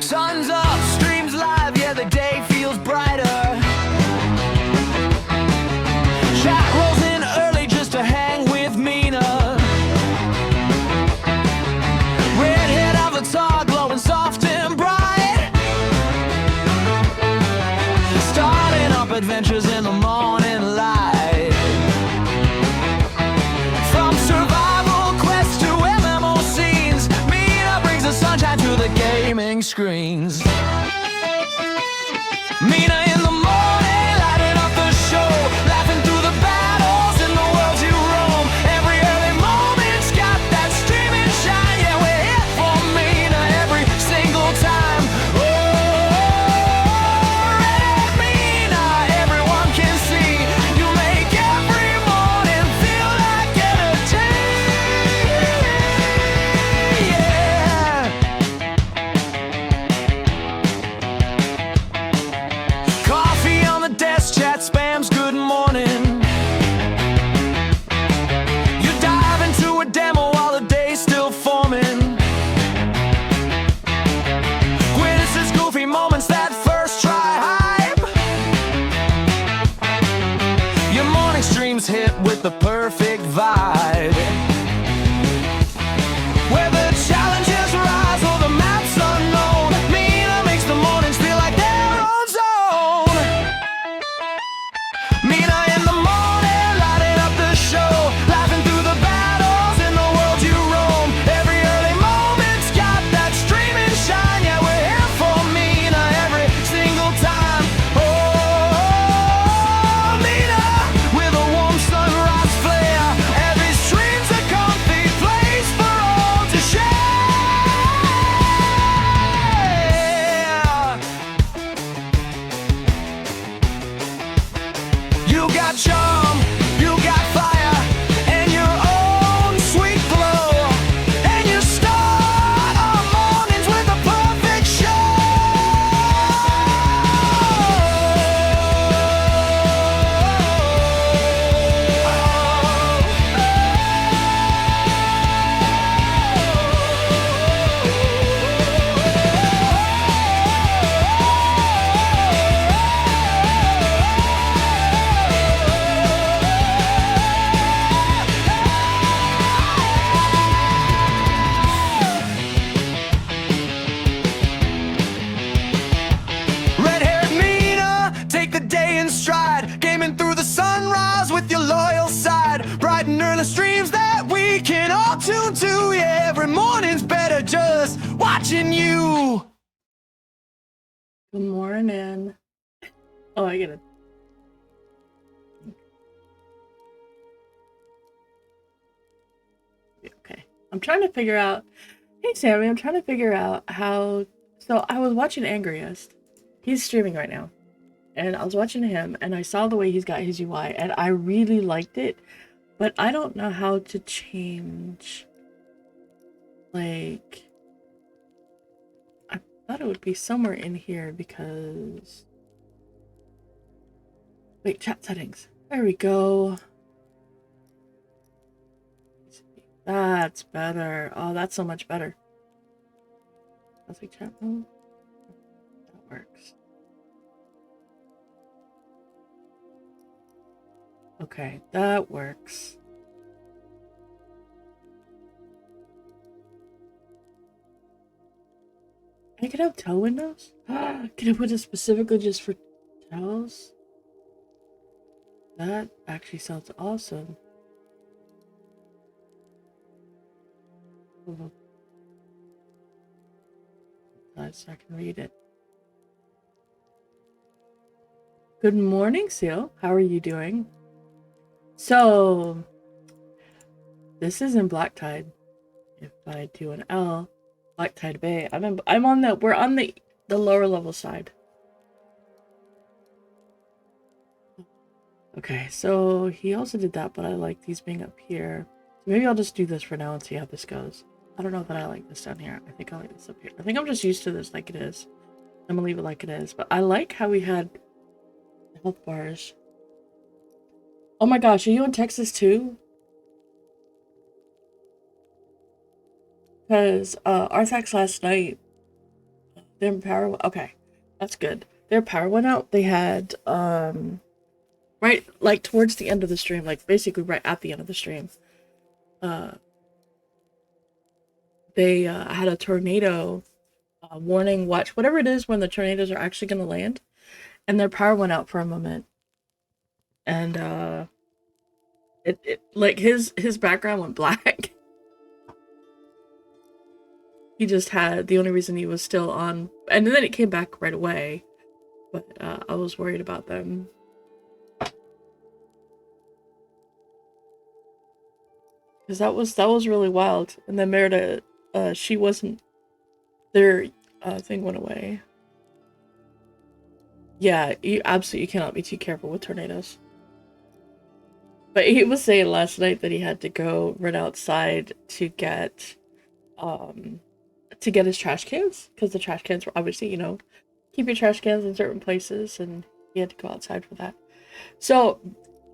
Sun's up, streams live, yeah, the day feels brighter. Chat rolls in early just to hang with Mina. Redhead avatar glowing soft and bright. Starting up adventures in the morning light. From survival quests to MMO scenes, Mina brings the sunshine to the gaming screens. Mina in the morning, lighting up the show, laughing through the battles in the world you roam. Every early moment's got that streaming shine. Yeah, we're here for Mina every single time. Oh, Red Mina, everyone can see. You make every morning feel like entertainment. Yeah. Coffee on the desk, chat spams, good morning. You dive into a demo while the day's still forming. Witnesses goofy moments, that first try hype. Your morning streams hit with the perfect vibe. Where the challenges rise or the map's unknown, Mina makes the mornings feel like their own zone. Mina in the morning, lighting up the show, laughing through the battles in the world you roam. Every early moment's got that streaming shine. Yeah, we're here for Mina every single time. Oh, Mina, with a warm sunrise flare. Every stream's a comfy place for all to share. You got charm, you got fire, and your own sweet glow. And you start our mornings with a perfect show. Red-haired Mina, take the day in stride, gaming through the sunrise with your loyal side. Bright and early streams that we can all tune to. Yeah, every morning's better just watching you. Good morning. Oh, I get it. Okay. I'm trying to figure out. Hey, Sammy, I'm trying to figure out how. So I was watching Angriest. He's streaming right now. And I was watching him, and I saw the way he's got his UI, and I really liked it. But I don't know how to change. Like. I thought it would be somewhere in here because. Wait, chat settings. There we go. That's better. Oh, that's so much better. That's like chat mode. That works. Okay, that works. I could have tell windows? Can I put it specifically just for tells? That actually sounds awesome. So I can read it. Good morning, Seal. How are you doing? So, this is in Blacktide. If I do an L, Blacktide Bay. I'm on the. We're on the lower level side. Okay, so he also did that, but I like these being up here. So maybe I'll just do this for now and see how this goes. I don't know that I like this down here. I think I like this up here. I think I'm just used to this like it is. I'm gonna leave it like it is. But I like how we had health bars. Oh my gosh, are you in Texas too? Because Arthax last night, their power. Okay, that's good. Their power went out. They had right like towards the end of the stream, like basically right at the end of the stream. They had a tornado warning, watch, whatever it is when the tornadoes are actually going to land, and their power went out for a moment, and it like his background went black. He just had the only reason he was still on, and then it came back right away. But I was worried about them. Because that was really wild. And then Merida, she wasn't. Their thing went away. Yeah, you absolutely cannot be too careful with tornadoes. But he was saying last night that he had to go run outside to get his trash cans, because the trash cans were obviously, keep your trash cans in certain places, and he had to go outside for that. So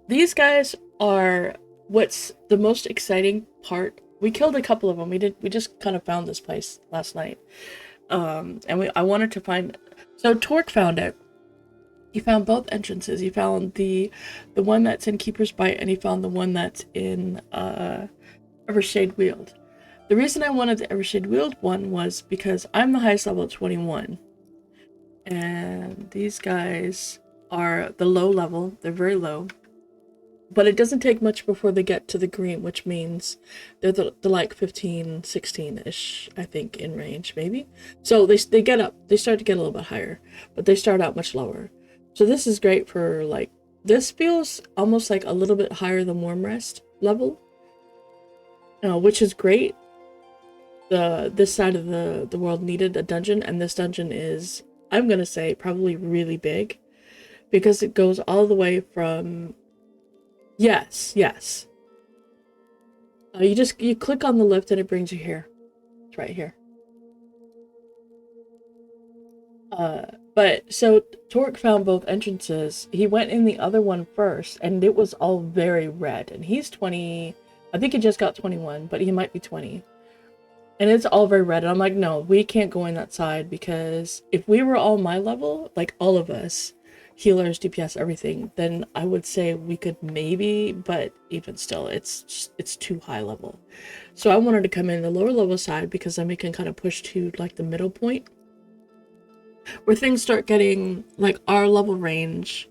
these guys are what's the most exciting part. We killed a couple of them. We just kind of found this place last night. And I wanted to find, so Torque found it. He found both entrances. He found the one that's in Keeper's Bite, and he found the one that's in Evershade Weald. The reason I wanted the Evershade Weald one was because I'm the highest level at 21. And these guys are the low level. They're very low. But it doesn't take much before they get to the green, which means they're the like 15, 16-ish, I think, in range, maybe. So they get up. They start to get a little bit higher, but they start out much lower. So this is great for, like, this feels almost like a little bit higher than Warm Rest level, which is great. This side of the world needed a dungeon, and this dungeon is, I'm going to say, probably really big, because it goes all the way from... Yes. You click on the lift and it brings you here. It's right here. But so Torque found both entrances. He went in the other one first, and it was all very red. And he's 20. I think he just got 21, but he might be 20. And it's all very red. And I'm like, no, we can't go in that side, because if we were all my level, like all of us, healers, DPS, everything, then I would say we could maybe, but even still, it's too high level. So I wanted to come in the lower level side, because then we can kind of push to like the middle point, where things start getting like our level range,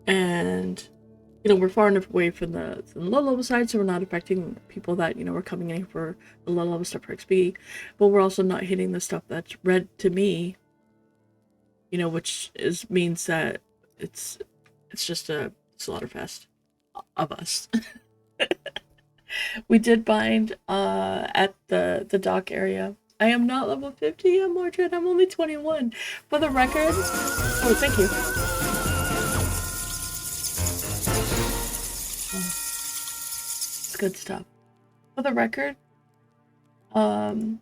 and we're far enough away from the low level side, so we're not affecting people that we're coming in for the low level stuff for XP, but we're also not hitting the stuff that's red to me, which means that it's just a slaughterfest of us. We did bind at the dock area. I am not level 50, I'm Mordred. I'm only 21. For the record... Oh, thank you. It's good stuff. For the record, the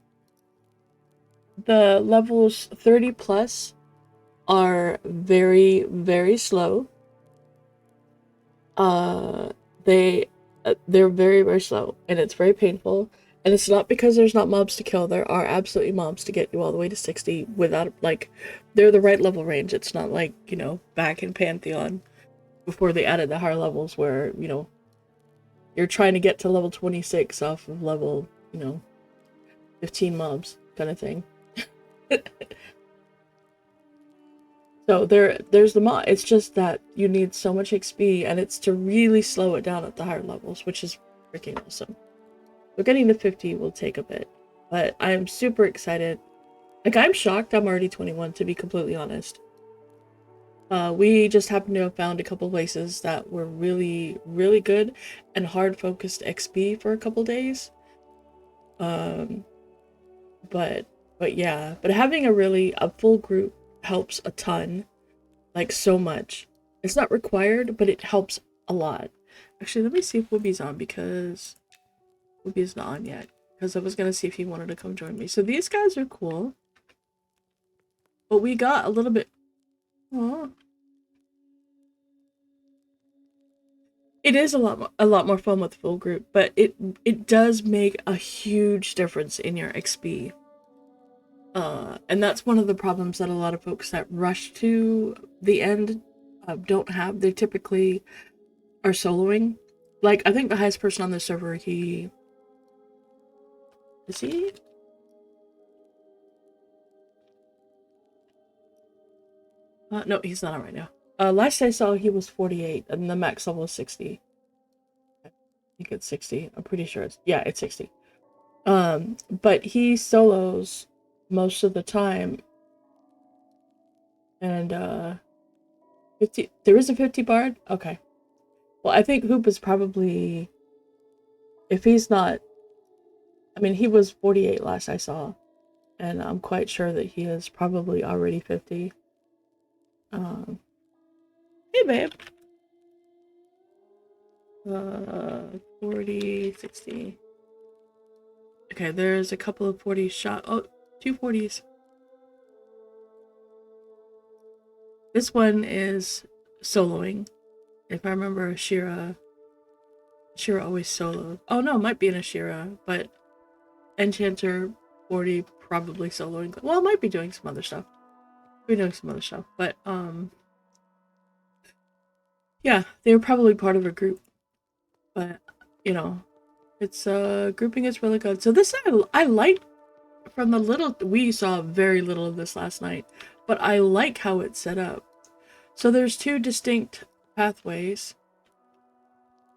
levels 30 plus are very, very slow. They're very, very slow, and it's very painful. And it's not because there's not mobs to kill. There are absolutely mobs to get you all the way to 60 without, like, they're the right level range. It's not like, back in Pantheon before they added the higher levels where, you're trying to get to level 26 off of level, 15 mobs kind of thing. So there's the mod. It's just that you need so much XP, and it's to really slow it down at the higher levels, which is freaking awesome. So getting to 50 will take a bit, but I'm super excited. Like, I'm shocked I'm already 21, to be completely honest. We just happen to have found a couple places that were really, really good and hard focused XP for a couple days. But yeah, but having a full group helps a ton, like so much. It's not required, but it helps a lot. Actually, let me see if Whoopi's on, because Whoopi's not on yet, because I was gonna see if he wanted to come join me. So these guys are cool, but we got a little bit... Aww. It is a lot more fun with full group, but it does make a huge difference in your XP. And that's one of the problems that a lot of folks that rush to the end don't have. They typically are soloing. Like, I think the highest person on the server, is he? No, he's not on right now. Last I saw, he was 48, and the max level is 60. I think it's 60. I'm pretty sure it's 60. But he solos most of the time, and 50. There is a 50 bard. Okay. Well, I think Hoop is probably, if he's not. I mean, he was 48 last I saw, and I'm quite sure that he is probably already 50. Um, hey, babe. 40, 60. Okay, there's a couple of 40s shot. Oh, two 40s. This one is soloing. If I remember, Ashira always soloed. Oh no, it might be an Ashira, but Enchanter 40 probably soloing. Well, it might be doing some other stuff. We're doing some other stuff, but yeah, they were probably part of a group. But you know, it's grouping is really good. So this I like. From the little we saw very little of this last night, but I like how it's set up. So there's two distinct pathways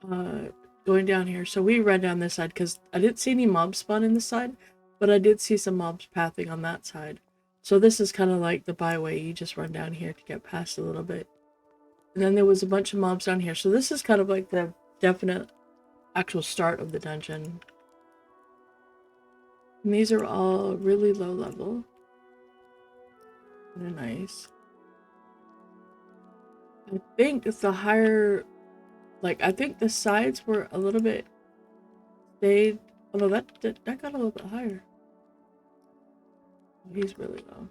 going down here. So we ran down this side because I didn't see any mobs spawn in this side, but I did see some mobs pathing on that side. So this is kind of like the byway. You just run down here to get past a little bit. And then there was a bunch of mobs down here. So this is kind of like the definite actual start of the dungeon. And these are all really low level. They're nice. I think it's the higher, like, I think the sides were a little bit stayed. Oh no, that got a little bit higher. He's really low.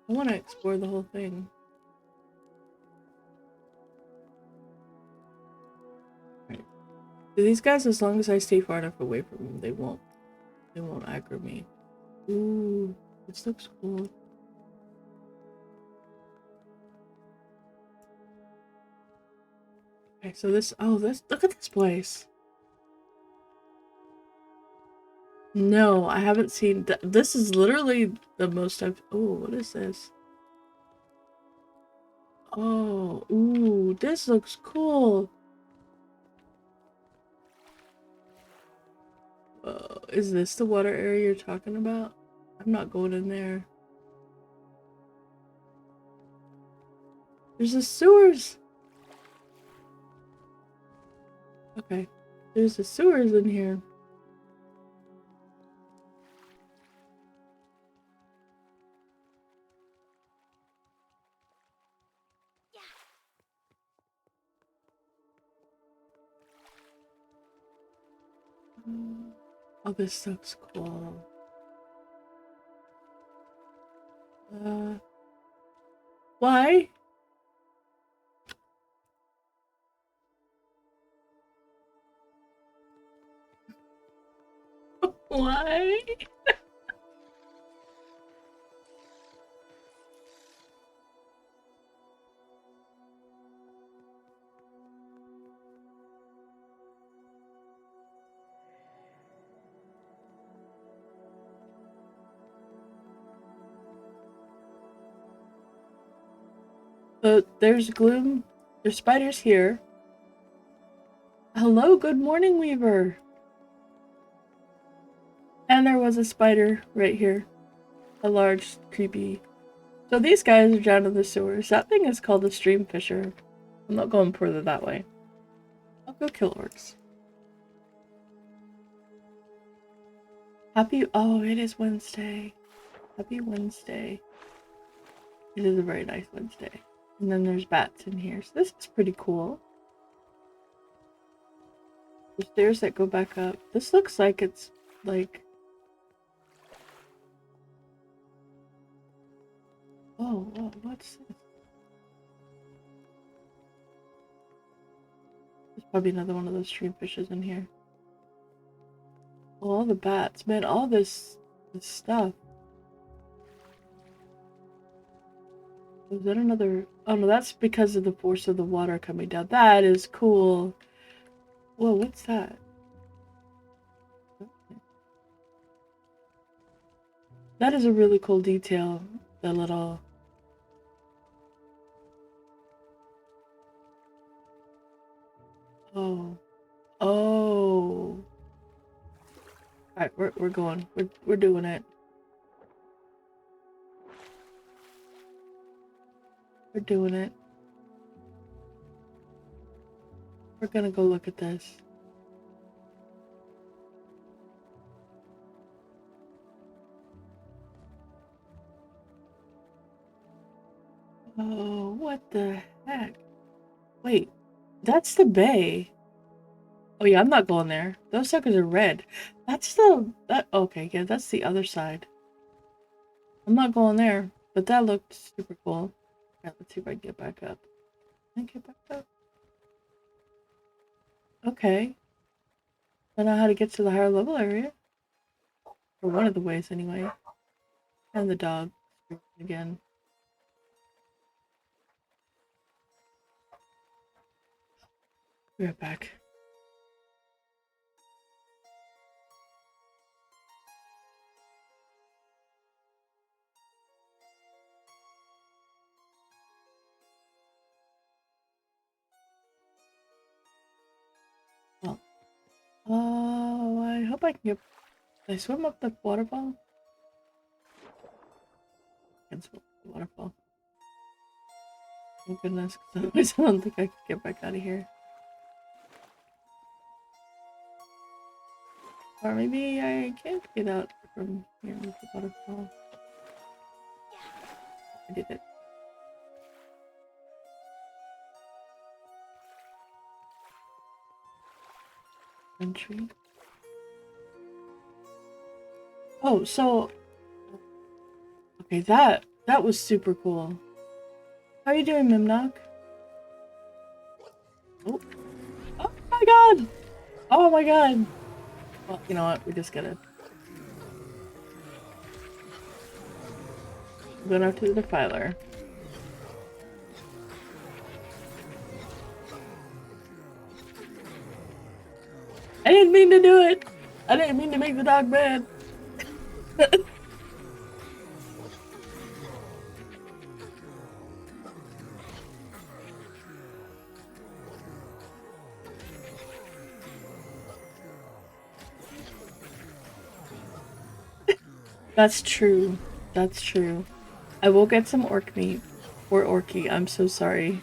I want to explore the whole thing. Right. These guys, as long as I stay far enough away from them, they won't aggro me. Ooh, this looks cool. Okay, so this, look at this place. No, I haven't seen this is literally the most I've, oh, what is this? Oh, ooh, this looks cool. Is this the water area you're talking about? I'm not going in there. There's the sewers. Okay, there's the sewers in here. Oh, this looks cool. Why? Why? There's gloom. There's spiders here. Hello, good morning, Weaver. And there was a spider right here. A large, creepy. So these guys are down in the sewers. That thing is called a stream fisher. I'm not going further that way. I'll go kill orcs. Happy, oh, it is Wednesday. Happy Wednesday. It is a very nice Wednesday. And then there's bats in here. So this is pretty cool. The stairs that go back up. This looks like it's like... Oh, what's this? Probably another one of those stream fishes in here. Oh, all the bats. Man, all this stuff. Was that another... Oh no, that's because of the force of the water coming down. That is cool. Whoa, what's that? That is a really cool detail. The little... Oh. Oh. Alright, we're going. We're doing it. We're doing it. We're gonna go look at this. Oh, what the heck? Wait, that's the bay. Oh yeah, I'm not going there. Those suckers are red. That's the... Okay, yeah, that's the other side. I'm not going there, but that looked super cool. Yeah, let's see if I can get back up. Can I get back up? Okay. I know how to get to the higher level area. Or one of the ways, anyway. And the dog. Again. Be right back. Well, oh, I hope I can get... Can I swim up the waterfall? I can swim up the waterfall. Oh goodness, because I don't think I can get back out of here. Or maybe I can't get out from here with the waterfall. I did it. Entry. Oh, so... Okay, that was super cool. How are you doing, MnM? Oh. Oh my god! Oh my god! Well, you know what? We just gotta... I'm going out to the defiler. I didn't mean to do it! I didn't mean to make the dog mad. That's true. That's true. I will get some orc meat. Or orky. I'm so sorry.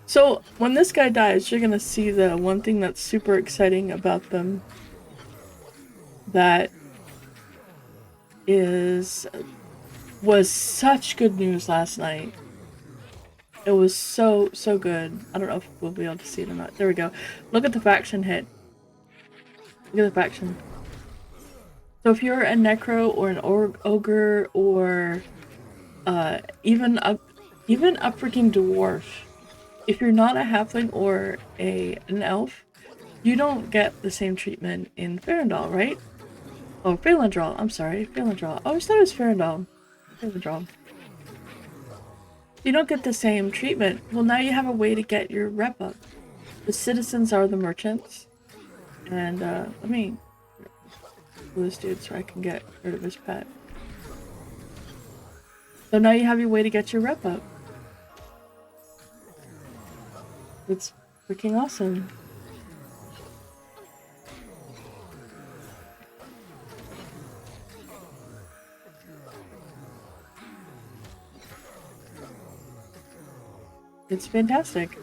So, when this guy dies, you're gonna see the one thing that's super exciting about them. That was such good news last night. It was so good. I don't know if we'll be able to see it or not. There we go. Look at the faction hit. Look at the faction. So if you're a necro or an ogre or even a freaking dwarf, if you're not a halfling or an elf, you don't get the same treatment in Farandal, right? Oh, Phalandral. I'm sorry, Phalandral. I always thought it was Farandal. Phalandral. You don't get the same treatment. Well, now you have a way to get your rep up. The citizens are the merchants. And, let me kill this dude so I can get rid of his pet. So now you have your way to get your rep up. It's freaking awesome. It's fantastic.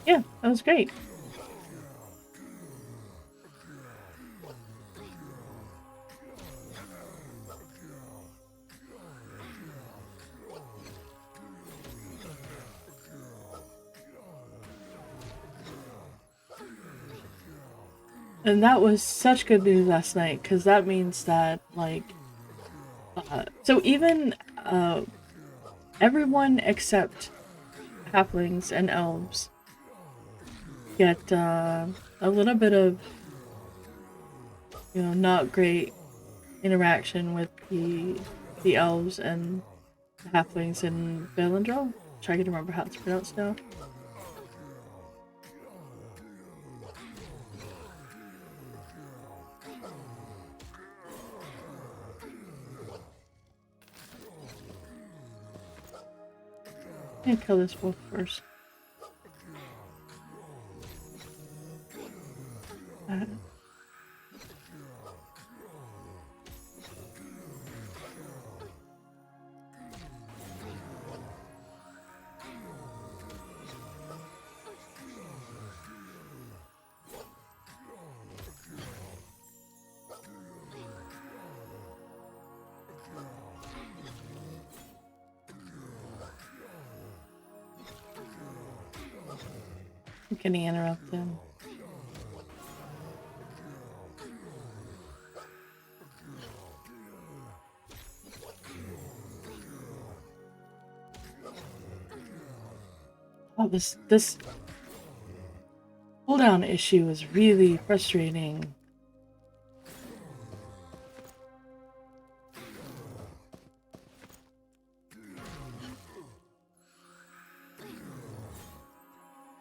Yeah, that was great. And that was such good news last night, because that means that, like, so even everyone except halflings and elves get a little bit of, you know, not great interaction with the elves and the halflings in Valandrel. Trying to remember how it's pronounced now. I'm gonna kill this wolf first. Uh, I'm getting interrupted. Oh, this cooldown issue is really frustrating.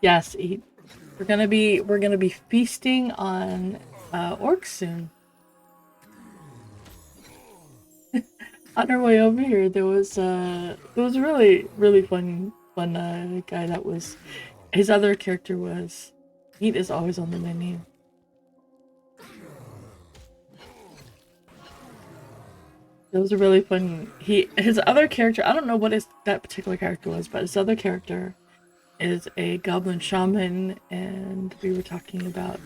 Yes, eat. We're gonna be feasting on orcs soon. On our way over here, there was a really fun guy that was his other character was meat is always on the menu. It was a really fun his other character, I don't know what that particular character was, but his other character is a goblin shaman, and we were talking about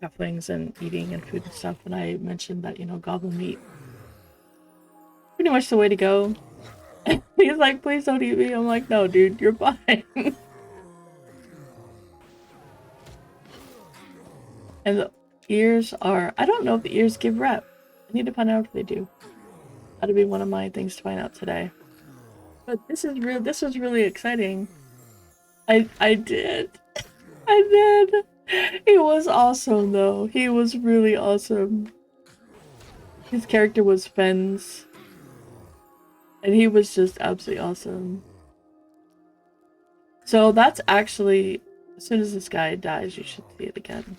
halflings and eating and food and stuff, and I mentioned that, you know, goblin meat pretty much the way to go. He's like, please don't eat me. I'm like, no, dude, you're fine. And the ears are, I don't know if the ears give rep. I need to find out if they do. That'll be one of my things to find out today. But this was really exciting. I did. I did. He was awesome though. He was really awesome. His character was Fens. And he was just absolutely awesome. So that's actually, as soon as this guy dies, you should see it again.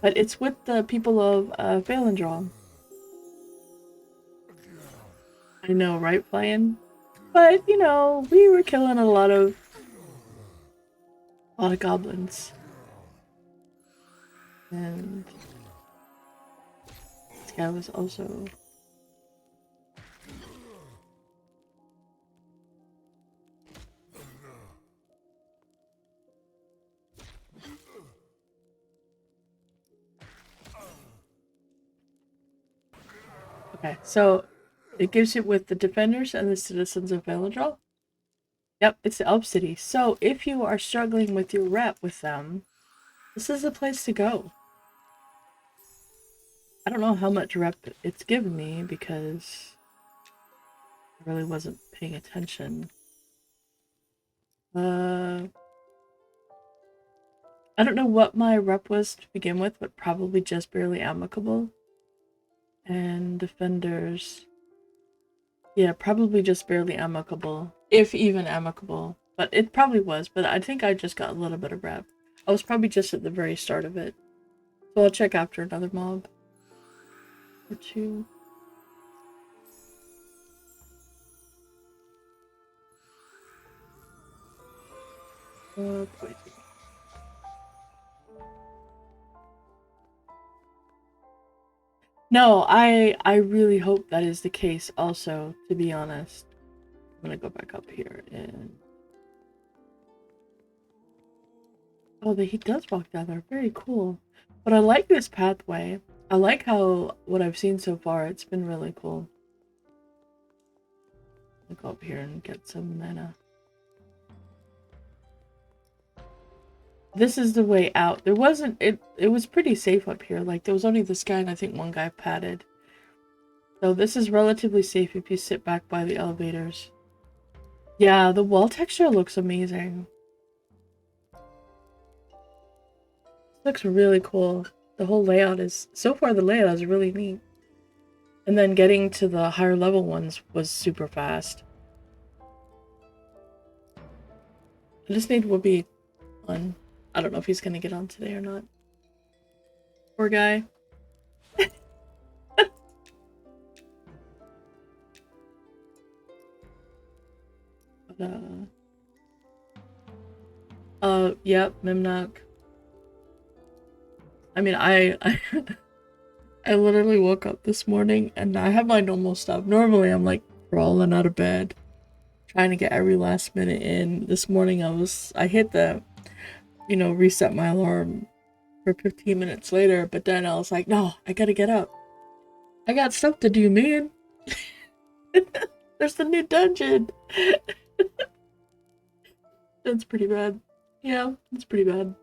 But it's with the people of Valandrol. I know, right, Brian? But, you know, we were killing a lot of goblins. And this guy was also... Okay, so it gives it with the defenders and the citizens of Valandrol. Yep, it's the Elf City. So if you are struggling with your rep with them, this is the place to go. I don't know how much rep it's given me because I really wasn't paying attention. I don't know what my rep was to begin with, but probably just barely amicable. And defenders, yeah, probably just barely amicable, if even amicable. But it probably was, but I think I just got a little bit of rep. I was probably just at the very start of it. So I'll check after another mob. Or two. Wait. No, I really hope that is the case also, to be honest. I'm gonna go back up here and... Oh, he does walk down there. Very cool. But I like this pathway. I like how, what I've seen so far, it's been really cool. I'll go up here and get some mana. this is the way out. There wasn't it was pretty safe up here. Like there was only this guy and I think one guy padded. So this is relatively safe if you sit back by the elevators. Yeah, the wall texture looks amazing. It looks really cool. The whole layout is so far the layout is really neat. And then getting to the higher level ones was super fast. I just need Whoopi on. I don't know if he's gonna get on today or not. Poor guy. But, yep, MnM. I mean, I literally woke up this morning and I have my normal stuff. Normally, I'm like crawling out of bed, trying to get every last minute in. This morning, I hit the, reset my alarm for 15 minutes later, but then I was like, no, I gotta get up. I got stuff to do, man. There's the new dungeon. That's pretty bad. Yeah, it's pretty bad.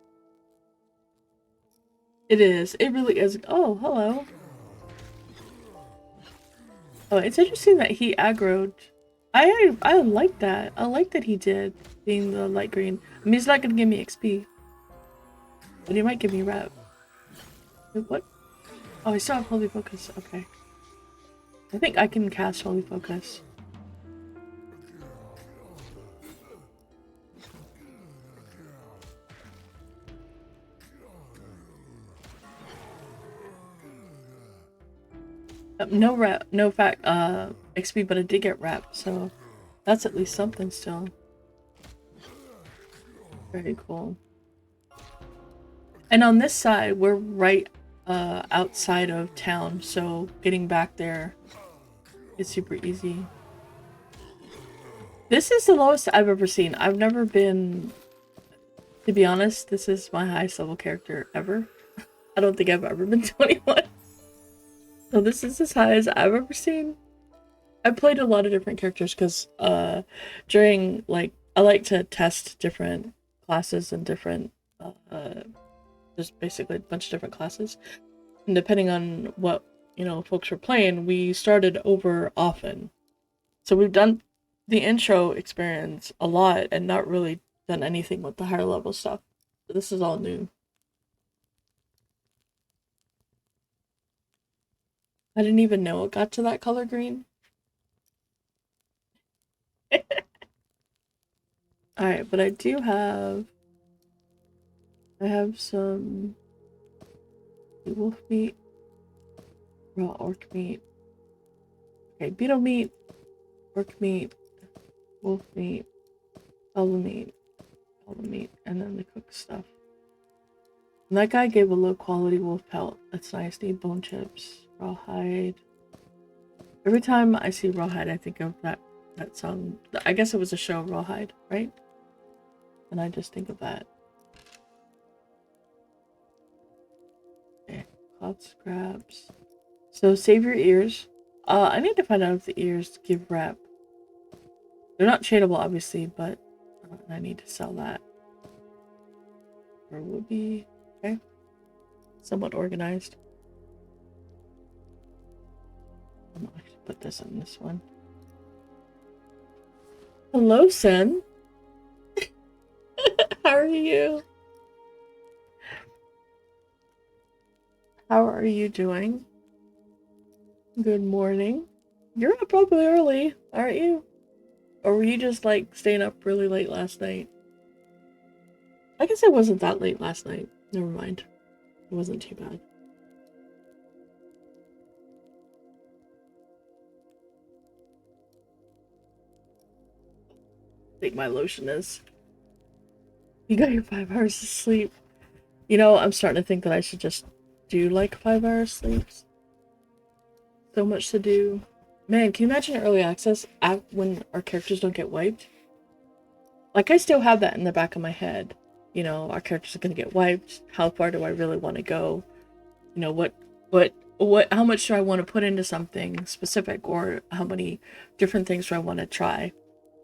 It is. It really is. Oh, hello. Oh, it's interesting that he aggroed. I like that. I like that he did, being the light green. I mean, he's not gonna give me XP. But he might give me rep. Wait, what? Oh, I still have Holy Focus. Okay. I think I can cast Holy Focus. No rep, no fact, XP, but I did get rep, so that's at least something still. Very cool. And on this side, we're right outside of town, so getting back there is super easy. This is the lowest I've ever seen. I've never been, to be honest, this is my highest level character ever. I don't think I've ever been 21. So this is as high as I've ever seen. I've played a lot of different characters because during, like, I like to test different classes and different, there's basically a bunch of different classes. And depending on what, folks were playing, we started over often. So we've done the intro experience a lot and not really done anything with the higher level stuff. So this is all new. I didn't even know it got to that color green. Alright, but I have some wolf meat, raw orc meat. Okay, beetle meat, orc meat, wolf meat, paladin meat, and then the cooked stuff. And that guy gave a low quality wolf pelt. That's nice. Need bone chips. Rawhide. Every time I see Rawhide, I think of that song. I guess it was a show, Rawhide, right? And I just think of that. Okay, cloud scraps. So save your ears. I need to find out if the ears give rep. They're not tradable, obviously, but I need to sell that. Or would be okay. Somewhat organized. I should put this in this one. Hello, Sen. How are you? How are you doing? Good morning. You're up probably early, aren't you? Or were you just like staying up really late last night? I guess it wasn't that late last night. Never mind. It wasn't too bad. I think my lotion is. You got your 5 hours of sleep. I'm starting to think that I should just do like 5 hours sleeps. So much to do. Man, can you imagine early access when our characters don't get wiped? Like, I still have that in the back of my head. Our characters are gonna get wiped. How far do I really want to go? How much do I want to put into something specific, or how many different things do I want to try?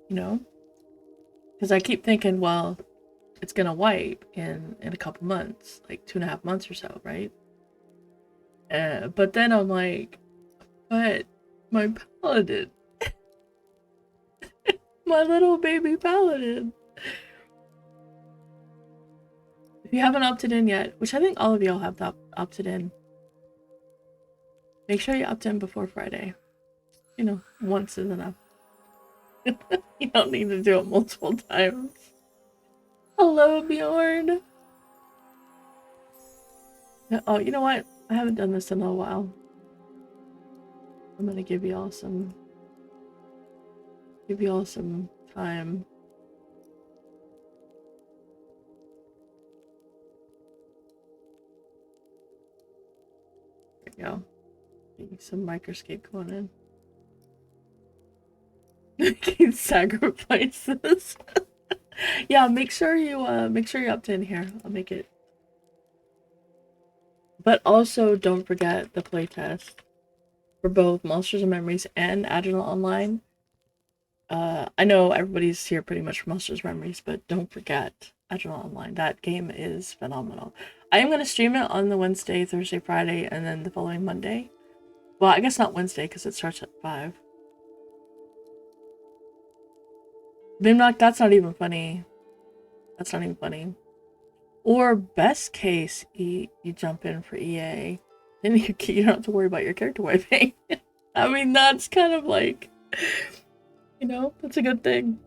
Because I keep thinking, well, it's gonna wipe in a couple months, like 2.5 months or so, right? But then I'm like, but my Paladin, my little baby Paladin. If you haven't opted in yet, which I think all of y'all have opted in, make sure you opt in before Friday. You know, once is enough. You don't need to do it multiple times. Hello, Bjorn. Oh, you know what? I haven't done this in a while. I'm gonna give y'all some time. There we go. Getting some microscape going in. Making sacrifices. Yeah, make sure you opt in here. I'll make it. But also don't forget the playtest for both Monsters and Memories and Agile Online. I know everybody's here pretty much for Monsters Memories, but don't forget Agile Online. That game is phenomenal. I am going to stream it on the Wednesday, Thursday, Friday, and then the following Monday. Well, I guess not Wednesday because it starts at 5. Bimnock, that's not even funny. That's not even funny. Or best case, you jump in for EA. Then you don't have to worry about your character wiping. I mean, that's kind of like, you know, that's a good thing.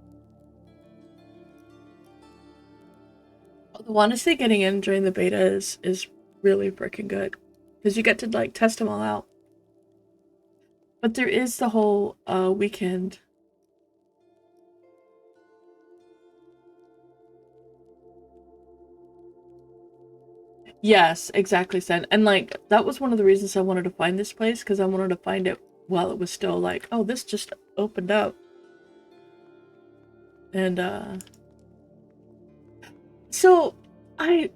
Although honestly, getting in during the beta is really freaking good. Because you get to like test them all out. But there is the whole weekend. Yes, exactly, Sen. And like that was one of the reasons I wanted to find this place, because I wanted to find it while it was still like, oh, this just opened up. And so I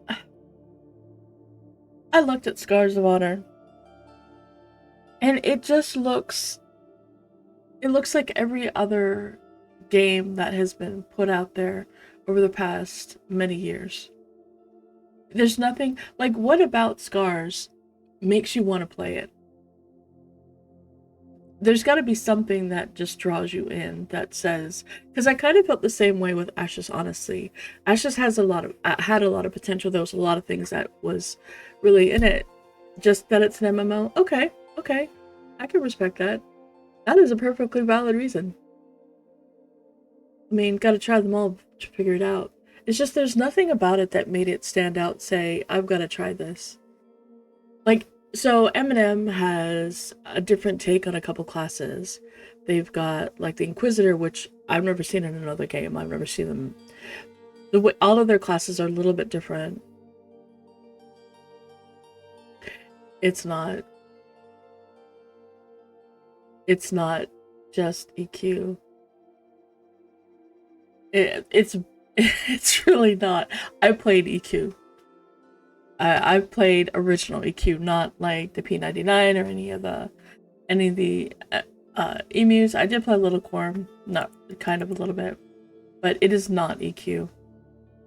looked at Scars of Honor, and it just looks like every other game that has been put out there over the past many years. There's nothing like, what about Scars makes you want to play it? There's got to be something that just draws you in, that says, because I kind of felt the same way with Ashes, honestly. Ashes has had a lot of potential. There was a lot of things that was really in it. Just that it's an MMO. Okay, I can respect that. That is a perfectly valid reason. I mean, gotta try them all to figure it out. It's just there's nothing about it that made it stand out, say, I've got to try this. Like, so MnM has a different take on a couple classes. They've got, like, the Inquisitor, which I've never seen in another game. I've never seen them. The way, all of their classes are a little bit different. It's not just EQ. It's really not. I played EQ. I've played original EQ, not like the P99 or any of the emus. I did play Little Quorum, not kind of a little bit, but it is not EQ.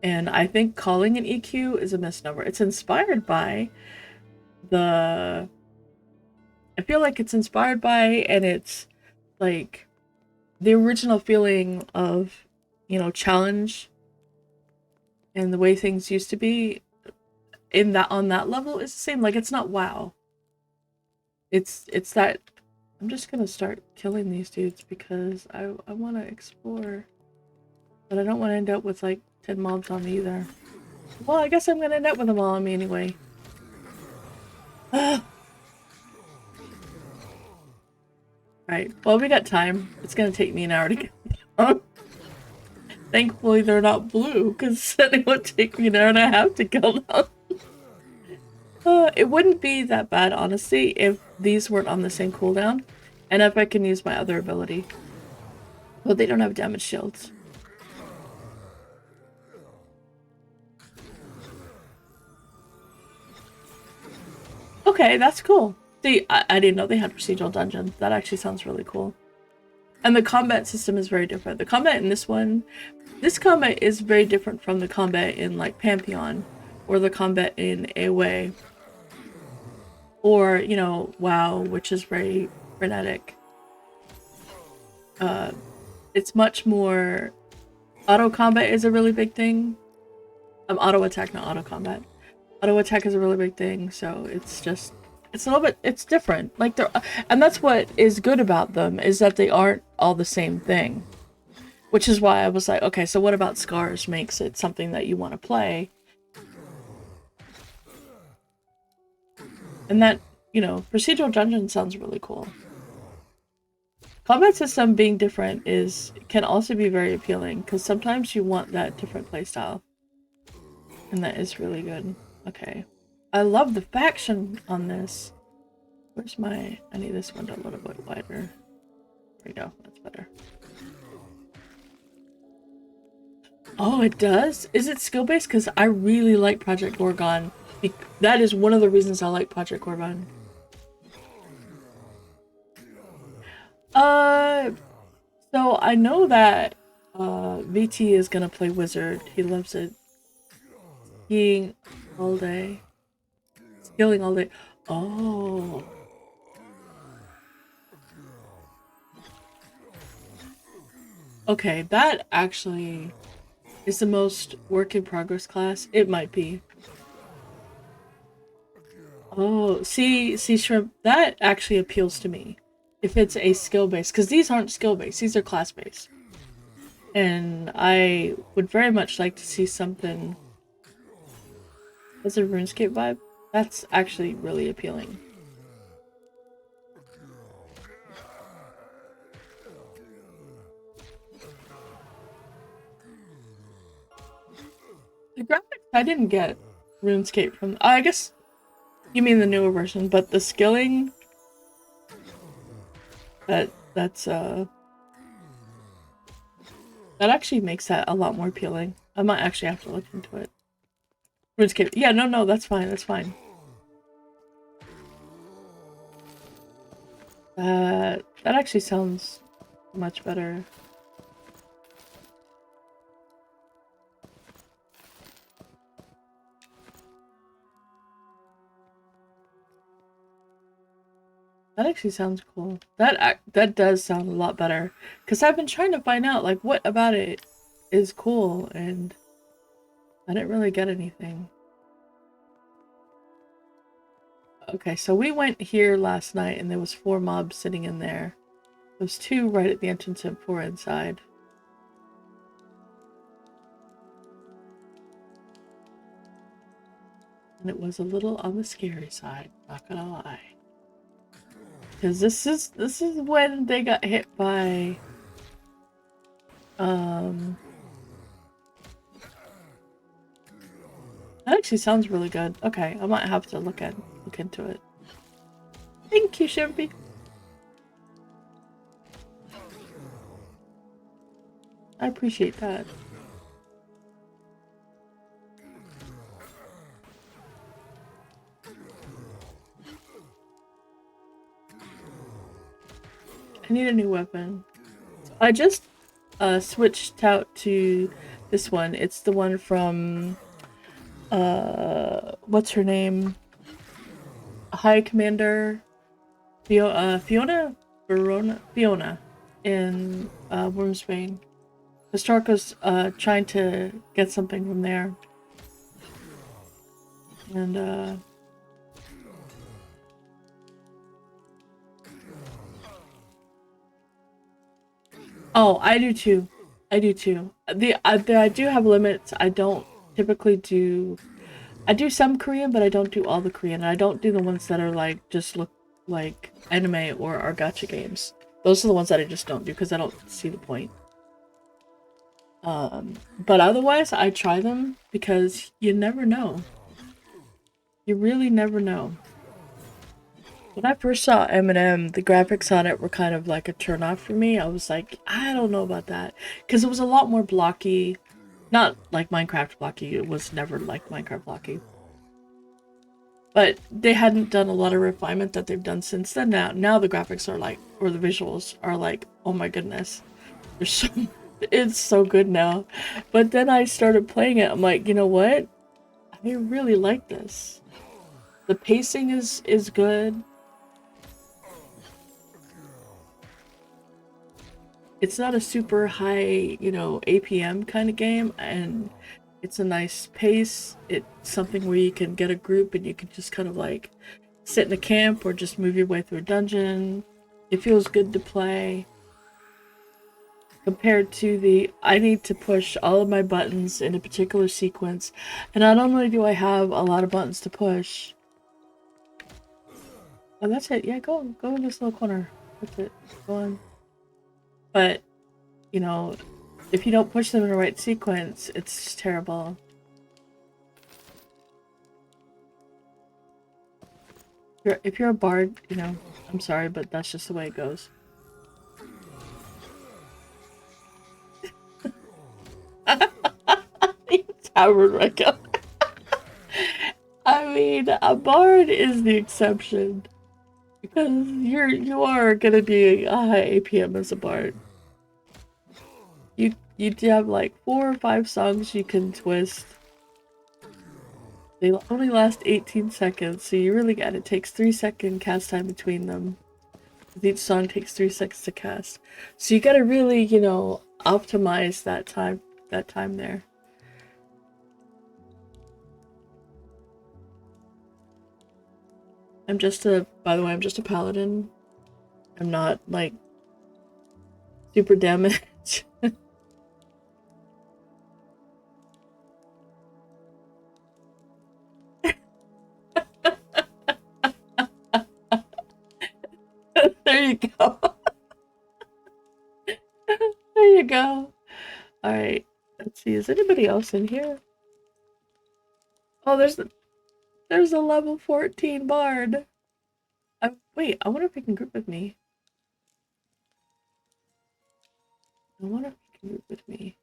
And I think calling it EQ is a misnomer. It's inspired by I feel like it's inspired by, and it's like the original feeling of, you know, challenge and the way things used to be in that, on that level is the same. Like, it's not WoW. It's that I'm just gonna start killing these dudes because I want to explore, but I don't want to end up with like 10 mobs on me either. Well, I guess I'm gonna end up with them all on me anyway. Right. Well, we got time. It's gonna take me an hour to get them. Thankfully, they're not blue, because then it would take me an hour and a half to kill them. It wouldn't be that bad, honestly, if these weren't on the same cooldown, and if I can use my other ability. But they don't have damage shields. Okay, that's cool. See, I didn't know they had procedural dungeons. That actually sounds really cool. And the combat system is very different. The combat in this combat is very different from the combat in like Pantheon, or the combat in AoE, or, you know, WoW, which is very frenetic. It's much more... Auto combat is a really big thing. Auto attack, not auto combat. Auto attack is a really big thing, so it's just... It's a little bit... It's different. Like, they're... And that's what is good about them, is that they aren't all the same thing. Which is why I was like, okay, so what about Scars makes it something that you want to play? And that, you know, procedural dungeon sounds really cool. Combat system being different can also be very appealing, because sometimes you want that different playstyle. And that is really good. Okay. I love the faction on this. Where's my... I need this window a little bit wider. There we go. That's better. Oh, it does? Is it skill-based? Because I really like Project Gorgon. That is one of the reasons I like Project Gorgon. So I know that VT is gonna play Wizard. He loves it. Skiing all day. Skilling all day. Oh. Okay, that actually is the most work in progress class. It might be. Oh, see, Shrimp, that actually appeals to me. If it's a skill-based, because these aren't skill-based, these are class-based. And I would very much like to see something as a RuneScape vibe. That's actually really appealing. The graphics, I didn't get RuneScape from... I guess you mean the newer version, but the skilling... That actually makes that a lot more appealing. I might actually have to look into it. RuneScape. Yeah, no, that's fine, that's fine. That actually sounds much better. That actually sounds cool. That does sound a lot better. Because I've been trying to find out, like, what about it is cool, and I didn't really get anything. Okay, so we went here last night, and there was 4 mobs sitting in there. There was 2 right at the entrance and 4 inside. And it was a little on the scary side, not gonna lie. Because this is when they got hit by that actually sounds really good. Okay, I might have to look into it. Thank you, Shimpy. I appreciate that. I need a new weapon. I just switched out to this one. It's the one from what's her name? High Commander Fiona in Wormsbane. Historica's trying to get something from there. And oh, I do too. I do too. I do have limits. I don't typically do... I do some Korean, but I don't do all the Korean. And I don't do the ones that are like, just look like anime or are gacha games. Those are the ones that I just don't do because I don't see the point. But otherwise, I try them because you never know. You really never know. When I first saw MnM, the graphics on it were kind of like a turn-off for me. I was like, I don't know about that. Because it was a lot more blocky. Not like Minecraft blocky. It was never like Minecraft blocky. But they hadn't done a lot of refinement that they've done since then. Now the graphics are like, or the visuals are like, oh my goodness, they're so, it's so good now. But then I started playing it. I'm like, you know what? I really like this. The pacing is good. It's not a super high, you know, APM kind of game, and it's a nice pace. It's something where you can get a group and you can just kind of like sit in a camp or just move your way through a dungeon. It feels good to play. Compared to the, I need to push all of my buttons in a particular sequence, and not only do I have a lot of buttons to push. Oh, that's it. Yeah, go in this little corner. That's it. Go on. But, you know, if you don't push them in the right sequence, it's just terrible. If you're a bard, you know, I'm sorry, but that's just the way it goes. Tavern Recco. I mean, a bard is the exception. Because you are gonna be a high APM as a bard. You have like 4 or 5 songs you can twist. They only last 18 seconds, so you really got it. Takes 3-second cast time between them. Each song takes 3 seconds to cast. So you gotta really, you know, optimize that time there. By the way, I'm just a paladin. I'm not like super damage. There you go. There you go. Alright. Let's see, is anybody else in here? Oh, there's a level 14 bard. Wait, I wonder if he can group with me. I wonder if he can group with me.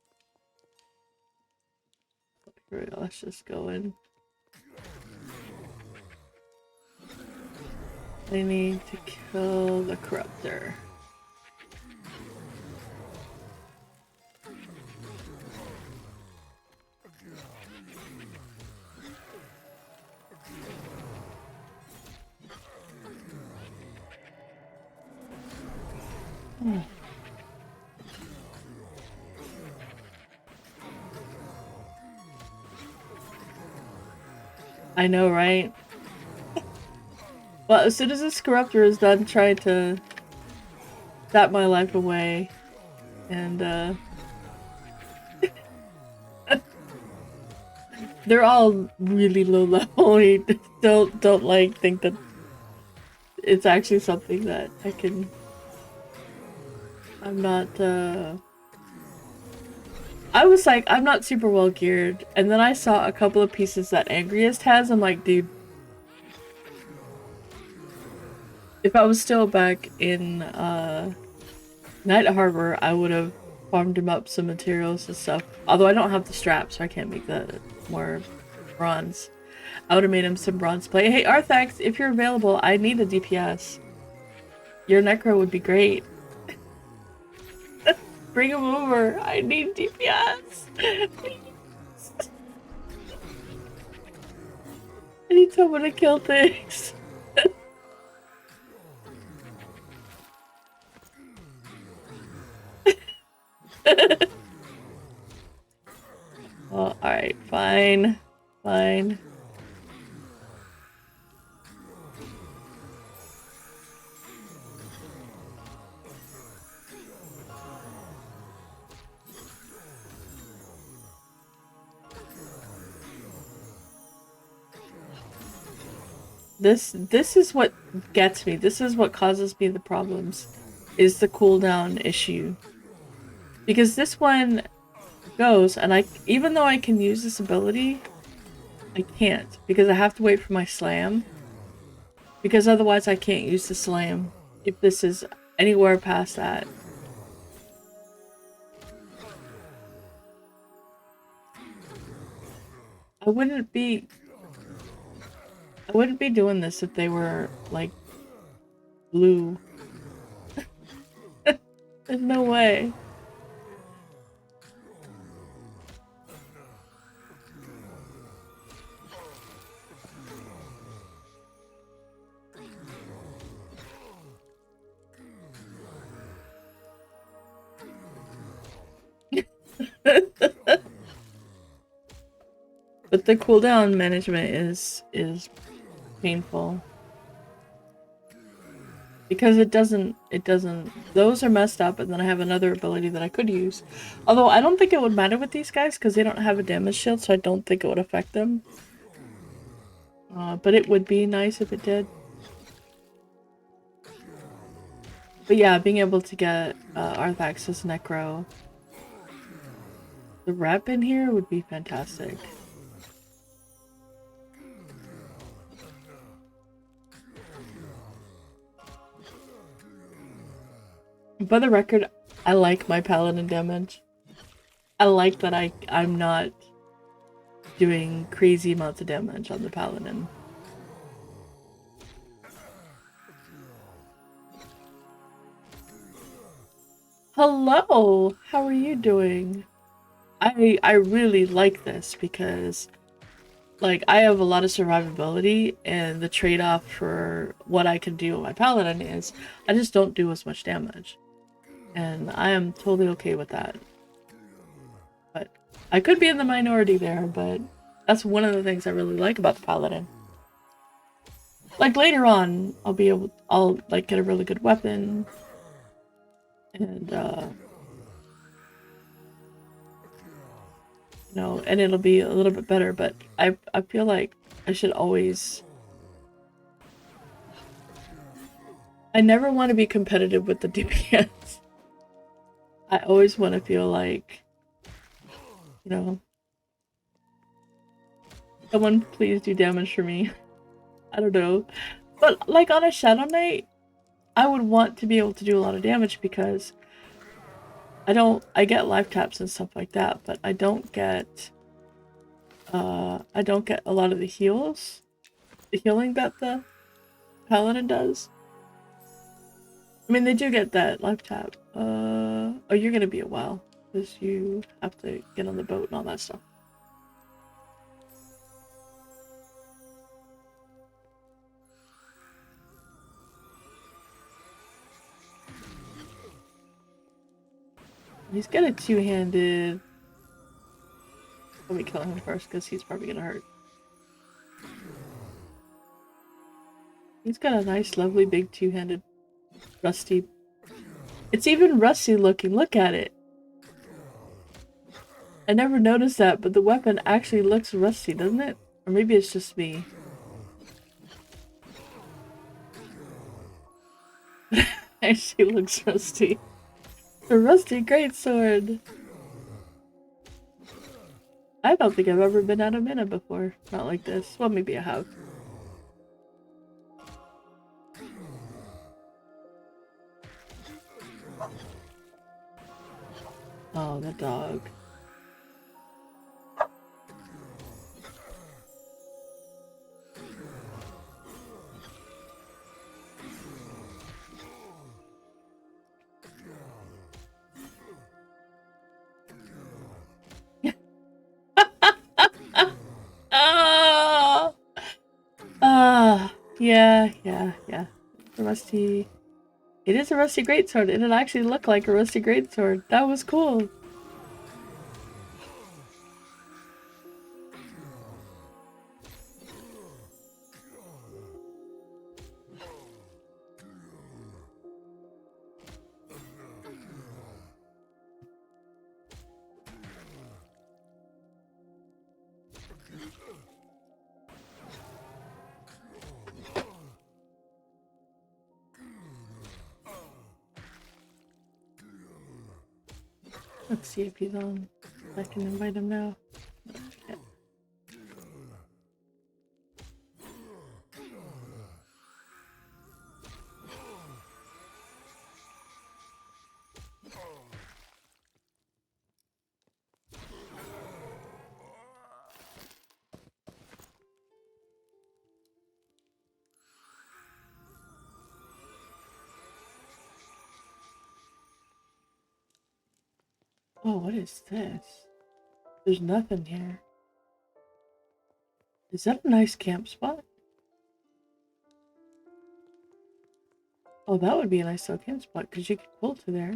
Here we go, let's just go in. I need to kill the corruptor. I know, right? Well, as soon as this corruptor is done trying to sap my life away, and they're all really low level. Don't like think that it's actually something that I can. I'm not. I was like, I'm not super well geared, and then I saw a couple of pieces that Angriest has. I'm like, dude, if I was still back in Night Harbor, I would have farmed him up some materials and stuff. Although I don't have the straps, so I can't make the more bronze. I would have made him some bronze plate. Hey, Arthax, if you're available, I need a DPS. Your Necro would be great. Bring him over. I need DPS. Please. I need someone to kill things. Oh, alright, fine. Fine. This is what gets me. This is what causes me the problems. Is the cooldown issue. Because this one goes, and even though I can use this ability, I can't, because I have to wait for my slam. Because otherwise I can't use the slam if this is anywhere past that. I wouldn't be... I wouldn't be doing this if they were, like, blue. There's no way. But the cooldown management is painful. Because it doesn't those are messed up, and then I have another ability that I could use. Although I don't think it would matter with these guys because they don't have a damage shield, so I don't think it would affect them. But it would be nice if it did. But yeah, being able to get Arthax's Necro, the rep in here would be fantastic. For the record, I like my Paladin damage. I like that I'm not doing crazy amounts of damage on the Paladin. Hello! How are you doing? I really like this because, like, I have a lot of survivability, and the trade-off for what I can do with my Paladin is I just don't do as much damage. And I am totally okay with that. But I could be in the minority there, but that's one of the things I really like about the Paladin. Like, later on, I'll like get a really good weapon, and you know, and it'll be a little bit better, but I feel like I should always... I never want to be competitive with the DPS. I always want to feel like, you know, someone please do damage for me. I don't know. But like on a Shadow Knight, I would want to be able to do a lot of damage because I get life taps and stuff like that, but I don't get a lot of the heals. The healing that the Paladin does. I mean, they do get that life tap. Oh, you're gonna be a while because you have to get on the boat and all that stuff. He's got a two-handed. Let me kill him first because he's probably gonna hurt. He's got a nice, lovely, big two-handed rusty. It's even rusty looking. Look at it. I never noticed that, but the weapon actually looks rusty, doesn't it? Or maybe it's just me. Actually looks rusty. A rusty greatsword. I don't think I've ever been out of mana before. Not like this. Well, maybe I have. Oh, the dog. Oh! Yeah. The rusty... It is a rusty greatsword, and it actually looked like a rusty greatsword. That was cool. Let's see if he's on. I can invite him now. Okay. Oh, what is this? There's nothing here. Is that a nice camp spot? Oh, that would be a nice little camp spot because you could pull to there.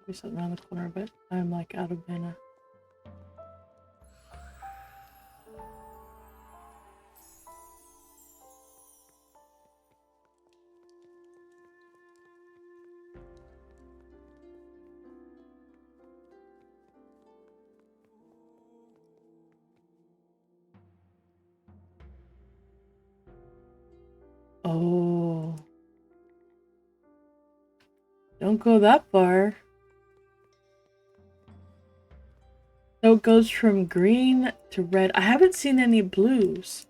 Maybe something around the corner, but I'm like out of mana. Oh. Don't go that far. So it goes from green to red. I haven't seen any blues.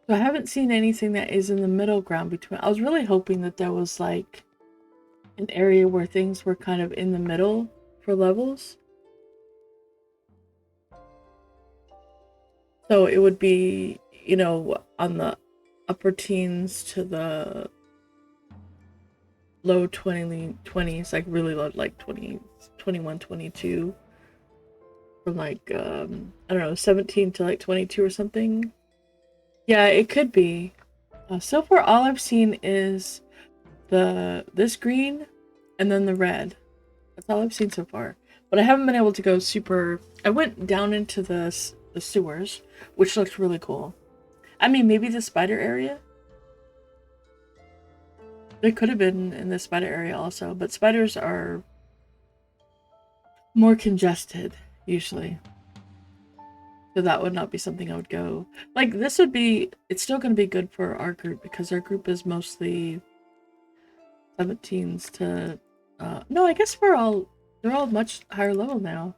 So I haven't seen anything that is in the middle ground between. I was really hoping that there was like an area where things were kind of in the middle for levels. So it would be, you know, on the upper teens to the low 20s, like really low, like 20, 21, 22. From like, I don't know, 17 to like 22 or something. Yeah, it could be. So far, all I've seen is this green and then the red. That's all I've seen so far. But I haven't been able to go super... I went down into the sewers, which looks really cool. I mean, maybe the spider area? They could have been in the spider area also, but spiders are more congested, usually. So that would not be something I would go. Like, this would be... It's still going to be good for our group, because our group is mostly 17s to... no, I guess they're all much higher level now.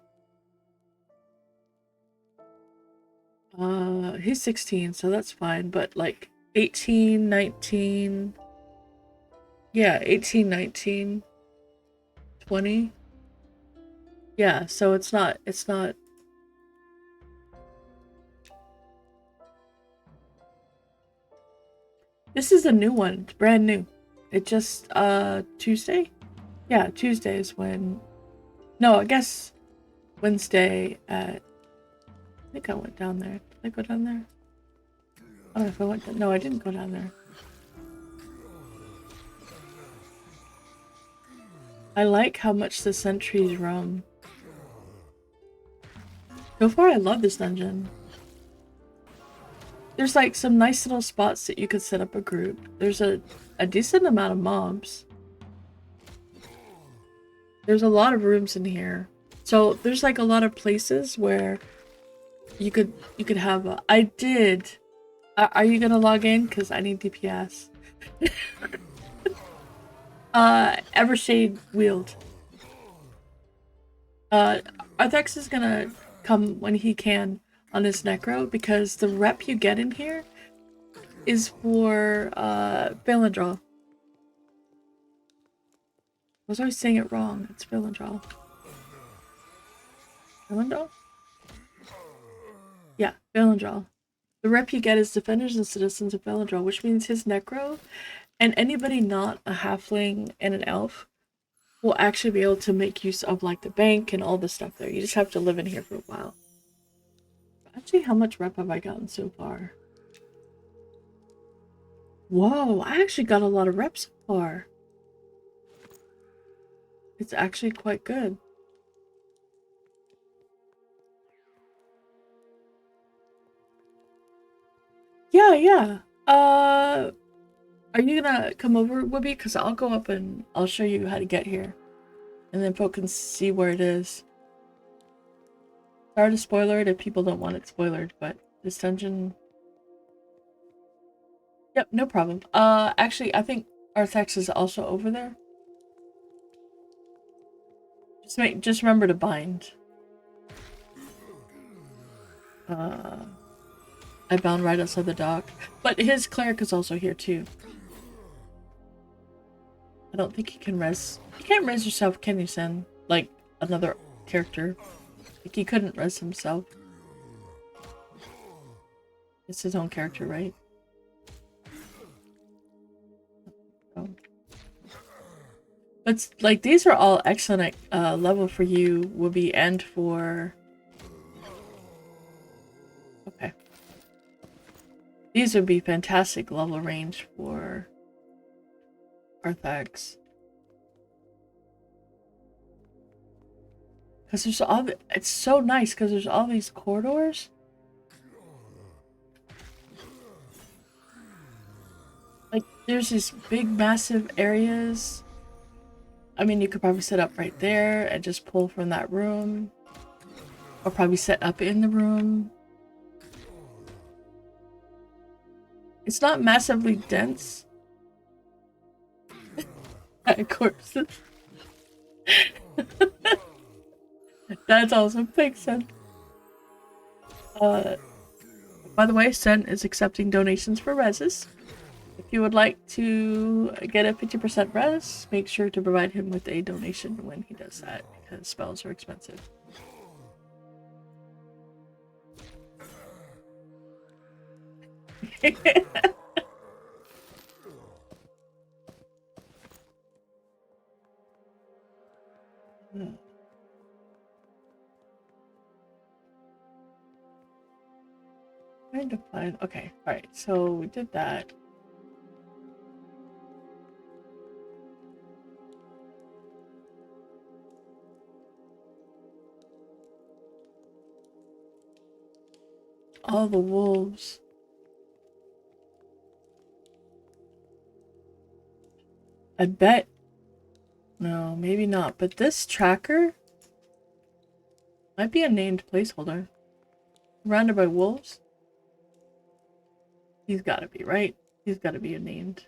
He's 16, so that's fine, but like 18, 19... Yeah, 18, 19, 20. Yeah, so it's not... This is a new one. It's brand new. It just, Tuesday? Yeah, Tuesday is when... No, I guess Wednesday at... I think I went down there. Did I go down there? I don't know if I went... No, I didn't go down there. I like how much the sentries roam. So far, I love this dungeon. There's like some nice little spots that you could set up a group. There's a decent amount of mobs. There's a lot of rooms in here. So there's like a lot of places where you could have a... I did. Are you gonna log in? Because I need DPS. Evershade wield. Arthex is gonna come when he can on his necro, because the rep you get in here is for Valandral. I was always saying it wrong. It's Valandral. Valandral? Yeah, Valandral. The rep you get is Defenders and Citizens of Valandral, which means his necro and anybody not a halfling and an elf will actually be able to make use of like the bank and all the stuff there. You just have to live in here for a while. Actually, how much rep have I gotten so far? Whoa, I actually got a lot of reps so far. It's actually quite good. Yeah. Are you gonna come over, Wibby? Because I'll go up and I'll show you how to get here. And then folk can see where it is. Sorry to spoiler it if people don't want it spoilered, but this dungeon... Yep, no problem. Actually, I think Arthex is also over there. Just remember to bind. I bound right outside the dock. But his cleric is also here too. I don't think he can res... You can't res yourself, can you, Sen? Like, another character. Like, he couldn't res himself. It's his own character, right? Oh. But, like, these are all excellent level for you, Whoopi, and for... Okay. These would be fantastic level range for Arthax. Because there's all... It's so nice because there's all these corridors. Like, there's these big, massive areas. I mean, you could probably set up right there and just pull from that room. Or probably set up in the room. It's not massively dense. Corpses. That's awesome. Thanks, Sen. By the way, Sen is accepting donations for reses. If you would like to get a 50% res, make sure to provide him with a donation when he does that, because spells are expensive. Trying to find... Okay, alright, so we did that. All the wolves. I bet... No, maybe not. But this tracker might be a named placeholder. Surrounded by wolves? He's gotta be, right? He's gotta be a named.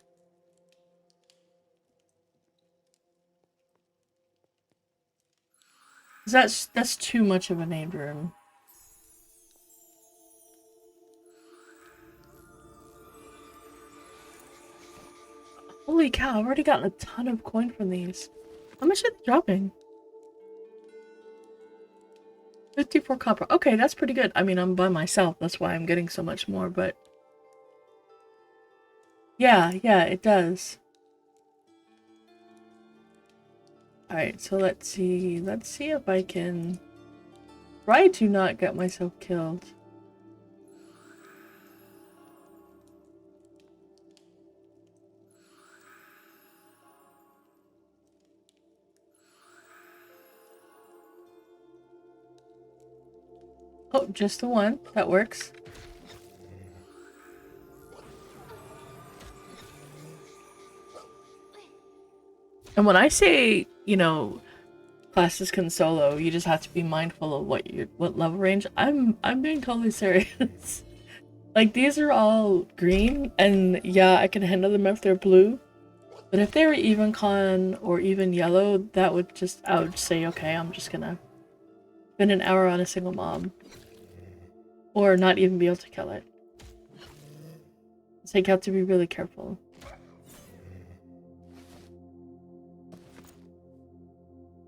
That's too much of a named room. Holy cow, I've already gotten a ton of coin from these. How much are they dropping? 54 copper. Okay, that's pretty good. I mean, I'm by myself. That's why I'm getting so much more, but... Yeah, it does. Alright, so let's see. Let's see if I can try to not get myself killed. Oh, just the one. That works. And when I say, you know, classes can solo, you just have to be mindful of what level range. I'm being totally serious. Like, these are all green, and yeah, I can handle them if they're blue. But if they were even con or even yellow, that would just, I would say, okay, I'm just gonna spend an hour on a single mob. Or not even be able to kill it. So you have to be really careful.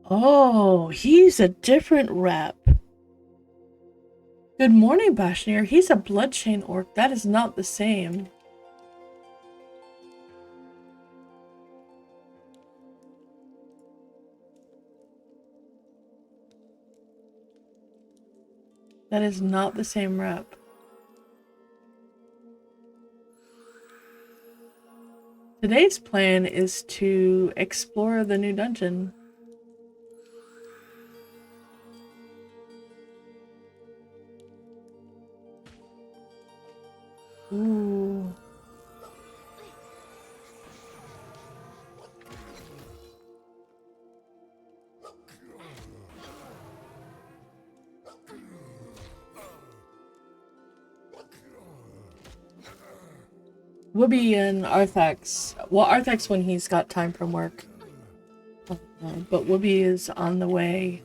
Oh, he's a different rep. Good morning, Bashir. He's a Bloodchain Orc. That is not the same. That is not the same rep. Today's plan is to explore the new dungeon. Ooh. Whoopi and Arthax. Well, Arthax when he's got time from work. But Whoopi is on the way.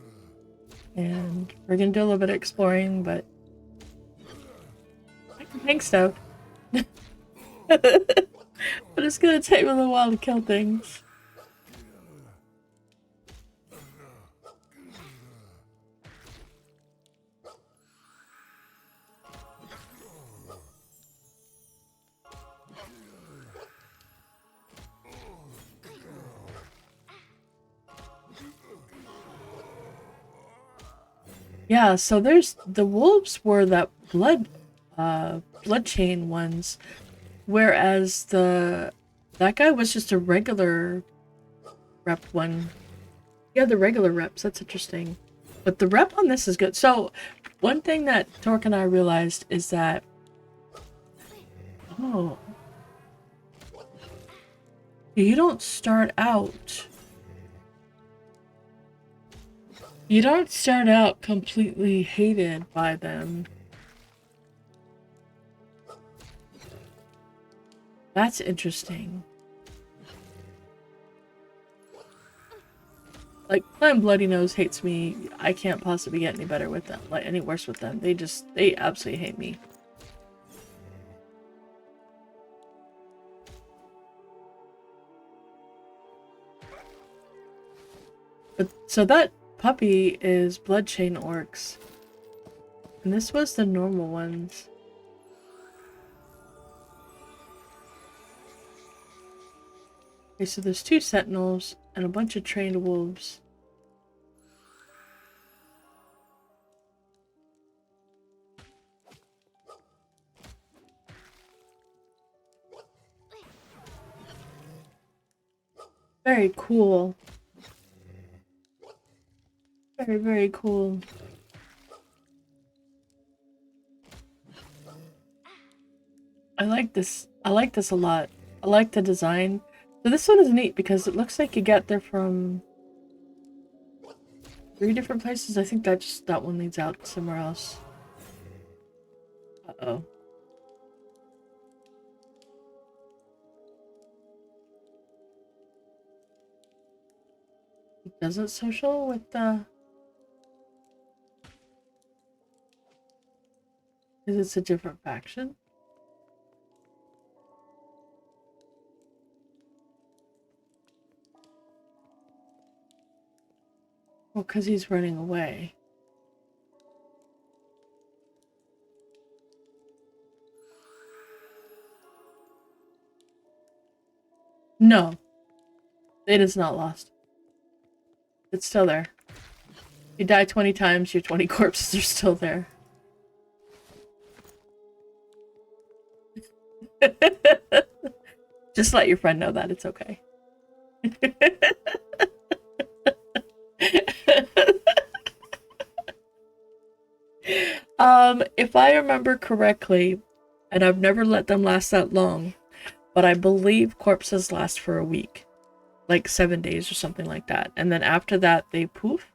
And we're gonna do a little bit of exploring, but I can tank stuff. But it's gonna take me a little while to kill things. Yeah, so there's the wolves were that blood chain ones, whereas that guy was just a regular rep one. Yeah, the regular reps, that's interesting. But the rep on this is good. So one thing that Torque and I realized is that oh, you don't start out completely hated by them. That's interesting. Like, Clan Bloody Nose hates me. I can't possibly get any better with them, like any worse with them. They absolutely hate me. But so that puppy is Bloodchain Orcs. And this was the normal ones. Okay, so there's 2 sentinels and a bunch of trained wolves. Very cool. Very, very cool. I like this. I like this a lot. I like the design. So this one is neat because it looks like you get there from 3 different places. I think that one leads out somewhere else. Uh-oh. It doesn't social with the... Is it's a different faction? Well, because he's running away. No. It is not lost. It's still there. You die 20 times, your 20 corpses are still there. Just let your friend know that it's okay. If I remember correctly, and I've never let them last that long, but I believe corpses last for a week. Like 7 days or something like that. And then after that, they poof.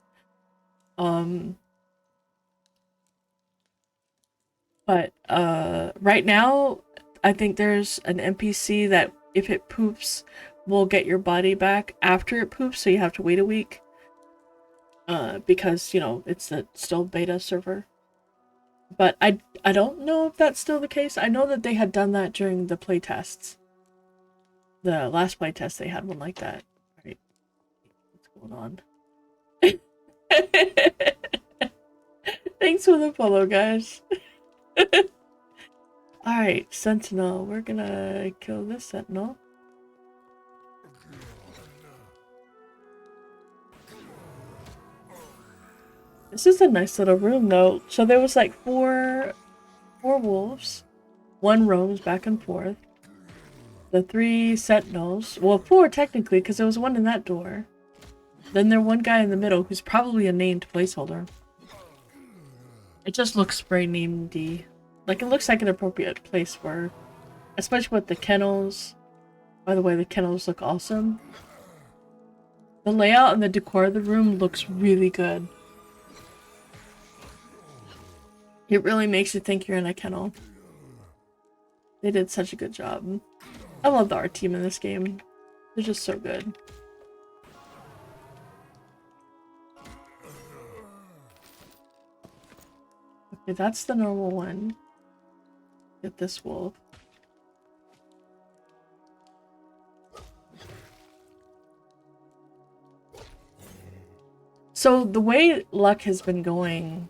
But right now, I think there's an NPC that if it poofs, will get your body back after it poofs, so you have to wait a week. Because, you know, it's a still beta server. But I don't know if that's still the case. I know that they had done that during the playtests. The last playtest, they had one like that. Right. What's going on? Thanks for the follow, guys. Alright, Sentinel. We're gonna kill this Sentinel. This is a nice little room, though. So there was like four wolves. 1 roams back and forth. The 3 sentinels. Well, 4 technically, because there was 1 in that door. Then there's 1 guy in the middle who's probably a named placeholder. It just looks very named-y. Like, it looks like an appropriate place for... Especially with the kennels. By the way, the kennels look awesome. The layout and the decor of the room looks really good. It really makes you think you're in a kennel. They did such a good job. I love the art team in this game. They're just so good. Okay, that's the normal one. Get this wolf. So the way luck has been going,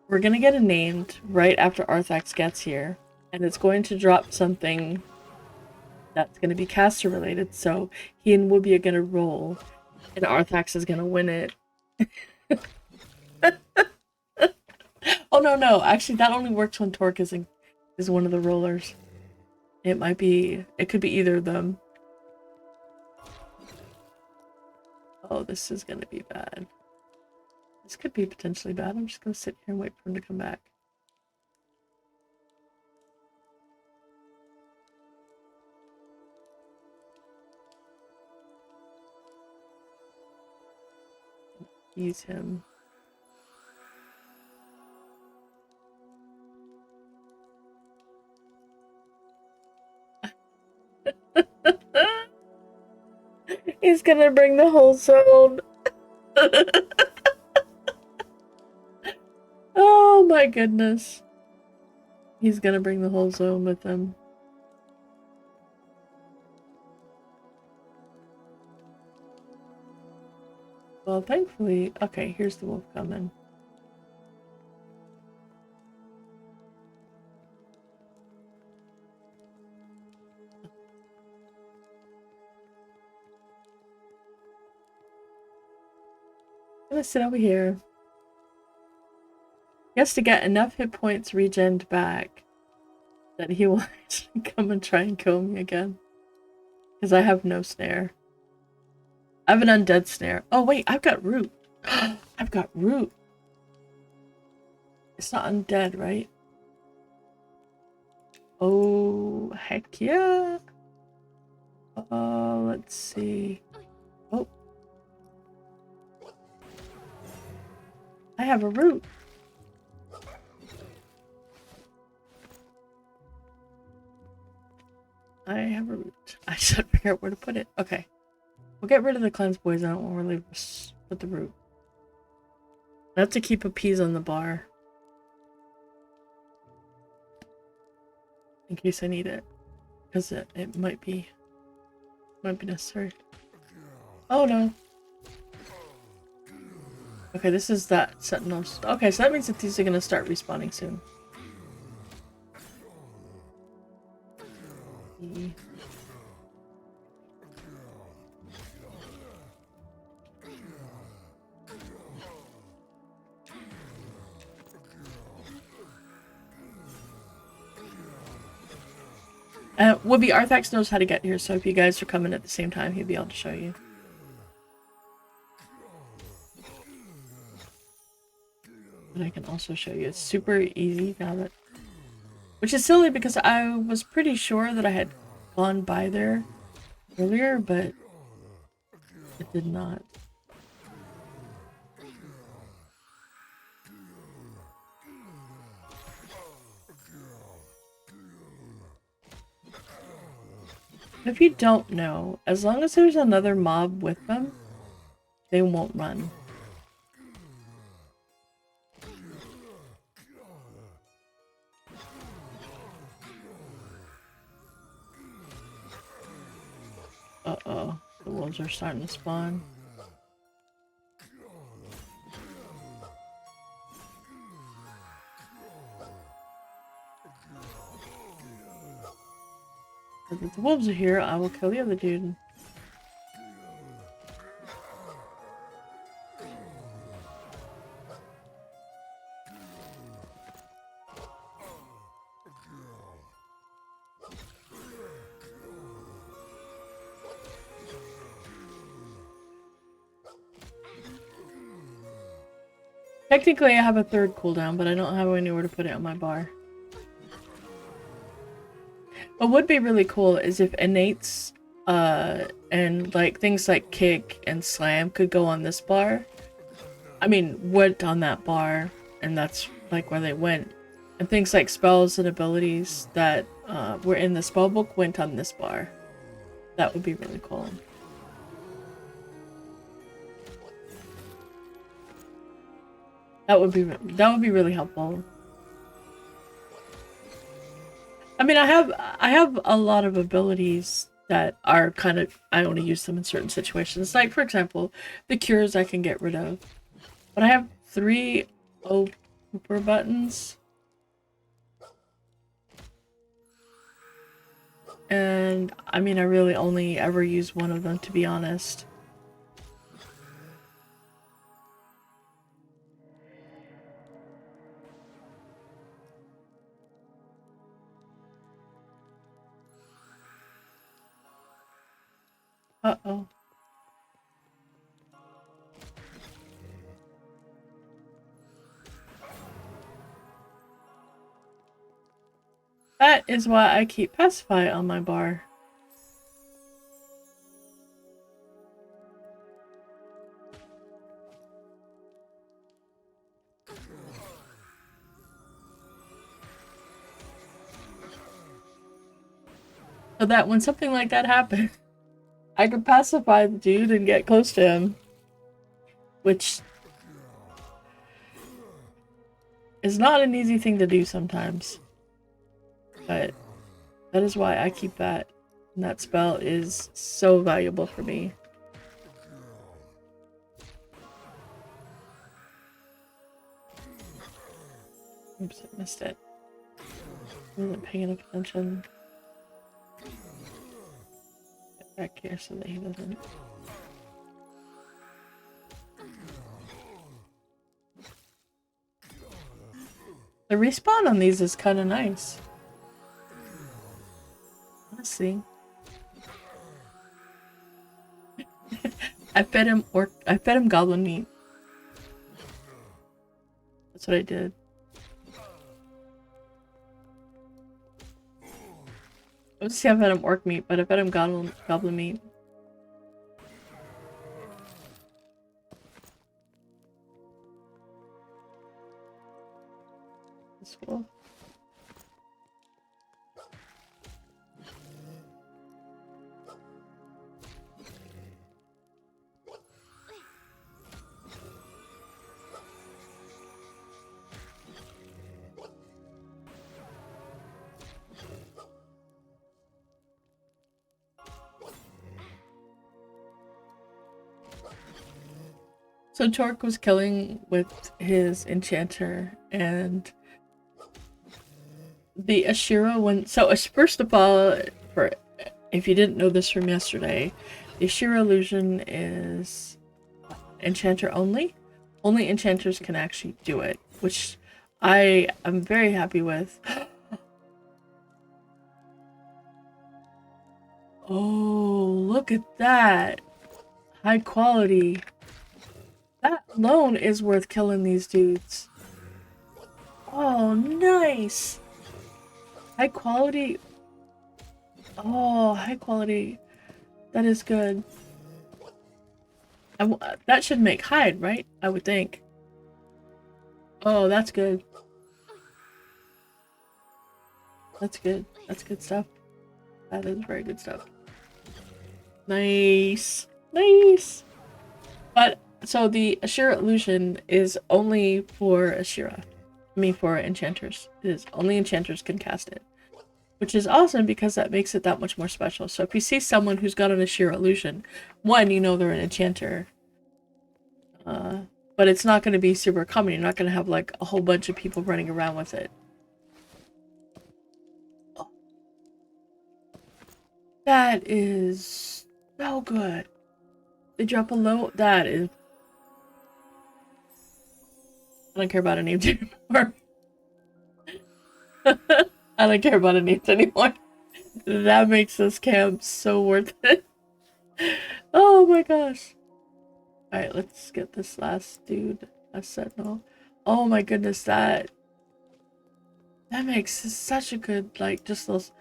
we're gonna get a named right after Arthax gets here, and it's going to drop something that's gonna be caster related, so he and Whoopi are gonna roll, and Arthax is gonna win it. Oh no, no. Actually, that only works when Torque is one of the rollers. It might be. It could be either of them. Oh, this is gonna be bad. This could be potentially bad. I'm just gonna sit here and wait for him to come back. Use him. He's gonna bring the whole zone. Oh my goodness. He's gonna bring the whole zone with him. Well, thankfully... Okay, here's the wolf coming. I'm gonna sit over here. He has to get enough hit points regened back that he will actually come and try and kill me again. Because I have no snare. I have an undead snare. Oh wait, I've got root. I've got root. It's not undead, right? Oh, heck yeah. Let's see. Oh. I have a root. I have a root. I just had to figure out where to put it. Okay. We'll get rid of the cleanse boys. I don't want to really put the root. I have to keep a peas on the bar. In case I need it. Because it might be necessary. Oh no. Okay, this is that sentinel. Okay, so that means that these are going to start respawning soon. Would be Arthax knows how to get here, so if you guys are coming at the same time, he'll be able to show you. But I can also show you. It's super easy now that... Which is silly because I was pretty sure that I had gone by there earlier, but it did not. If you don't know, as long as there's another mob with them, they won't run. Uh-oh, the wolves are starting to spawn. If the wolves are here, I will kill the other dude. Technically, I have a third cooldown, but I don't have anywhere to put it on my bar. What would be really cool is if innates, and like things like kick and slam could go on this bar. I mean, went on that bar, and that's like where they went. And things like spells and abilities that were in the spell book went on this bar. That would be really cool. That would be really helpful. I mean, I have a lot of abilities that are kind of, I only use them in certain situations. Like, for example, the cures I can get rid of. But I have 3 super buttons. And, I mean, I really only ever use one of them, to be honest. Uh-oh. That is why I keep Pacify on my bar. So that when something like that happens, I can pacify the dude and get close to him. Which is not an easy thing to do sometimes. But that is why I keep that. And that spell is so valuable for me. Oops, I missed it. I wasn't paying enough attention. Get back here so that he doesn't. The respawn on these is kind of nice. Let's see. I fed him goblin meat. That's what I did. Let's see, I fed him orc meat, but I fed him goblin meat. That's cool. So Torque was killing with his enchanter, and the Ashira one. So first of all, for if you didn't know this from yesterday, the Ashira illusion is enchanter only. Only enchanters can actually do it, which I am very happy with. Oh, look at that! High quality. That alone is worth killing these dudes. Oh, nice! High quality. Oh, high quality. That is good. That should make hide, right? I would think. Oh, that's good. That's good. That's good stuff. That is very good stuff. Nice. Nice! But, so the Ashira illusion is only for Ashira. I mean, for enchanters. It is only enchanters can cast it. Which is awesome because that makes it that much more special. So if you see someone who's got an Ashira illusion, one, you know they're an enchanter. But it's not going to be super common. You're not going to have like a whole bunch of people running around with it. Oh. That is so good. They drop a low. That is. I don't care about a names anymore. I don't care about a names anymore. That makes this camp so worth it. Oh my gosh. Alright, let's get this last dude. A sentinel. Oh my goodness, that makes such a good, like, just those.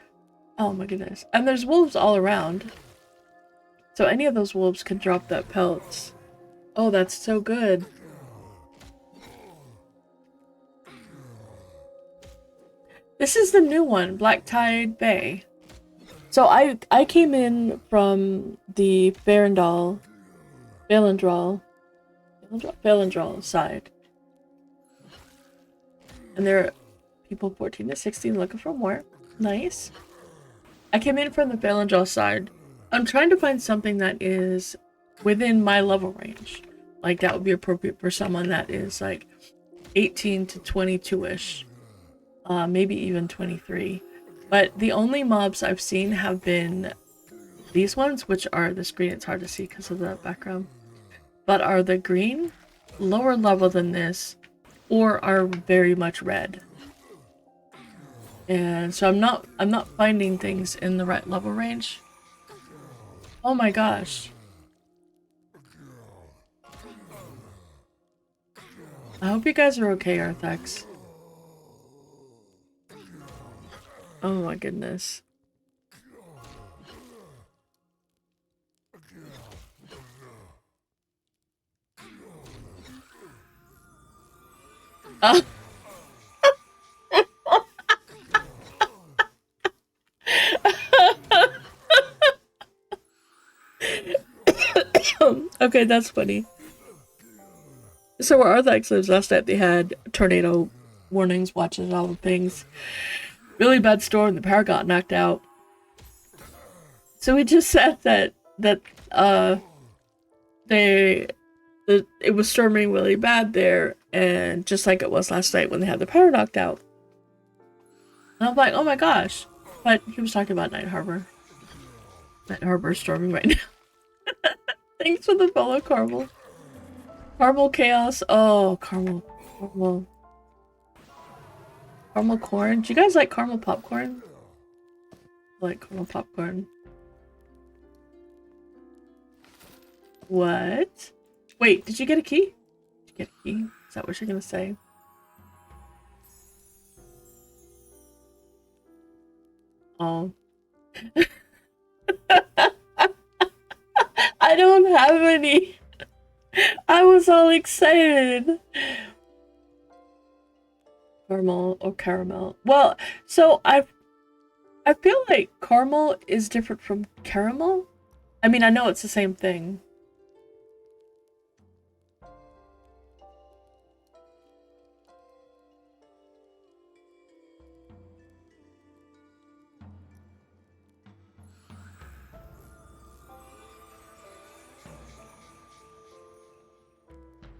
Oh my goodness. And there's wolves all around. So any of those wolves can drop that pelt. Oh, that's so good. This is the new one, Blacktide Bay. So I came in from the Valandral side. And there are people 14 to 16 looking for more. Nice. I came in from the Valandral side. I'm trying to find something that is within my level range. Like, that would be appropriate for someone that is like 18 to 22-ish. Maybe even 23. But the only mobs I've seen have been these ones, which are this green. It's hard to see because of the background. But are the green, lower level than this, or are very much red. And so I'm not finding things in the right level range. Oh my gosh. I hope you guys are okay, Arthex. Oh my goodness. Oh. Okay, that's funny. So where Arthex lives, last night they had tornado warnings, watches, all the things. Really bad storm, the power got knocked out. So we just said that they it was storming really bad there, and just like it was last night when they had the power knocked out. And I'm like, oh my gosh. But he was talking about Night Harbor. Night Harbor is storming right now. Thanks for the follow, Caramel. Caramel Chaos. Oh, caramel. Caramel corn. Do you guys like caramel popcorn? I like caramel popcorn. What? Wait, did you get a key? Did you get a key? Is that what you're gonna say? Oh. I don't have any. I was all excited. Caramel or caramel. Well, so I feel like caramel is different from caramel. I mean, I know it's the same thing.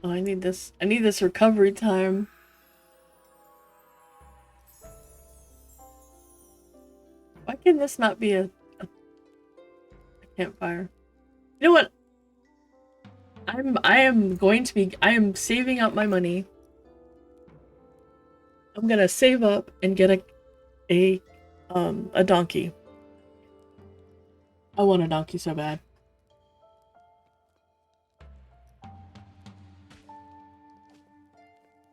Oh, I need this. I need this recovery time. Why can this not be a campfire? You know what? I am saving up my money. I'm gonna save up and get a donkey. I want a donkey so bad.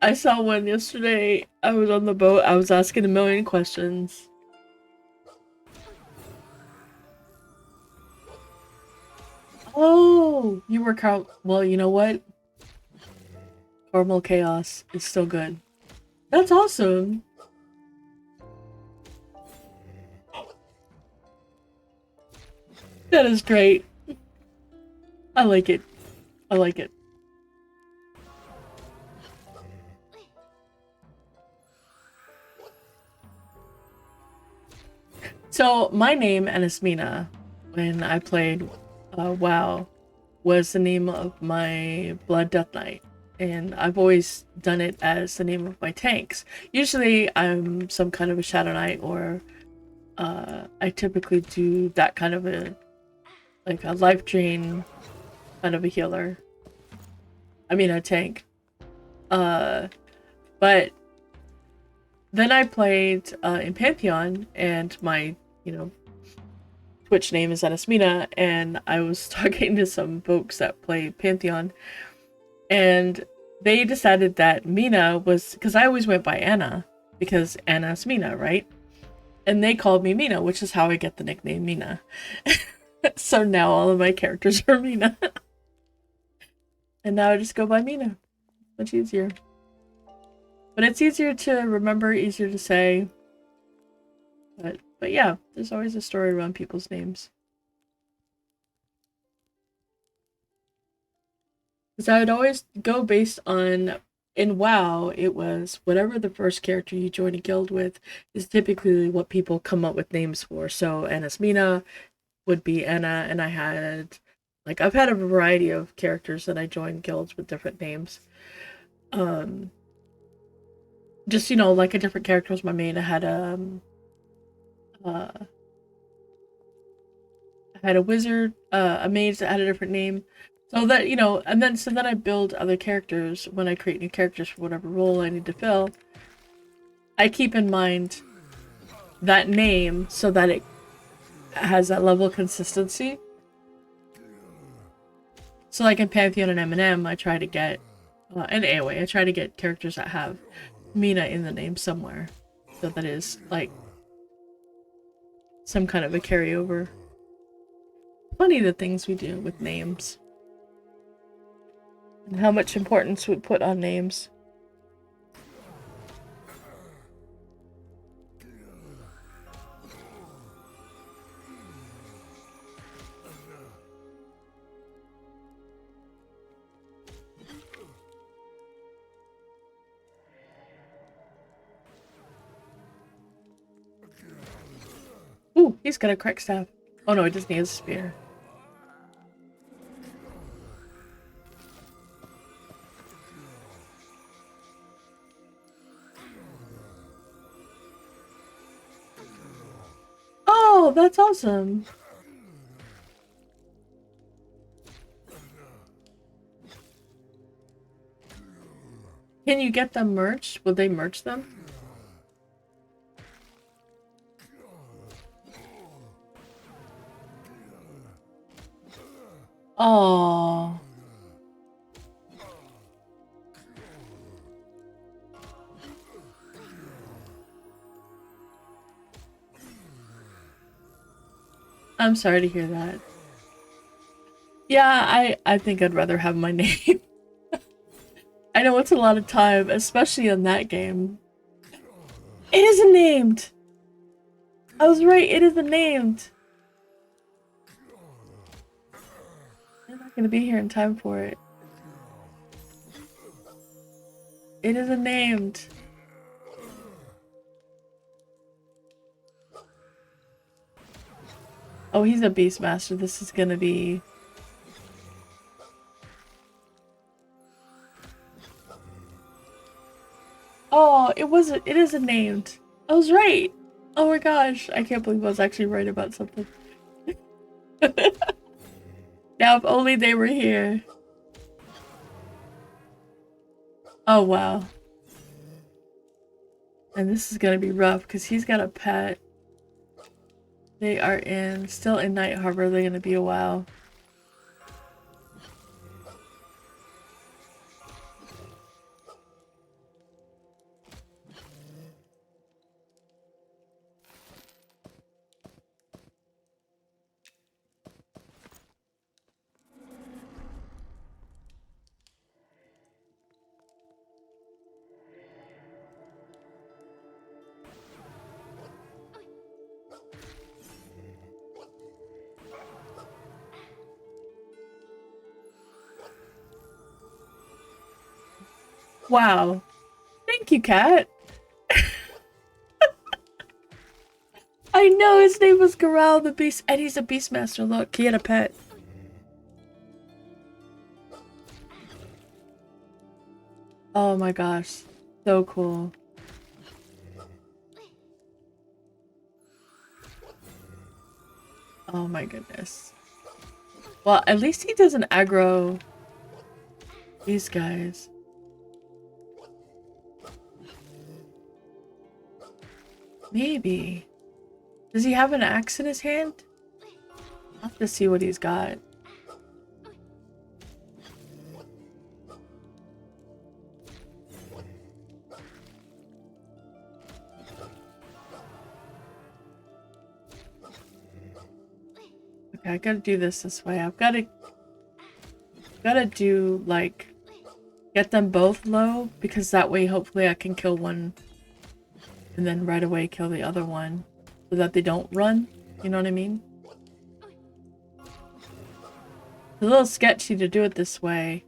I saw one yesterday. I was on the boat. I was asking a million questions. Oh, you were well, you know what? Caramel Chaos is still good. That's awesome. That is great. I like it. I like it. So my name, Anismina, when I played WoW, was the name of my Blood Death Knight. And I've always done it as the name of my tanks. Usually I'm some kind of a Shadow Knight, or I typically do that kind of a life drain kind of a healer. I mean a tank. But then I played in Pantheon, and my, Twitch name is Anismina, and I was talking to some folks that play Pantheon, and they decided that Mina was, because I always went by Anna, because Anna's Mina, right? And they called me Mina, which is how I get the nickname Mina. So now all of my characters are Mina. And now I just go by Mina. Much easier. But it's easier to remember, easier to say. But yeah, there's always a story around people's names. Because I would always go based on, in WoW, it was whatever the first character you join a guild with is typically what people come up with names for. So Anismina would be Anna, and I had, I've had a variety of characters that I joined guilds with different names. Just, like a different character was my main. I had a wizard, a mage that had a different name. So that, and then I build other characters when I create new characters for whatever role I need to fill. I keep in mind that name so that it has that level of consistency. So like in Pantheon and MnM, I try to get, and AoA, I try to get characters that have Mina in the name somewhere. So that is like some kind of a carryover. Funny the things we do with names. And how much importance we put on names. Ooh, he's got a crack staff. Oh no, he just needs a spear. Oh, that's awesome. Can you get them merged? Will they merge them? Oh. I'm sorry to hear that. Yeah, I think I'd rather have my name. I know it's a lot of time, especially in that game. It isn't named! I was right, it isn't named! I'm not gonna be here in time for it. It isn't named. Oh, he's a Beastmaster. This is gonna be... Oh, it isn't named. I was right! Oh my gosh, I can't believe I was actually right about something. Now if only they were here. Oh wow. And this is gonna be rough because he's got a pet. They are still in Night Harbor. They're gonna be a while. Wow. Thank you, cat. I know his name was Garal the Beast, and he's a Beastmaster. Look, he had a pet. Oh my gosh. So cool. Oh my goodness. Well, at least he doesn't aggro these guys. Maybe. Does he have an axe in his hand? I'll have to see what he's got. Okay, I gotta do this way. I've gotta do, like, get them both low, because that way hopefully I can kill one and then right away kill the other one so that they don't run. You know what I mean? It's a little sketchy to do it this way.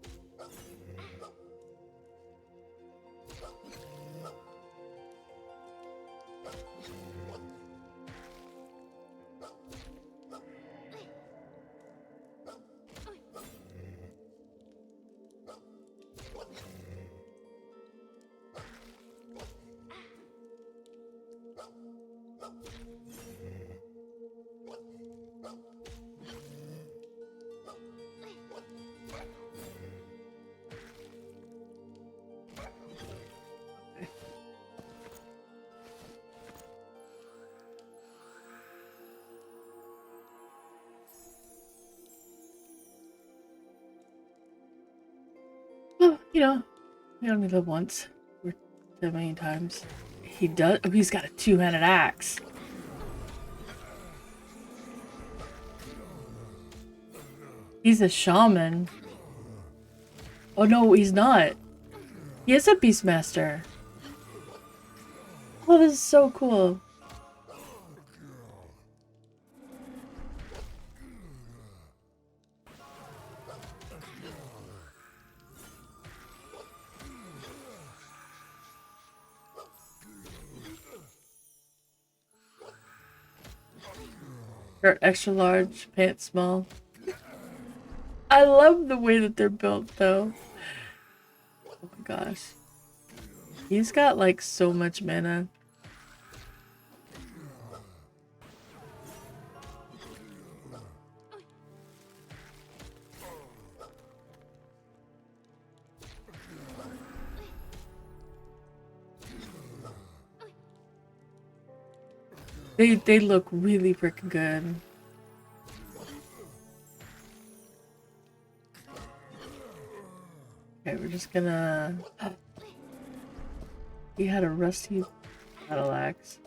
You know, we only live once. We're dead a million times. He does. Oh, he's got a two-handed axe. He's a shaman. Oh no, he's not. He is a beastmaster. Oh, this is so cool. They're extra large, pants small. I love the way that they're built though. Oh my gosh. He's got like so much mana. They look really freaking good. Okay, we're just gonna... He had a rusty battle axe.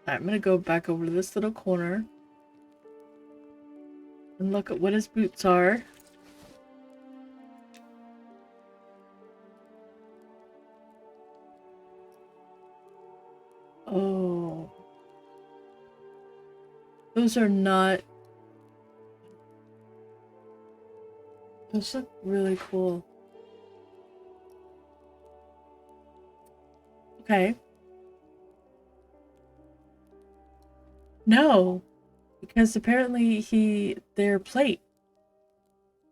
Alright, I'm gonna go back over to this little corner and look at what his boots are. Oh. Those are not... Those look really cool. Okay. No, because apparently they're plate,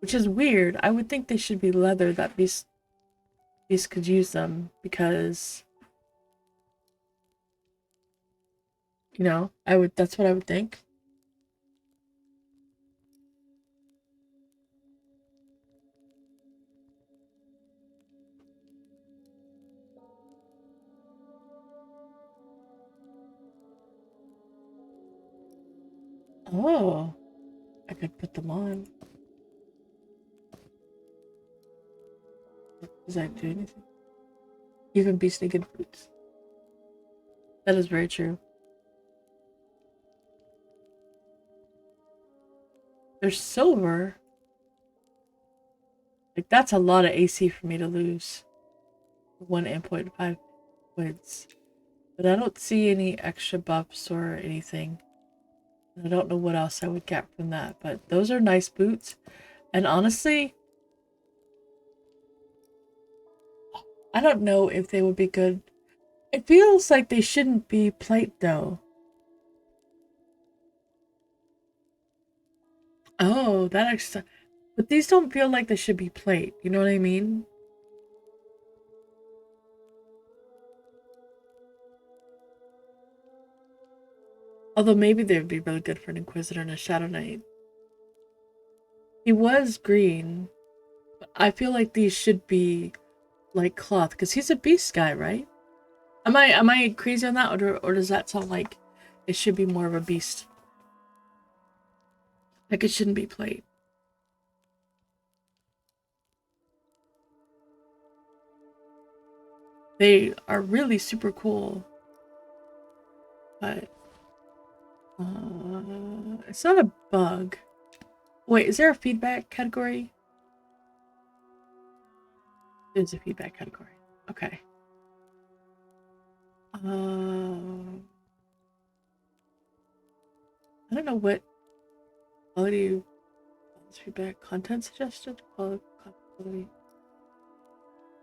which is weird. I would think they should be leather. That beast could use them because, you know, that's what I would think. Oh, I could put them on. Does that do anything? Even beast naked boots. That is very true. They're silver. Like, that's a lot of AC for me to lose. 1.5 points. But I don't see any extra buffs or anything. I don't know what else I would get from that. But those are nice boots. And honestly, I don't know if they would be good. It feels like they shouldn't be plate though. Oh, that extra. But these don't feel like they should be plate. You know what I mean? Although maybe they would be really good for an Inquisitor and a Shadow Knight. He was green. But I feel like these should be like cloth because he's a beast guy, right? Am I crazy on that, or does that sound like it should be more of a beast? Like it shouldn't be plate. They are really super cool, but it's not a bug. Wait, is there a feedback category? There's a feedback category. Okay. I don't know what quality feedback content suggested. Quality.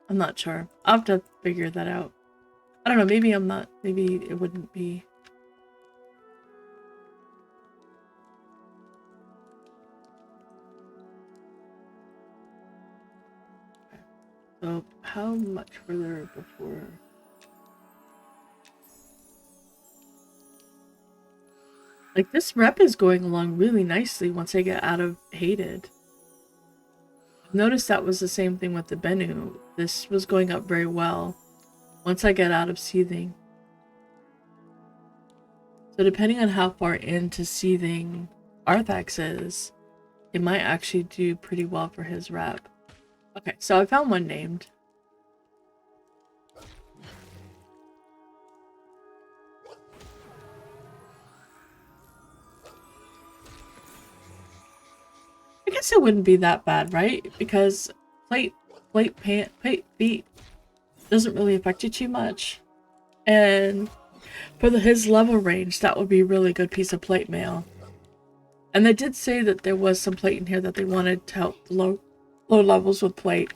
I'm not sure. I'll have to figure that out. I don't know. Maybe I'm not. Maybe it wouldn't be. So how much further before? Like this rep is going along really nicely once I get out of Hated. I've noticed that was the same thing with the Bennu. This was going up very well once I get out of Seething. So depending on how far into Seething Arthax is, it might actually do pretty well for his rep. Okay, so I found one named. I guess it wouldn't be that bad, right? Because plate feet doesn't really affect you too much. And for his level range, that would be a really good piece of plate mail. And they did say that there was some plate in here that they wanted to help the low levels with plate.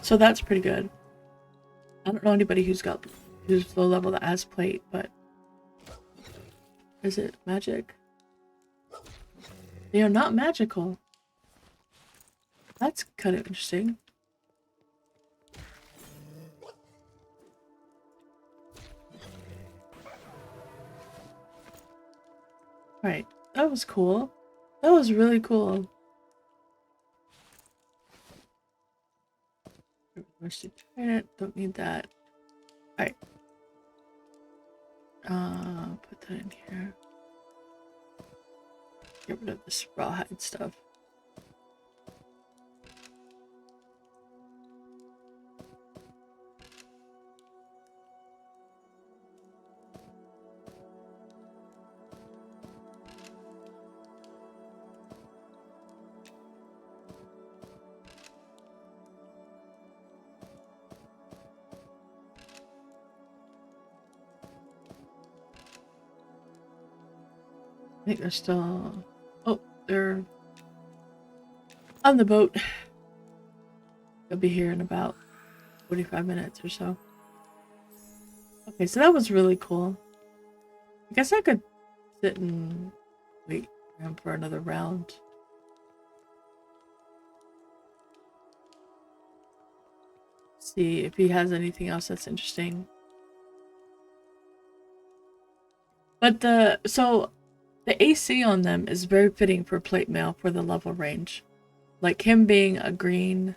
So that's pretty good. I don't know anybody who's low level that has plate, but is it magic? They are not magical. That's kind of interesting. Right, that was cool. That was really cool. Rusty trident, don't need that. Alright. Put that in here. Get rid of this rawhide stuff. I think they're still... Oh, they're on the boat. They'll be here in about 45 minutes or so. Okay, so that was really cool. I guess I could sit and wait for him for another round. See if he has anything else that's interesting. But the AC on them is very fitting for plate mail for the level range. Like him being a green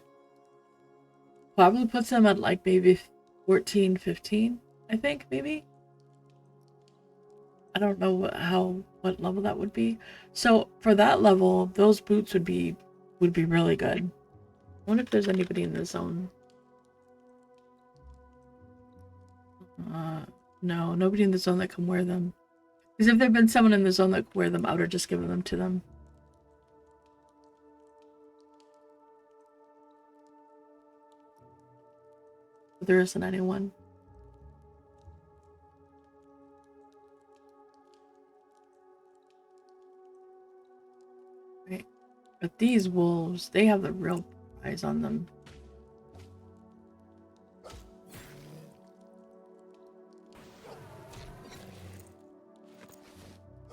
probably puts him at like maybe 14, 15, I think, maybe. I don't know what level that would be. So for that level, those boots would be really good. I wonder if there's anybody in the zone. No, nobody in the zone that can wear them. Because if there'd been someone in the zone that could wear them, I would have just given them to them. But there isn't anyone. Right. But these wolves, they have the real eyes on them.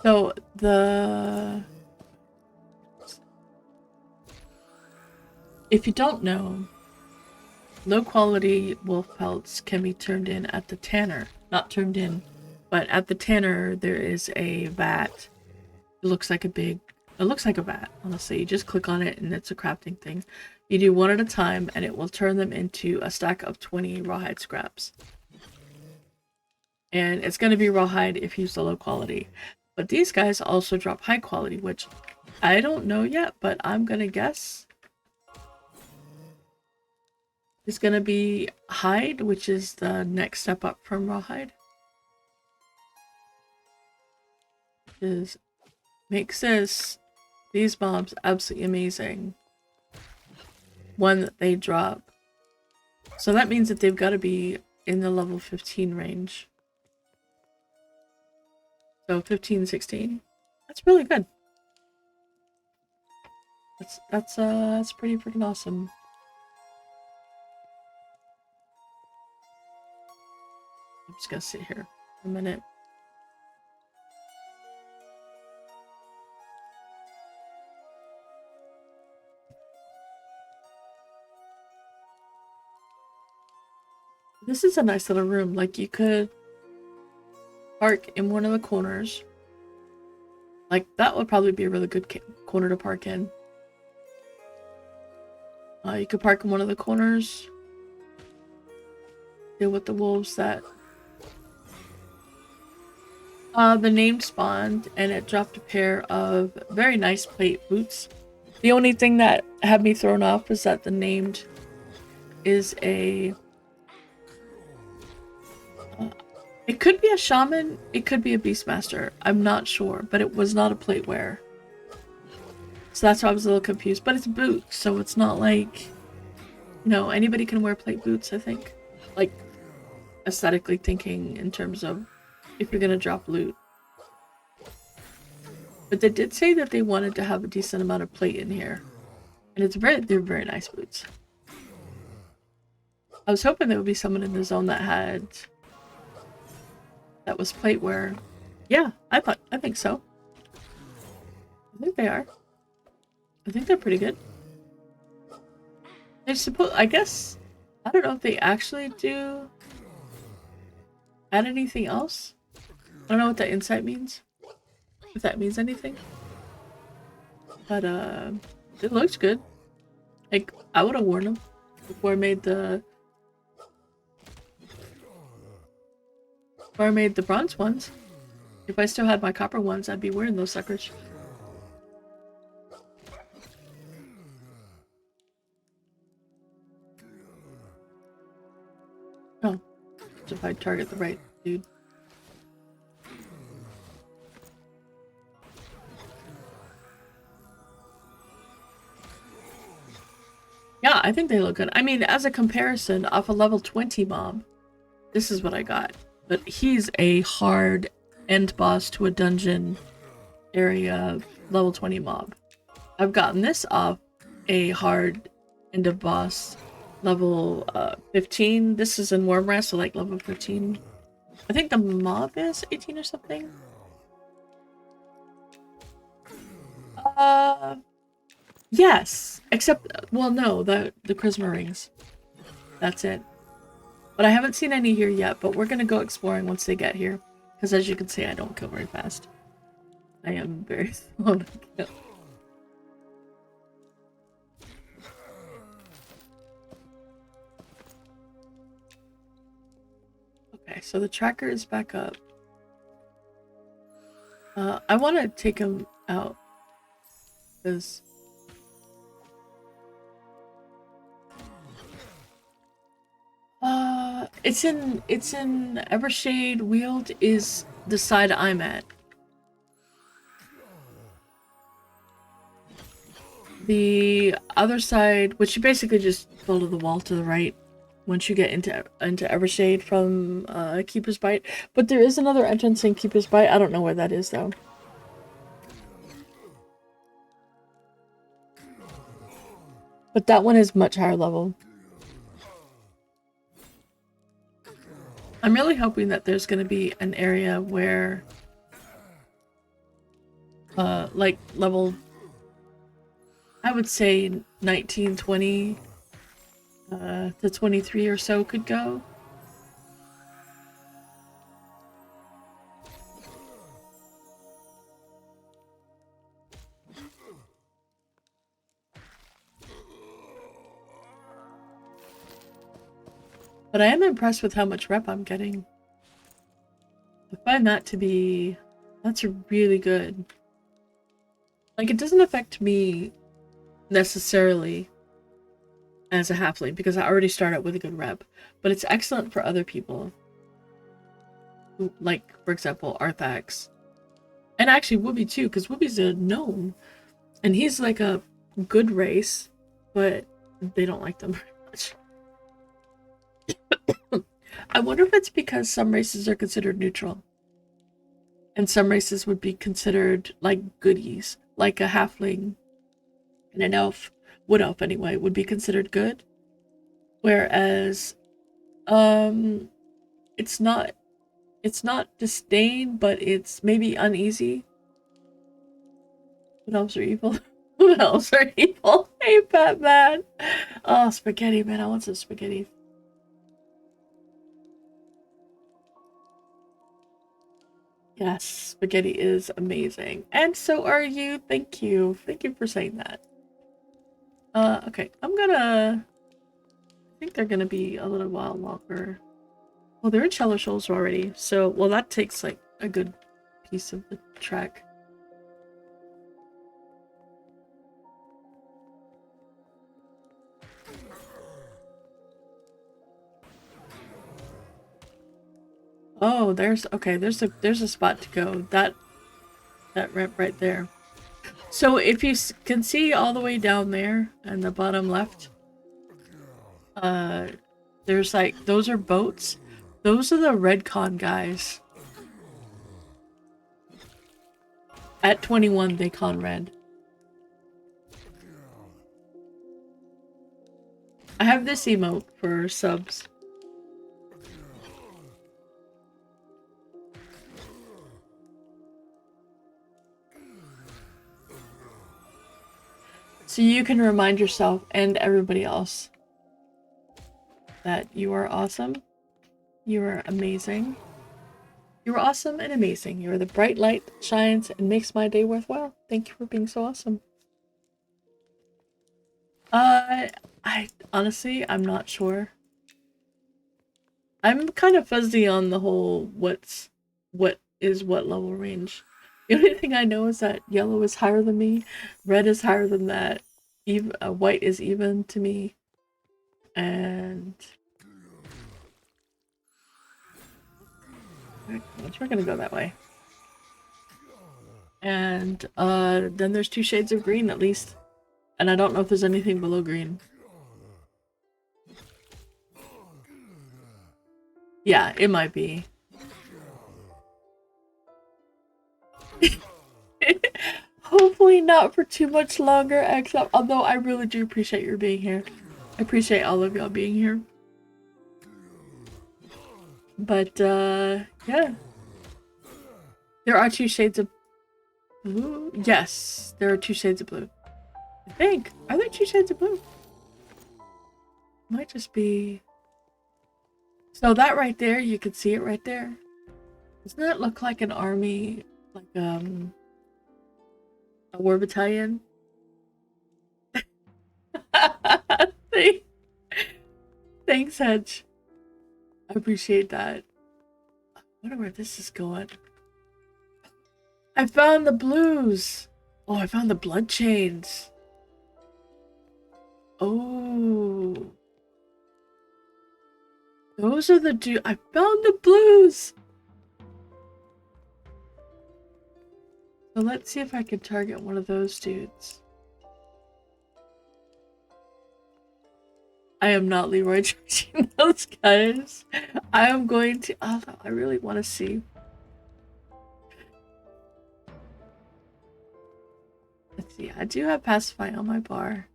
So if you don't know, low quality wolf pelts can be turned in at the tanner. Not turned in, but at the tanner there is a vat. It looks like a vat, honestly. You just click on it and it's a crafting thing. You do one at a time and it will turn them into a stack of 20 rawhide scraps. And it's going to be rawhide if you use the low quality. But these guys also drop high quality, which I don't know yet, but I'm going to guess it's going to be hide, which is the next step up from rawhide. Makes these mobs absolutely amazing when they drop. So that means that they've got to be in the level 15 range. So 15, 16. That's really good. That's pretty freaking awesome. I'm just gonna sit here for a minute. This is a nice little room. Like, you could park in one of the corners. Like, that would probably be a really good corner to park in. You could park in one of the corners. Deal with the wolves that... the name spawned, and it dropped a pair of very nice plate boots. The only thing that had me thrown off was that the named is a... it could be a shaman, it could be a beastmaster. I'm not sure, but it was not a plate wearer. So that's why I was a little confused. But it's boots, so it's not like... You know, anybody can wear plate boots, I think. Like, aesthetically thinking in terms of if you're gonna drop loot. But they did say that they wanted to have a decent amount of plate in here. And they're very nice boots. I was hoping there would be someone in the zone that was plate wear. Yeah, I think so. I think they are. I think they're pretty good. I guess, I don't know if they actually do add anything else. I don't know what that insight means. If that means anything. But, it looks good. Like, I would have worn them before I made the bronze ones. If I still had my copper ones, I'd be wearing those suckers. Oh, if I target the right dude. Yeah, I think they look good. I mean, as a comparison, off a level 20 mob, this is what I got. But he's a hard end boss to a dungeon area level 20 mob. I've gotten this off a hard end of boss level 15. This is in Wormrest, so like level 15. I think the mob is 18 or something. Yes, except, well, no, the charisma rings. That's it. But I haven't seen any here yet, but we're gonna go exploring once they get here. Because as you can see, I don't kill very fast. I am very slow to kill. Okay, so the tracker is back up. I want to take him out. Because... it's in Evershade. Weald is the side I'm at. The other side, which you basically just follow the wall to the right once you get into Evershade from Keeper's Bite. But there is another entrance in Keeper's Bite. I don't know where that is though. But that one is much higher level. I'm really hoping that there's going to be an area where, like level, I would say 19, 20, to 23 or so could go. But I am impressed with how much rep I'm getting. I find that to be... that's really good. Like, it doesn't affect me necessarily as a halfling, because I already start out with a good rep. But it's excellent for other people. Who, like, for example, Arthax. And actually Wooby too, because Wooby's a gnome. And he's like a good race, but they don't like them very much. I wonder if it's because some races are considered neutral. And some races would be considered like goodies. Like a halfling and an elf, wood elf anyway, would be considered good. Whereas it's not disdain, but it's maybe uneasy. What elves are evil? What elves are evil? Hey Batman! Oh, spaghetti, man, I want some spaghetti. Yes, spaghetti is amazing. And so are you. Thank you. Thank you for saying that. Okay. I think they're gonna be a little while longer. Well, they're in Shallow Shoals already. So, well, that takes like a good piece of the track. Oh, there's okay. There's a spot to go. That ramp right there. So if you can see all the way down there in the bottom left, there's like those are boats. Those are the Redcon guys. At 21, they con red. I have this emote for subs. So you can remind yourself and everybody else that you are awesome. You are amazing. You are awesome and amazing. You are the bright light that shines and makes my day worthwhile. Thank you for being so awesome. I honestly, I'm not sure. I'm kind of fuzzy on the whole what is what level range. The only thing I know is that yellow is higher than me, red is higher than that, even white is even to me, and we're gonna go that way. And then there's 2 shades of green at least, and I don't know if there's anything below green. Yeah, it might be. Hopefully not for too much longer, except although I really do appreciate your being here. I appreciate all of y'all being here. But yeah. There are 2 shades of blue. Yes, there are 2 shades of blue. I think. Are there 2 shades of blue? Might just be. So that right there, you can see it right there. Doesn't that look like an army, like a war battalion? Thanks, Hedge. I appreciate that. I wonder where this is going. I found the blues. Oh, I found the blood chains. Oh. Those are the two. I found the blues. So let's see if I can target one of those dudes. I am not Leroy charging those guys. I am going to. Oh, I really want to see. Let's see. I do have Pacify on my bar.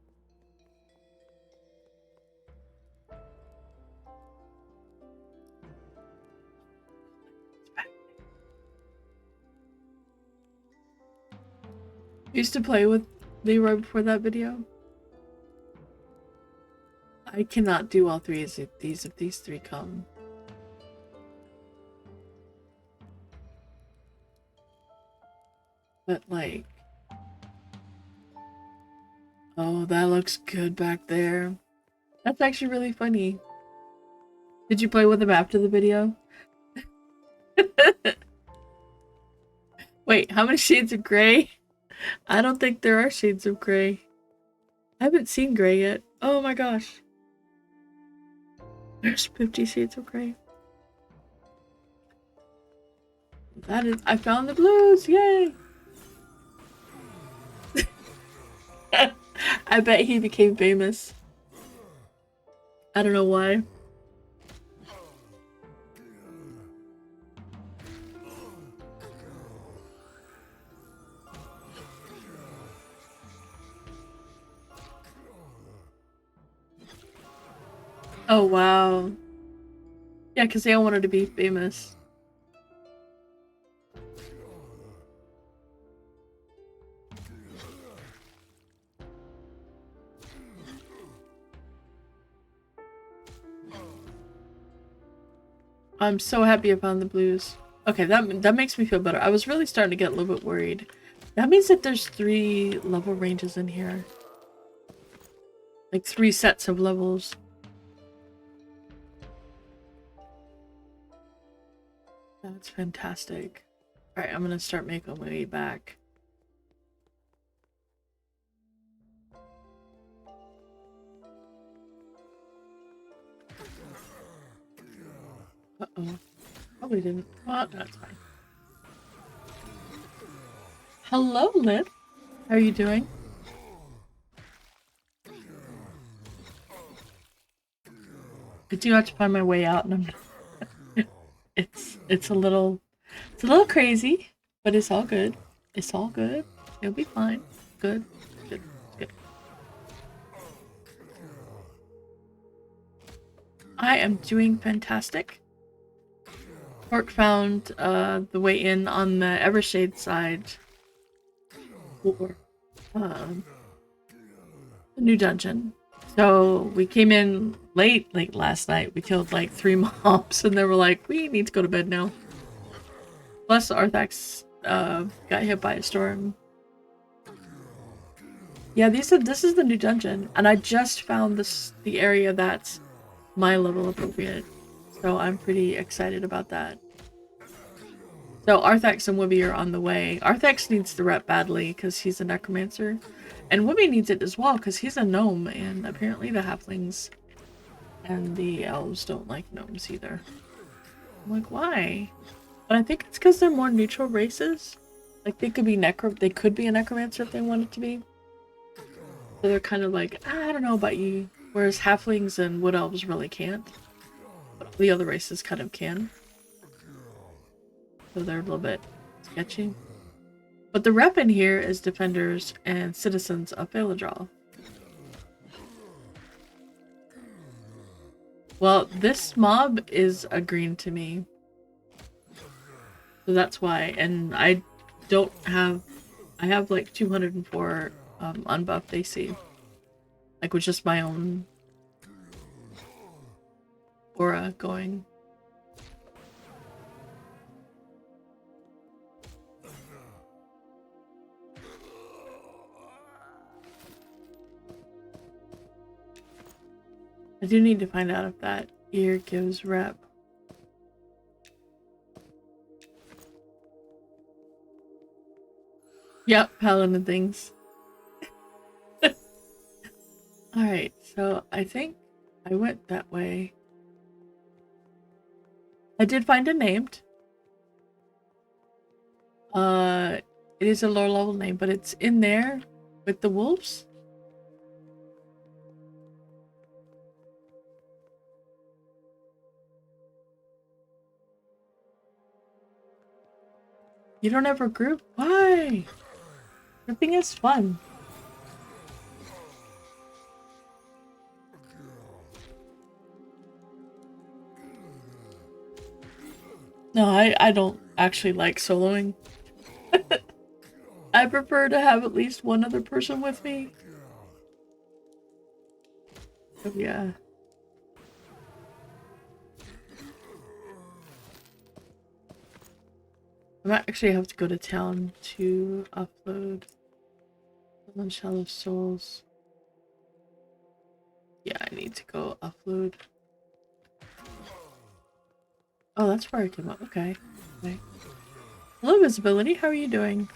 Used to play with Leroy before that video. I cannot do all 3 of these if these 3 come. But like, oh, that looks good back there. That's actually really funny. Did you play with him after the video? Wait, how many shades of gray? I don't think there are shades of gray. I haven't seen gray yet. Oh my gosh. There's 50 shades of gray. That is, I found the blues, yay! I bet he became famous. I don't know why. Oh wow. Yeah, because they all wanted to be famous. I'm so happy I found the blues. Okay, that makes me feel better. I was really starting to get a little bit worried. That means that there's 3 level ranges in here. Like 3 sets of levels. That's fantastic. Alright, I'm gonna start making my way back. Uh-oh. Probably didn't. Well, that's fine. Hello, Lith. How are you doing? I do have to find my way out, and it's a little crazy, but it's all good. It's all good. It'll be fine. Good. Good. Good. I am doing fantastic. Orc found the way in on the Evershade side for the new dungeon. So we came in late last night. We killed like 3 mobs, and they were like, we need to go to bed now. Plus, Arthax got hit by a storm. Yeah, this is the new dungeon, and I just found the area that's my level appropriate. So I'm pretty excited about that. So Arthax and Wibby are on the way. Arthax needs the rep badly because he's a necromancer. And Wibby needs it as well because he's a gnome, and apparently the halflings and the elves don't like gnomes either. I'm like, why? But I think it's because they're more neutral races. Like they could be a necromancer if they wanted to be. So they're kind of like, I don't know about you. Whereas halflings and wood elves really can't. But the other races kind of can. So they're a little bit sketchy. But the rep in here is defenders and citizens of Phaladral. Well, this mob is a green to me. So that's why. And I have like 204 unbuffed AC. Like with just my own aura going. I do need to find out if that ear gives rep. Yep, Paladin things. Alright, so I think I went that way. I did find a named. It is a lower level name, but it's in there with the wolves. You don't ever group? Why? Grouping is fun. No, I don't actually like soloing. I prefer to have at least one other person with me. So yeah. I might actually have to go to town to upload the Shell of Souls. Yeah, I need to go upload. Oh, that's where I came up. Okay. Okay. Hello, Visibility. How are you doing?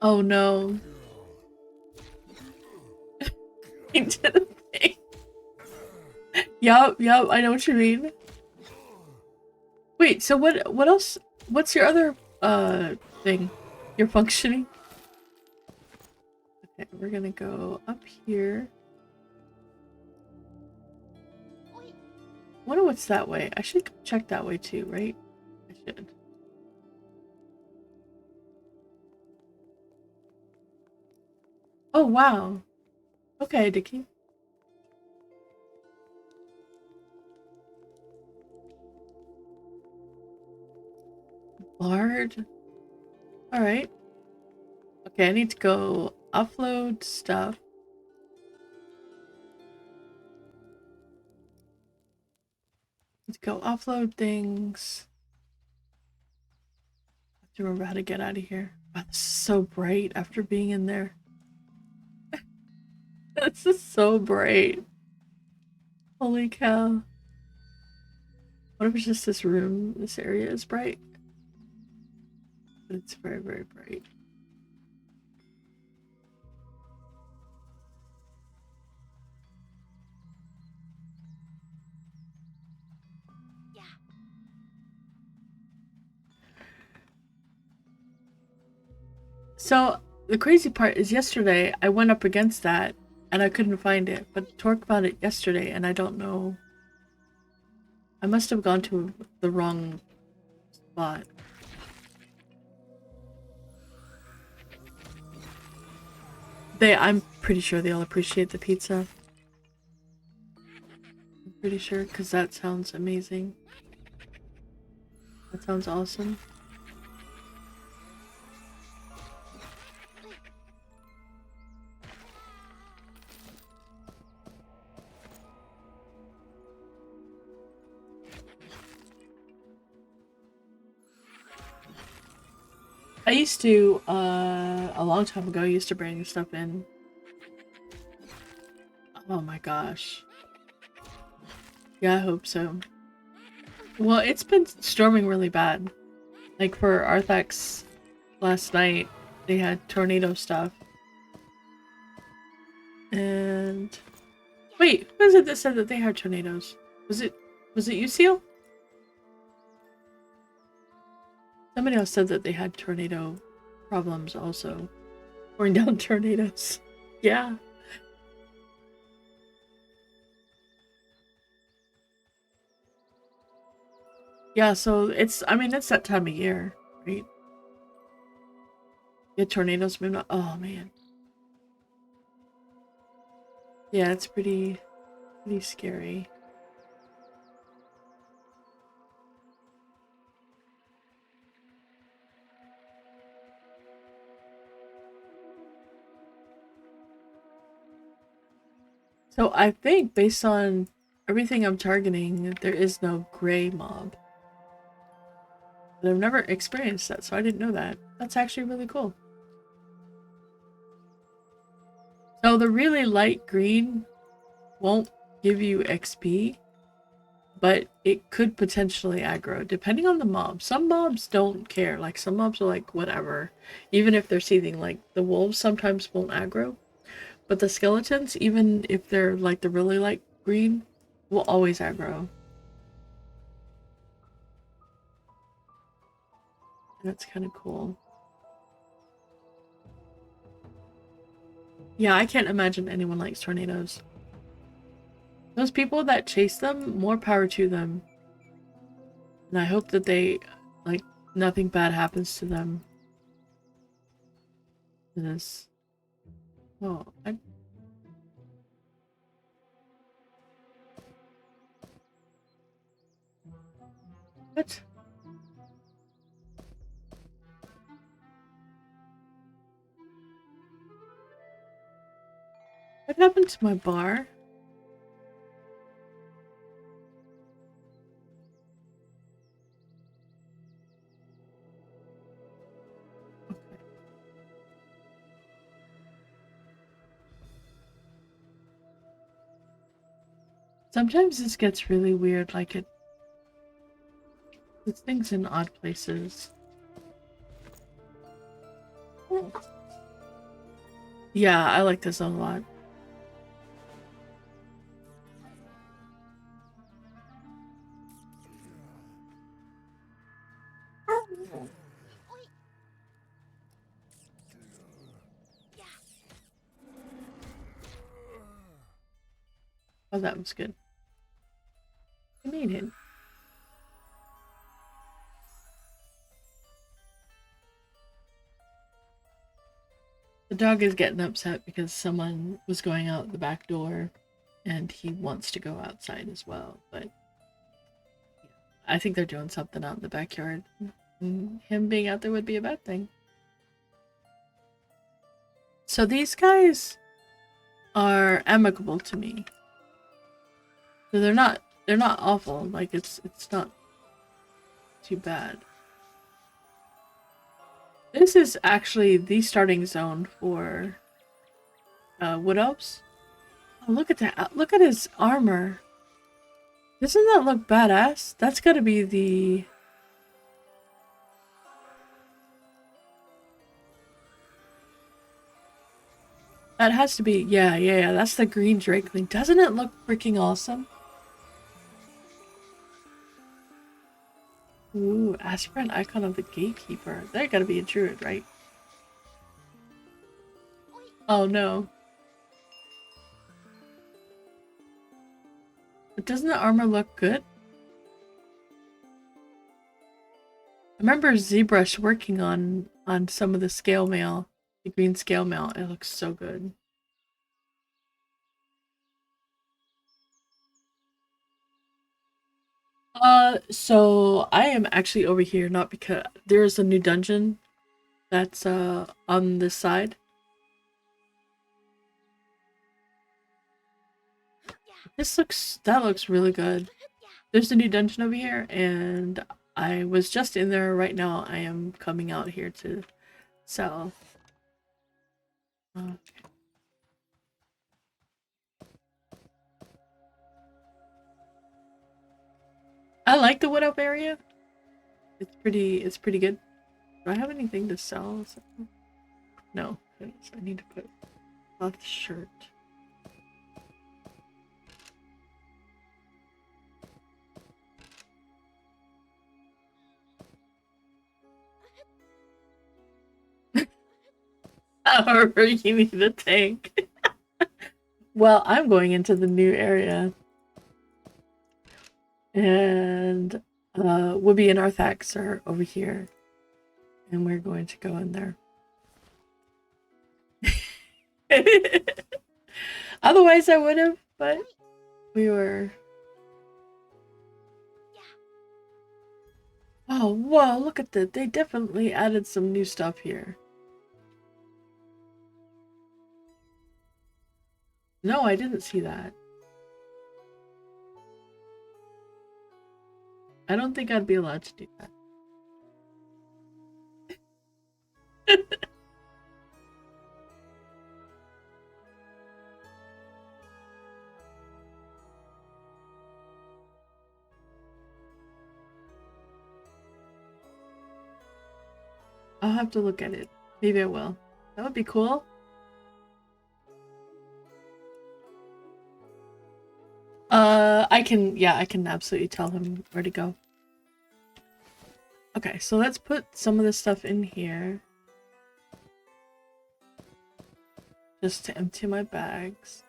Oh no. He did a thing. Yup, I know what you mean. Wait, so what else? What's your other thing? You're functioning? Okay, we're gonna go up here. I wonder what's that way. I should check that way too, right? I should. Oh wow. Okay, Dickie. Bard. Alright. Okay, I need to go upload stuff. Need to go upload things. I have to remember how to get out of here. Wow, this is so bright after being in there. This is so bright. Holy cow. What if it's just this room? This area is bright. But it's very, very bright. So the crazy part is yesterday I went up against that and I couldn't find it, but Torque found it yesterday and I don't know. I must have gone to the wrong spot. I'm pretty sure they'll appreciate the pizza. I'm pretty sure, because that sounds amazing. That sounds awesome. I used to, a long time ago, I used to bring stuff in. Oh my gosh. Yeah, I hope so. Well, it's been storming really bad. Like for Arthax last night, they had tornado stuff. And wait, who was it that said that they had tornadoes? Was it you, Seal? Somebody else said that they had tornado problems also. Pouring down tornadoes. Yeah. Yeah, so it's that time of year, right? Yeah, tornadoes moving on. Oh man. Yeah, it's pretty scary. So I think based on everything I'm targeting, there is no gray mob. But I've never experienced that, so I didn't know that. That's actually really cool. So the really light green won't give you XP, but it could potentially aggro, depending on the mob. Some mobs don't care. Like, some mobs are like, whatever. Even if they're seething, like, the wolves sometimes won't aggro. But the skeletons, even if they're, like, the really light green, will always aggro. And that's kind of cool. Yeah, I can't imagine anyone likes tornadoes. Those people that chase them, more power to them. And I hope that they, like, nothing bad happens to them. This. Oh, What? What happened to my bar? Sometimes this gets really weird, like it things in odd places. Yeah, I like this a lot. Oh, that was good. I made it. The dog is getting upset because someone was going out the back door and he wants to go outside as well, but I think they're doing something out in the backyard. And him being out there would be a bad thing. So these guys are amicable to me. So they're not awful. Like it's not too bad. This is actually the starting zone for Wood Elves. Oh, look at that. Look at his armor. Doesn't that look badass? That's gotta be the... That has to be... Yeah. That's the green Drakeling. Doesn't it look freaking awesome? Ooh, aspirant icon of the gatekeeper. They gotta be a druid, right? Oh no. But doesn't the armor look good? I remember ZBrush working on some of the scale mail, the green scale mail. It looks so good. So I am actually over here, not because there's a new dungeon that's on this side. That looks really good. There's a new dungeon over here, and I was just in there right now. I am coming out here to sell. Uh, I like the wood up area. It's pretty good. Do I have anything to sell? No. I need to put cloth shirt. However, you need a tank. Well, I'm going into the new area. And Whoopi and Arthax are over here. And we're going to go in there. Otherwise I would have, but we were... Oh, whoa, look at that. They definitely added some new stuff here. No, I didn't see that. I don't think I'd be allowed to do that. I'll have to look at it. Maybe I will. That would be cool. I can absolutely tell him where to go. Okay, so let's put some of this stuff in here. Just to empty my bags.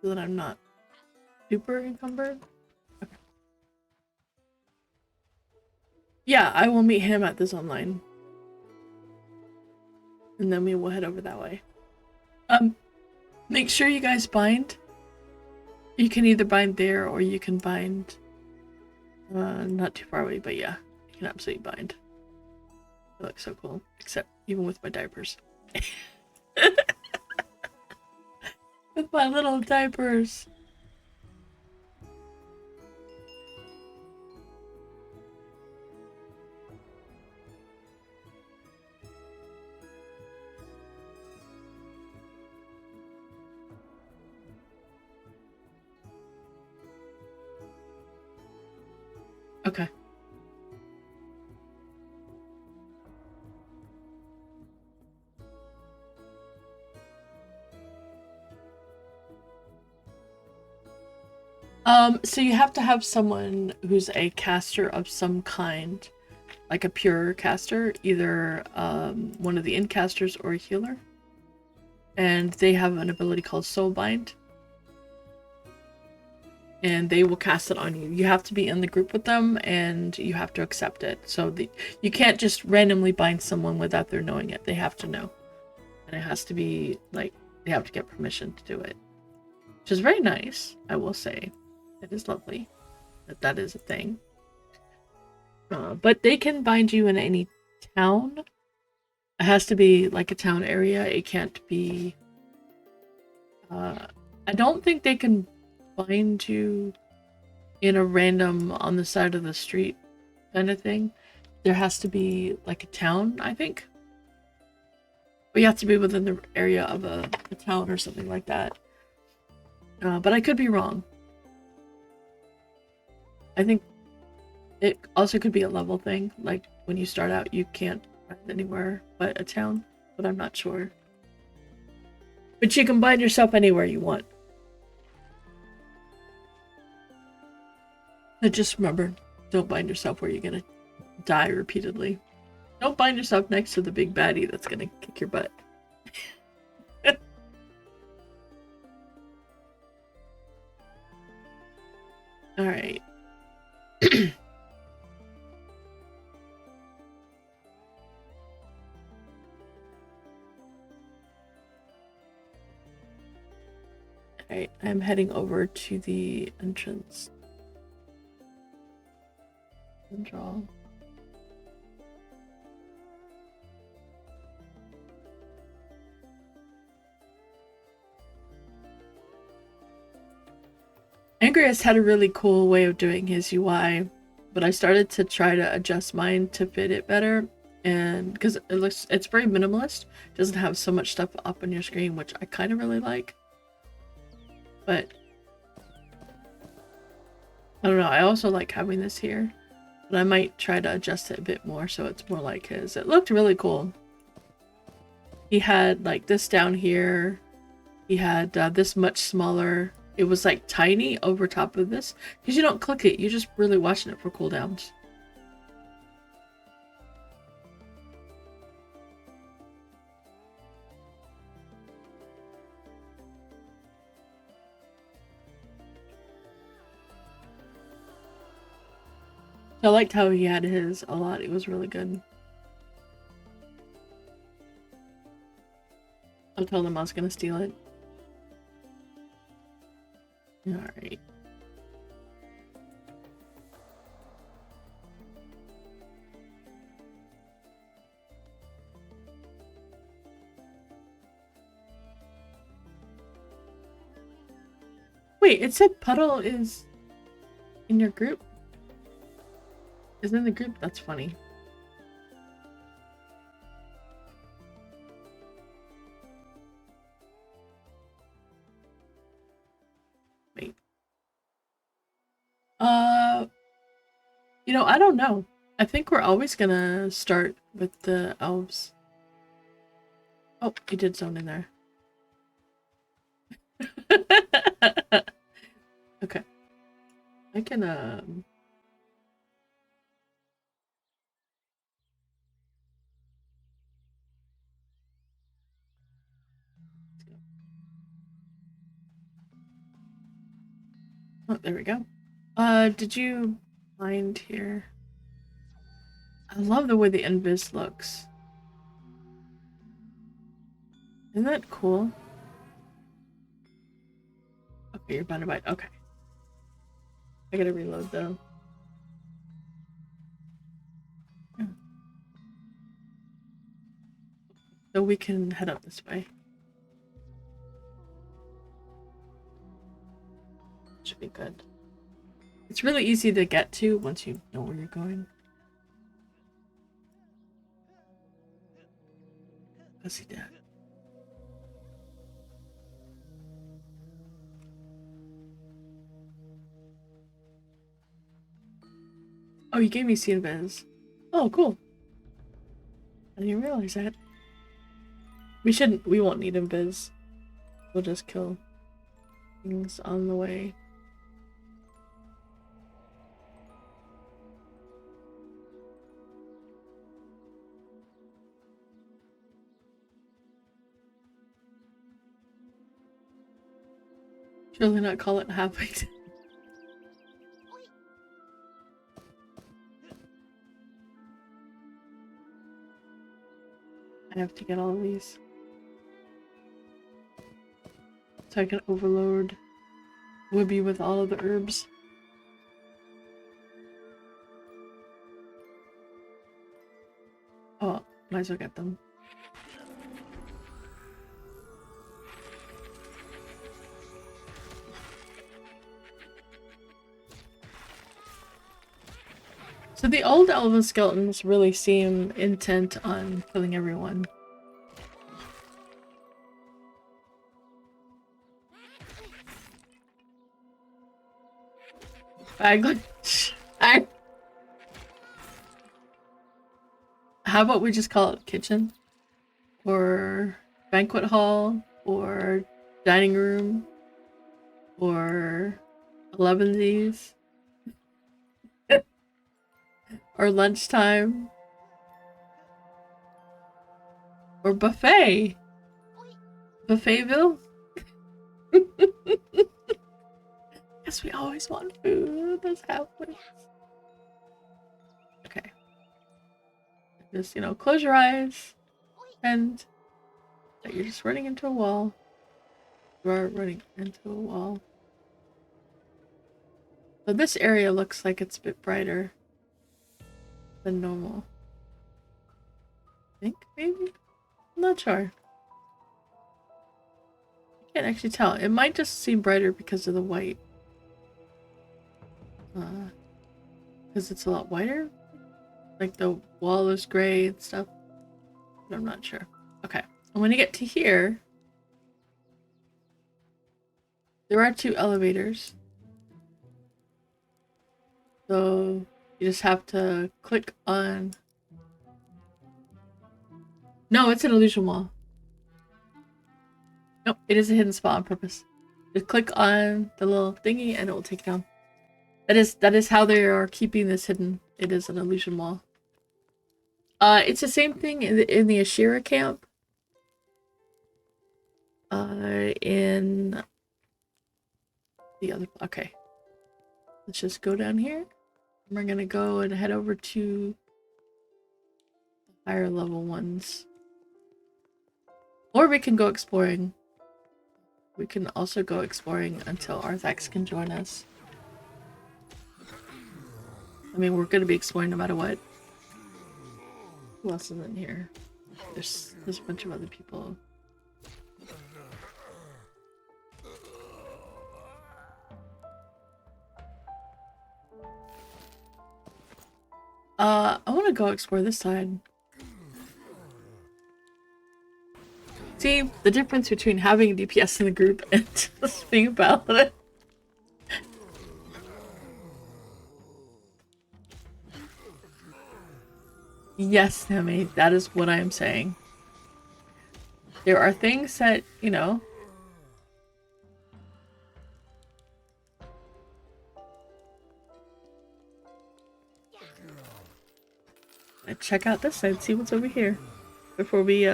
So that I'm not super encumbered. Okay. Yeah, I will meet him at this online. And then we will head over that way. Make sure you guys bind. You can either bind there or you can bind not too far away, but yeah, you can absolutely bind. It looks so cool. Except even with my diapers. With my little diapers. Okay. So you have to have someone who's a caster of some kind, like a pure caster, either one of the incasters or a healer. And they have an ability called Soulbind. And they will cast it on you. You have to be in the group with them, and you have to accept it. So you can't just randomly bind someone without their knowing it. They have to know. And it has to be, like, they have to get permission to do it. Which is very nice, I will say. It is lovely that is a thing. But they can bind you in any town. It has to be, like, a town area. It can't be... I don't think they can bind you in a random on the side of the street kind of thing. There has to be like a town, I think. But you have to be within the area of a town or something like that. But I could be wrong. I think it also could be a level thing. Like when you start out, you can't find anywhere but a town. But I'm not sure. But you can bind yourself anywhere you want. But just remember, don't bind yourself where you're gonna die repeatedly. Don't find yourself next to the big baddie that's gonna kick your butt. Alright. Alright, I'm heading over to the entrance. And draw. Angrius had a really cool way of doing his UI, but I started to try to adjust mine to fit it better, and because it's very minimalist, it doesn't have so much stuff up on your screen, which I kind of really like. But I don't know, I also like having this here, but I might try to adjust it a bit more so it's more like his. It looked really cool. He had like this down here. He had this much smaller. It was like tiny over top of this because you don't click it, you're just really watching it for cooldowns. I liked how he had his a lot. It was really good. I told him I was gonna steal it. Alright. Wait, it said Puddle is in your group? Is in the group? That's funny. Wait. You know, I don't know. I think we're always gonna start with the elves. Oh, he did zone in there. Okay. I can, oh, there we go. Did you find here? I love the way the invis looks. Isn't that cool? Okay, you're about to bite. Okay. I gotta reload though. So we can head up this way. Should be good. It's really easy to get to once you know where you're going. What's he did? Oh, you gave me Sea Invis. Oh, cool. I didn't realize that. We won't need Invis. We'll just kill things on the way. Surely not call it halfway. I have to get all of these. So I can overload Wibby with all of the herbs. Oh, might as well get them. So the old elven skeletons really seem intent on killing everyone. How about we just call it kitchen? Or banquet hall? Or dining room? Or 11sies? Or lunchtime? Or buffet. Buffetville? Yes, we always want food. That's happening. Okay. Just, you know, close your eyes. And you're just running into a wall. You are running into a wall. So this area looks like it's a bit brighter than normal. I think, maybe? I'm not sure. I can't actually tell. It might just seem brighter because of the white. Because it's a lot whiter? Like the wall is gray and stuff. But I'm not sure. Okay. And when you get to here, there are 2 elevators. So you just have to click on... No, it's an illusion wall. Nope, it is a hidden spot on purpose. Just click on the little thingy and it will take it down. That is how they are keeping this hidden. It is an illusion wall. It's the same thing in the Ashira camp. In the other... Okay. Let's just go down here. We're gonna go and head over to the higher level ones. Or we can go exploring. We can also go exploring until Arthax can join us. I mean, we're gonna be exploring no matter what. Who else is in here? There's a bunch of other people. I want to go explore this side. See, the difference between having a DPS in the group and just being a paladin. Yes, Sammy, that is what I am saying. There are things that, you know... Check out this side, see what's over here. Before we,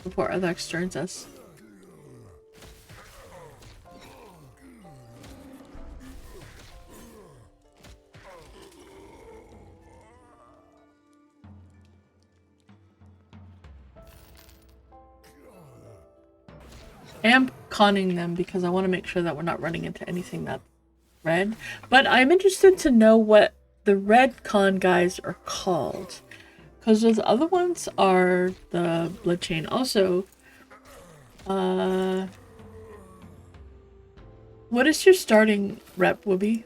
before Arthax joins us. I am conning them because I want to make sure that we're not running into anything that's red. But I'm interested to know what the red con guys are called. Because those other ones are the blood chain. Also, what is your starting rep, Whoopi?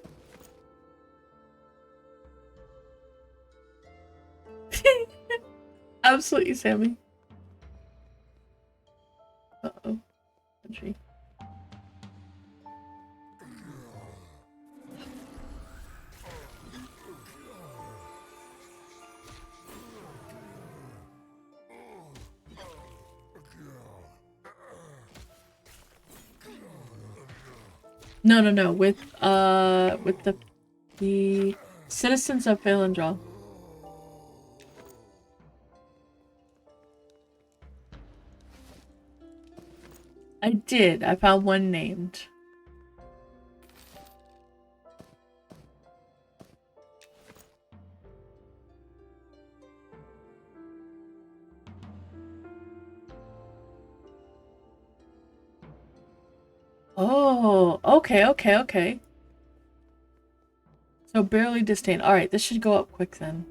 Absolutely, Sammy. Uh-oh. Country. No. With the citizens of Phalandral. I did. I found one named. Oh, okay. So barely disdain. Alright, this should go up quick then.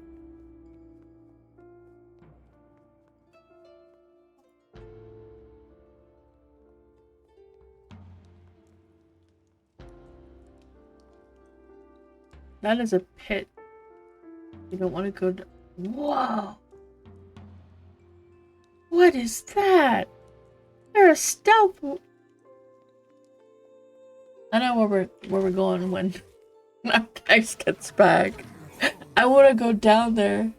That is a pit. You don't want to go... Whoa! What is that? They're a stealth... I know where we're going when our text gets back. I want to go down there.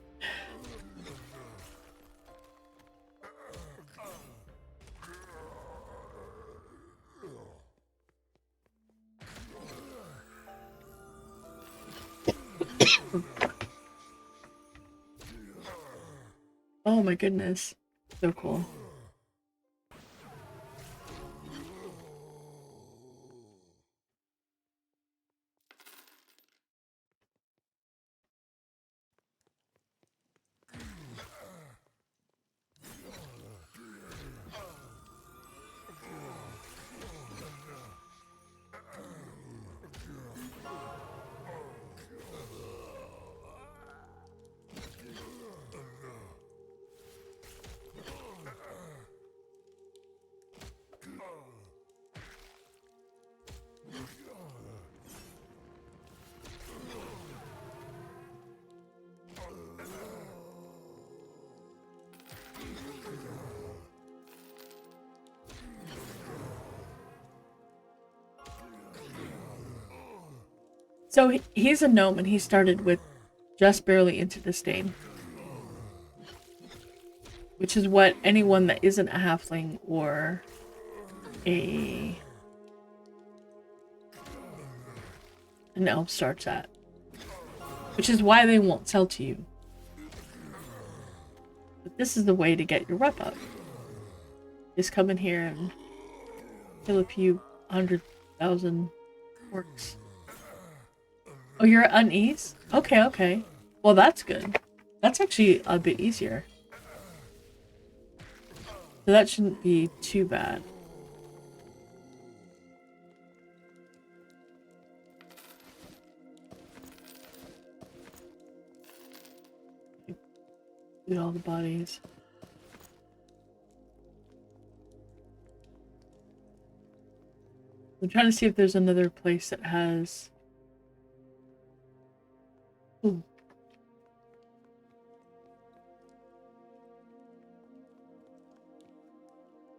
Oh my goodness. So cool. So he's a gnome and he started with just barely into disdain. Which is what anyone that isn't a halfling or an elf starts at. Which is why they won't sell to you. But this is the way to get your rep up. Just come in here and kill a few 100,000 orcs. Oh, you're at unease? Okay, okay. Well, that's good. That's actually a bit easier. So that shouldn't be too bad. Loot all the bodies. I'm trying to see if there's another place that has... Ooh.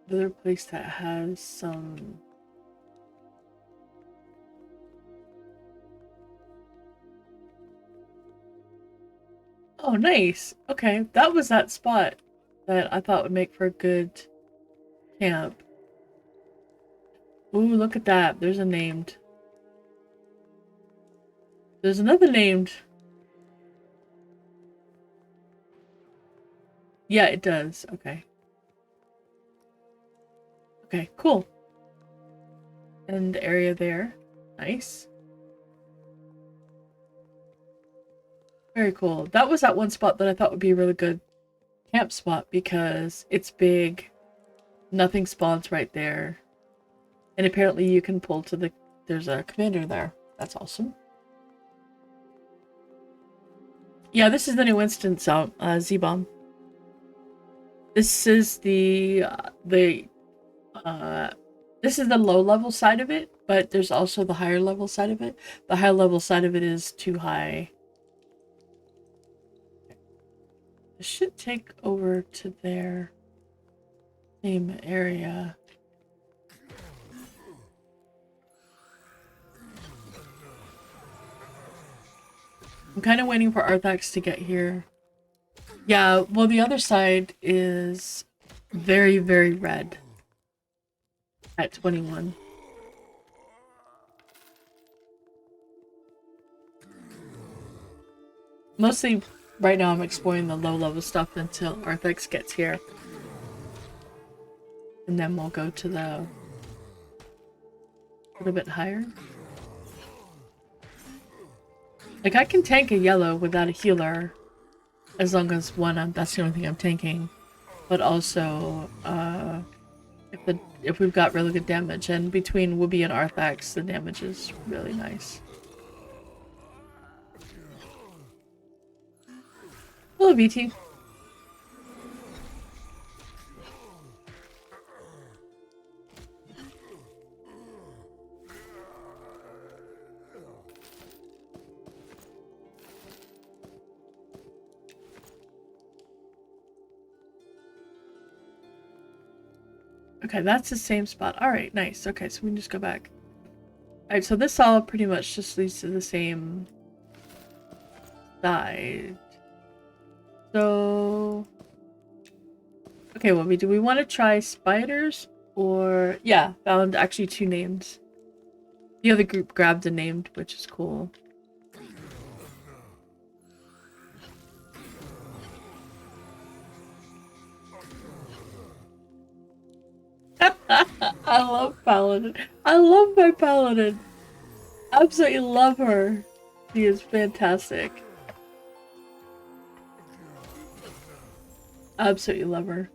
Another place that has some... Oh, nice. Okay, that was that spot that I thought would make for a good camp. Ooh, look at that. There's a named. There's another named. Yeah, it does. Okay. Okay, cool. And area there. Nice. Very cool. That was that one spot that I thought would be a really good camp spot because it's big. Nothing spawns right there. And apparently you can pull to the... There's a commander there. That's awesome. Yeah, this is the new instance out, Z-Bomb. This is this is the low level side of it, but there's also the higher level side of it. The higher level side of it is too high. This should take over to their same area. I'm kind of waiting for Arthax to get here. Yeah, well, the other side is very, very red at 21. Mostly right now I'm exploring the low level stuff until Arthax gets here. And then we'll go to the a little bit higher. Like, I can tank a yellow without a healer, as long as that's the only thing I'm tanking. But also, if we've got really good damage, and between Wooby and Arthax, the damage is really nice. Hello, VT. Okay, that's the same spot. Alright, nice. Okay, so we can just go back. Alright, so this all pretty much just leads to the same side. So... Okay, well, do we want to try spiders? Or... Yeah, found actually 2 names. The other group grabbed a named, which is cool. I love Paladin. I love my Paladin. Absolutely love her. She is fantastic. Absolutely love her.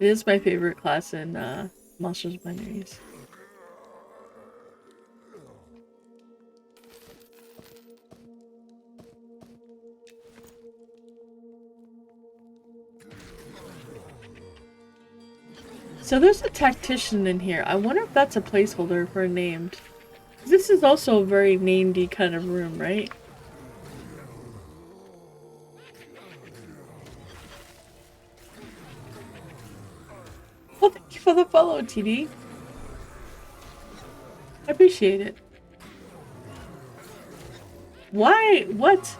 It is my favorite class in Monsters Binaries. So there's a tactician in here. I wonder if that's a placeholder for a named. This is also a very namedy kind of room, right? Well, thank you for the follow, TD. I appreciate it. Why? What?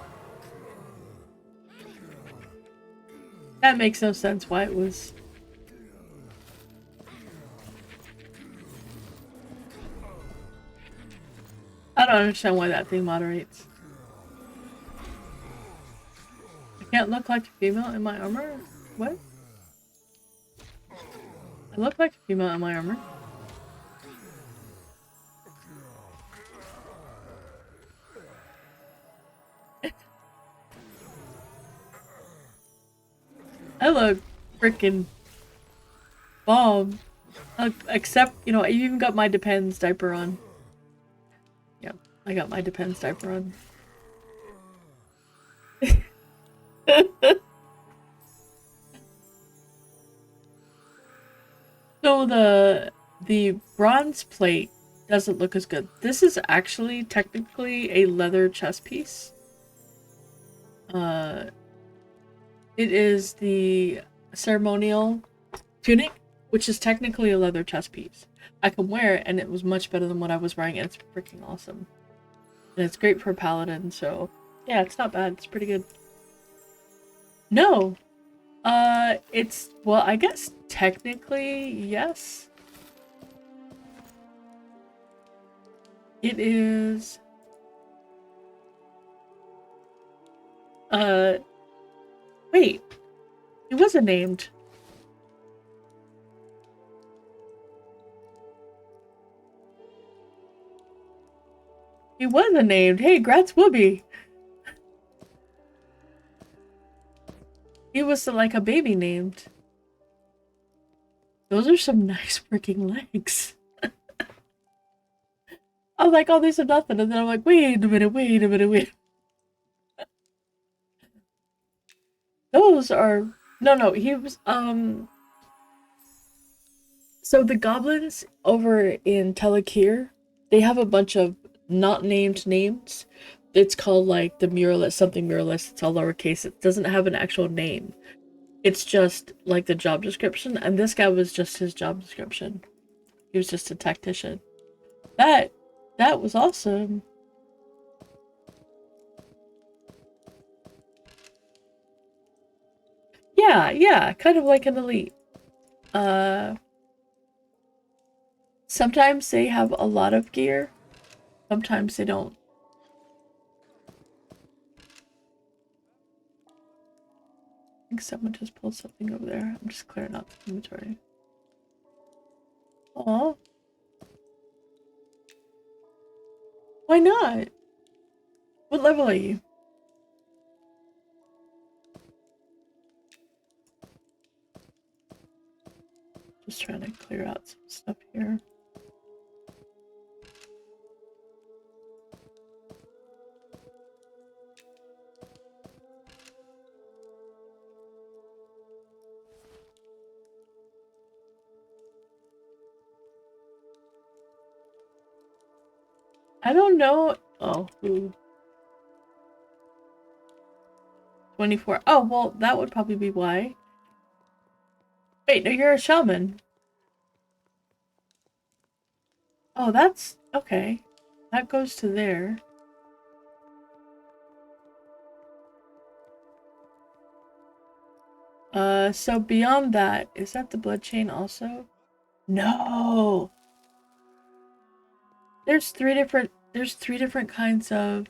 That makes no sense why it was... I don't understand why that thing moderates. I can't look like a female in my armor? What? I look like a female in my armor. I look freaking bomb. Except, you know, I even got my Depends diaper on. Yeah, I got my Depends diaper on. So the bronze plate doesn't look as good. This is actually technically a leather chest piece. It is the ceremonial tunic, which is technically a leather chest piece. I can wear it, and it was much better than what I was wearing, and it's freaking awesome. And it's great for Paladin, so yeah, it's not bad. It's pretty good. No, it's, well, I guess technically, yes. It is, wait, it wasn't named. He wasn't named. Hey, Grats Whoopi. He was like a baby named. Those are some nice freaking legs. I was like, oh, these are nothing. And then I'm like, wait a minute, wait a minute, wait. Those are... No, he was, so the goblins over in Telekir, they have a bunch of not named names. It's called like the muralist, something muralist. It's all lowercase. It doesn't have an actual name. It's just like the job description. And this guy was just his job description. He was just a tactician. That was awesome. Yeah, kind of like an elite. Sometimes they have a lot of gear. Sometimes they don't. I think someone just pulled something over there. I'm just clearing out the inventory. Aw. Why not? What level are you? Just trying to clear out some stuff here. I don't know. Oh, ooh. 24. Oh, well, that would probably be why. Wait, no, you're a shaman. Oh, that's okay. That goes to there. So beyond that, is that the blood chain also? No. There's three different kinds of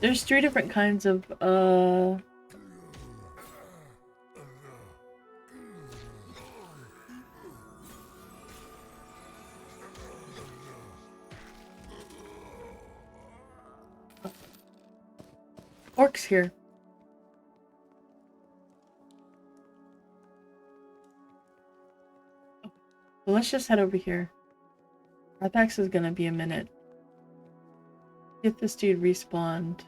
There's 3 different kinds of orcs here. So let's just head over here. Arthax is gonna be a minute. Get this dude respawned.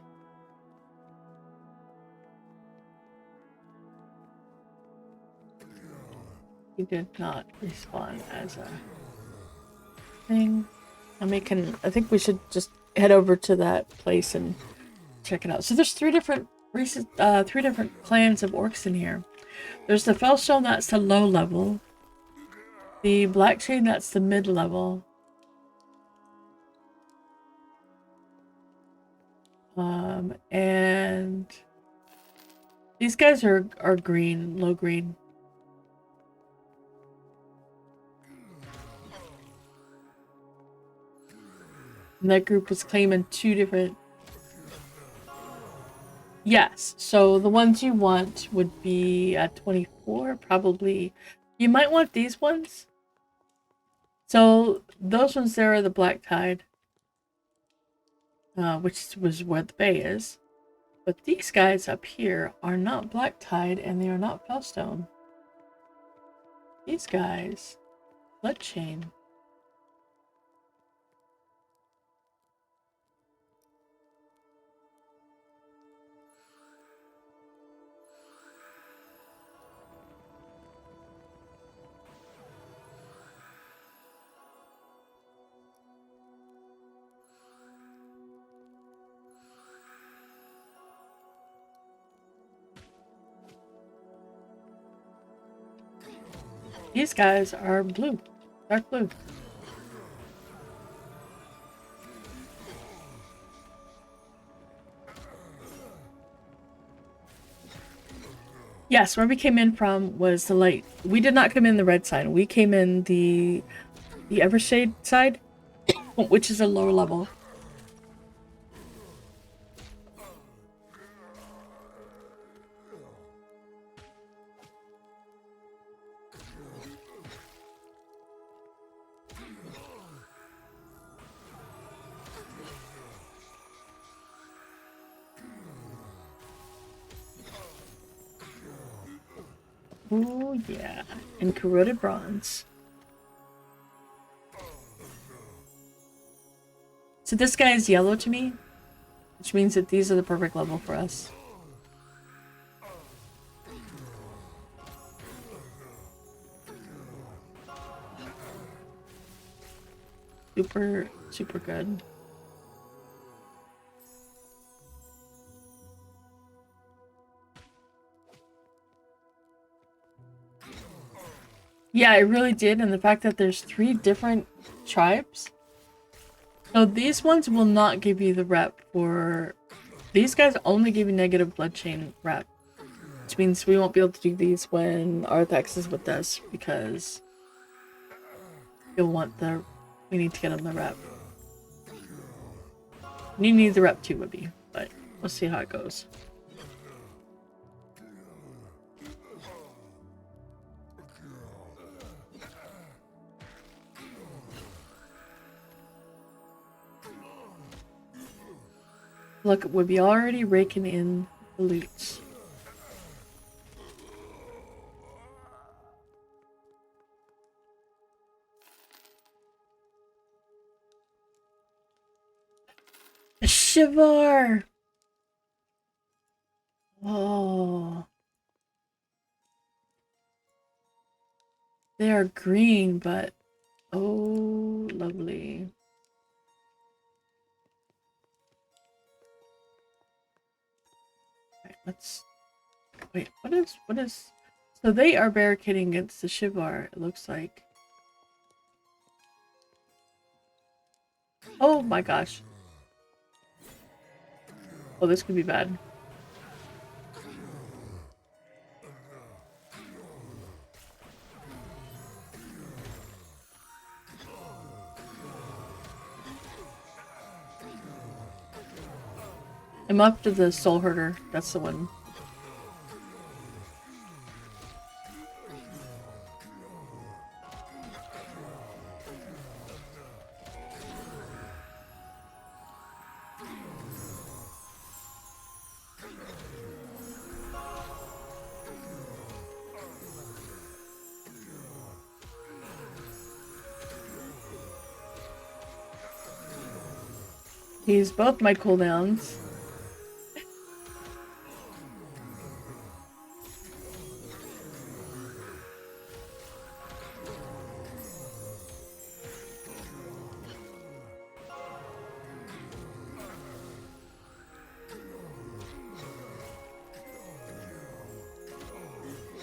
He did not respawn as a thing. I think we should just head over to that place and check it out. So there's 3 different races, 3 different clans of orcs in here. There's the Felstone, that's the low level. The Black Chain, that's the mid level. And these guys are green, low green. And that group is claiming 2 different. Yes, so the ones you want would be at 24, probably. You might want these ones. So those ones there are the Blacktide, which was where the bay is. But these guys up here are not Blacktide and they are not Felstone. These guys, Bloodchain. These guys are blue, dark blue. Yes, where we came in from was the light. We did not come in the red side. We came in the Evershade side, which is a lower level. Oh yeah, and corroded bronze. So this guy is yellow to me, which means that these are the perfect level for us. Super, super good. Yeah, it really did, and the fact that there's 3 different tribes. So these ones will not give you the rep for... These guys only give you negative blood chain rep. Which means we won't be able to do these when Arthax is with us, because you'll want the... We need to get on the rep. And you need the rep too, Wibby, but we'll see how it goes. Look, we'll be already raking in the loots. A Shivar! Oh. They are green, but... Oh, lovely. Let's wait. What is? So they are barricading against the Shivar. It looks like. Oh my gosh. Oh, this could be bad. I'm up to the Soul Herder. That's the one. He's both my cooldowns.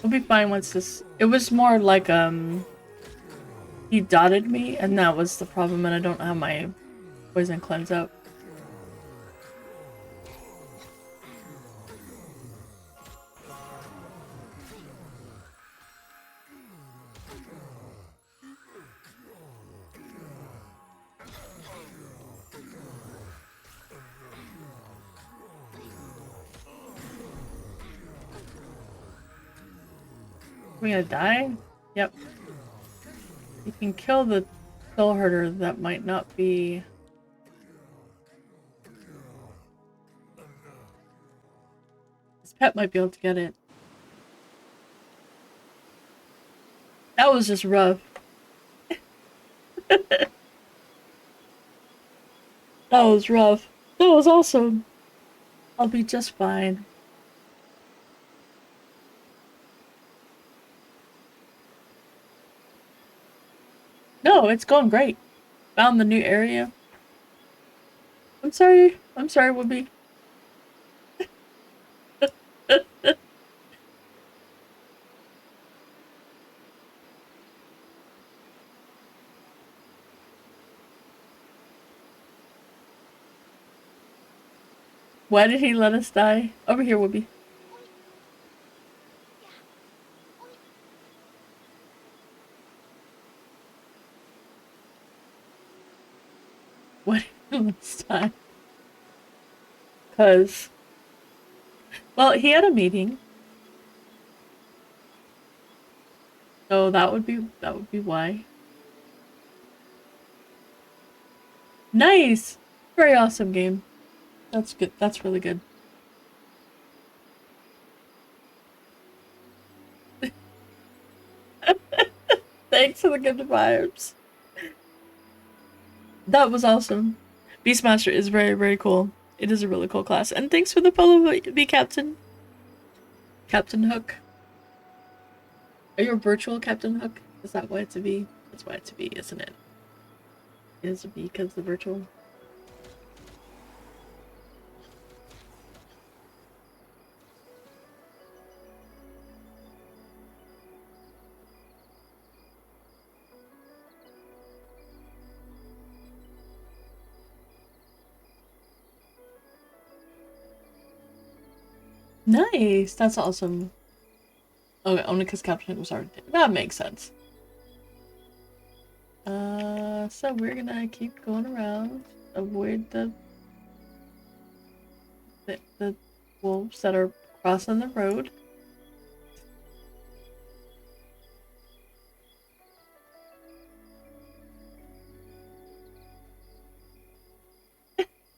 We'll be fine once this... It was more like, he dotted me, and that was the problem, and I don't have my poison cleanse up. We gonna die? Yep. You can kill the Soul Herder. That might not be... His pet might be able to get it. That was just rough. That was rough. That was awesome. I'll be just fine. No, it's going great. Found the new area. I'm sorry, Whoopi. Why did he let us die? Over here, Whoopi. Why did he let us die? Because... Well, he had a meeting. So that would be why. Nice! Very awesome game. That's good. That's really good. Thanks for the good vibes. That was awesome. Beastmaster is very, very cool. It is a really cool class. And thanks for the follow, be Captain. Captain Hook. Are you a virtual Captain Hook? Is that why it's a V? That's why it's a V, isn't it? It is a V because the virtual. Nice! That's awesome. Okay, only because Captain Hook was already dead. That makes sense. So we're gonna keep going around. Avoid the wolves that are crossing the road.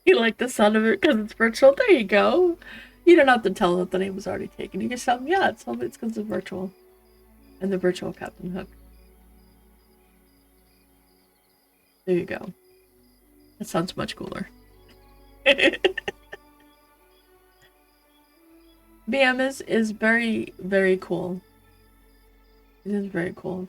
You like the sound of it because it's virtual? There you go. You don't have to tell them that the name was already taken. You can tell them, yeah, it's because it's virtual. And the virtual Captain Hook. There you go. That sounds much cooler. BM is very, very cool. It is very cool.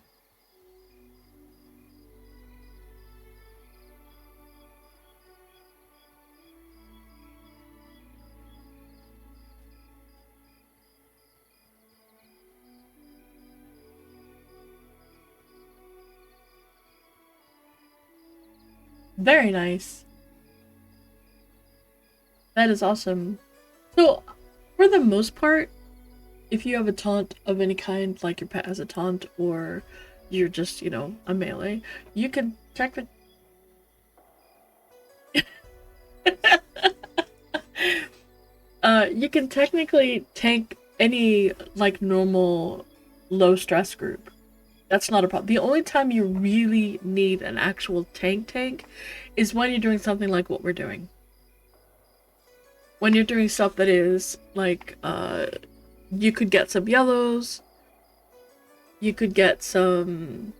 Very nice. That is awesome. So, for the most part, if you have a taunt of any kind, like your pet has a taunt, or you're just, you know, a melee, you can You can technically tank any like normal low stress group. That's not a problem. The only time you really need an actual tank is when you're doing something like what we're doing. When you're doing stuff that is like you could get some yellows, you could get some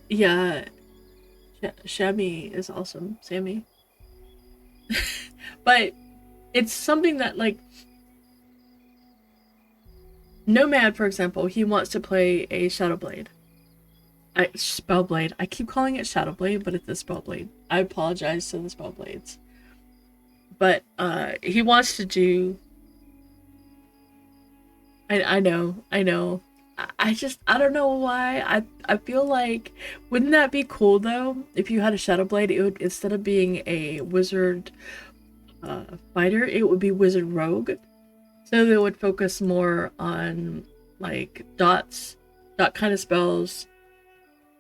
yeah, Shammy is awesome, Sammy. But it's something that like Nomad, for example, he wants to play a Shadowblade. Spellblade. I keep calling it Shadowblade, but it's a Spellblade. I apologize to the Spellblades. But he wants to do. I know, I know. I don't know why. I feel like wouldn't that be cool though if you had a Shadowblade? It would instead of being a wizard fighter, it would be wizard rogue. So they would focus more on like dot kind of spells,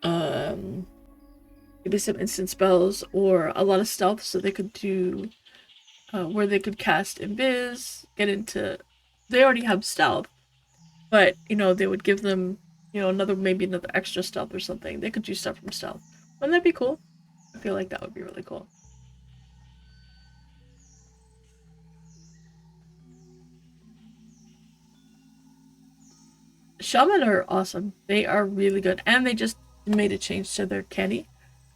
maybe some instant spells or a lot of stealth, so they could do where they could cast Invis, get into. They already have stealth, but you know they would give them maybe another extra stealth or something. They could do stuff from stealth. Wouldn't that be cool? I feel like that would be really cool. Shaman are awesome. They are really good, and they just made a change to their canny.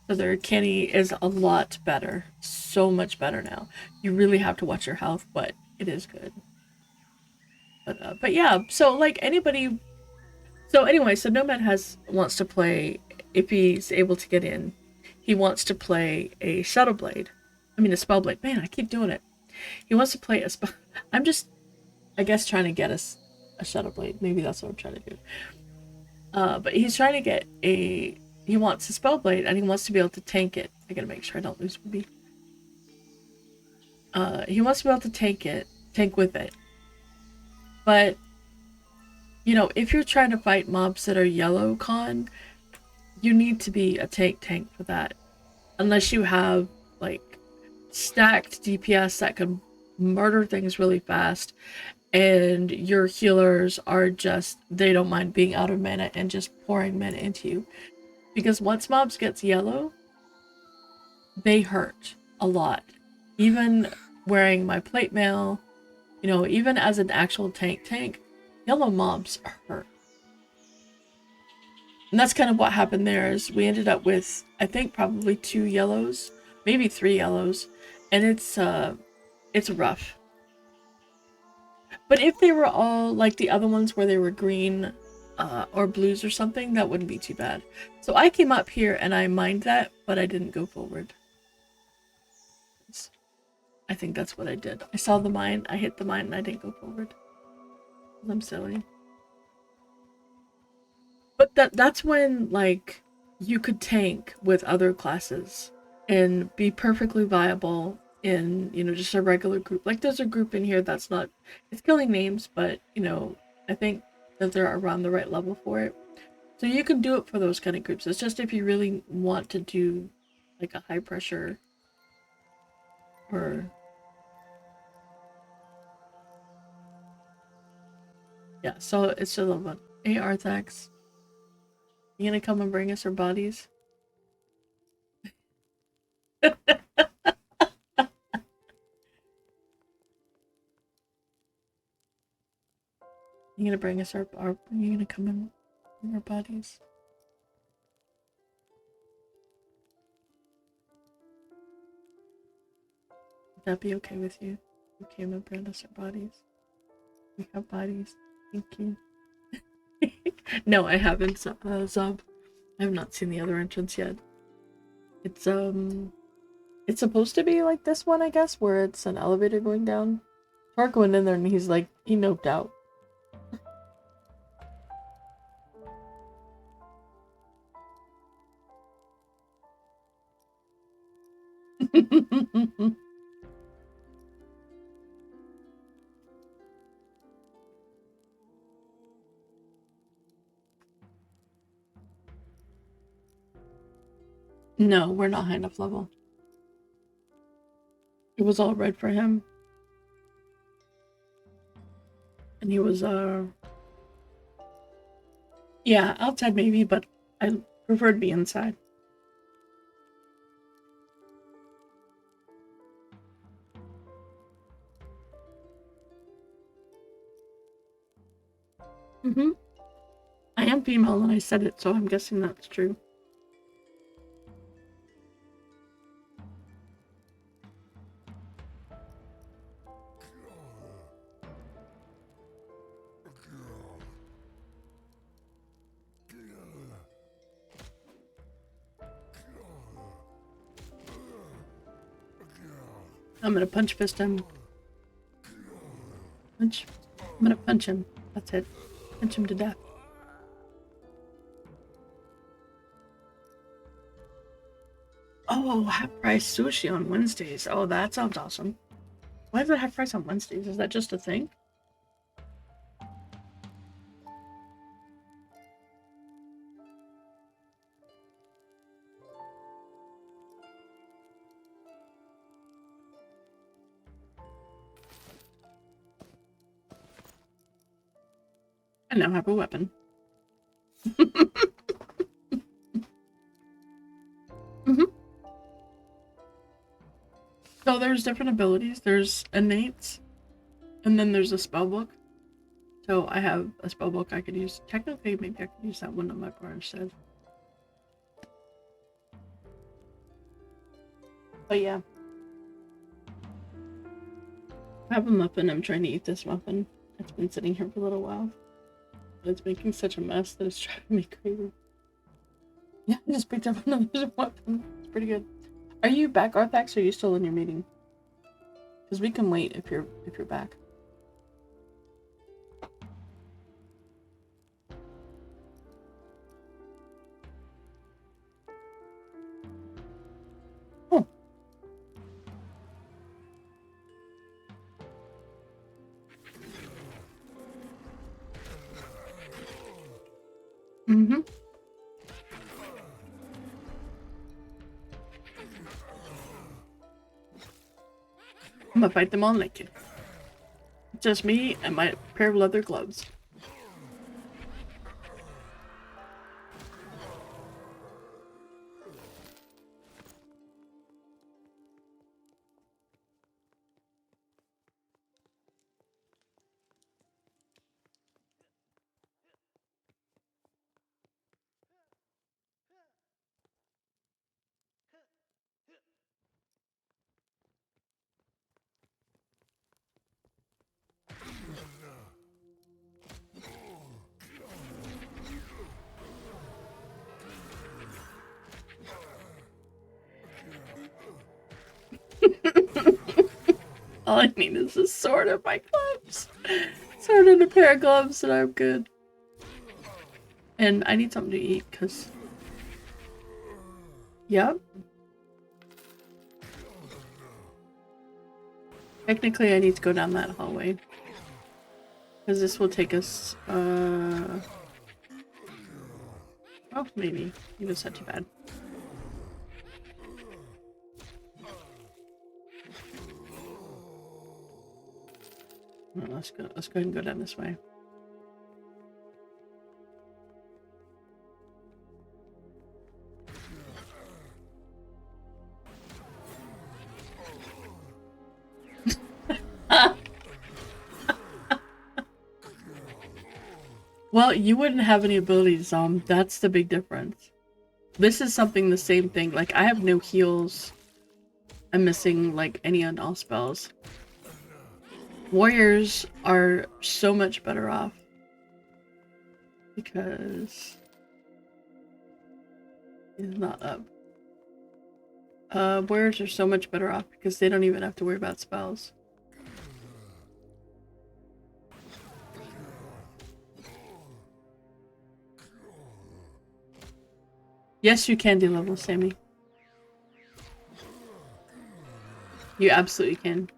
So their canny is a lot better, so much better now. You really have to watch your health, but it is good. But yeah, so like anybody. So anyway, so Nomad has wants to play if he's able to get in. He wants to play a Shadowblade. I mean a Spellblade. Man, I keep doing it. He wants to play a spell. I'm just, I guess, trying to get us a Shadowblade. Maybe that's what I'm trying to do. But he's trying to get a. He wants a Spellblade and he wants to be able to tank it. I gotta make sure I don't lose Ruby. He wants to be able to tank with it. But you know, if you're trying to fight mobs that are yellow con, you need to be a tank for that. Unless you have like stacked DPS that can murder things really fast and your healers are just they don't mind being out of mana and just pouring mana into you. Because once mobs gets yellow, they hurt a lot. Even wearing my plate mail, you know, even as an actual tank, yellow mobs hurt. And that's kind of what happened there is we ended up with I think probably 2 yellows, maybe 3 yellows, and it's rough. But if they were all like the other ones where they were green or blues or something, that wouldn't be too bad. So I came up here and I mined that, but I didn't go forward. I think that's what I did. I saw the mine, I hit the mine, and I didn't go forward. I'm silly. But that's when like you could tank with other classes and be perfectly viable in, you know, just a regular group. Like there's a group in here that's not it's killing names, but you know, I think that they're around the right level for it. So you can do it for those kind of groups. It's just if you really want to do like a high pressure or yeah, so it's just a little bit. Hey Arthax, you gonna come and bring us our bodies? You gonna bring us our you gonna come and bring our bodies? Would that be okay with you? You came and brought us our bodies. We have bodies. Thank you. No, I haven't, Zob. I have not seen the other entrance yet. It's supposed to be like this one, I guess, where it's an elevator going down. Tark went in there and he's like, he noped out. No, we're not high enough level. It was all red for him. And he was, yeah, outside maybe, but I prefer to be inside. Mm-hmm. I am female and I said it, so I'm guessing that's true. I'm gonna punch fist him. Punch. I'm gonna punch him. That's it. Punch him to death. Oh, half price sushi on Wednesdays. Oh, that sounds awesome. Why is it half price on Wednesdays? Is that just a thing? I now have a weapon. Mm-hmm. So there's different abilities. There's innates, and then there's a spell book. So I have a spell book I could use. Technically, maybe I could use that one that my partner said. But yeah. I have a muffin. I'm trying to eat this muffin. It's been sitting here for a little while. It's making such a mess that it's driving me crazy. Yeah, I just picked up another weapon. It's pretty good. Are you back, Arthax, or are you still in your meeting? Because we can wait if you're back. Oh. Mm-hmm. I'm gonna fight them all naked. Just me and my pair of leather gloves. All I need is a sword and my gloves. Sword and a pair of gloves and I'm good. And I need something to eat, because... Yep. Technically, I need to go down that hallway. Because this will take us, Oh, maybe. Maybe it's not too bad. No, let's go ahead and go down this way. Well, you wouldn't have any abilities, that's the big difference. This is something the same thing. Like, I have no heals. I'm missing, like, any and all spells. Warriors are so much better off. Because... it's not up. Warriors are so much better off because they don't even have to worry about spells. Yes, you can de-level, Sammy. You absolutely can.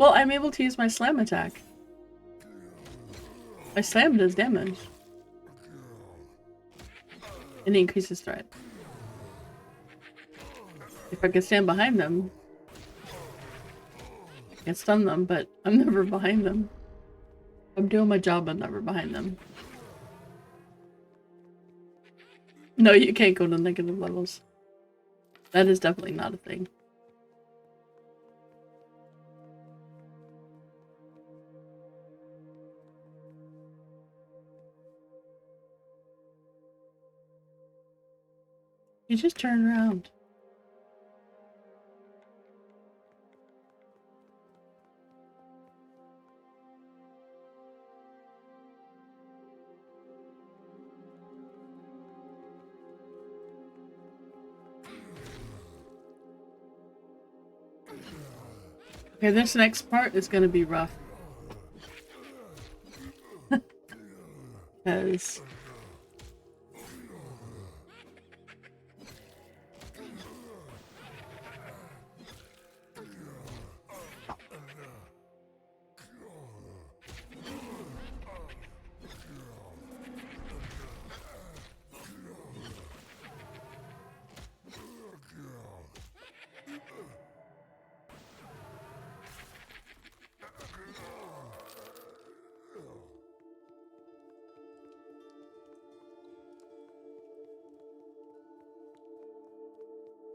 I'm able to use my slam attack. My slam does damage. and it increases threat. If I could stand behind them, I can stun them, but I'm never behind them. I'm doing my job, I'm never behind them. No, you can't go to negative levels. That is definitely not a thing. You just turn around. Okay, this next part is gonna be rough. Because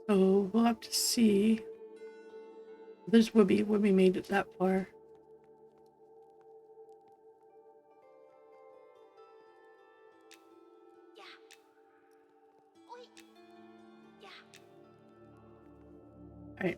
so we'll have to see. There's Wibby. Wibby made it that far. Alright.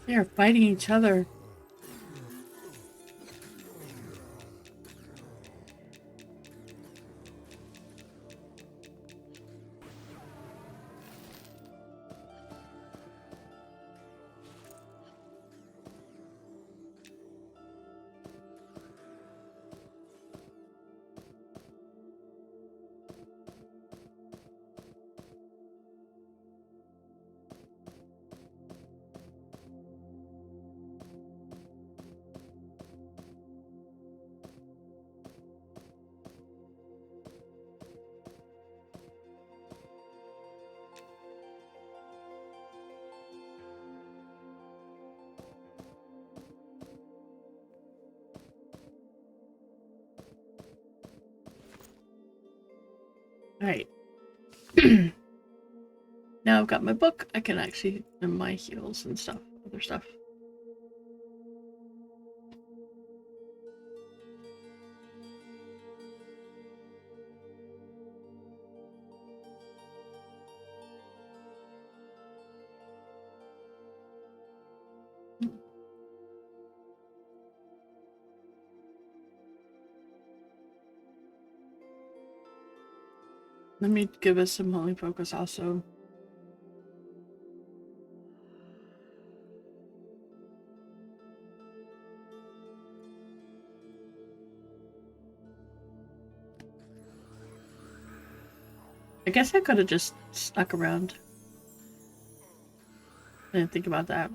They are fighting each other. Alright. Now I've got my book, I can actually, and my heals and stuff, other stuff. Let me give us some holy focus also. I guess I could have just stuck around. I didn't think about that.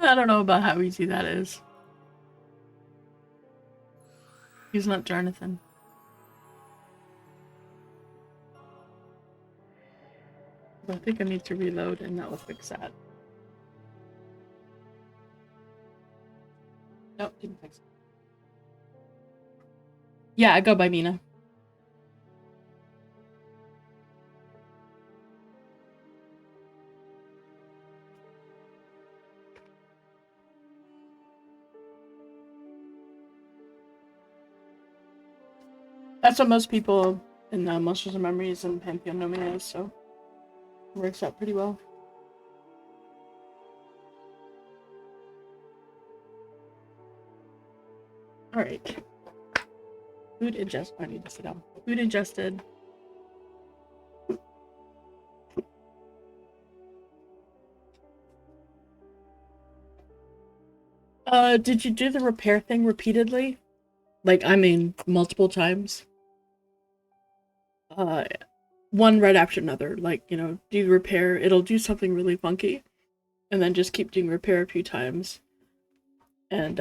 I don't know about how easy that is. He's not Jonathan. But I think I need to reload and that will fix that. Nope, didn't fix it. Yeah, I go by Mina. That's what most people in Monsters and Memories and Pantheon know me as, so it works out pretty well. Alright. Food ingest. I need to sit down. Food ingested. Did you do the repair thing repeatedly? Like, I mean, multiple times? One right after another. Like, you know, do repair, it'll do something really funky. And then just keep doing repair a few times. And,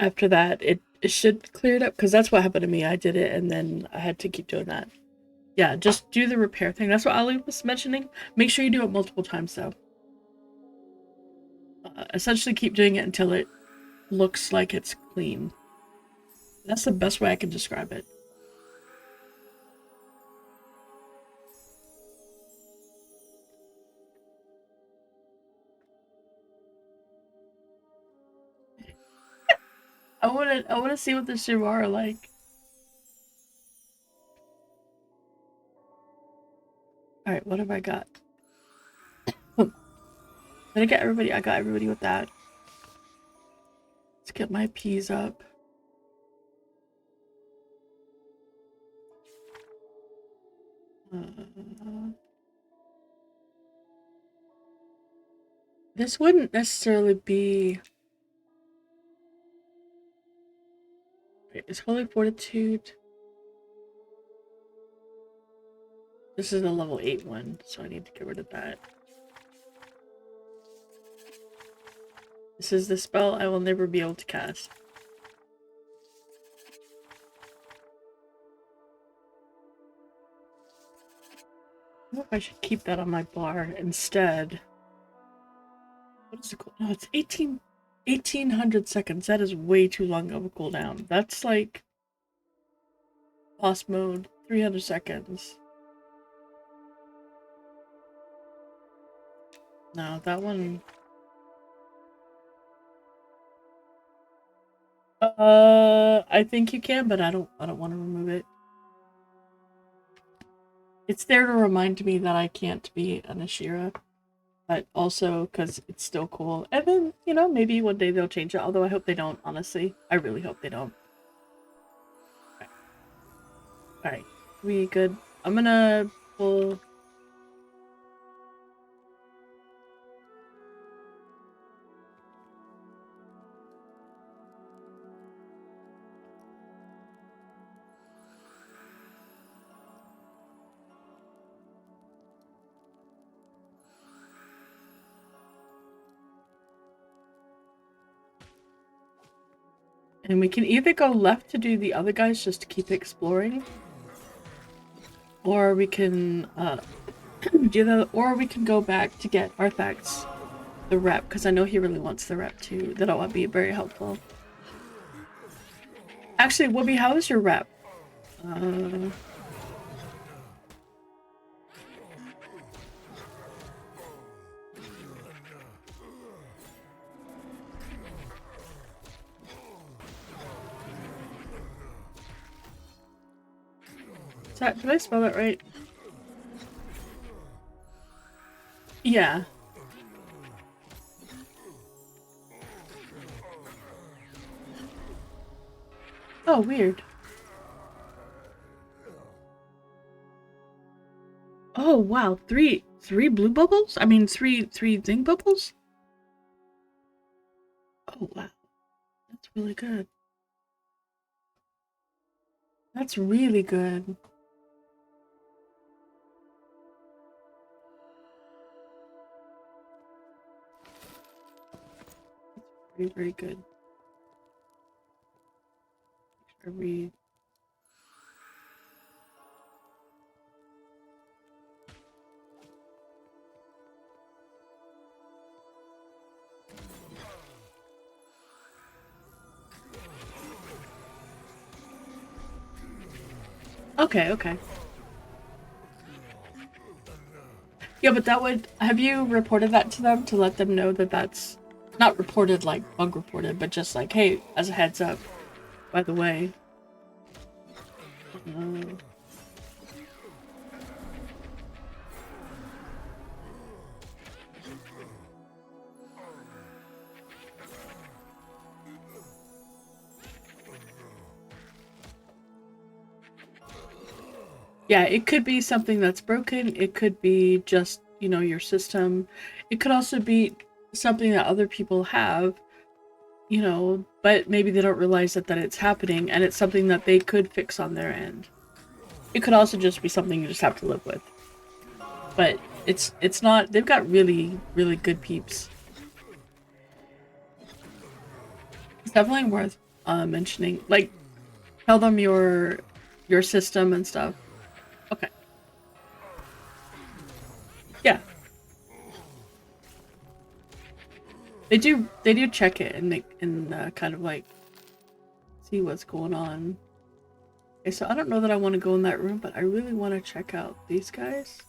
after that, it should clear it up, because that's what happened to me. I did it, and then I had to keep doing that. Yeah, just do the repair thing. That's what Ali was mentioning. Make sure you do it multiple times, though. Essentially keep doing it until it looks like it's clean. That's the best way I can describe it. I wanna see what the Shivar are like. Alright, what have I got? Did I get everybody? I got everybody with that. Let's get my peas up. This wouldn't necessarily be... Wait, is Holy Fortitude... This is a level 8 one, so I need to get rid of that. This is the spell I will never be able to cast. I wonder if I should keep that on my bar instead. What is it called? No, it's 1800 seconds. That is way too long of a cooldown. That's like boss mode, 300 seconds. No, that one. I think you can, but I don't want to remove it. It's there to remind me that I can't be an Ashira, but also because it's still cool. And then, you know, maybe one day they'll change it, although I hope they don't, honestly. I really hope they don't. Alright, we good? I'm gonna pull... And we can either go left to do the other guys just to keep exploring, or we can do that, or we can go back to get Arthax the rep, because I know he really wants the rep too. That'll be very helpful. Actually, Whoopi, how is your rep? Did I spell that right? Yeah. Oh, weird. Oh, wow. Three blue bubbles? I mean, three zing bubbles? Oh, wow. That's really good. That's really good. Very, very good. Are we... Okay, okay. Yeah, but that would... Have you reported that to them to let them know that that's... Not reported like bug reported, but just like, hey, as a heads up, by the way. Uh, yeah, it could be something that's broken. It could be just, you know, your system. It could also be something that other people have, you know, but maybe they don't realize that it's happening, and it's something that they could fix on their end. It could also just be something you just have to live with. But it's not, they've got really, really good peeps. It's definitely worth mentioning. Like, tell them your system and stuff. Okay. Yeah. They do check it and make and kind of like see what's going on. Okay, so I don't know that I want to go in that room, but I really want to check out these guys.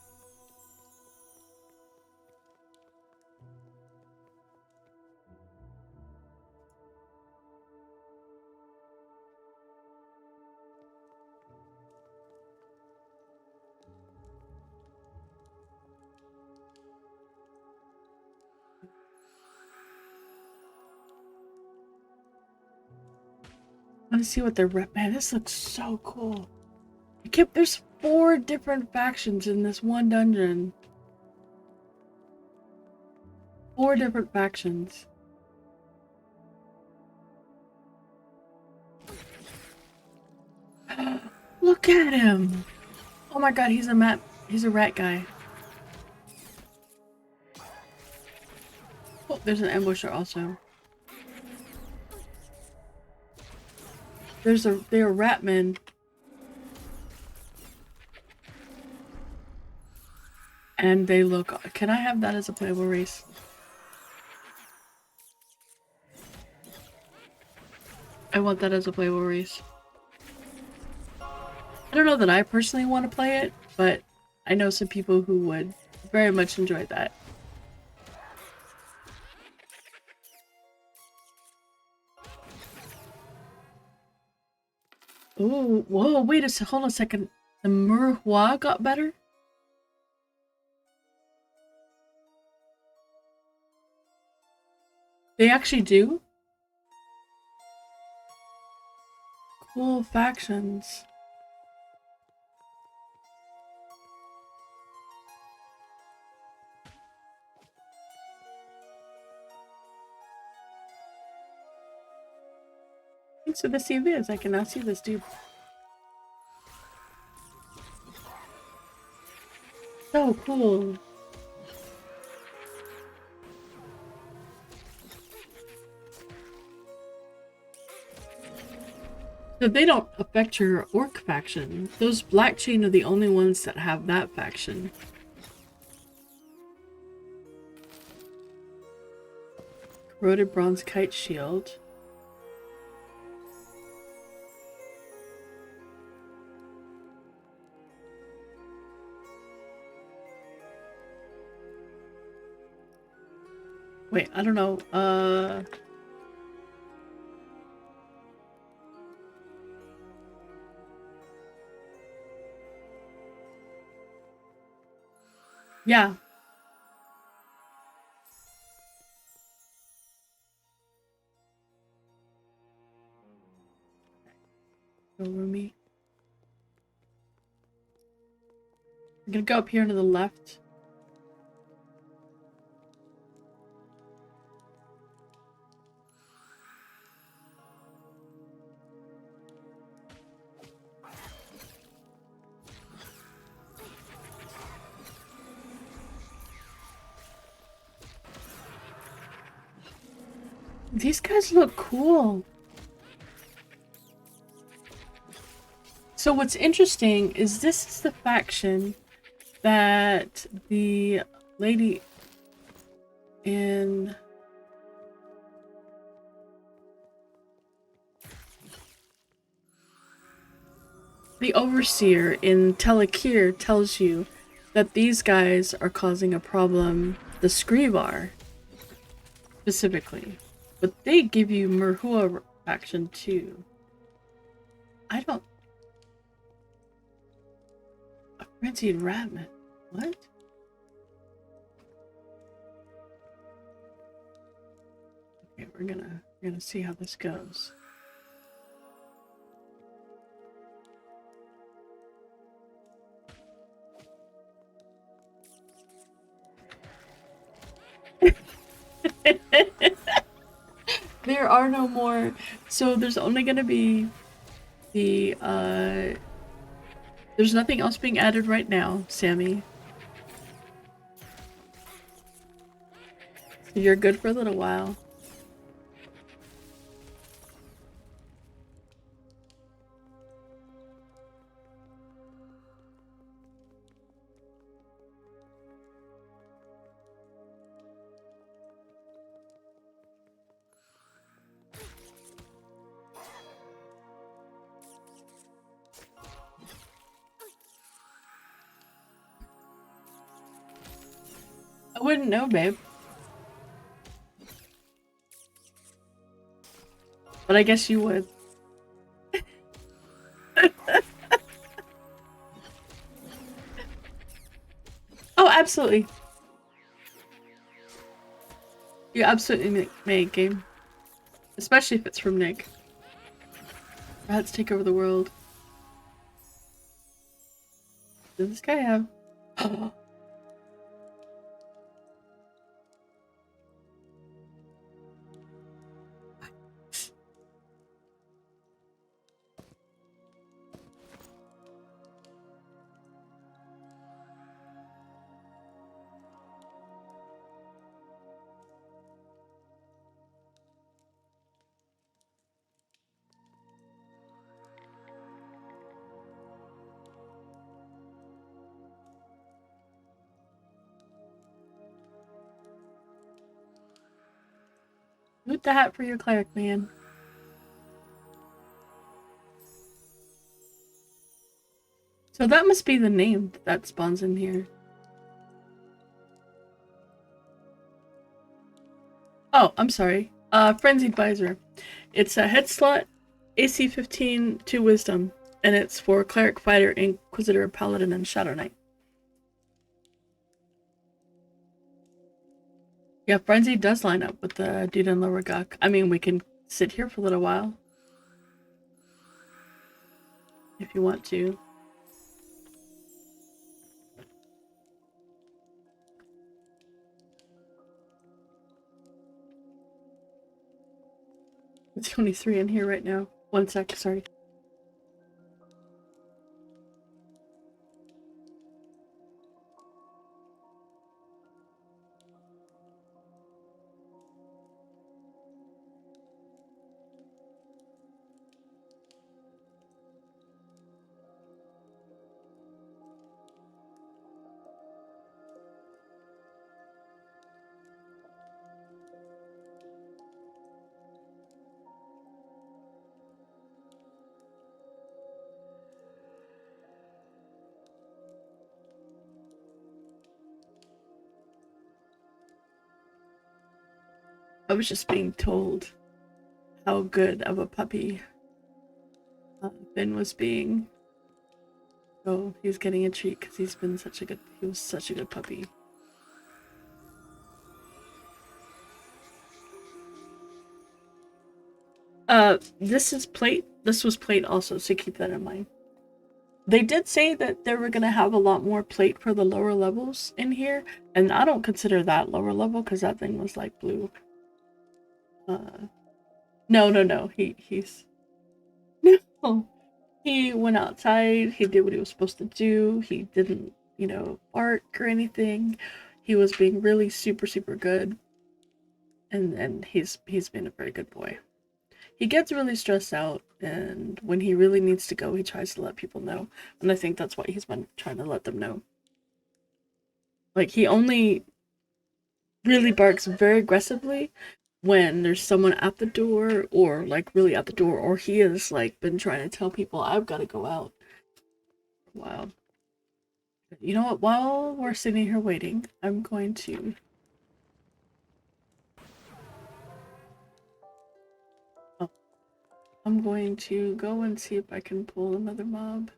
I want to see what their rep. Man, this looks so cool. There's 4 different factions in this one dungeon. 4 different factions. Look at him! Oh my god, he's a rat guy. Oh, there's an ambusher also. They're rat men. And they look, can I have that as a playable race? I want that as a playable race. I don't know that I personally want to play it, but I know some people who would very much enjoy that. Oh, whoa, wait hold on a second. The Murhua got better? They actually do? Cool factions. Thanks for the CVs. I can now see this dude. So cool. So they don't affect your orc faction. Those Black Chain are the only ones that have that faction. Corroded Bronze Kite Shield. Wait, I don't know. Yeah. Over me. I'm gonna go up here to the left. These guys look cool. So what's interesting is this is the faction that the lady in the overseer in Telekir tells you that these guys are causing a problem, the Screevar specifically. But they give you Murhua faction too. I don't... Frenzied Ratman. What? Okay, we're gonna see how this goes. There are no more. So there's only gonna be the there's nothing else being added right now, Sammy. So you're good for a little while. I wouldn't know, babe. But I guess you would. Oh, absolutely. You absolutely may, game. Especially if it's from Nick. Rats take over the world. Does this guy have... Loot the hat for your cleric, man. So that must be the name that spawns in here. Oh, I'm sorry. Frenzied Visor. It's a head slot, AC 15, 2 Wisdom, and it's for Cleric, Fighter, Inquisitor, Paladin, and Shadow Knight. Yeah, Frenzy does line up with the dude in Lower Gok. I mean, we can sit here for a little while. If you want to. There's only 3 in here right now. 1 sec, sorry. I was just being told how good of a puppy Finn was being. So he's getting a treat because he was such a good puppy. This was plate also, so keep that in mind. They did say that they were gonna have a lot more plate for the lower levels in here, and I don't consider that lower level because that thing was like blue. No. He's no. He went outside. He did what he was supposed to do. He didn't, bark or anything. He was being really super good, and he's been a very good boy. He gets really stressed out, and when he really needs to go, he tries to let people know. And I think that's why he's been trying to let them know. Like, he only really barks very aggressively when there's someone at the door, or like really at the door, or he has like been trying to tell people I've got to go out for a while. You know what? While we're sitting here waiting, I'm going to... Oh. I'm going to go and see if I can pull another mob.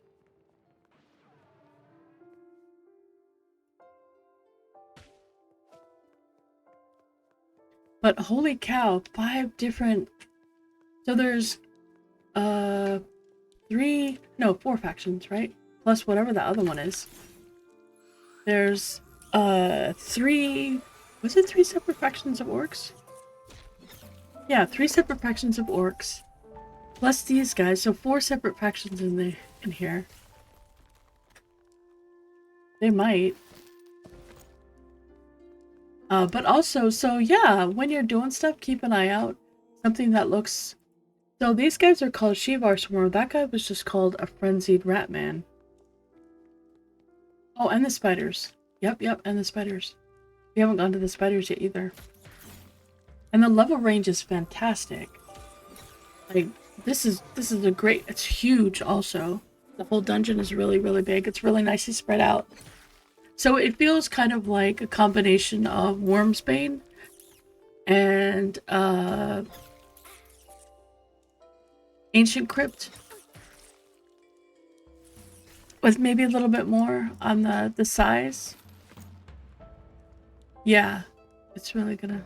But holy cow, 5 different. So there's 4 factions, right? Plus whatever the other one is. There's 3. Was it 3 separate factions of orcs? Yeah, 3 separate factions of orcs. Plus these guys, so 4 separate factions in here. They might. But also, so yeah, when you're doing stuff, keep an eye out. Something that looks... So these guys are called Shivar Swarm. That guy was just called a Frenzied Ratman. Oh, and the spiders. Yep, and the spiders. We haven't gone to the spiders yet either. And the level range is fantastic. Like, this is a great... It's huge also. The whole dungeon is really, really big. It's really nicely spread out. So it feels kind of like a combination of Wormsbane and Ancient Crypt, with maybe a little bit more on the size. Yeah, it's really gonna...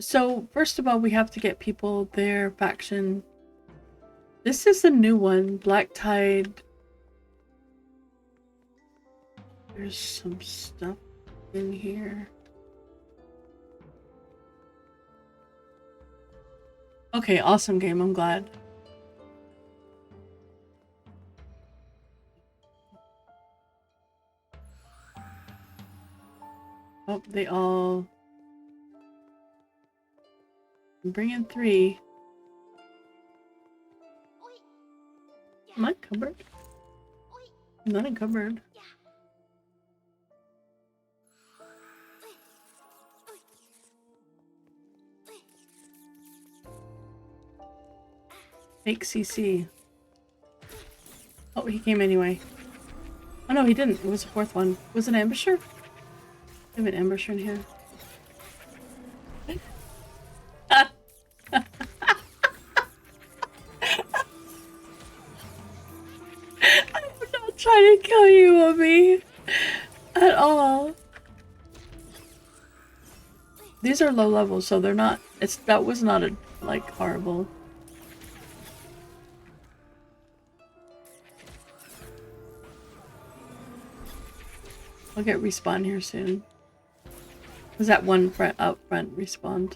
So first of all, we have to get people their faction. This is the new one, Blacktide. There's some stuff in here. Okay, awesome game, I'm glad. Oh, they all... Bring in 3. Am I encumbered? I'm not encumbered. Fake CC. Oh, he came anyway. Oh no, he didn't. It was the 4th one. It was an ambusher? I have an ambusher in here. I'm not trying to kill you, Obi. At all. These are low level, so they're not... That was not a, like, horrible... I'll get respawn here soon. Was that one front up front respawned?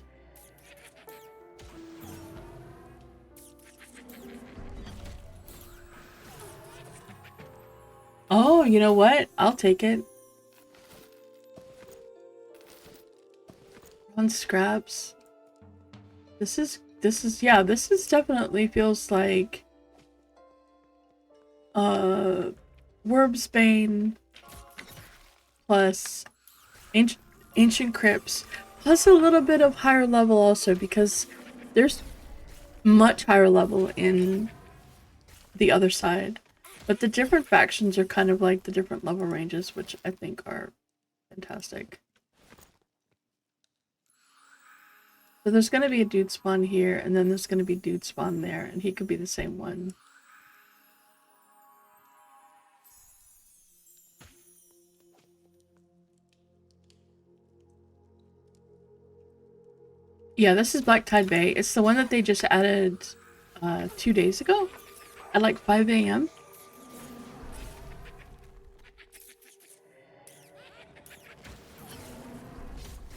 Oh, you know what? I'll take it. On scraps. This is definitely feels like Wormsbane plus Ancient Crypts, plus a little bit of higher level also, because there's much higher level in the other side. But the different factions are kind of like the different level ranges, which I think are fantastic. So there's going to be a dude spawn here, and then there's going to be dude spawn there, and he could be the same one. Yeah, this is Blacktide Bay. It's the one that they just added 2 days ago at like 5 a.m.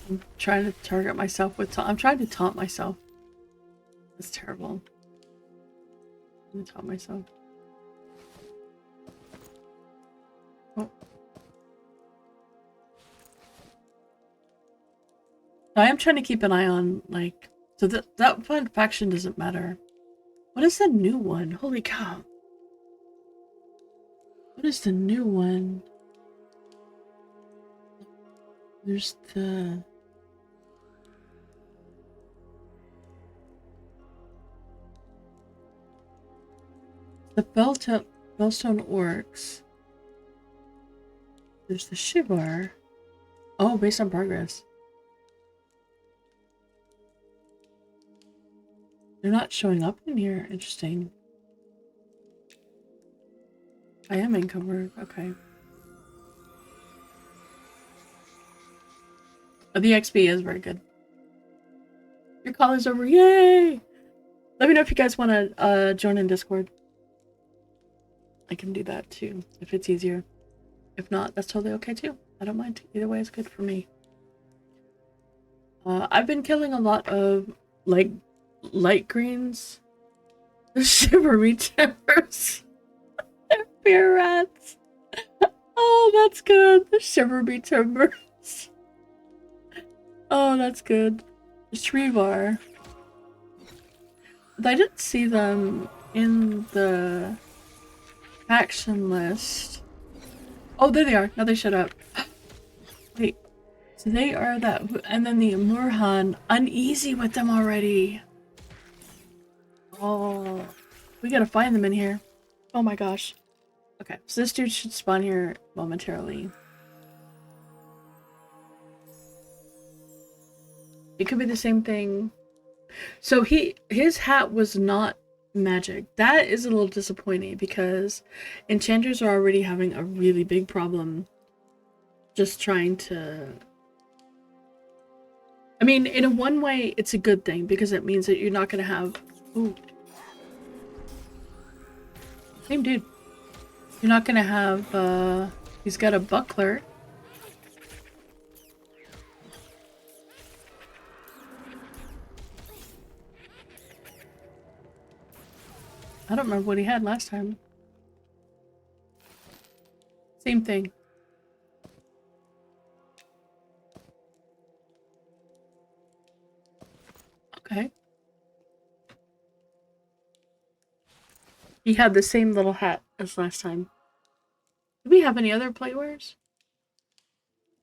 I'm trying to target myself with I'm trying to taunt myself. That's terrible. I'm gonna taunt myself. Oh. I am trying to keep an eye on, like, so that one faction doesn't matter. What is the new one? Holy cow. What is the new one? There's the... The Bellstone Orcs. There's the Shivar. Oh, based on progress. They're not showing up in here. Interesting. I am encumbered. Okay. The XP is very good. Your call is over. Yay! Let me know if you guys want to join in Discord. I can do that too, if it's easier. If not, that's totally okay too. I don't mind. Either way is good for me. I've been killing a lot of, like, light greens. The shivery timbers. They're beer rats. Oh, that's good. The shivery timbers. Oh, that's good. The Shrivar. But I didn't see them in the faction list. Oh, there they are. Now they shut up. Wait. So they are that. And then the Murhan. Uneasy with them already. Oh. We gotta find them in here. Oh my gosh. Okay. So this dude should spawn here momentarily. It could be the same thing. So his hat was not magic. That is a little disappointing because enchanters are already having a really big problem just trying to... I mean, in a one way, it's a good thing because it means that you're not going to have... Ooh. Same dude. You're not going to have... He's got a buckler. I don't remember what he had last time. Same thing. Okay. He had the same little hat as last time. Do we have any other playwares?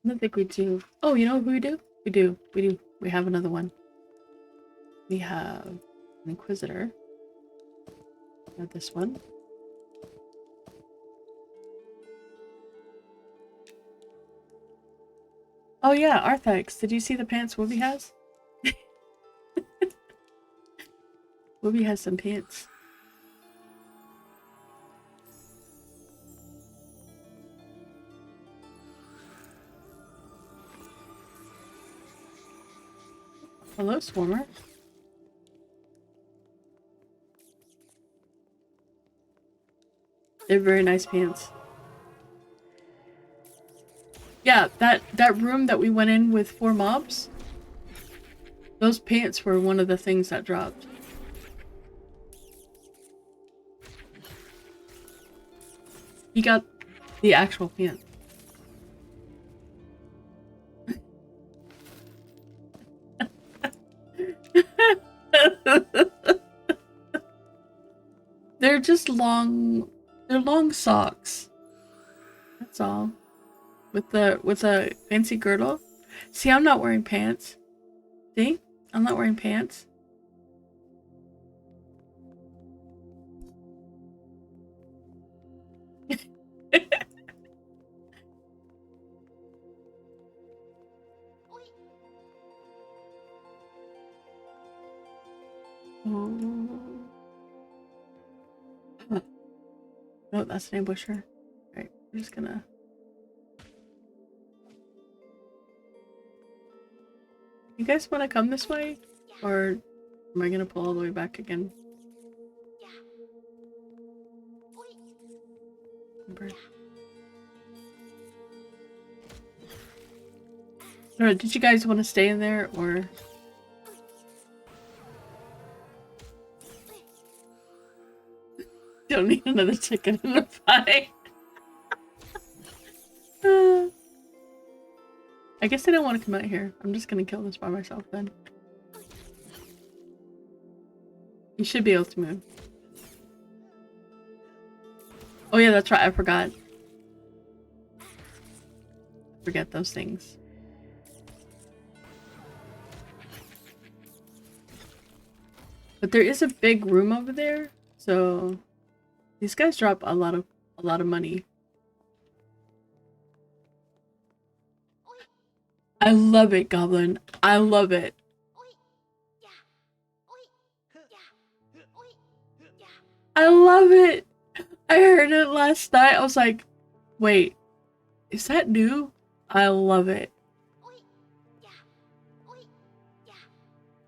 I don't think we do. Oh, you know who we do? We do. We do. We have another one. We have an Inquisitor. We have this one. Oh yeah, Arthex. Did you see the pants Wooby has? Wooby has some pants. Hello, Swarmer. They're very nice pants. Yeah, that room that we went in with 4 mobs, those pants were one of the things that dropped. He got the actual pants. They're just long, they're long socks. That's all. With a fancy girdle. See, I'm not wearing pants. See? I'm not wearing pants. Oh. Huh. No, that's an ambusher. Alright, we're just gonna... You guys want to come this way? Or am I gonna pull all the way back again? Or did you guys want to stay in there, or... Don't need another chicken in the pie. I guess I don't want to come out here. I'm just gonna kill this by myself then. You should be able to move. Oh yeah, that's right. I forgot. Forget those things. But there is a big room over there, so these guys drop a lot of money. I love it, Goblin. I love it. I love it. I heard it last night. I was like, wait, is that new? I love it.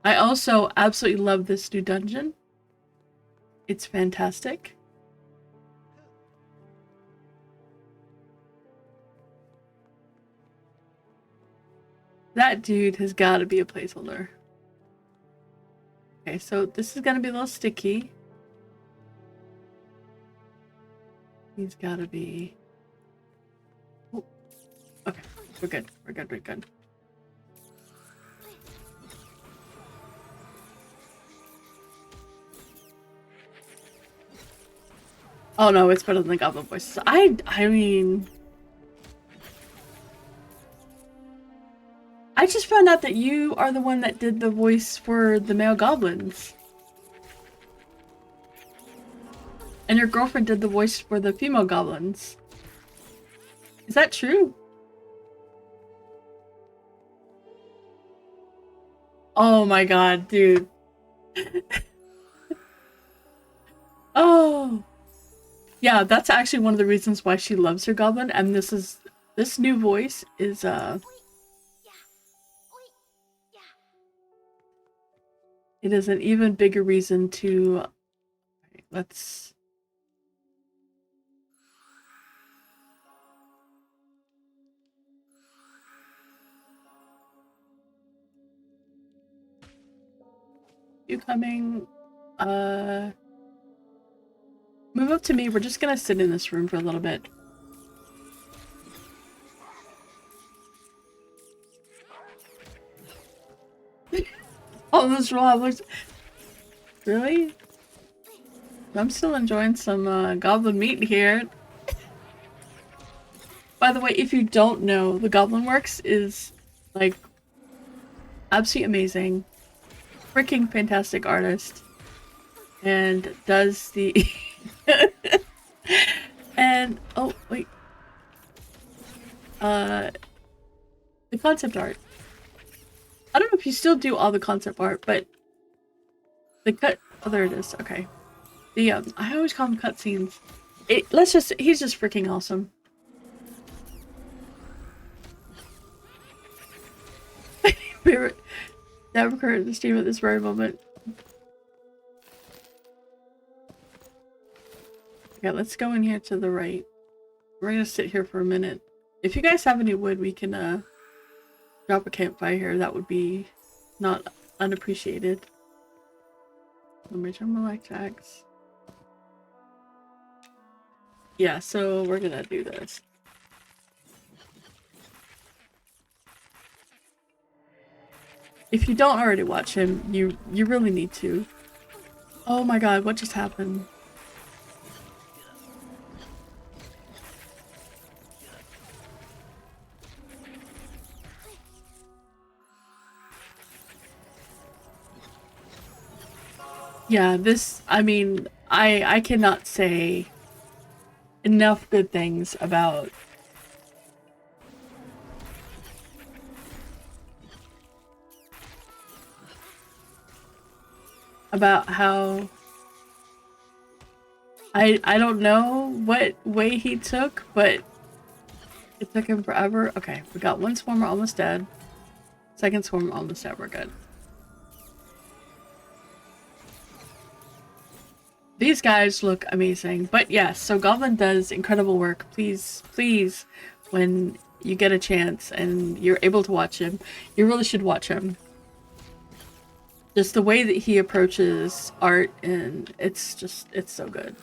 I also absolutely love this new dungeon. It's fantastic. That dude has got to be a placeholder. Okay, so this is going to be a little sticky. He's got to be... Oh, okay, we're good. We're good. We're good. Oh no, it's better than the goblin voices. I mean... I just found out that you are the one that did the voice for the male goblins. And your girlfriend did the voice for the female goblins. Is that true? Oh my god, dude. Oh. Yeah, that's actually one of the reasons why she loves her goblin, and this new voice is it is an even bigger reason to let's you coming move up to me. We're just gonna sit in this room for a little bit. Oh, this raw looks really? I'm still enjoying some goblin meat here. By the way, if you don't know, the Goblin Works is like absolutely amazing, freaking fantastic artist, and does the and oh wait, the concept art. I don't know if you still do all the concept art, but the cut. Oh, there it is. Okay, the I always call them cutscenes. He's just freaking awesome. Favorite that occurred in the stream at this very moment. Okay, let's go in here to the right. We're gonna sit here for a minute. If you guys have any wood, we can drop a campfire here. That would be not unappreciated. Let me turn my blackjacks. Yeah, so we're gonna do this. If you don't already watch him, you really need to. Oh my god, what just happened? Yeah, this, I mean, I cannot say enough good things about how I don't know what way he took, but it took him forever. Okay, we got one swarmer almost dead. Second swarm almost dead, we're good. These guys look amazing. But yes, so Goblin does incredible work. Please, please, when you get a chance and you're able to watch him, you really should watch him. Just the way that he approaches art, and it's so good.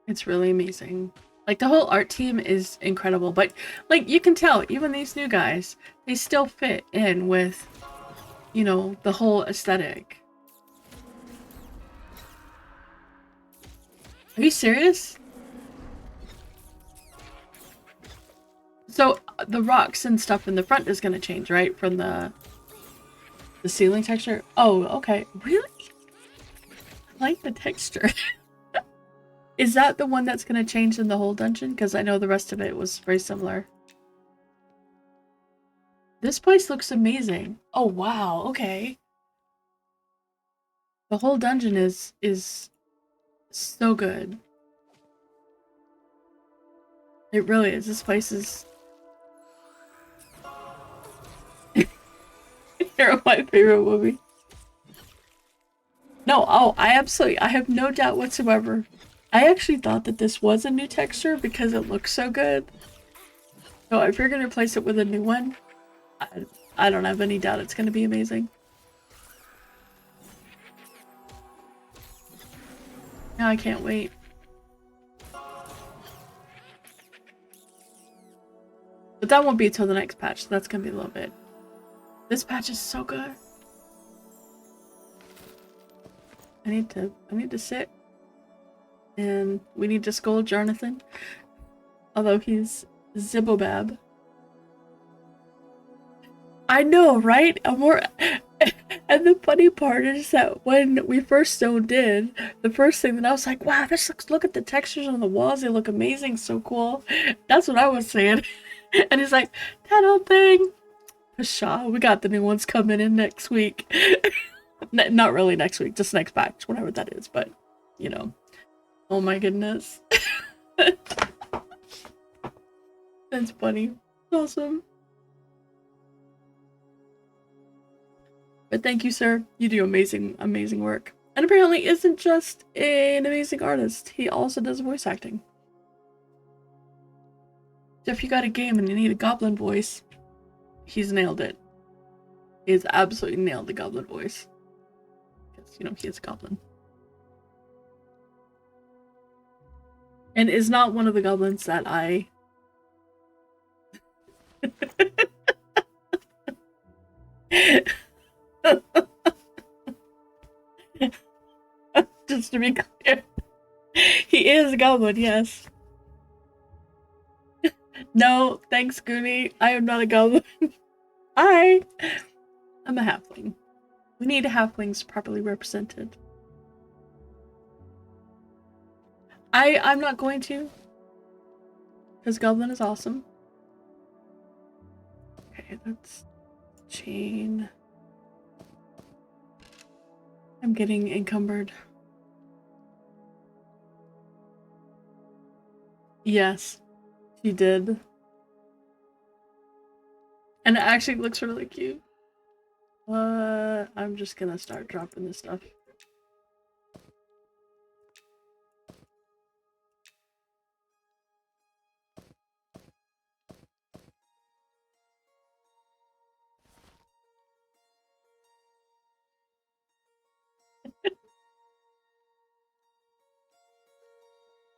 It's really amazing. Like, the whole art team is incredible, but like you can tell, even these new guys, they still fit in with, you know, the whole aesthetic. Are you serious? So the rocks and stuff in the front is going to change, right? From the ceiling texture? Oh, okay. Really? I like the texture. Is that the one that's going to change in the whole dungeon? Because I know the rest of it was very similar. This place looks amazing. Oh, wow. Okay. The whole dungeon is so good. It really is. This place is You're my favorite movie. No, oh, I have no doubt whatsoever. I actually thought that this was a new texture because it looks so good. So if you're gonna replace it with a new one, I don't have any doubt it's gonna be amazing. Now I can't wait. But that won't be until the next patch, so that's gonna be a little bit. This patch is so good. I need to sit. And we need to scold Jonathan. Although he's Zibobab. I know, right? And the funny part is that when we first zoned in, the first thing that I was like, wow, look at the textures on the walls, they look amazing, so cool. That's what I was saying. And he's like, that old thing. Pshaw, we got the new ones coming in next week. Not really next week, just next patch, whatever that is, but you know. Oh my goodness. That's funny. Awesome. But thank you, sir. You do amazing, amazing work. And apparently isn't just an amazing artist, he also does voice acting. So if you got a game and you need a goblin voice, he's nailed it. He's absolutely nailed the goblin voice. Because, you know, he is a goblin. And is not one of the goblins that I... Just to be clear. He is a goblin, yes. No, thanks, Goonie. I am not a goblin. I'm a halfling. We need halflings properly represented. I'm not going to. Because goblin is awesome. Okay, that's chain. I'm getting encumbered. Yes, she did. And it actually looks really cute. I'm just gonna start dropping this stuff.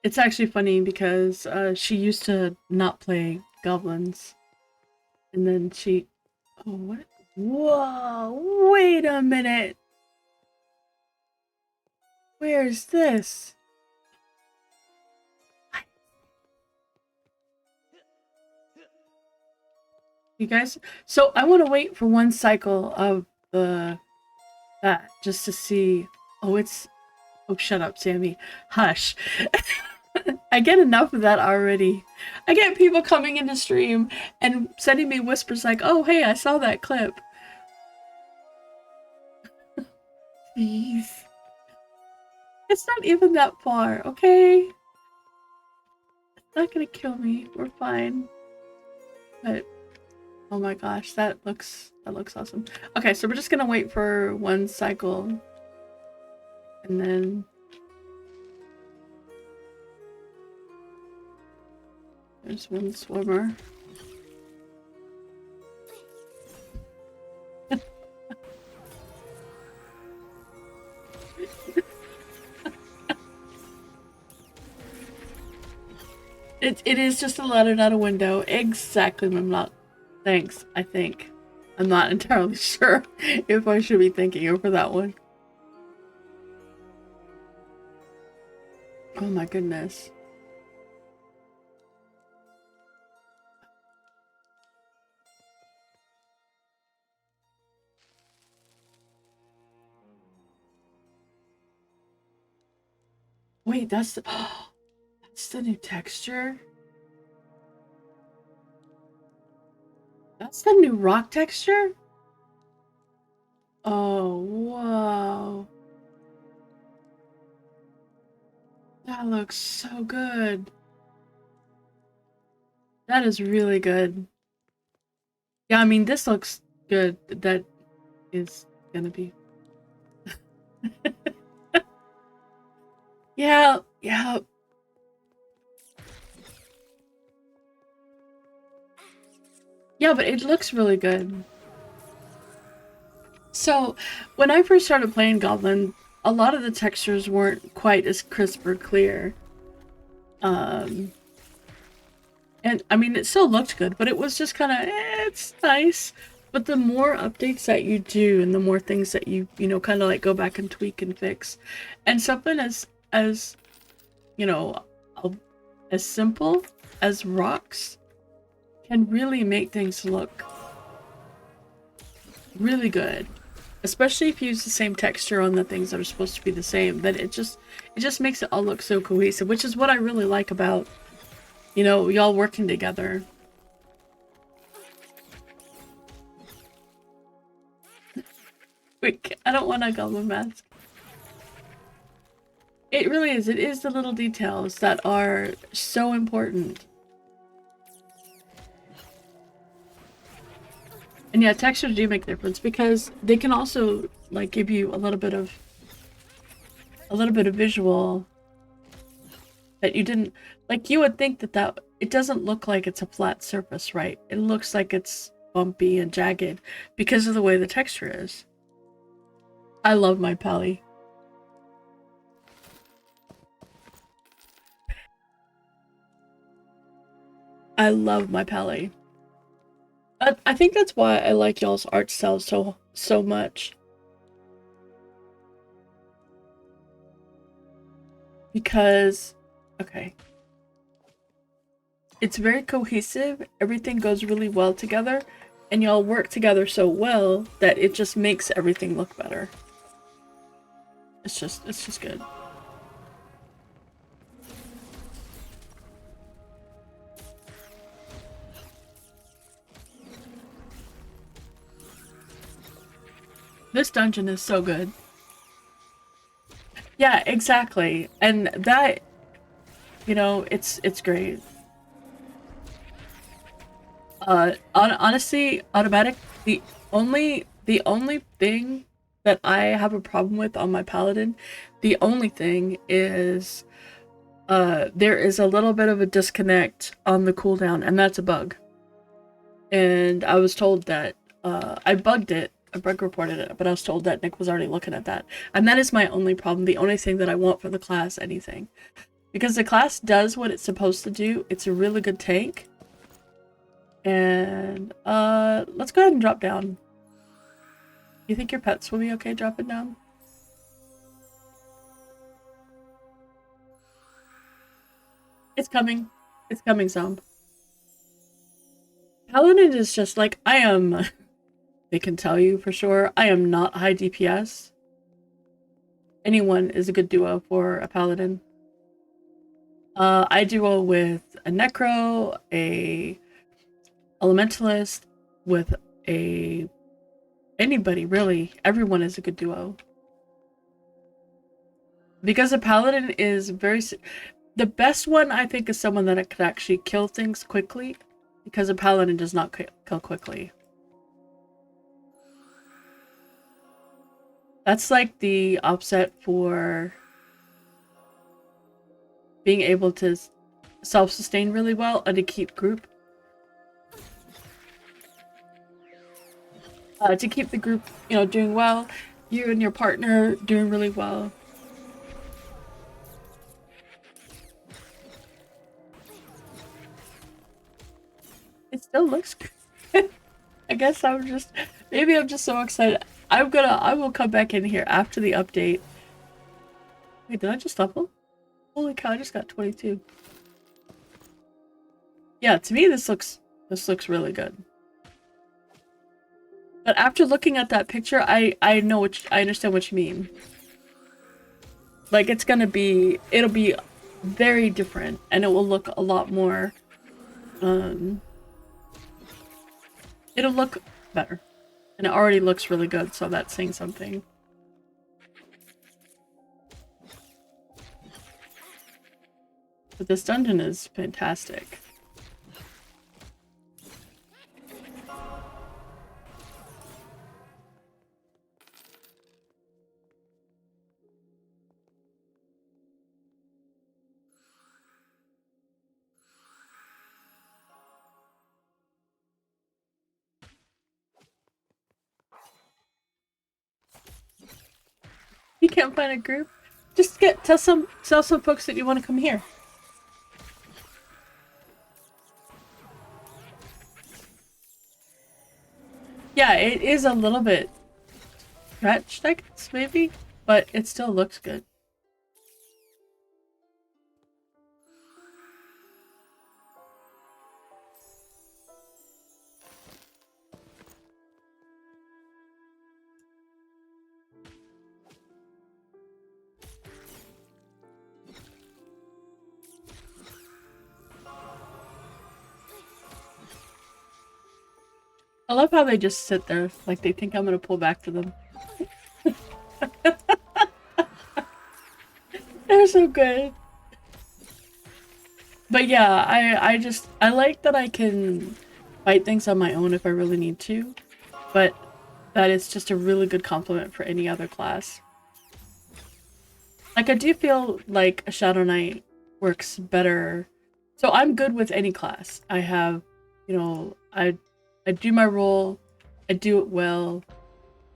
It's actually funny because she used to not play goblins. And then she... Oh, what? Whoa! Wait a minute! Where's this? You guys? So I want to wait for one cycle of that just to see... Oh, it's... Oh, shut up, Sammy. Hush. I get enough of that already. I get people coming into stream and sending me whispers like, oh, hey, I saw that clip. Please. It's not even that far, okay? It's not gonna kill me. We're fine. But, oh my gosh, that looks awesome. Okay, so we're just gonna wait for one cycle. And then... There's one swimmer. It is just a letter, not a window. Exactly, I'm not. Thanks, I think. I'm not entirely sure if I should be thanking you for that one. Oh my goodness. Wait, that's the, that's the new texture? That's the new rock texture? Oh, wow. That looks so good. That is really good. Yeah, I mean, this looks good. That is gonna be. Yeah, yeah. Yeah, but it looks really good. So, when I first started playing Goblin, a lot of the textures weren't quite as crisp or clear. Um, and I mean, it still looked good, but it was just kind of, it's nice. But the more updates that you do, and the more things that you know, kind of like go back and tweak and fix, and something as you know, a- as simple as rocks can really make things look really good. Especially if you use the same texture on the things that are supposed to be the same, then it just makes it all look so cohesive, which is what I really like about, you know, y'all working together. Wait, I don't want a goblin mask. It really is. It is the little details that are so important. And yeah, textures do make a difference because they can also like give you a little bit of visual that you didn't like. You would think that it doesn't look like it's a flat surface, right? It looks like it's bumpy and jagged because of the way the texture is. I love my Pally. I love my Pally. I think that's why I like y'all's art style so much. Because, okay, it's very cohesive. Everything goes really well together, and y'all work together so well that it just makes everything look better. It's just good. This dungeon is so good. Yeah, exactly. And that, it's great. Honestly, automatic, the only thing that I have a problem with on my Paladin, the only thing is there is a little bit of a disconnect on the cooldown, and that's a bug. And I was told that I bugged it. I bug reported it, but I was told that Nick was already looking at that. And that is my only problem, the only thing that I want for the class, anything. Because the class does what it's supposed to do. It's a really good tank. And let's go ahead and drop down. You think your pets will be okay dropping down? It's coming. It's coming, Zomb. Paladin is just like, I am, they can tell you for sure, I am not high DPS. Anyone is a good duo for a Paladin. I duo with a Necro, a Elementalist, with a anybody really. Everyone is a good duo. Because a Paladin is the best one I think is someone that could actually kill things quickly, because a Paladin does not kill quickly. That's like the offset for being able to self-sustain really well and to keep group. To keep the group, doing well. You and your partner doing really well. It still looks good. I guess maybe I'm just so excited. I will come back in here after the update. Wait, did I just level? Holy cow, I just got 22. Yeah, to me this looks really good. But after looking at that picture, I understand what you mean. Like it'll be very different, and it will look a lot more it'll look better. And it already looks really good, so that's saying something. But this dungeon is fantastic. can't find a group, just tell some folks that you want to come here. Yeah, it is a little bit stretched, I guess, maybe, but it still looks good. I love how they just sit there, like they think I'm gonna pull back to them. They're so good. But yeah, I like that I can fight things on my own if I really need to, but that is just a really good compliment for any other class. Like, I do feel like a Shadow Knight works better. So I'm good with any class. I have, you know, I do my role, I do it well,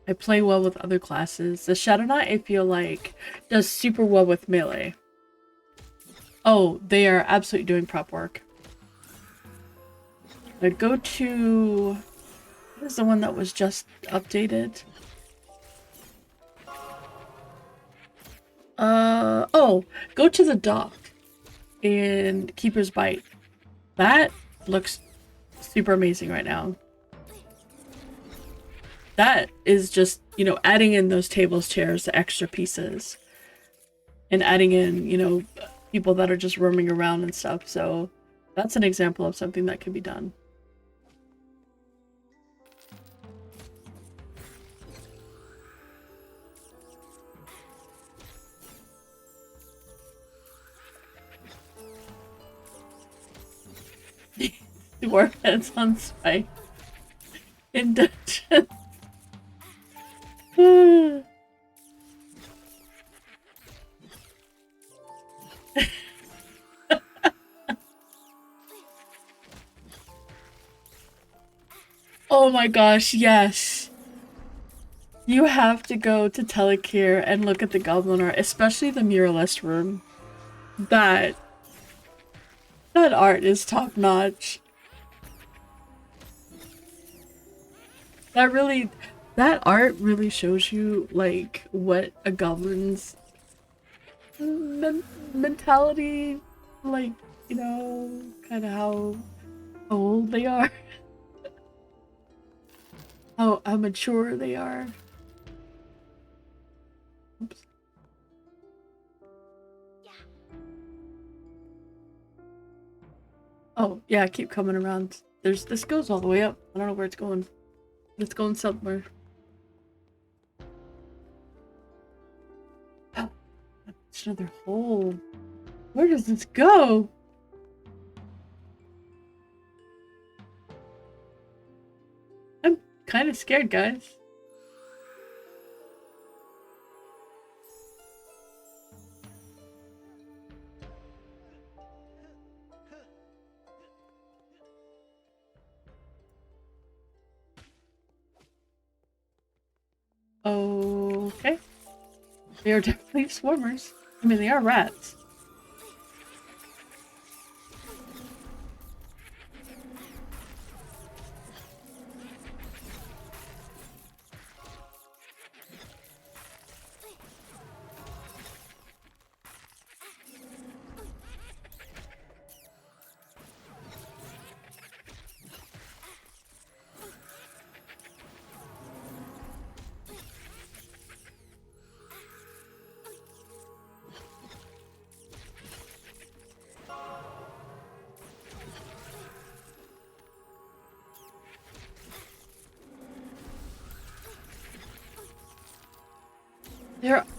I play well with other classes. The Shadow Knight, I feel like, does super well with melee. Oh, they are absolutely doing prep work. I'd go to... What is the one that was just updated? Oh, go to the dock in Keeper's Bite. That looks super amazing right now. That is just, you know, adding in those tables, chairs, the extra pieces. And adding in, you know, people that are just roaming around and stuff. So that's an example of something that can be done. Warheads on spike in dungeon. Oh my gosh, yes. You have to go to Telekir and look at the goblin art, especially the muralist room. That art is top notch. That art really shows you like what a goblin's mentality, like, you know, kind of how old they are, how mature they are. Oops. Oh yeah, keep coming around. This goes all the way up. I don't know where it's going. It's going somewhere. Oh, it's another hole. Where does this go? I'm kind of scared, guys. Okay. They are definitely swarmers. I mean, they are rats.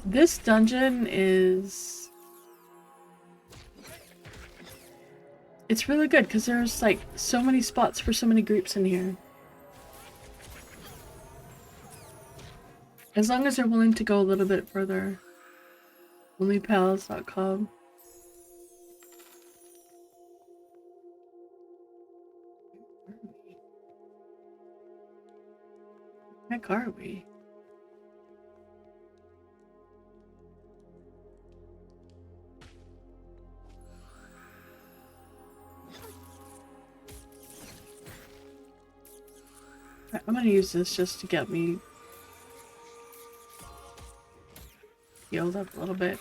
This dungeon is... It's really good because there's like so many spots for so many groups in here. As long as they're willing to go a little bit further. Onlypals.com. Where the heck are we? I'm gonna use this just to get me healed up a little bit.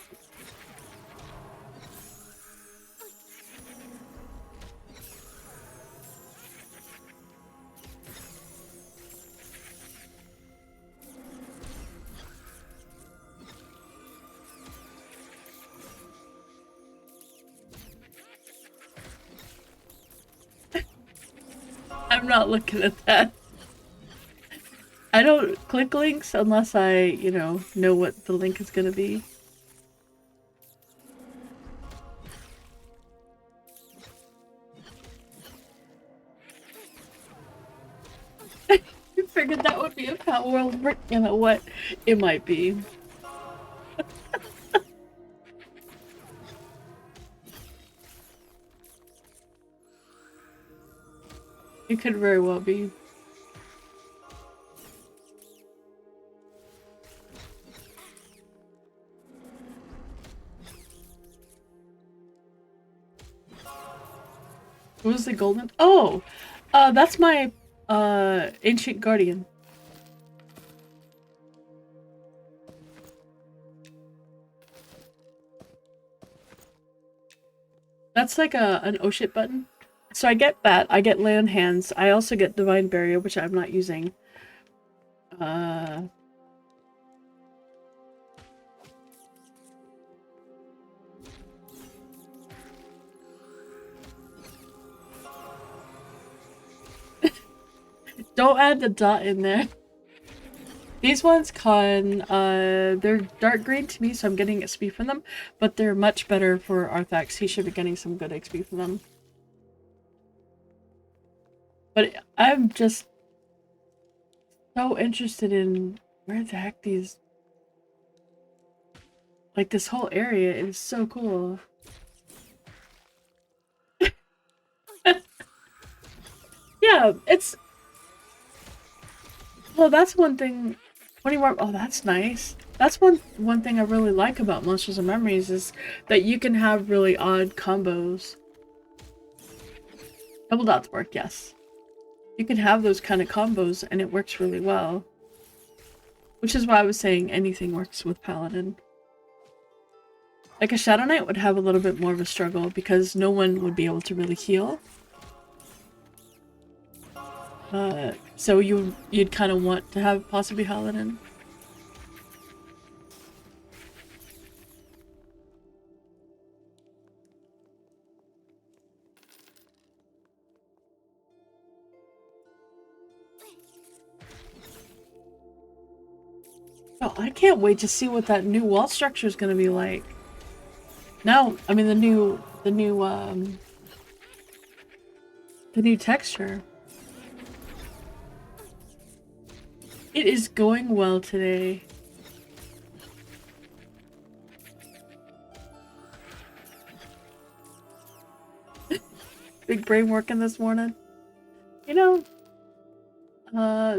I'm not looking at that. I don't click links unless I, you know what the link is gonna be. You figured that would be a Power World brick, you know what? It might be. It could very well be. What was the golden? Oh! That's my, Ancient Guardian. That's like an oh shit button. So I get that. I get Lay on Hands. I also get Divine Barrier, which I'm not using. Don't add the dot in there. These ones they're dark green to me, so I'm getting XP from them, but they're much better for Arthax. He should be getting some good XP from them. But I'm just so interested in where the heck these... Like, this whole area is so cool. Yeah, it's... Well, that's one thing... 20 more... Oh, that's nice. That's one thing I really like about Monsters and Memories is that you can have really odd combos. Double dots work, yes. You can have those kind of combos and it works really well. Which is why I was saying anything works with Paladin. Like a Shadow Knight would have a little bit more of a struggle because no one would be able to really heal. So you'd kind of want to have possibly Paladin. Oh, I can't wait to see what that new wall structure is going to be like. Now, I mean the new texture. It is going well today. Big brain working this morning. You know,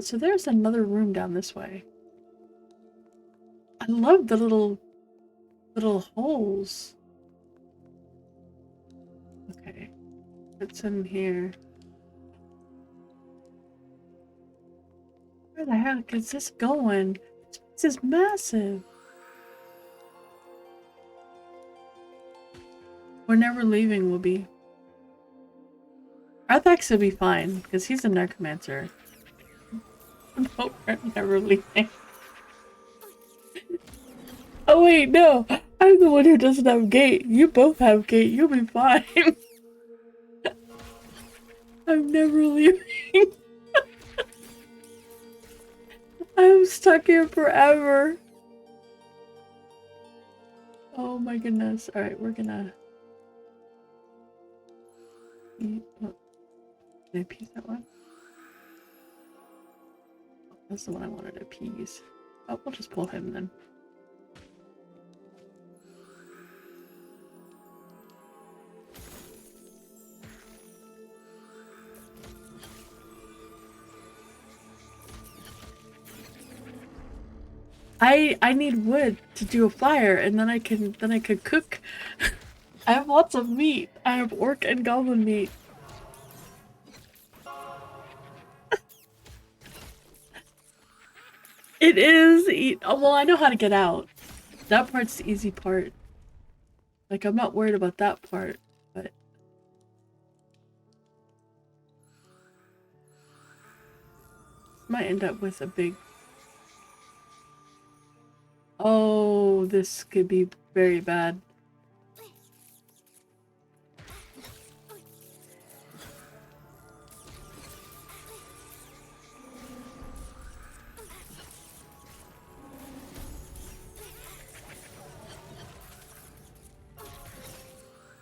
so there's another room down this way. I love the little holes. Okay, what's in here? Where the heck is this going? This is massive. We're never leaving, will be. Arthax will be fine, because he's a necromancer. No, we're never leaving. Oh wait, no! I'm the one who doesn't have gate. You both have gate. You'll be fine. I'm never leaving. I'm stuck here forever. Oh my goodness. Alright, we're gonna... Oh. Did I appease that one? That's the one I wanted to appease. Oh, we'll just pull him then. I need wood to do a fire, and then I could cook. I have lots of meat. I have orc and goblin meat. It is. Well, I know how to get out. That part's the easy part. Like, I'm not worried about that part, but... might end up with a big... Oh, this could be very bad.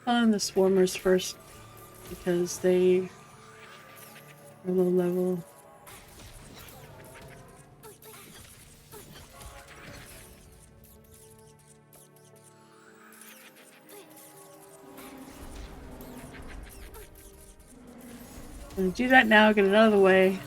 On the swarmers first, because they are low level. I'm gonna do that now, get it out of the way.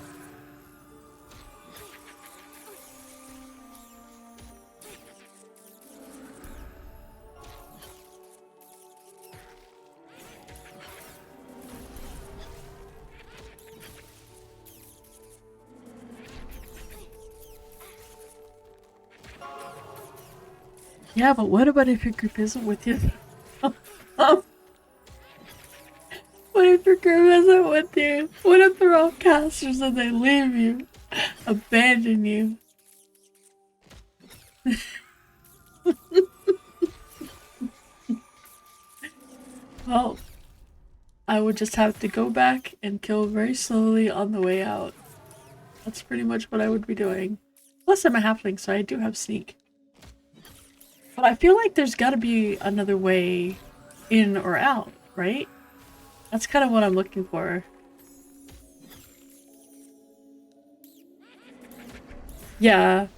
Yeah, but what about if your group isn't with you? What if your group isn't with you? What if they're all casters and they leave you? Abandon you? Well, I would just have to go back and kill very slowly on the way out. That's pretty much what I would be doing. Plus I'm a halfling, so I do have sneak. But I feel like there's gotta be another way in or out, right? That's kind of what I'm looking for. Yeah.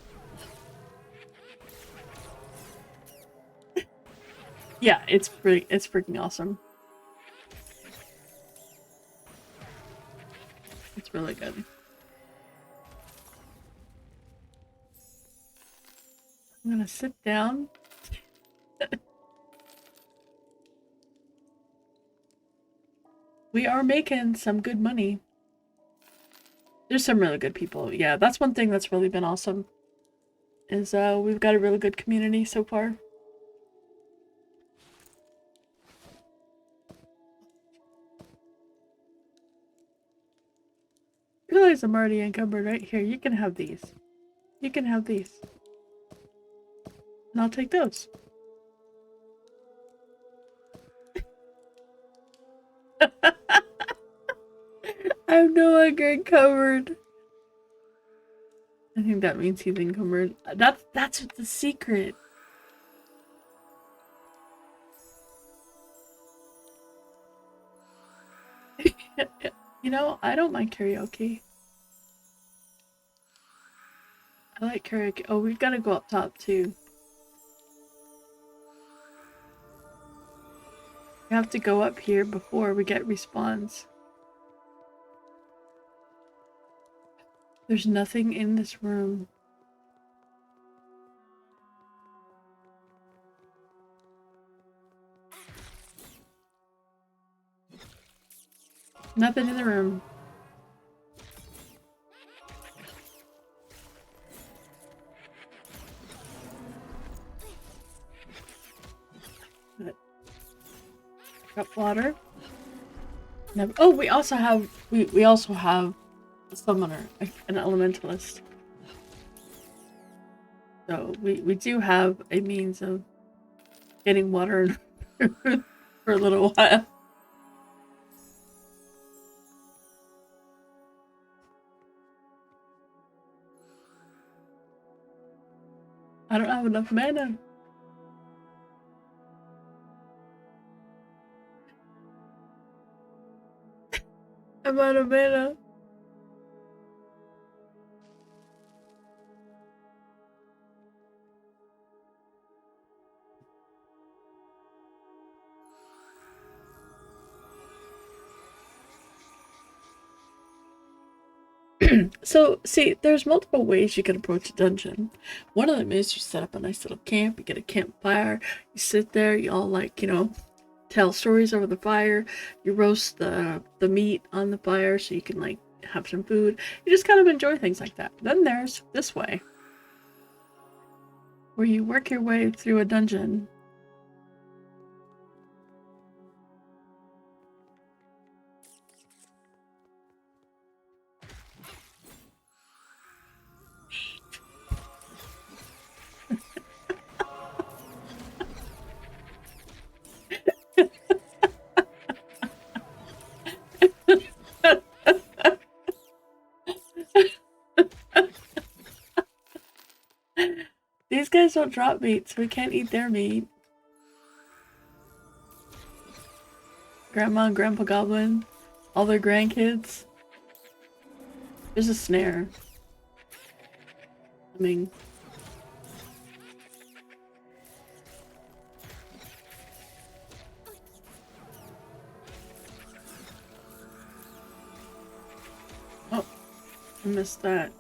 Yeah, it's freaking awesome. It's really good. I'm gonna sit down. We are making some good money. There's some really good people. Yeah, that's one thing that's really been awesome. Is we've got a really good community so far. I realize I'm already encumbered right here. You can have these. You can have these. And I'll take those. I'm no longer encumbered. I think that means he's encumbered. That's the secret. You know, I don't mind karaoke. I like karaoke. Oh, we've got to go up top too. We have to go up here before we get respawns. There's nothing in this room. Nothing in the room. Got water. No. Oh, we also have a summoner, an elementalist. So we do have a means of getting water for a little while. I don't have enough mana. I'm out of mana. So, see, there's multiple ways you can approach a dungeon. One of them is you set up a nice little camp, you get a campfire, you sit there, you all like, you know, tell stories over the fire, you roast the meat on the fire so you can like have some food. You just kind of enjoy things like that. Then there's this way. where you work your way through a dungeon. These guys don't drop meat, so we can't eat their meat. Grandma and Grandpa Goblin, all their grandkids. There's a snare. I mean... Oh, I missed that.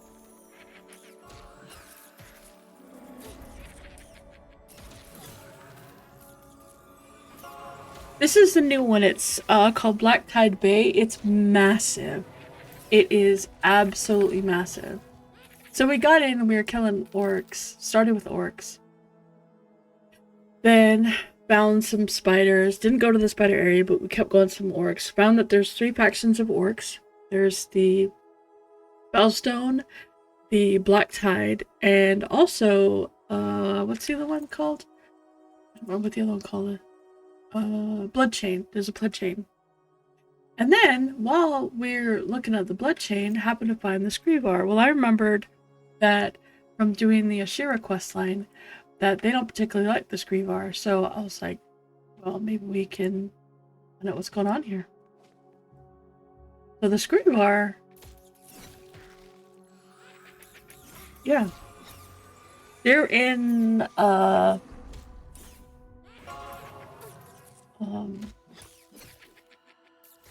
This is the new one. It's called Blacktide Bay. It's massive. It is absolutely massive. So we got in and we were killing orcs. Started with orcs. Then found some spiders. Didn't go to the spider area, but we kept going to some orcs. Found that there's 3 factions of orcs. There's the Bellstone, the Blacktide, and also, what's the other one called? I don't remember what the other one called it. Blood chain. There's a blood chain. And then, while we're looking at the blood chain, happened to find the Screevar. Well, I remembered that from doing the Ashira questline, that they don't particularly like the Screevar. So I was like, well, maybe we can find out what's going on here. So the Screevar... Yeah. They're in,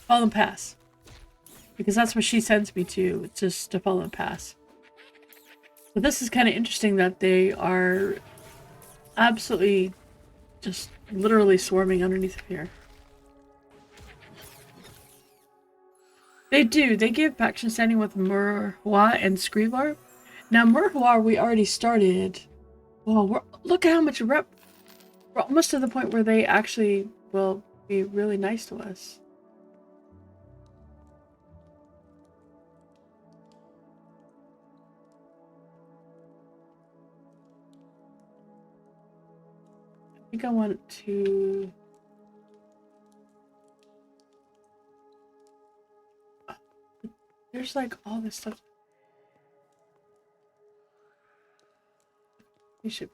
Fallen Pass. Because that's what she sends me to, just to Fallen Pass. But this is kind of interesting that they are absolutely just literally swarming underneath of here. They do. They give faction standing with Murhua and Screevar. Now, Murhua, we already started. Well, look at how much rep. We're almost to the point where they actually will be really nice to us. I think I want to... There's like all this stuff. You should...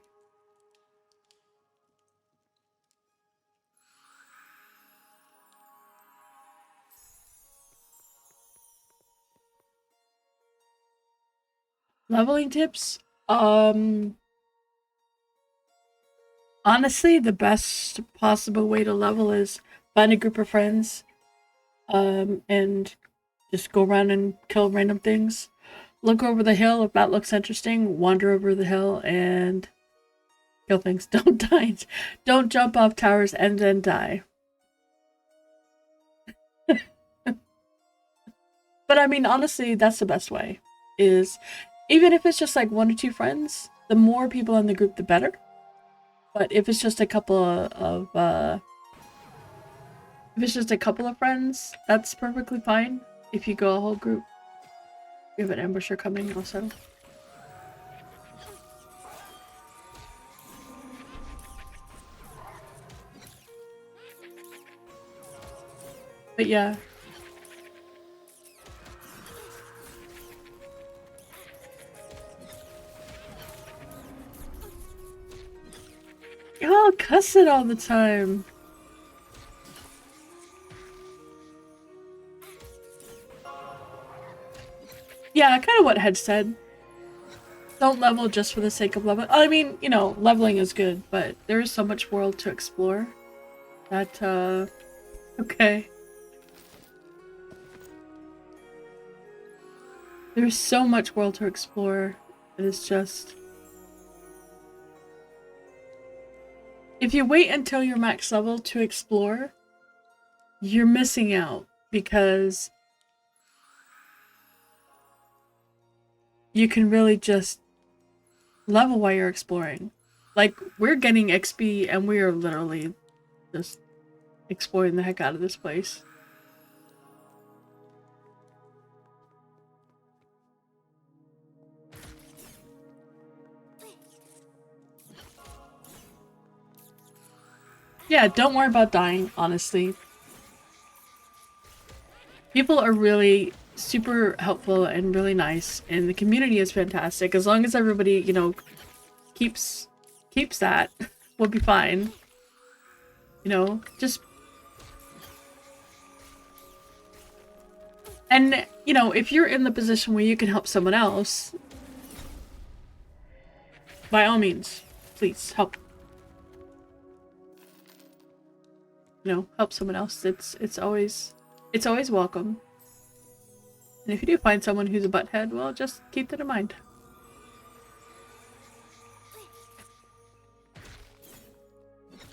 Leveling tips? Honestly, the best possible way to level is find a group of friends, and just go around and kill random things. Look over the hill. If that looks interesting, wander over the hill and kill things. Don't die. Don't jump off towers and then die. But I mean, honestly, that's the best way. Is even if it's just like 1 or 2 friends, the more people in the group, the better. But if it's just a couple of friends, that's perfectly fine. If you go a whole group, we have an ambusher coming also. But yeah. Y'all cuss it all the time. Yeah, kind of what Hedge said. Don't level just for the sake of leveling. I mean, you know, leveling is good, but there is so much world to explore that, okay. There's so much world to explore. It is just... If you wait until you're max level to explore, you're missing out because you can really just level while you're exploring. Like, we're getting XP and we are literally just exploring the heck out of this place. Yeah, don't worry about dying, honestly. People are really super helpful and really nice, and the community is fantastic. As long as everybody, you know, keeps that, we'll be fine. You know, just... And, you know, if you're in the position where you can help someone else, by all means, please help. You know, help someone else. It's always welcome. And if you do find someone who's a butthead, well, just keep that in mind.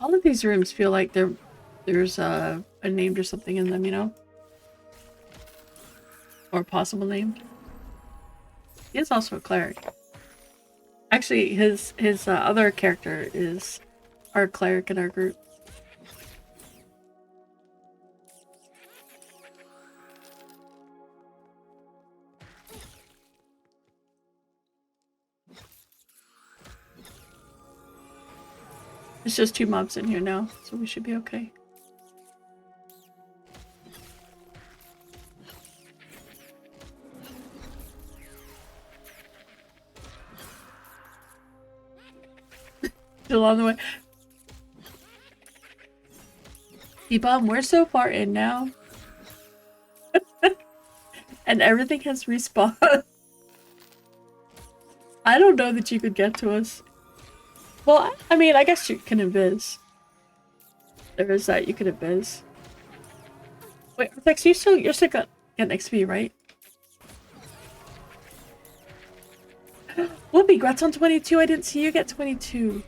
All of these rooms feel like there's a name or something in them, you know? Or a possible name. He is also a cleric. Actually, his other character is our cleric in our group. It's just 2 mobs in here now, so we should be okay. Still on the way. T-Bomb, we're so far in now. And everything has respawned. I don't know that you could get to us. Well, I mean, I guess you can invis. There is that, you can invis. Wait, Rex, you're still getting XP, right? Whoopi, grats on 22. I didn't see you get 22.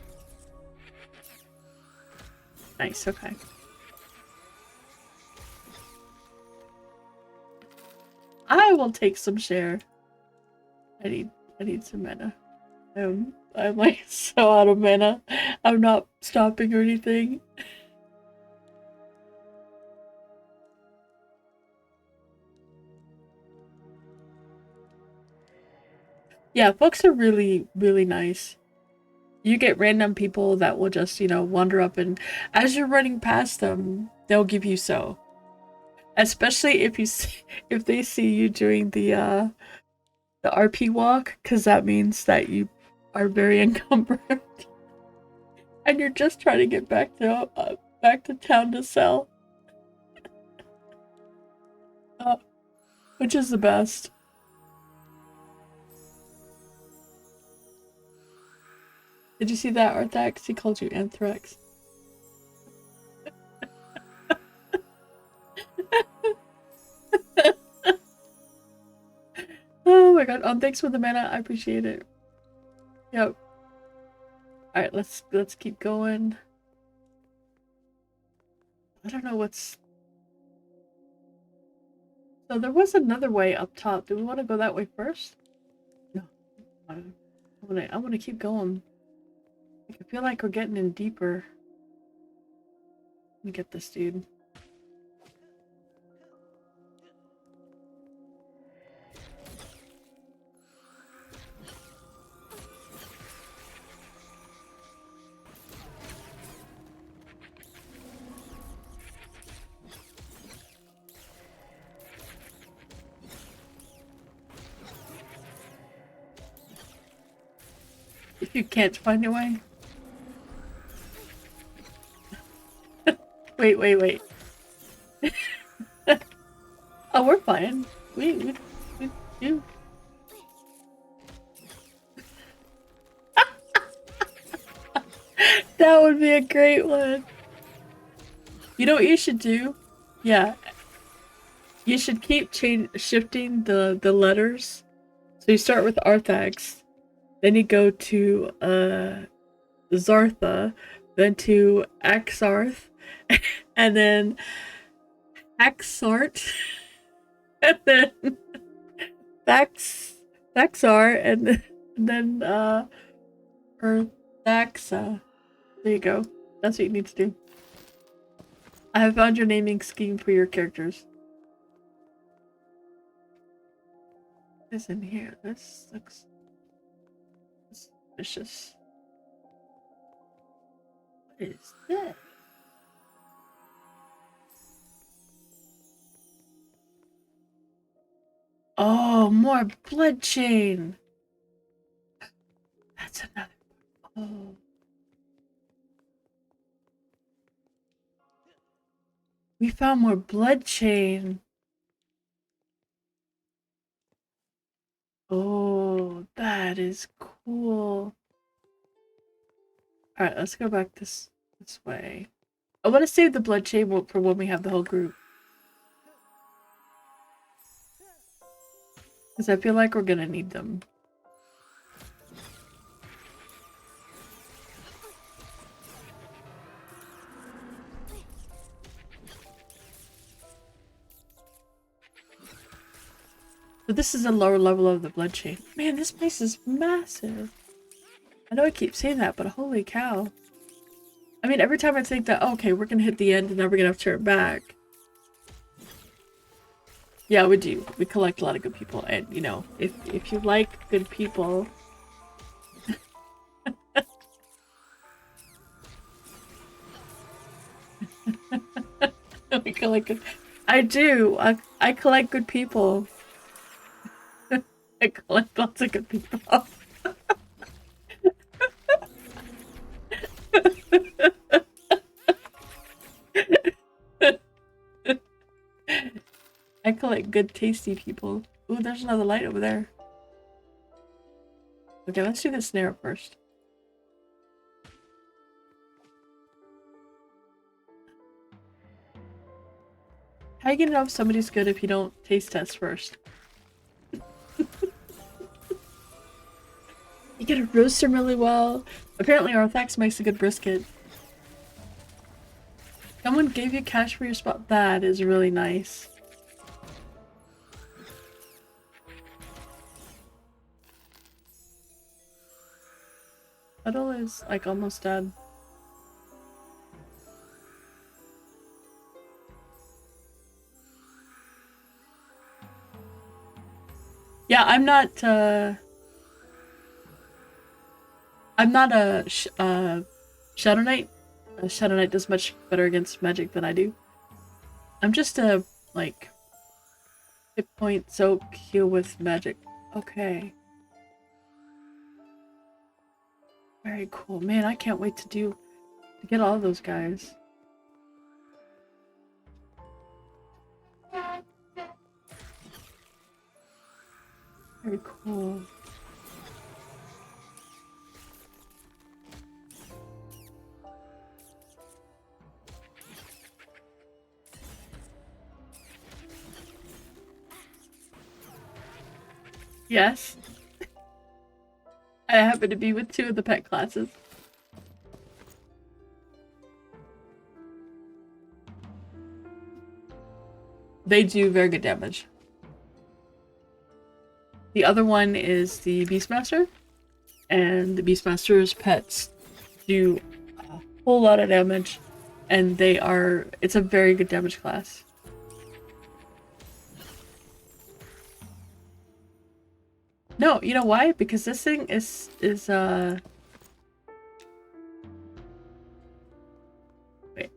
Nice, okay. I will take some share. I need some mana. I'm like so out of mana. I'm not stopping or anything. Yeah, folks are really, really nice. You get random people that will just, you know, wander up, and as you're running past them, they'll give you so. Especially if you see, if they see you doing the RP walk, because that means that you are very encumbered, and you're just trying to get back to town to sell, which is the best. Did you see that, Arthax? He called you Anthrax. Oh my god. Thanks for the mana. I appreciate it. Yep. Alright, let's keep going. I don't know what's... So there was another way up top. Do we want to go that way first? No. I want to keep going. I feel like we're getting in deeper. Let me get this dude. If you can't find your way. Wait. Oh, we're fine. We do. That would be a great one. You know what you should do? Yeah. You should keep shifting the letters. So you start with Arthax, then you go to Zartha, then to Axarth, and then Axart, and then Thaxar, and then Daxa. There you go. That's what you need to do. I have found your naming scheme for your characters. What is in here? This looks suspicious. What is this? Oh, more blood chain. That's another. Oh. We found more blood chain. Oh, that is cool. Alright, let's go back this way. I want to save the blood chain for when we have the whole group. Because I feel like we're gonna need them. So this is a lower level of the blood chain. Man, this place is massive. I know I keep saying that, but holy cow. I mean, every time I think that, okay, we're gonna hit the end and then we're gonna have to turn back. Yeah, we do. We collect a lot of good people. And, you know, if you like good people... we collect good... I do! I collect good people. I collect lots of good people. I collect good, tasty people. Ooh, there's another light over there. Okay, let's do the snare first. How you gonna know if somebody's good if you don't taste test first? You gotta roast them really well. Apparently Arthax makes a good brisket. Someone gave you cash for your spot. That is really nice. Puddle is like almost dead. Yeah, I'm not a Shadow Knight. Shadow Knight does much better against magic than I do. I'm just a, like, hit point soak heal with magic. Okay. Very cool. Man, I can't wait to get all of those guys. Very cool. Yes. I happen to be with 2 of the pet classes. They do very good damage. The other one is the Beastmaster, and the Beastmaster's pets do a whole lot of damage, and it's a very good damage class. No, you know why? Because this thing is wait,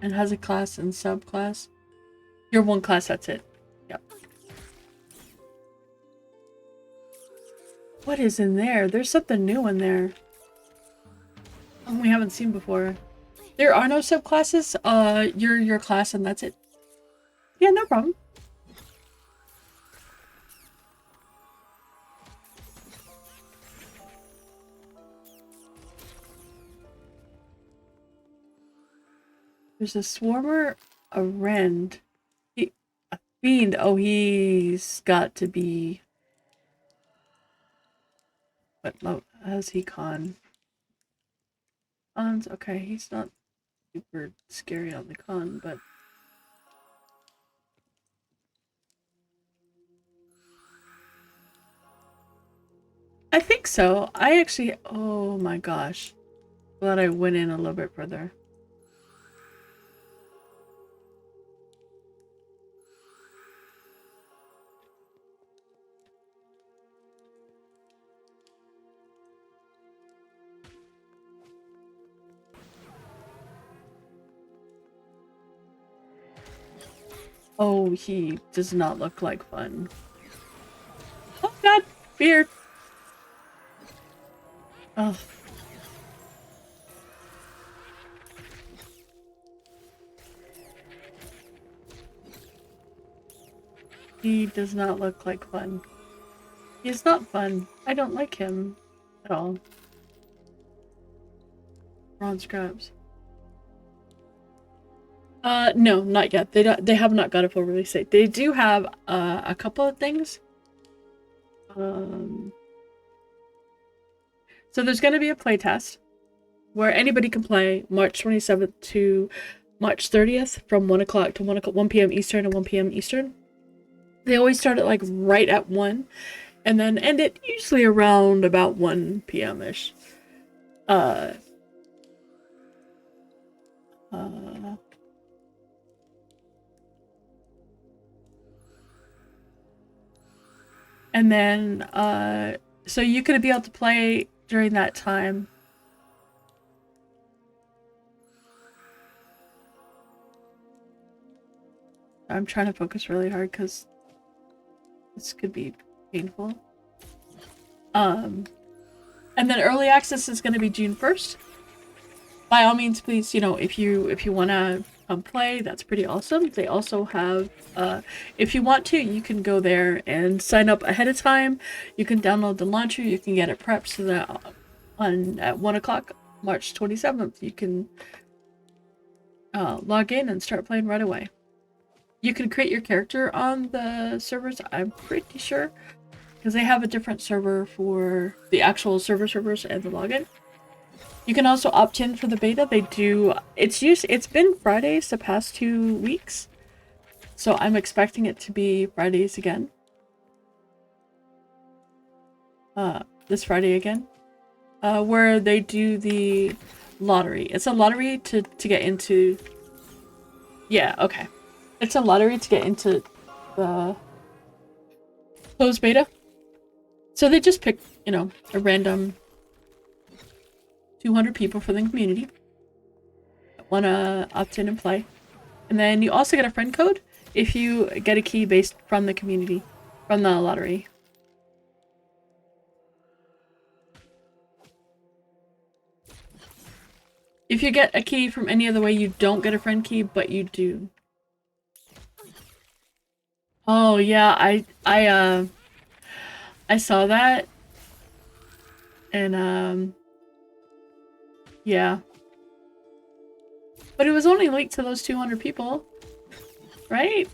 and has a class and subclass. You're one class, that's it. Yep. What is in there? There's something new in there. Oh, we haven't seen before. There are no subclasses. You're your class and that's it. Yeah, no problem. There's a Swarmer, a Rend, a Fiend. Oh, he's got to be... What has he con? Cons? Okay, he's not super scary on the con, but... I think so. I actually... Oh my gosh. Glad I went in a little bit further. Oh, he does not look like fun. Oh god! Beard! Oh. He does not look like fun. He's not fun. I don't like him at all. Ron Scraps. No, not yet. They have not got a full release date. They do have a couple of things. So there's going to be a playtest where anybody can play March 27th to March 30th from 1 o'clock to 1 p.m. Eastern and 1 p.m. Eastern. They always start at like right at 1 and then end it usually around about 1 p.m.-ish. And then, so you could be able to play during that time. I'm trying to focus really hard because this could be painful. And then early access is going to be June 1st. By all means, please, you know, if you want to come play, that's pretty awesome. They also have, if you want to, you can go there and sign up ahead of time. You can download the launcher. You can get it prepped so that at 1 o'clock, March 27th, you can log in and start playing right away. You can create your character on the servers, I'm pretty sure, because they have a different server for the actual servers and the login. You can also opt in for the beta. They do. It's been Fridays the past 2 weeks, so I'm expecting it to be Fridays again. This Friday again, where they do the lottery. It's a lottery to get into. Yeah. Okay. It's a lottery to get into the closed beta. So they just pick, you know, a random 200 people for the community that want to opt in and play. And then you also get a friend code if you get a key based from the community, from the lottery. If you get a key from any other way, you don't get a friend key, but you do. Oh yeah, I saw that. And yeah. But it was only linked to those 200 people, right?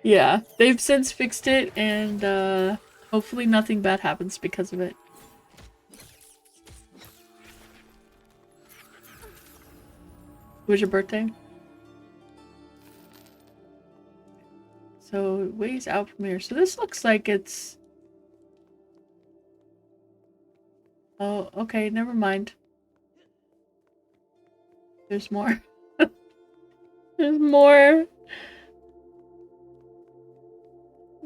Yeah, they've since fixed it, and hopefully nothing bad happens because of it. Was your birthday? So, ways out from here. So this looks like it's... Oh, okay, never mind. There's more. There's more.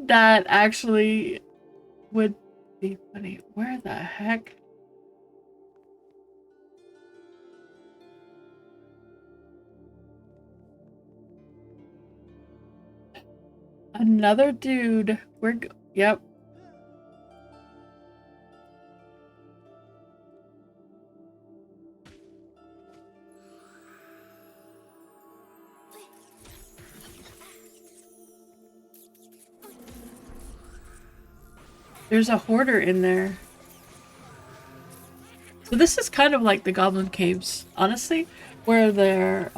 That actually would be funny. Where the heck? Another dude. Yep. There's a hoarder in there. So this is kind of like the Goblin Caves, honestly, where they're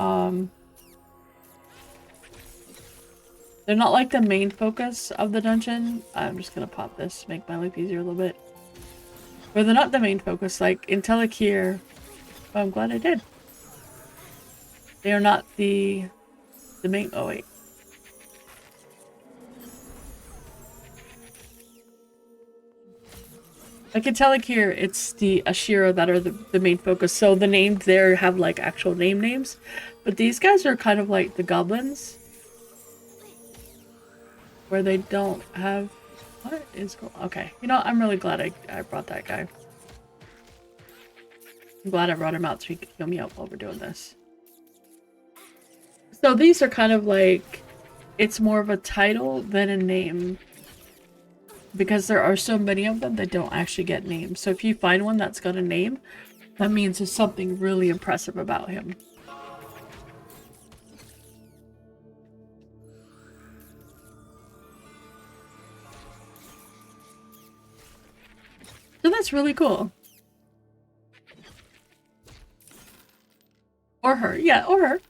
not like the main focus of the dungeon. I'm just gonna pop this, make my life easier a little bit. Where they're not the main focus, like in Telekir. Oh, I'm glad I did. They are not the main. Oh wait. I can tell like here it's the Ashira that are the main focus. So the names there have like actual names. But these guys are kind of like the goblins. Where they don't have... What is going on? Okay. You know, I'm really glad I brought that guy. I'm glad I brought him out so he could heal me up while we're doing this. So these are kind of like... It's more of a title than a name. Because there are so many of them that don't actually get names. So if you find one that's got a name, that means there's something really impressive about him. So that's really cool. Or her. Yeah, or her.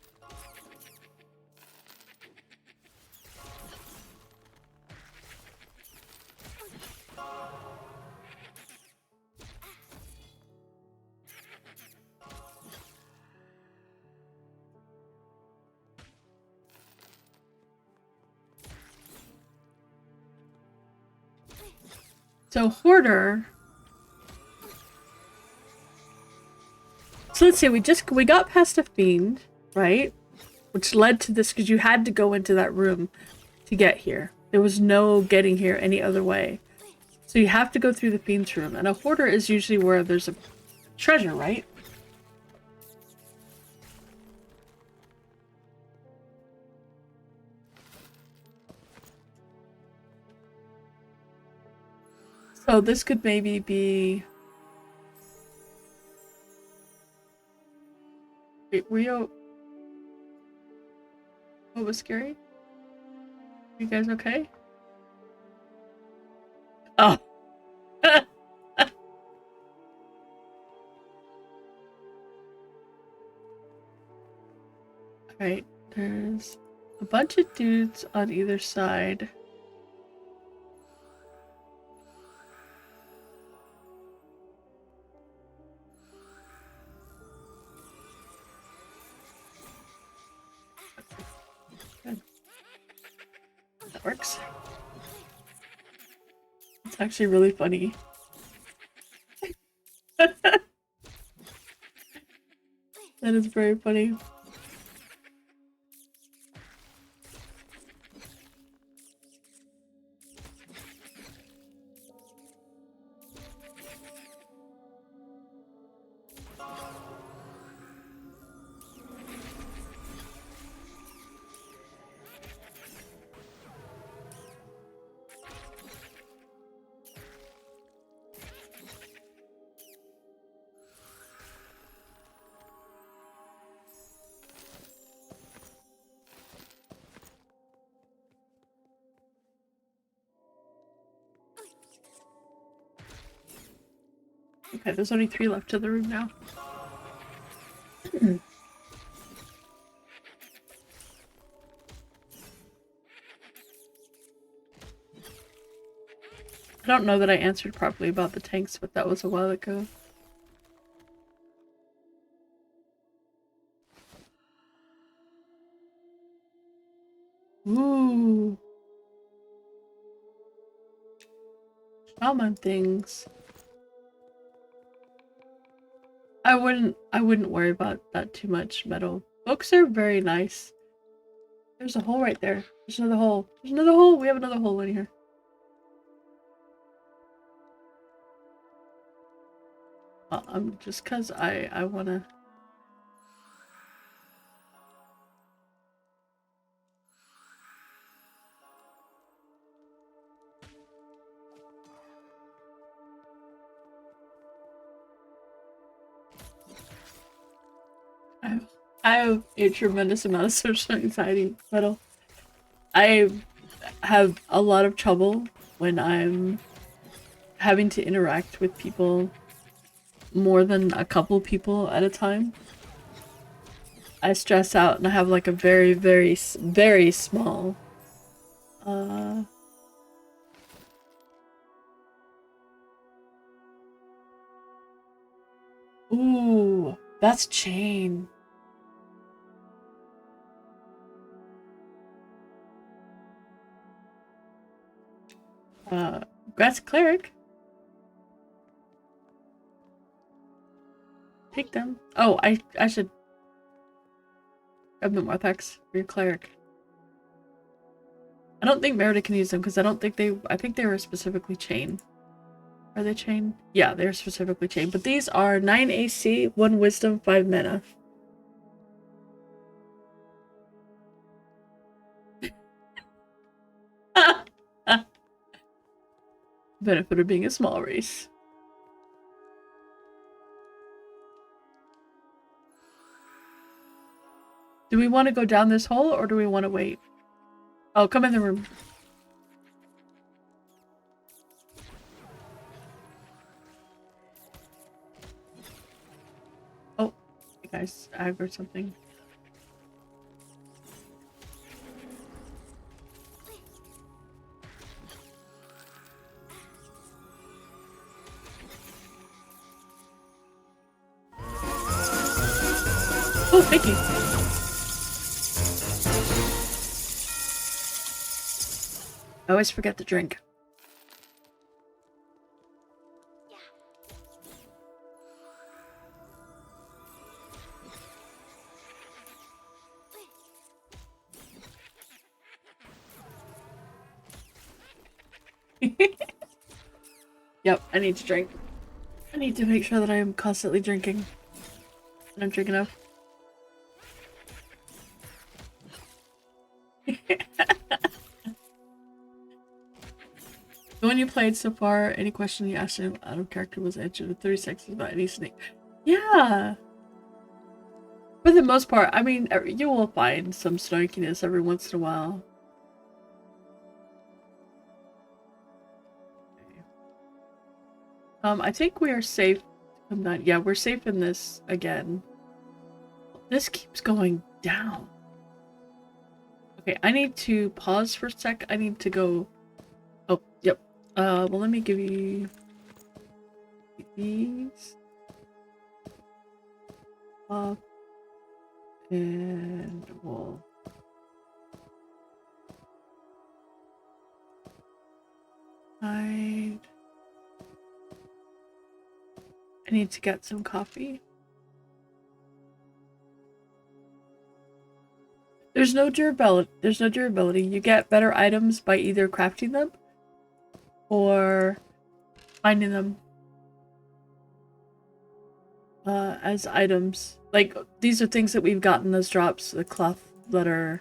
So Hoarder. So let's see, we got past a fiend, right? Which led to this because you had to go into that room to get here. There was no getting here any other way. So you have to go through the fiend's room. And a hoarder is usually where there's a treasure, right? So this could maybe be... Wait, were you... What was scary? You guys okay? Oh. Alright, there's a bunch of dudes on either side. Good. That works. It's actually really funny. That is very funny. Okay, there's only 3 left to the room now. I don't know that I answered properly about the tanks, but that was a while ago. Ooh. Shaman things. I wouldn't worry about that too much, Metal. Books are very nice. There's a hole right there. There's another hole. There's another hole. We have another hole in here. Just cause I wanna... I have a tremendous amount of social anxiety, Metal. I have a lot of trouble when I'm having to interact with people more than a couple people at a time. I stress out and I have like a very, very, very small Ooh, that's chain. That's cleric. take them. Oh, I should grab the Morthax for your cleric. I don't think Merida can use them because I don't think I think they were specifically chain. Are they chain? Yeah, they're specifically chain. But these are 9 AC, 1 wisdom, 5 mana. Benefit of being a small race. Do we want to go down this hole or do we want to wait? Oh, come in the room. Oh, hey guys, I heard something. Oh, thank you. I always forget to drink. Yep, I need to drink. I need to make sure that I am constantly drinking. And I'm drinking enough. The one you played so far, any question you asked him out of character was answered with 30 seconds about any snake. Yeah! For the most part, I mean, you will find some snarkiness every once in a while. I think we are safe. I'm not. Yeah, we're safe in this again. This keeps going down. Okay, I need to pause for a sec. I need to go. Oh, yep. Well, let me give you these. And we'll hide. I need to get some coffee. There's no durability. There's no durability. You get better items by either crafting them or finding them as items. Like, these are things that we've gotten as drops. The cloth leather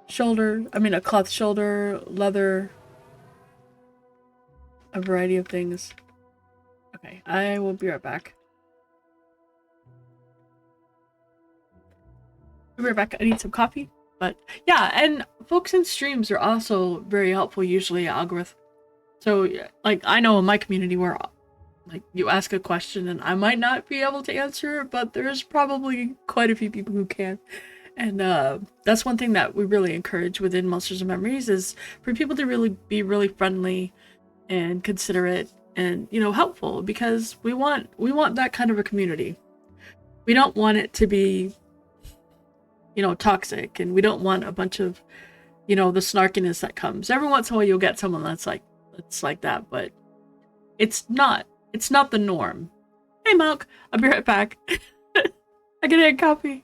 shoulder. I mean, a cloth shoulder, leather. A variety of things. Okay, I will be right back. I'll be right back. I need some coffee. But yeah, and folks in streams are also very helpful, usually algorithm. So, like, I know in my community where, like, you ask a question and I might not be able to answer, but there's probably quite a few people who can. And that's one thing that we really encourage within Monsters and Memories is for people to really be really friendly and considerate and, you know, helpful, because we want that kind of a community. We don't want it to be, you know, toxic, and we don't want a bunch of, you know, the snarkiness that comes. Every once in a while you'll get someone that's like that, but it's not the norm. Hey Malk, I'll be right back. I gotta get coffee.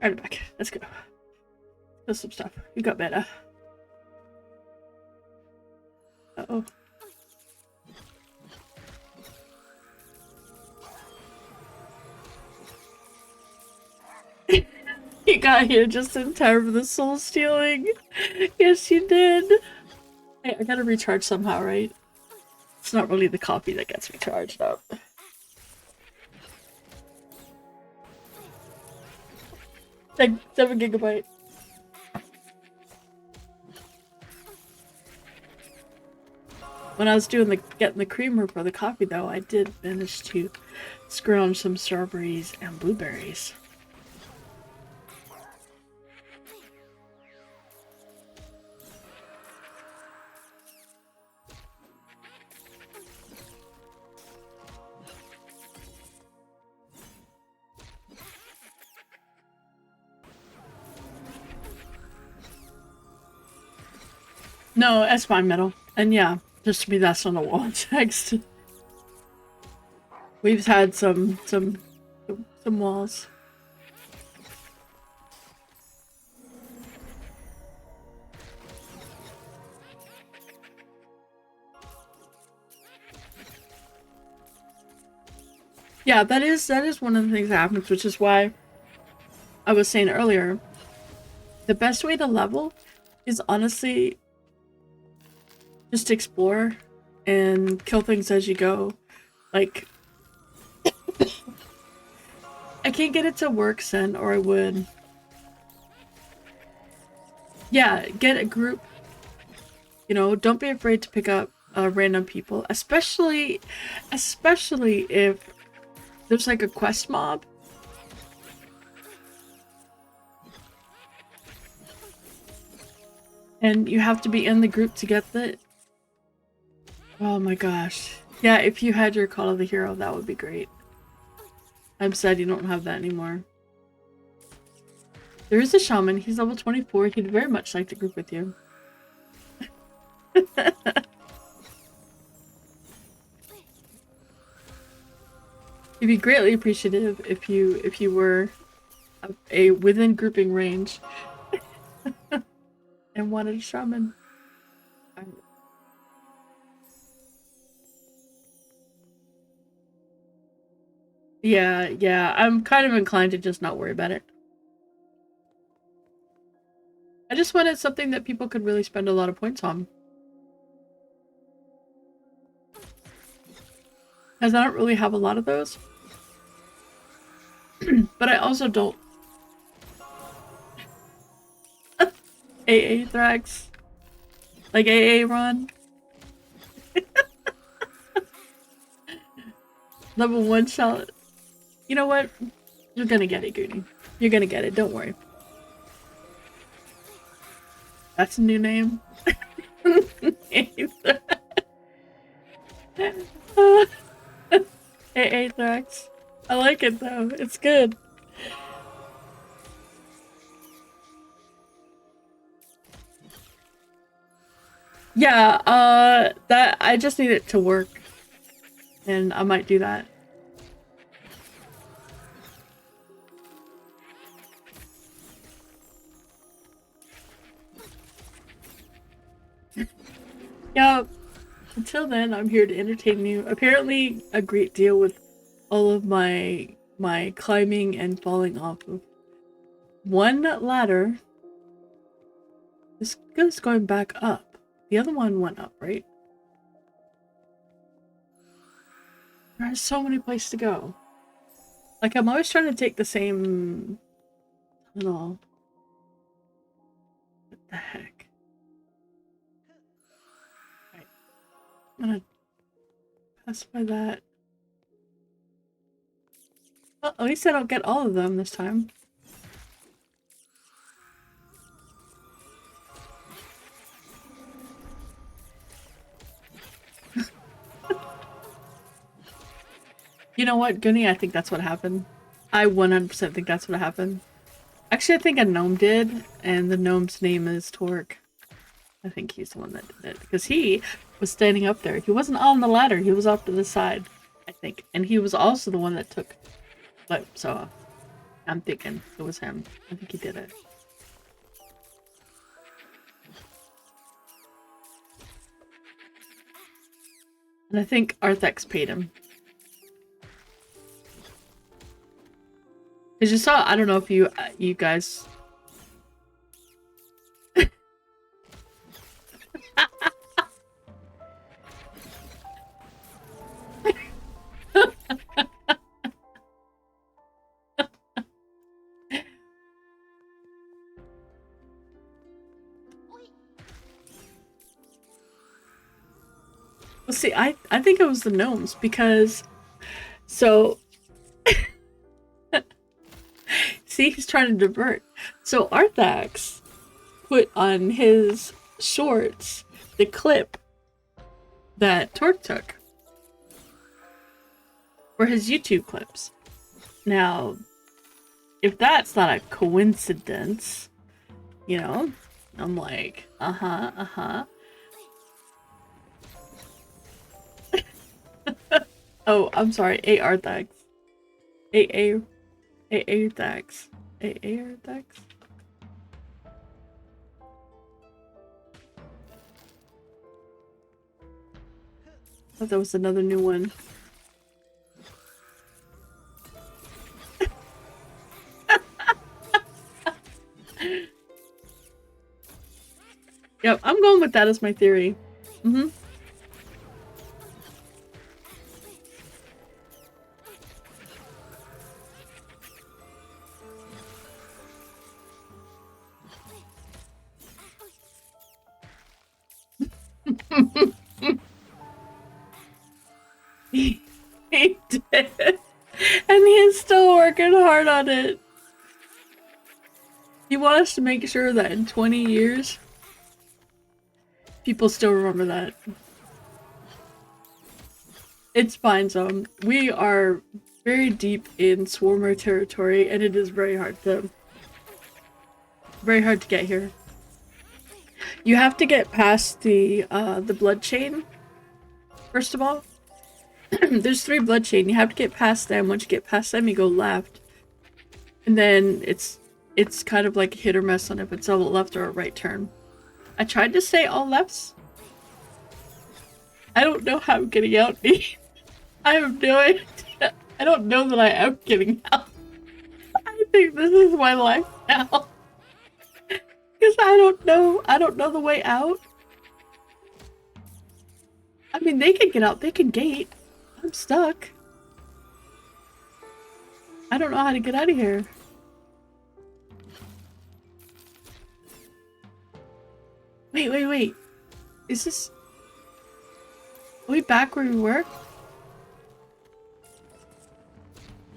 Turn it back. Let's go. Do some stuff. You got better. Uh-oh. You got here just in time for the soul stealing. Yes, you did. Hey, I gotta recharge somehow, right? It's not really the coffee that gets me charged up. 7 gigabyte. When I was doing getting the creamer for the coffee though, I did manage to scrounge some strawberries and blueberries. No, that's fine, metal. And yeah, just to be that's on the wall text. We've had some walls. Yeah, that is one of the things that happens, which is why I was saying earlier, the best way to level is honestly just explore and kill things as you go. Like, I can't get it to work, Sen, or I would. Yeah, get a group. You know, don't be afraid to pick up random people, especially if there's like a quest mob. And you have to be in the group to get the... Oh my gosh. Yeah, if you had your Call of the Hero, that would be great. I'm sad you don't have that anymore. There is a shaman. He's level 24. He'd very much like to group with you. He'd be greatly appreciative if you were a within grouping range and wanted a shaman. Yeah, I'm kind of inclined to just not worry about it. I just wanted something that people could really spend a lot of points on. Because I don't really have a lot of those. But I also don't. AA Thrax. Like AA run. Level 1 shot. You know what? You're gonna get it, Goonie. You're gonna get it, don't worry. That's a new name. AA Thrax. I like it though. It's good. Yeah, that I just need it to work. And I might do that. Yeah, until then, I'm here to entertain you. Apparently, a great deal with all of my climbing and falling off of one ladder. This goes going back up. The other one went up, right? There are so many places to go. Like, I'm always trying to take the same tunnel. What the heck? Right. I'm gonna pass by that. Well, at least I don't get all of them this time. You know what, Goonie? I think that's what happened. I 100% think that's what happened. Actually, I think a gnome did, and the gnome's name is Torque. I think he's the one that did it, because he was standing up there. He wasn't on the ladder, he was off to the side, I think. And he was also the one that took flips off. I'm thinking it was him. I think he did it. And I think Arthex paid him. Cause you saw, I don't know if you guys. Well, see, I think it was the gnomes because, so, see, he's trying to divert. So Arthax put on his shorts the clip that Torque took for his YouTube clips. Now, if that's not a coincidence, you know, I'm like, uh-huh. Oh, I'm sorry, A Arthax. A Arthax. A Arthax? I thought that was another new one. Yep, I'm going with that as my theory. Mm-hmm. He did. And he's still working hard on it. He wants to make sure that in 20 years, people still remember that. It's fine, so we are very deep in Swarmer territory, and it is very hard to get here. You have to get past the blood chain, first of all. There's 3 blood chain. You have to get past them. Once you get past them, you go left. And then it's kind of like hit or miss on if it's a left or a right turn. I tried to say all lefts. I don't know how I'm getting out. I have no idea. I don't know that I am getting out. I think this is my life now. Because I don't know the way out. I mean, they can get out. They can gate. I'm stuck. I don't know how to get out of here. Wait. Is this... Are we back where we were?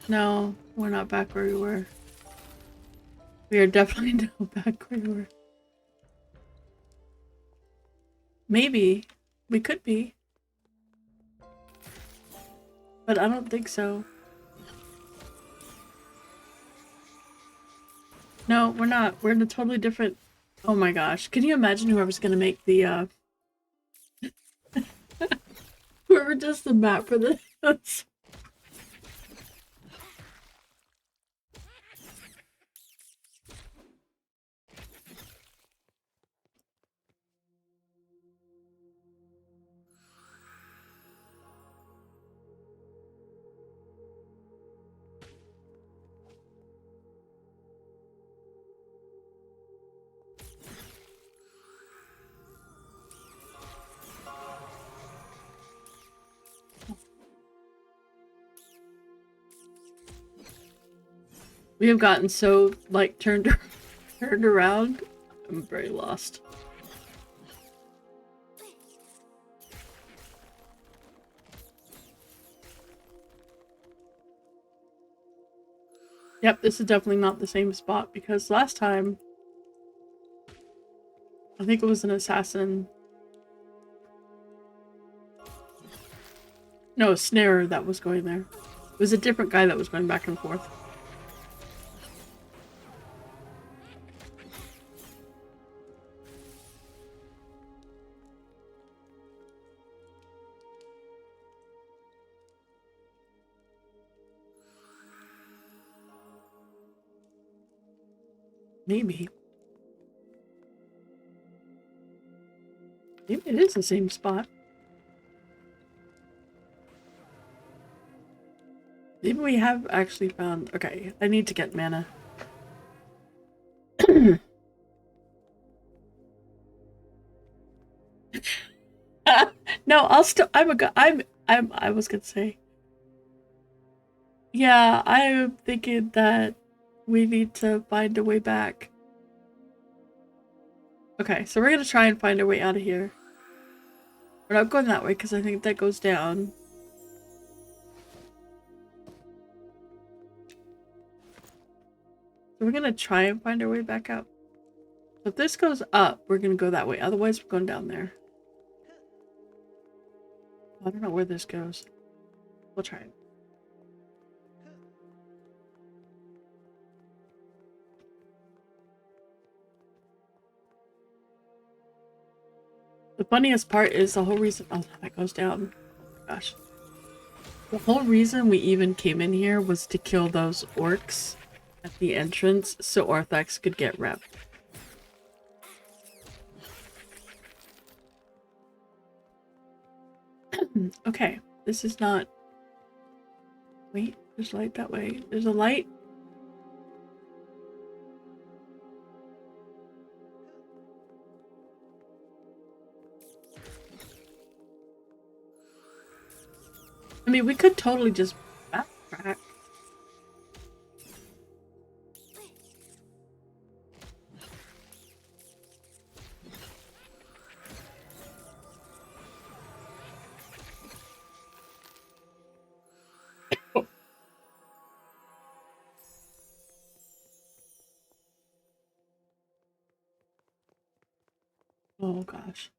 No, we're not back where we were. We are definitely not back where we were. Maybe. We could be. But I don't think so. No, we're not. We're in a totally different... Oh my gosh. Can you imagine whoever's gonna make the, whoever does the map for this? We have gotten so, like, turned around. I'm very lost. Yep, this is definitely not the same spot because last time I think it was an assassin. No, a snarer that was going there. It was a different guy that was going back and forth. Maybe. Maybe it is the same spot. Maybe we have actually found... Okay, I need to get mana. No, I'll still... I was gonna say... Yeah, I'm thinking that we need to find a way back. Okay, so we're gonna try and find a way out of here. We're not going that way because I think that goes down. So we're gonna try and find our way back up. So if this goes up, we're gonna go that way. Otherwise, we're going down there. I don't know where this goes. We'll try it. The funniest part is the whole reason... Oh, that goes down. Gosh. The whole reason we even came in here was to kill those orcs at the entrance so Orthax could get repped. Okay, this is not... Wait, there's light that way. There's a light. I mean, we could totally just backtrack. Oh gosh.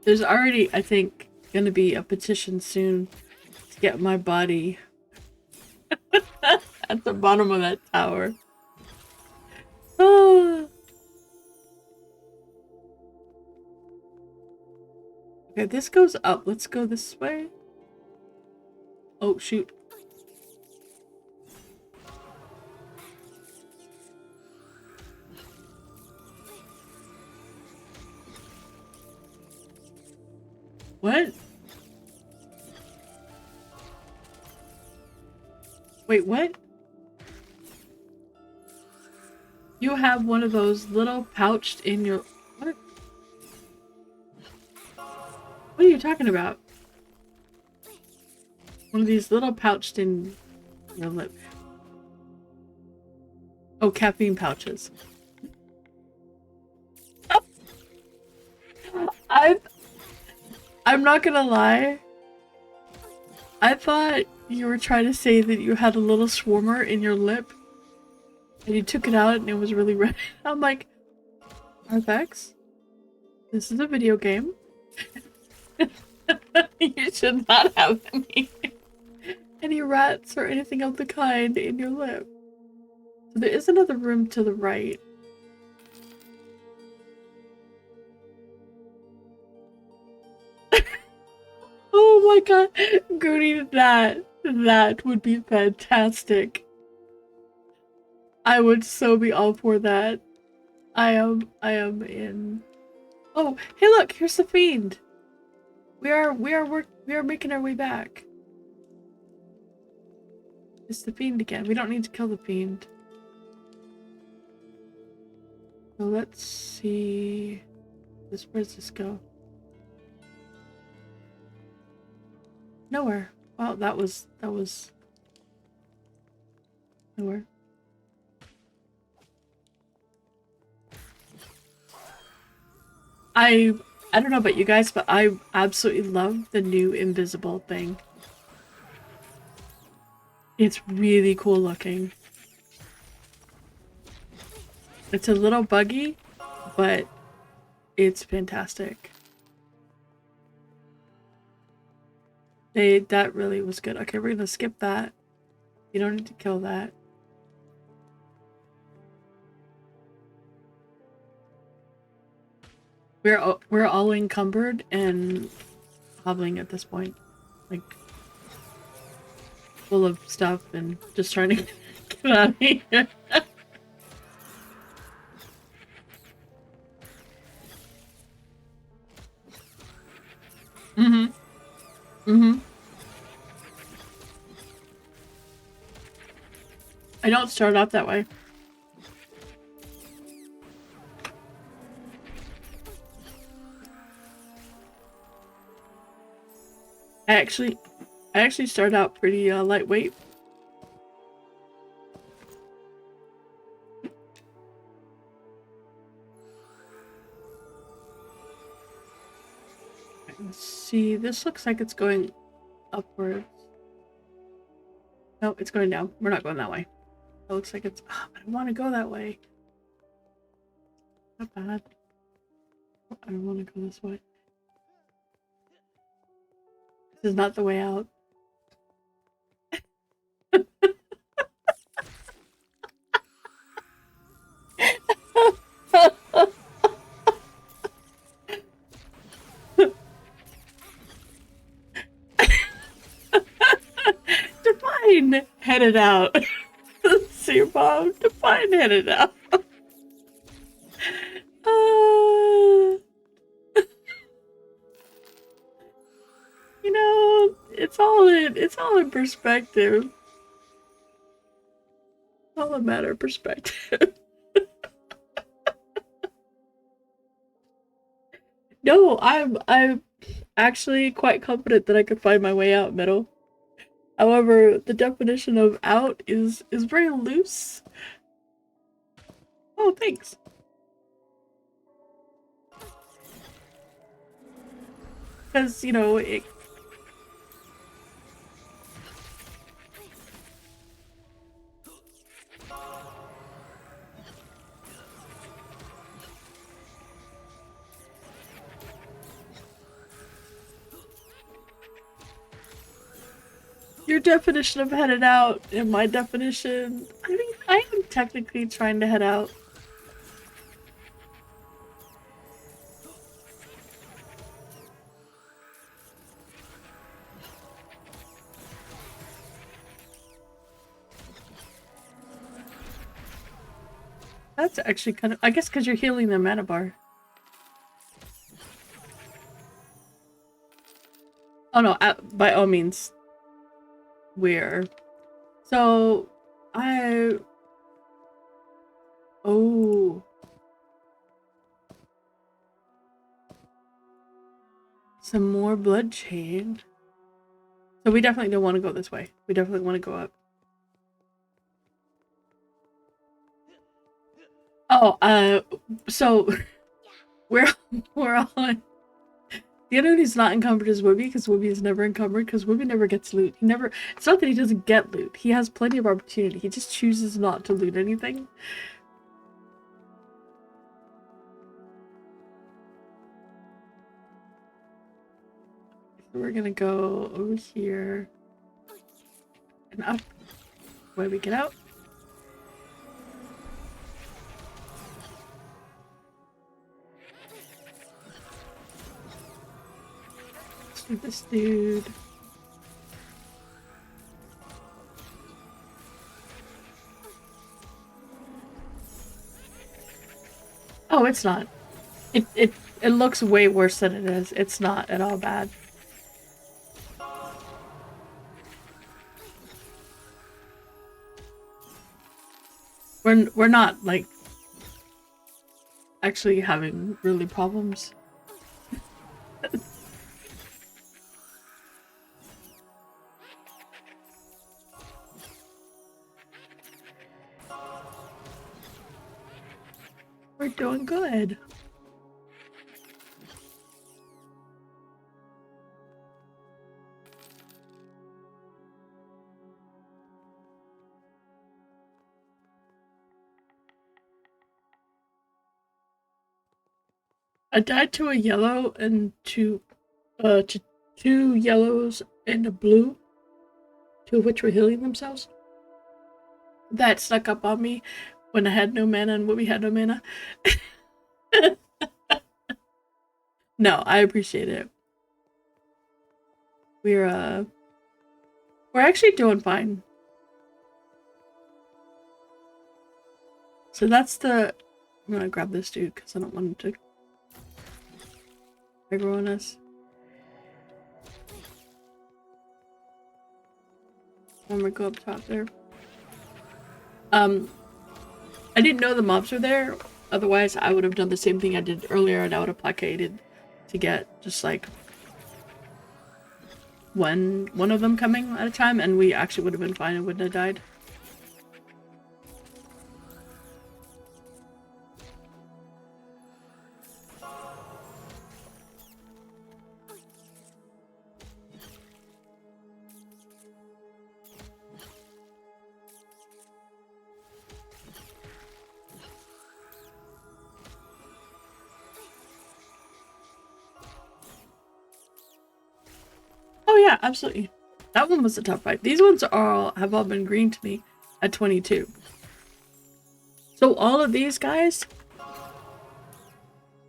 There's already, I think, gonna be a petition soon to get my body at the bottom of that tower. Ah. Okay, this goes up. Let's go this way. Oh, shoot. What? Wait, what? You have one of those little pouched in your... What? What are you talking about? One of these little pouched in your lip. Oh, caffeine pouches. I'm not gonna lie. I thought you were trying to say that you had a little swarmer in your lip and you took it out and it was really red. I'm like, Arthax, this is a video game. You should not have any rats or anything of the kind in your lip. So there is another room to the right. Oh my god, Goody, that would be fantastic. I would so be all for that. I am in. Oh, hey look, here's the fiend. We are making our way back. It's the fiend again. We don't need to kill the fiend. So let's see. Where does this go? Nowhere. Well, that was nowhere. I don't know about you guys, but I absolutely love the new invisible thing. It's really cool looking. It's a little buggy, but it's fantastic. That really was good. Okay, we're gonna skip that. You don't need to kill that. We're all encumbered and hobbling at this point, like full of stuff and just trying to get out of here. Mm-hmm. Mm-hmm. I don't start out that way. I actually start out pretty lightweight. Let's see, this looks like it's going upwards. No, it's going down. We're not going that way. It looks like it's... Oh, I don't want to go that way. Not bad. I don't want to go this way. This is not the way out. Define headed out. See your mom. Define headed out. You know, it's all in perspective. It's all a matter of perspective. No, I'm actually quite confident that I could find my way out middle. However, the definition of out is very loose. Oh, thanks. Because, you know, your definition of headed out and my definition... I mean, I am technically trying to head out. That's actually kind of... I guess because you're healing the mana bar. Oh no, by all means. We're... So, Oh. Some more blood chain. So we definitely don't want to go this way. We definitely want to go up. Oh, so we're on. The other one who's not encumbered is Wibby, because Wibby is never encumbered, because Wibby never gets loot. He never... It's not that he doesn't get loot. He has plenty of opportunity. He just chooses not to loot anything. So we're gonna go over here. And up. Where we get out. Shoot this dude. Oh, it's not. It looks way worse than it is. It's not at all bad. We're not like actually having really problems. We're doing good. I died to a yellow and to two yellows and a blue, two of which were healing themselves. That snuck up on me when I had no mana and when we had no mana. No, I appreciate it. We're actually doing fine. So that's the... I'm gonna grab this dude because I don't want him to aggro on us. I'm gonna go up top there. I didn't know the mobs were there. Otherwise, I would have done the same thing I did earlier, and I would have placated to get just like one of them coming at a time, and we actually would have been fine and wouldn't have died. Oh yeah, absolutely. That one was a tough fight. These ones have all been green to me at 22. So all of these guys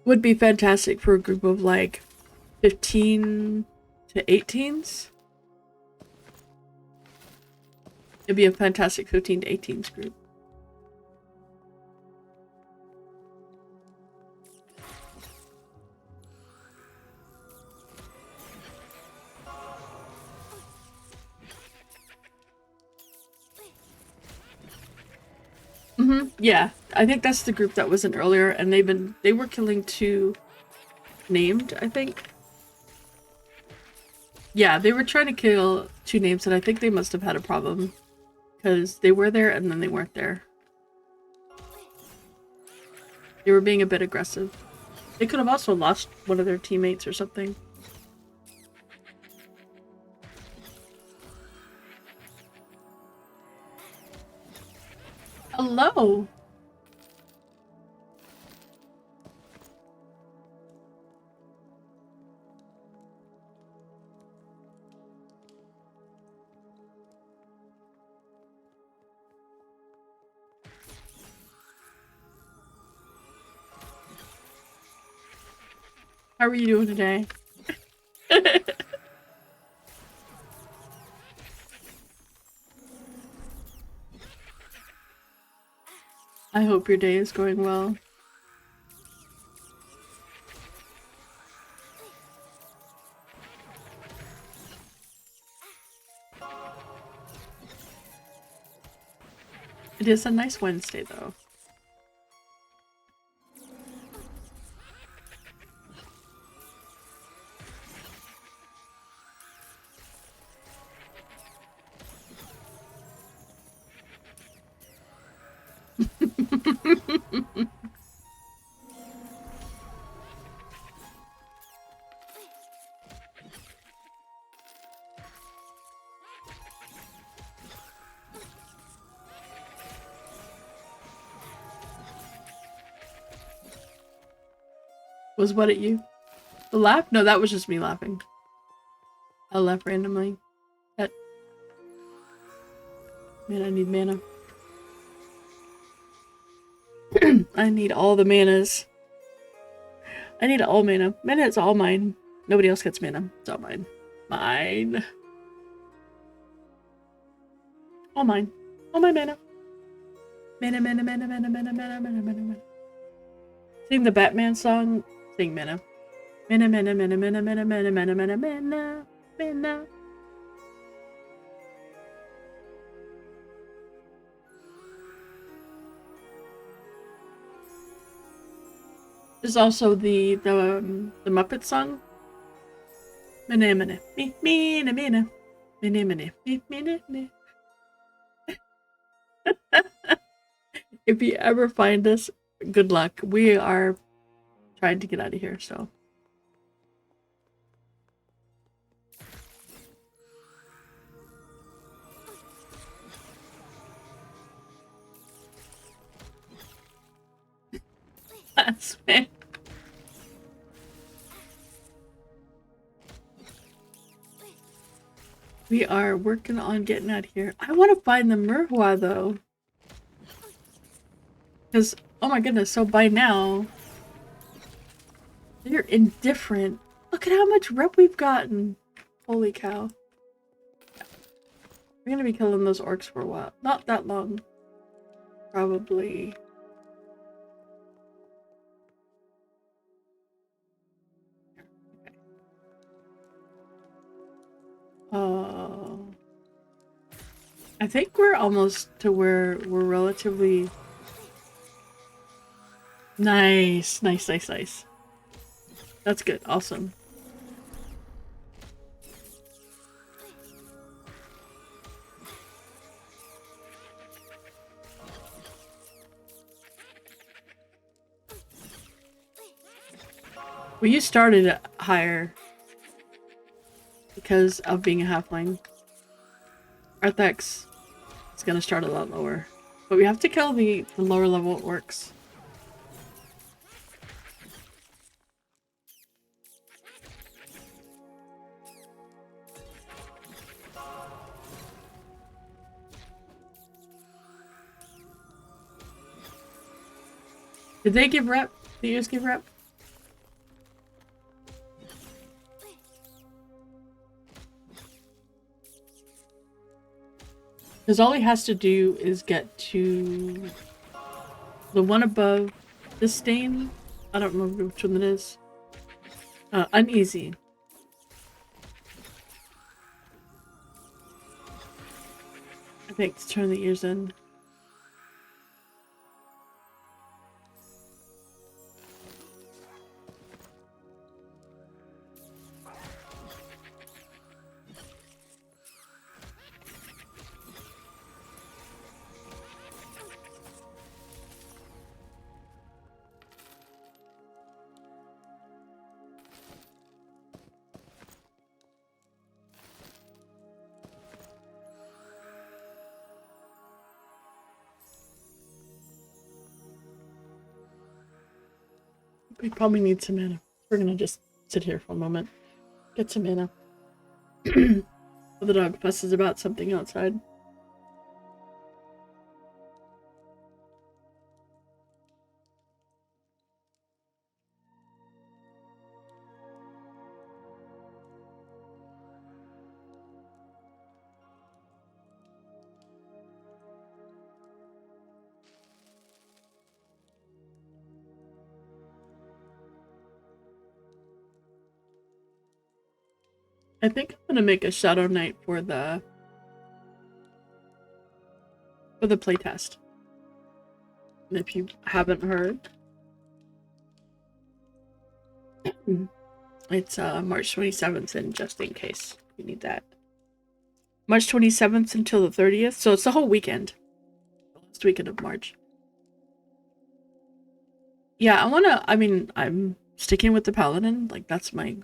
would be fantastic for a group of like 15 to 18s. It'd be a fantastic 15 to 18s group. Yeah, I think that's the group that wasn't earlier, and they were killing two named, I think. Yeah, they were trying to kill two names, and I think they must have had a problem because they were there and then they weren't there. They were being a bit aggressive. They could have also lost one of their teammates or something. Hello. How are you doing today? I hope your day is going well. It is a nice Wednesday, though. Was what at you? The laugh? No, that was just me laughing. I laugh randomly. That... Man, I need mana. I need all the manas. I need all mana. Mana is all mine. Nobody else gets mana. It's all mine. Mine. All mine. All my mana. Mana, mana, mana, mana, mana, mana, mana, mana, mana. Sing the Batman song. Sing mana. Mana, mana, mana, mana, mana, mana, mana, mana, mana, mana. There's also the Muppet song. Mana, mana, me, me, na, mana. Mana, mana, me, me, na, me. If you ever find us, good luck. We are trying to get out of here, so. That's man. We are working on getting out of here. I want to find the Merhua though. Because, oh my goodness, so by now, they're indifferent. Look at how much rep we've gotten. Holy cow. We're gonna be killing those orcs for a while. Not that long. Probably. I think we're almost to where we're relatively... Nice. Nice, nice, nice. That's good. Awesome. Well, you started higher because of being a halfling. Arthex is gonna start a lot lower. But we have to kill the lower level orcs. Did they give rep? Did you just give rep? Because all he has to do is get to the one above the stain. I don't remember which one it is. Uneasy. I think to turn the ears in. We probably need some mana. We're gonna just sit here for a moment. Get some mana. The dog fusses about something outside. I think I'm gonna make a Shadow Knight for the playtest. And if you haven't heard, it's March 27th, and just in case you need that. March 27th until the 30th, so it's the whole weekend. The last weekend of March. Yeah, I'm sticking with the Paladin, like that's my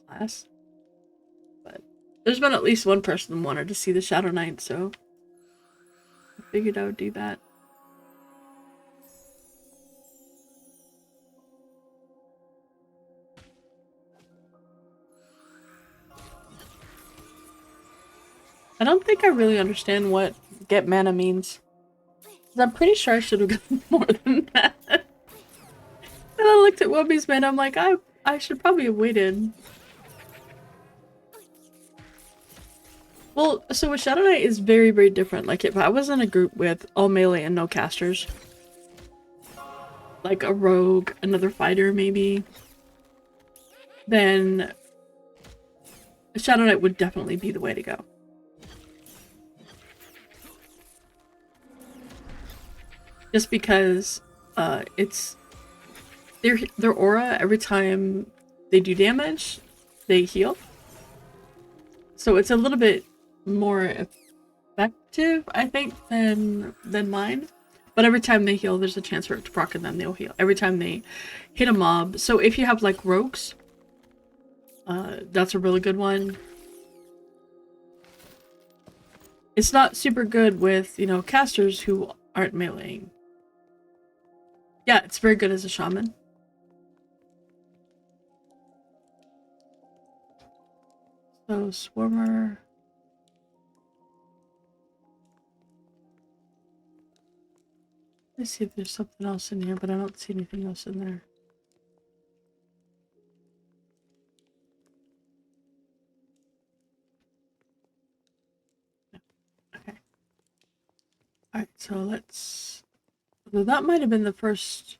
class. But there's been at least one person who wanted to see the Shadow Knight, so I figured I would do that. I don't think I really understand what get mana means. I'm pretty sure I should have gotten more than that. And I looked at Wubby's mana, I'm like, I should probably have waited. Well, so with Shadow Knight is very, very different. Like, if I was in a group with all melee and no casters, like a rogue, another fighter maybe, then a Shadow Knight would definitely be the way to go. Just because it's their aura, every time they do damage, they heal. So it's a little bit more effective, I think, than mine. But every time they heal, there's a chance for it to proc, and then they'll heal. Every time they hit a mob. So if you have like rogues, that's a really good one. It's not super good with, you know, casters who aren't meleeing. Yeah, it's very good as a shaman. So, Swarmer. Let's see if there's something else in here, but I don't see anything else in there. Okay. Alright, so let's... Well, that might have been the first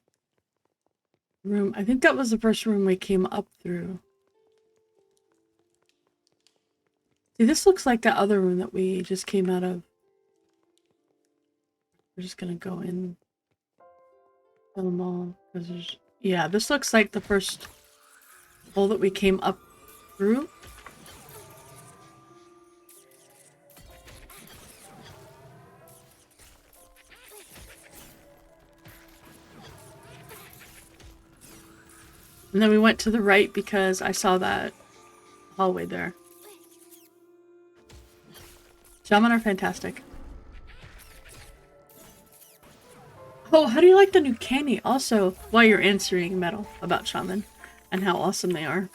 room. I think that was the first room we came up through. See, this looks like that other room that we just came out of. We're just gonna go in. Kill them all. Yeah, this looks like the first hole that we came up through. And then we went to the right because I saw that hallway there. Shaman are fantastic. Oh, how do you like the new candy? Also, while you're answering Metal about Shaman and how awesome they are.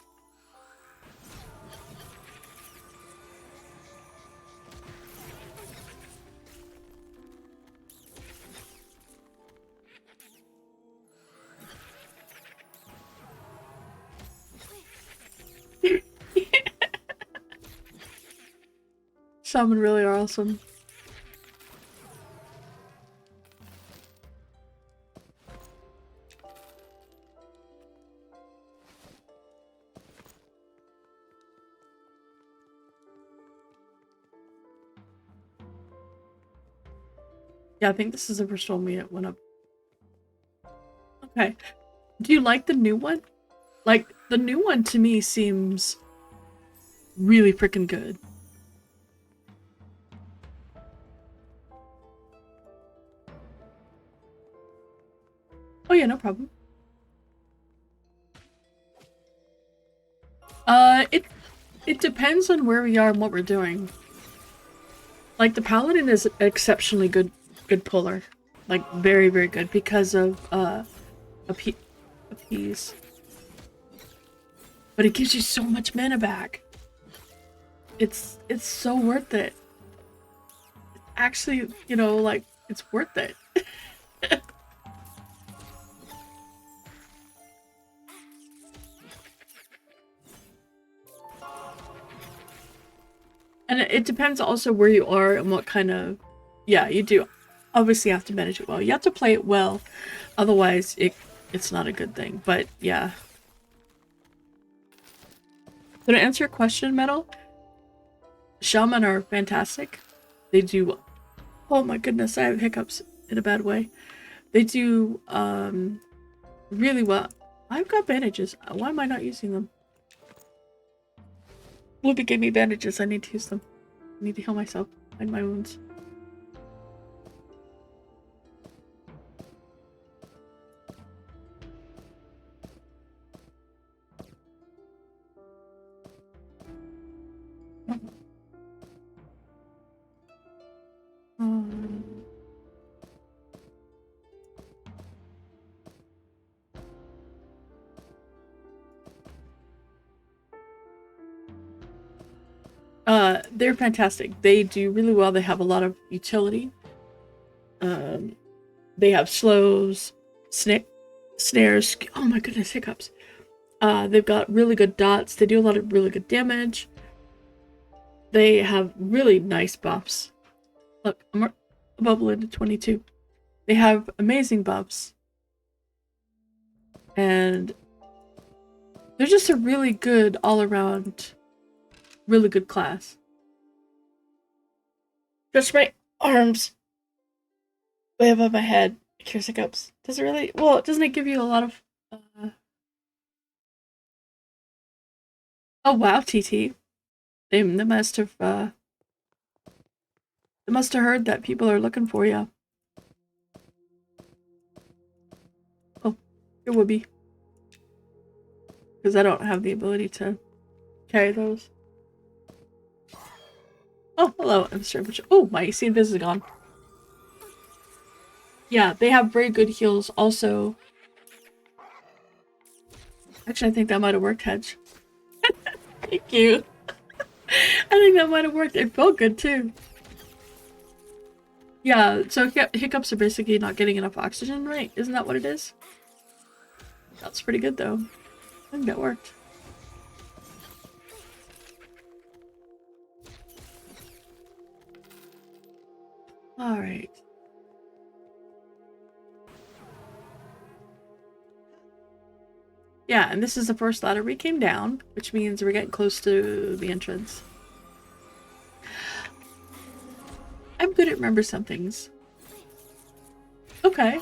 Shaman really are awesome. Yeah, I think this is the first one we went up. Okay. Do you like the new one? Like, the new one to me seems really freaking good. Oh yeah, no problem. It depends on where we are and what we're doing. Like, the Paladin is an exceptionally good puller. Like, very, very good because of, appease. But it gives you so much mana back. It's so worth it. It's actually, you know, like, it's worth it. And it depends also where you are and what kind of... Yeah, you do obviously have to manage it well. You have to play it well, otherwise it's not a good thing. But yeah. So to answer your question, Metal, Shaman are fantastic. They do... Oh my goodness, I have hiccups in a bad way. They do really well. I've got bandages. Why am I not using them? Luby gave me bandages. I need to use them. I need to heal myself and my wounds. They're fantastic. They do really well. They have a lot of utility. They have slows, snares. Oh my goodness, hiccups. They've got really good dots. They do a lot of really good damage. They have really nice buffs. Look, I'm a bubble into 22. They have amazing buffs. And they're just a really good all-around, really good class. Just my arms way above my head. Cures hiccups. Does it really? Well, doesn't it give you a lot of... Oh wow, TT. They must have heard that people are looking for you. Oh, it would be. Because I don't have the ability to carry those. Oh, hello, I'm sorry. Oh, my AC Invis is gone. Yeah, they have very good heals also. Actually, I think that might have worked, Hedge. Thank you. I think that might have worked. It felt good too. Yeah, so hiccups are basically not getting enough oxygen, right? Isn't that what it is? That's pretty good, though. I think that worked. Alright. Yeah, and this is the first ladder we came down, which means we're getting close to the entrance. I'm good at remember some things. Okay.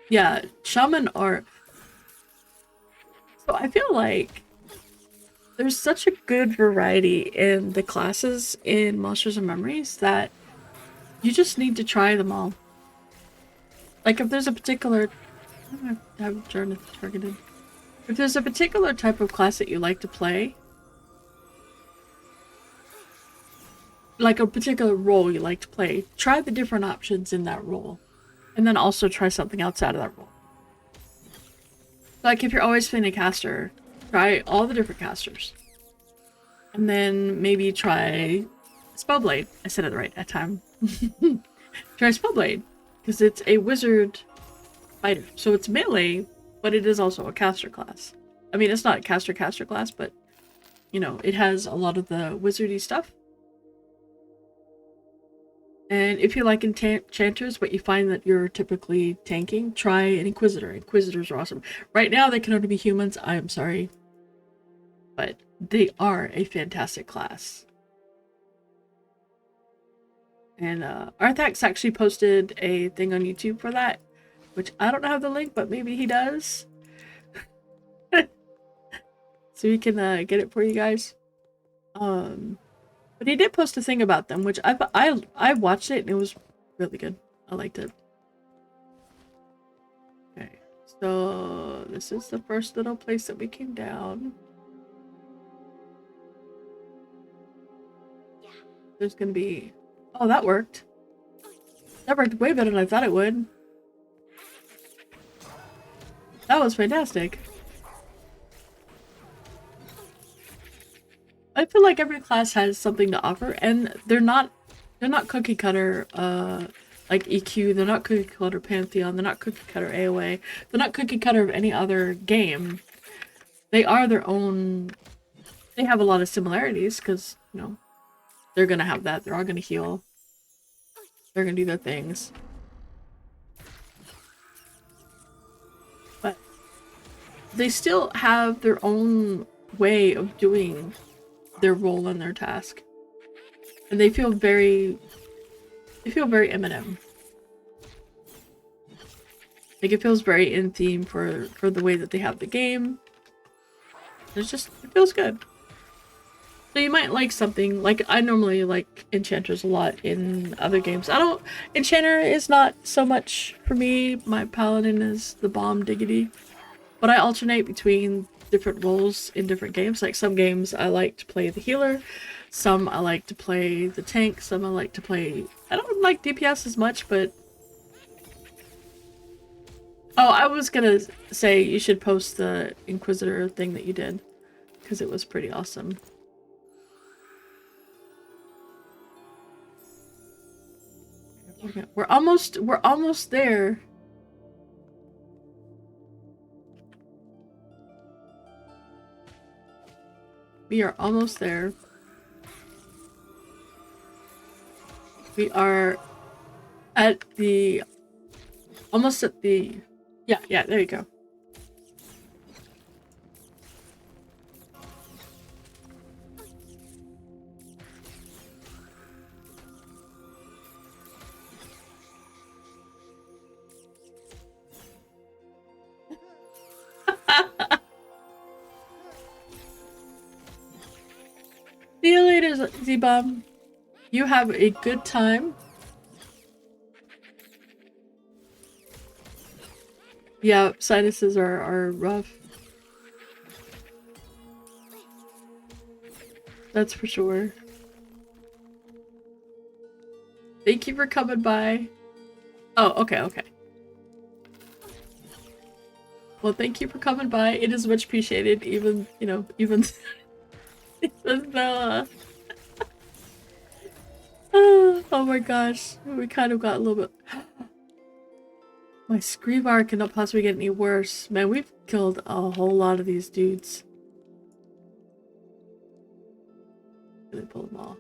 Yeah, shaman are... So I feel like there's such a good variety in the classes in Monsters and Memories that you just need to try them all. Like if there's a particular... I have targeted. If there's a particular type of class that you like to play, like a particular role you like to play, try the different options in that role. And then also try something outside of that role. Like if you're always playing a caster, try all the different casters. And then maybe try Spellblade. I said it right that time. Try Spellblade. Because it's a wizard fighter. So it's melee, but it is also a caster class. I mean, it's not a caster class, but, you know, it has a lot of the wizardy stuff. And if you like enchanters, but you find that you're typically tanking, try an Inquisitor. Inquisitors are awesome. Right now, they can only be humans. I am sorry. But they are a fantastic class. And Arthax actually posted a thing on YouTube for that, which I don't have the link, but maybe he does. So we can get it for you guys. But he did post a thing about them, which I watched it and it was really good. I liked it. Okay, so this is the first little place that we came down. There's gonna be... Oh, that worked. That worked way better than I thought it would. That was fantastic. I feel like every class has something to offer, and they're not cookie cutter like EQ, they're not cookie cutter Pantheon, they're not cookie cutter AoA, they're not cookie cutter of any other game. They are their own. They have a lot of similarities because, you know, they're gonna have that. They're all gonna heal. They're gonna do their things. But they still have their own way of doing their role and their task. And they feel very MnM. Like it feels very in theme for the way that they have the game. It's just, it feels good. So you might like something, like I normally like enchanters a lot in other games. Enchanter is not so much for me. My paladin is the bomb diggity. But I alternate between different roles in different games. Like some games I like to play the healer, some I like to play the tank, some I like to play... I don't like DPS as much, but... Oh, I was gonna say you should post the Inquisitor thing that you did, because it was pretty awesome. Okay, we're almost there. We are almost there. We are at the... almost at the... Yeah, there you go. See you later, Z-Bomb. You have a good time. Yeah, sinuses are rough. That's for sure. Thank you for coming by. Oh, okay. Well, thank you for coming by. It is much appreciated, even, you know, even though, Oh my gosh, we kind of got a little bit. My Screevar cannot possibly get any worse. Man, we've killed a whole lot of these dudes. Really pull them all.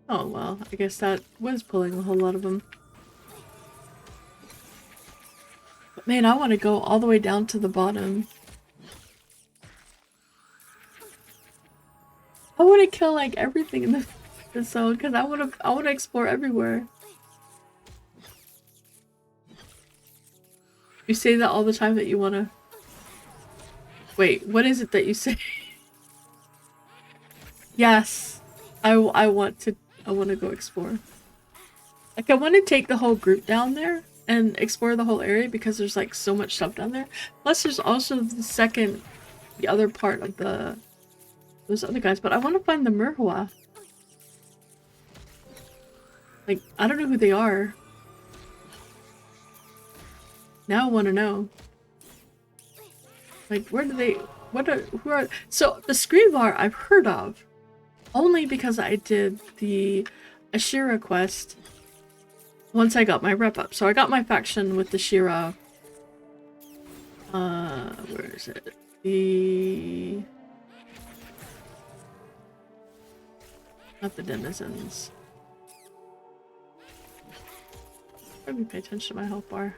Oh well, I guess that was pulling a whole lot of them. But man, I want to go all the way down to the bottom. I want to kill like everything in this zone because I want to explore everywhere. You say that all the time that you want to. Wait, what is it that you say? Yes, I want to go explore. Like I want to take the whole group down there and explore the whole area because there's like so much stuff down there. Plus there's also the other part of those other guys, but I want to find the Merhua. Like I don't know who they are. Now I want to know. Like where do they who are so the Screevar I've heard of only because I did the Ashira quest once I got my rep up. So I got my faction with the Shira. Where is it? Not the denizens. Let me pay attention to my health bar.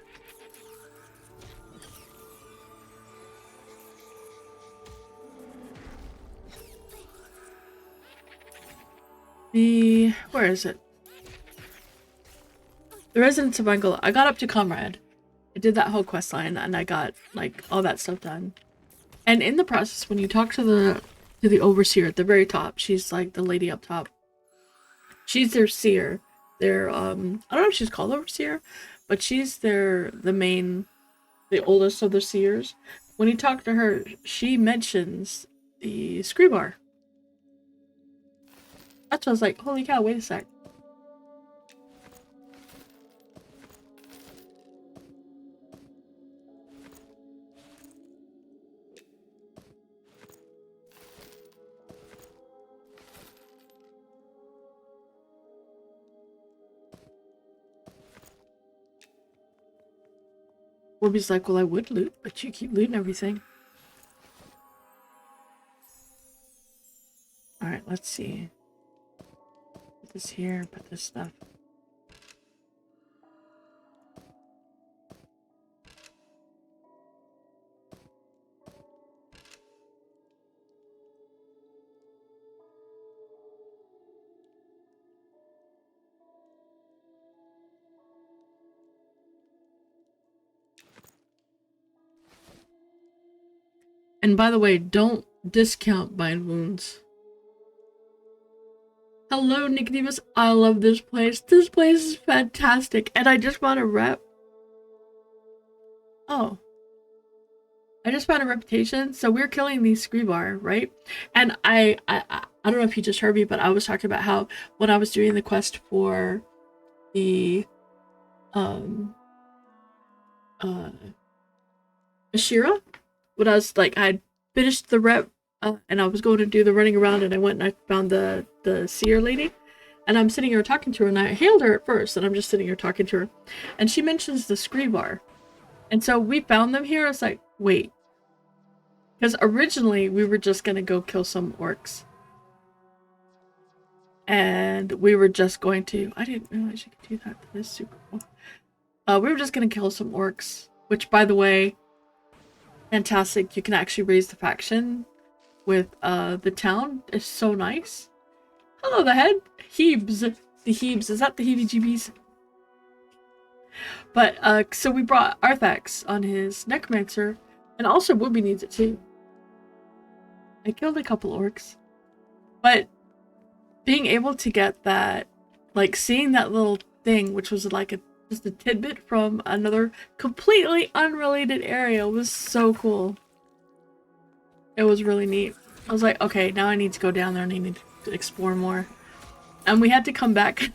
Where is it? The Residents of Bungalow. I got up to Comrade. I did that whole quest line and I got like all that stuff done. And in the process, when you talk to the Overseer at the very top, she's like the lady up top. She's their seer. Their I don't know if she's called Overseer, but she's the oldest of the seers. When you talk to her, she mentions the Screevar. That's why I was like, holy cow, wait a sec. Warby's like, well, I would loot, but you keep looting everything. Alright, let's see. Put this here, put this stuff. And by the way, don't discount bind wounds. Hello, Nicodemus. I love this place. This place is fantastic. And I just found a rep. Oh. I just found a reputation. So we're killing these Screevar, right? And I don't know if you just heard me, but I was talking about how when I was doing the quest for the Ashira, when I was like, I finished the rep and I was going to do the running around and I went and I found the seer lady and I'm sitting here talking to her and I hailed her at first and I'm just sitting here talking to her and she mentions the Screevar. And so we found them here. It's like, wait. Because originally we were just going to go kill some orcs. And we were just going to... I didn't realize you could do that. That is super cool. We were just going to kill some orcs. Which, by the way, fantastic. You can actually raise the faction with the town. It's so nice. Hello, the head. Hebes. The Hebes. Is that the heebie-jeebies? But, so we brought Arthax on his Necromancer. And also Wooby needs it too. I killed a couple orcs. But being able to get that, like seeing that little thing, which was like just a tidbit from another completely unrelated area, was so cool. It was really neat. I was like, okay, now I need to go down there and I need to explore more. And we had to come back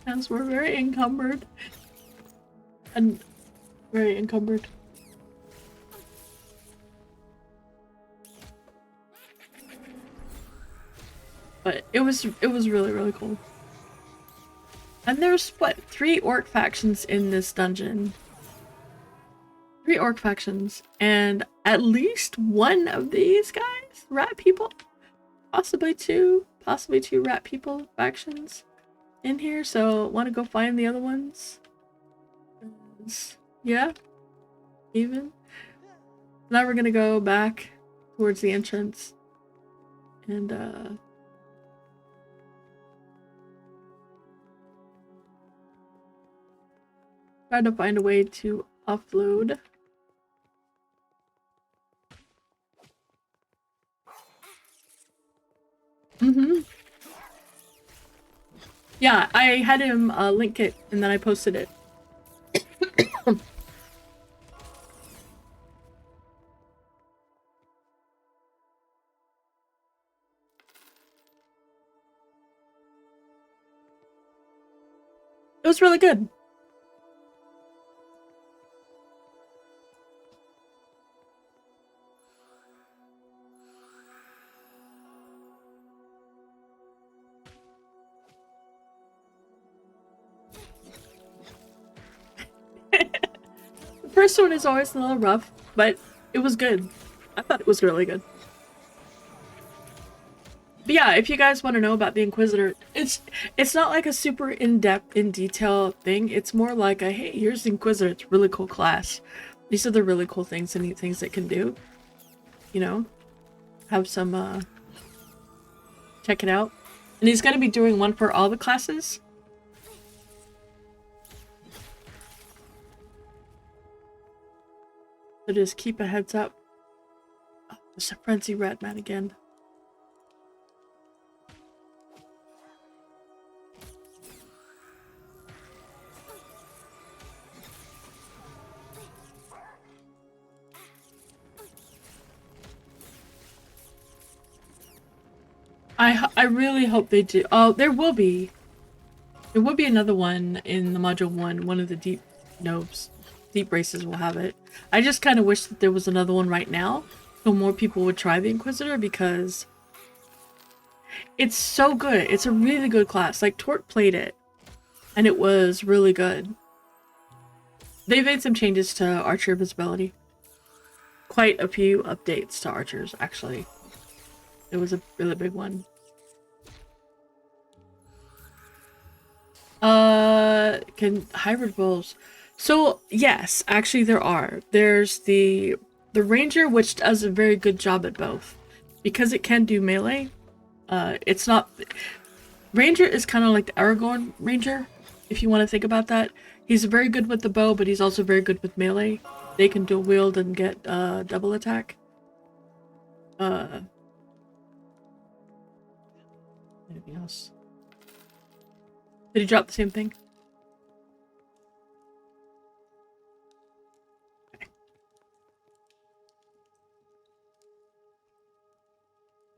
as we're very encumbered. And very encumbered. But it was really, really cool. And there's what, 3 orc factions in this dungeon. 3 orc factions, and at least one of these guys, rat people, possibly two rat people factions in here. So want to go find the other ones? Yeah, even. Now we're gonna go back towards the entrance and try to find a way to offload. Yeah, I had him link it and then I posted it. It was really good. The first one is always a little rough, but it was good. I thought it was really good. But yeah, if you guys want to know about the Inquisitor, it's not like a super in-depth, in-detail thing. It's more like a, hey, here's the Inquisitor. It's a really cool class. These are the really cool things and neat things it can do. You know? Have some, check it out. And he's going to be doing one for all the classes. So just keep a heads up. Oh, there's a frenzy rat man again. I really hope they do. Oh, there will be. There will be another one in the module 1. One of the deep races will have it. I just kind of wish that there was another one right now, so more people would try the Inquisitor, because it's so good. It's a really good class. Like, Tort played it, and it was really good. They made some changes to Archer visibility. Quite a few updates to Archers, actually. It was a really big one. Can hybrid wolves? So yes, actually there are. There's the ranger, which does a very good job at both, because it can do melee. It's not, ranger is kind of like the Aragorn ranger, if you want to think about that. He's very good with the bow, but he's also very good with melee. They can dual wield and get double attack. Anything else? Did he drop the same thing? Okay.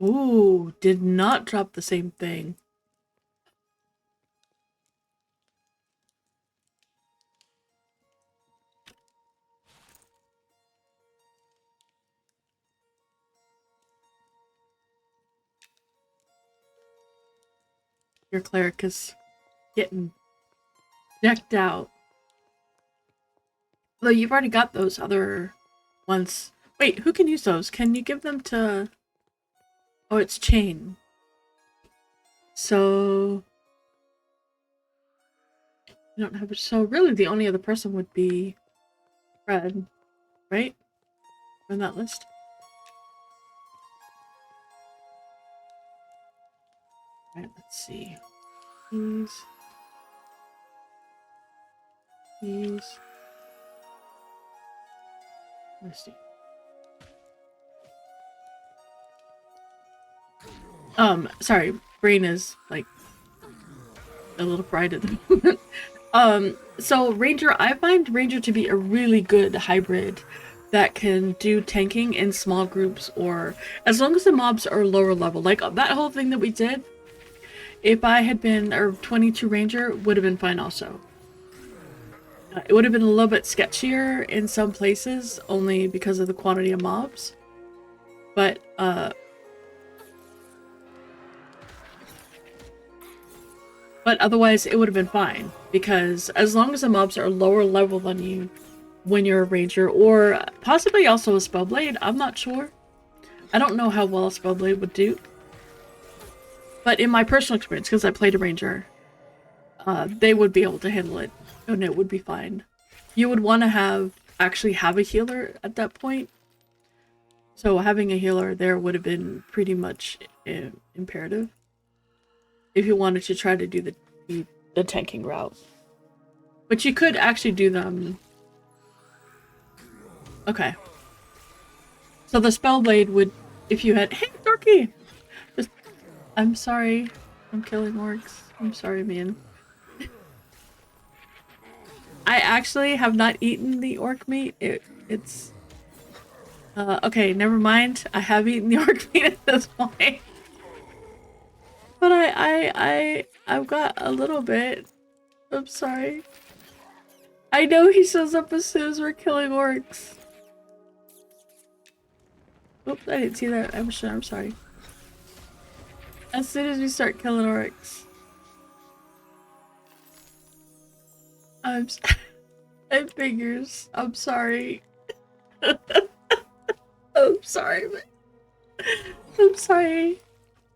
Ooh, did not drop the same thing. Your cleric is getting decked out. Though you've already got those other ones. Wait, who can use those? Can you give them to... Oh, it's chain. So... You don't have it. So really the only other person would be Fred, right? On that list. Alright, let's see. These. Let's see. Sorry, brain is like a little fried at the moment. So Ranger, I find Ranger to be a really good hybrid that can do tanking in small groups, or as long as the mobs are lower level. Like that whole thing that we did, if I had been a 22 Ranger, would have been fine also. It would have been a little bit sketchier in some places, only because of the quantity of mobs. But, But otherwise, it would have been fine. Because as long as the mobs are lower level than you when you're a ranger, or possibly also a spellblade, I'm not sure. I don't know how well a spellblade would do. But in my personal experience, because I played a ranger, they would be able to handle it, and it would be fine. You would want to actually have a healer at that point. So having a healer there would have been pretty much imperative if you wanted to try to do the tanking route. But you could actually do them. Okay. So the spellblade would, if you had, hey, Dorky! I'm sorry. I'm killing orcs. I'm sorry, man. I actually have not eaten the orc meat. It's... okay, never mind. I have eaten the orc meat at this point. But I've got a little bit. I'm sorry. I know he shows up as soon as we're killing orcs. Oops, I didn't see that. I'm sorry. As soon as we start killing orcs. I'm figures. I'm sorry. I'm sorry, man. I'm sorry.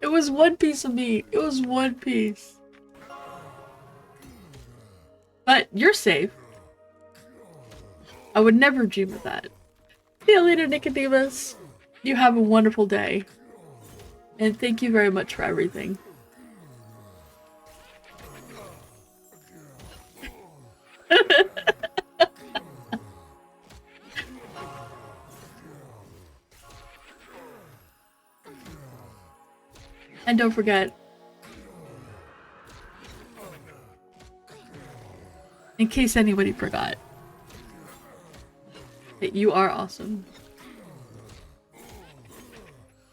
It was one piece of meat. It was one piece. But you're safe. I would never dream of that. See you later, Nicodemus. You have a wonderful day. And thank you very much for everything. And don't forget, in case anybody forgot, that you are awesome.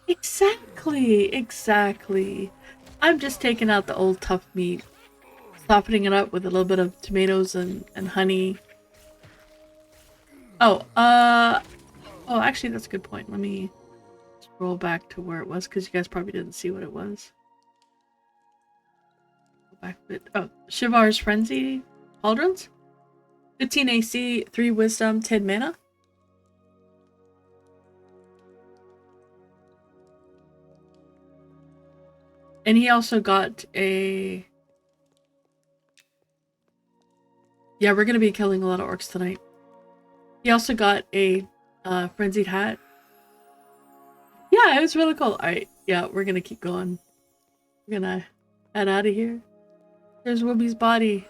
Exactly. I'm just taking out the old tough meat, softening it up with a little bit of tomatoes and honey. Oh, actually that's a good point. Let me scroll back to where it was, because you guys probably didn't see what it was. Go back a bit. Oh, Shivar's Frenzy Pauldrons? 15 AC, 3 Wisdom, 10 mana. And he also got a... Yeah, we're gonna be killing a lot of orcs tonight. He also got a frenzied hat. Yeah, it was really cool. Alright, yeah, we're gonna keep going. We're gonna head out of here. There's Whoopi's body.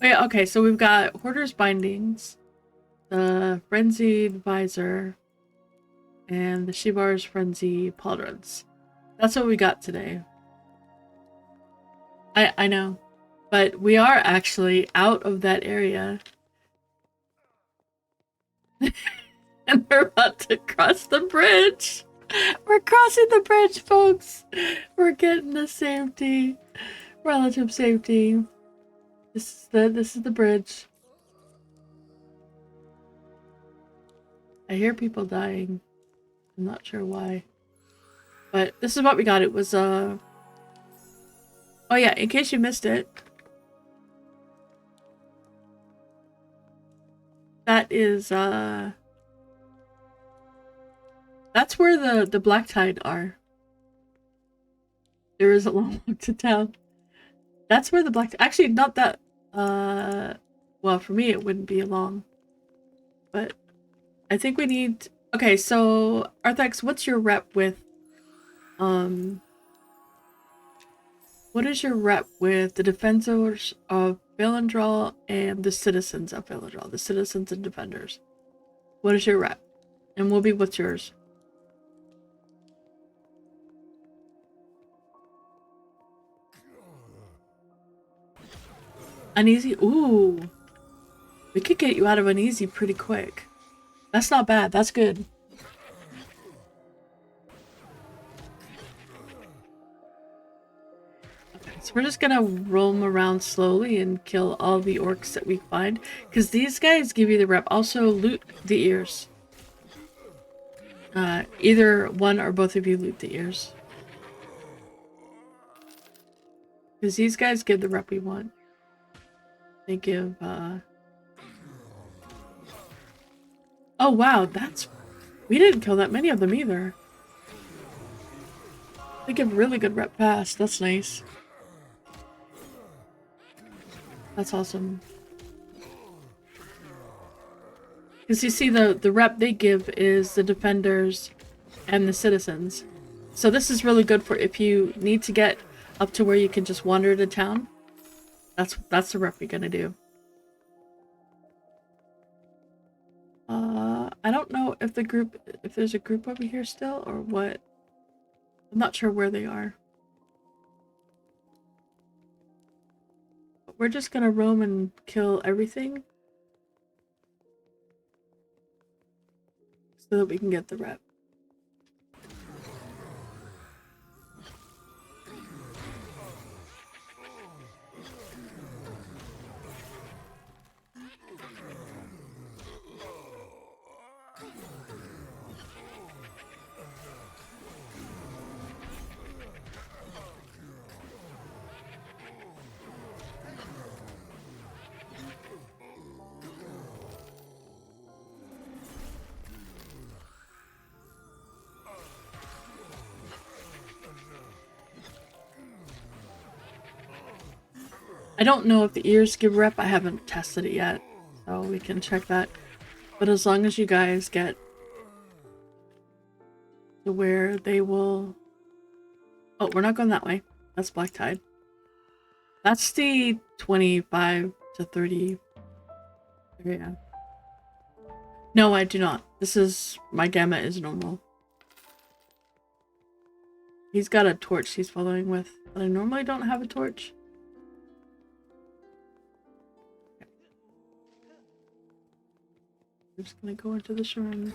Wait, okay, so we've got Hoarder's Bindings, the Frenzied Visor, and the Shivar's Frenzy Pauldrons. That's what we got today. I know. But we are actually out of that area. And we're about to cross the bridge. We're crossing the bridge, folks. We're getting to safety. Relative safety. This is the bridge. I hear people dying. I'm not sure why. But this is what we got. It was oh yeah, in case you missed it. That is that's where the Blacktide are. There is a long walk to town. That's where the Blacktide, actually not that well, for me it wouldn't be long. But I think we need, okay, so Arthax, what's your rep with what is your rep with the defenders of Valandral and the citizens of Valandral? The citizens and defenders. What is your rep? And Whoopi, what's yours? Uneasy? Ooh. We could get you out of uneasy pretty quick. That's not bad. That's good. So we're just gonna roam around slowly and kill all the orcs that we find. Because these guys give you the rep. Also, loot the ears. Either one or both of you loot the ears. Because these guys give the rep we want. They give, oh wow, that's... We didn't kill that many of them either. They give really good rep fast. That's nice. That's awesome. Because you see the rep they give is the defenders and the citizens. So this is really good for if you need to get up to where you can just wander to town. That's the rep you're gonna do. I don't know if there's a group over here still or what. I'm not sure where they are. But we're just gonna roam and kill everything so that we can get the rep. I don't know if the ears give rep. I haven't tested it yet, so we can check that. But as long as you guys get to where they will... Oh, we're not going that way. That's Blacktide. That's the 25 to 30 area. No, I do not. This is... My gamma is normal. He's got a torch he's following with, but I normally don't have a torch. I'm just gonna go into the shrine.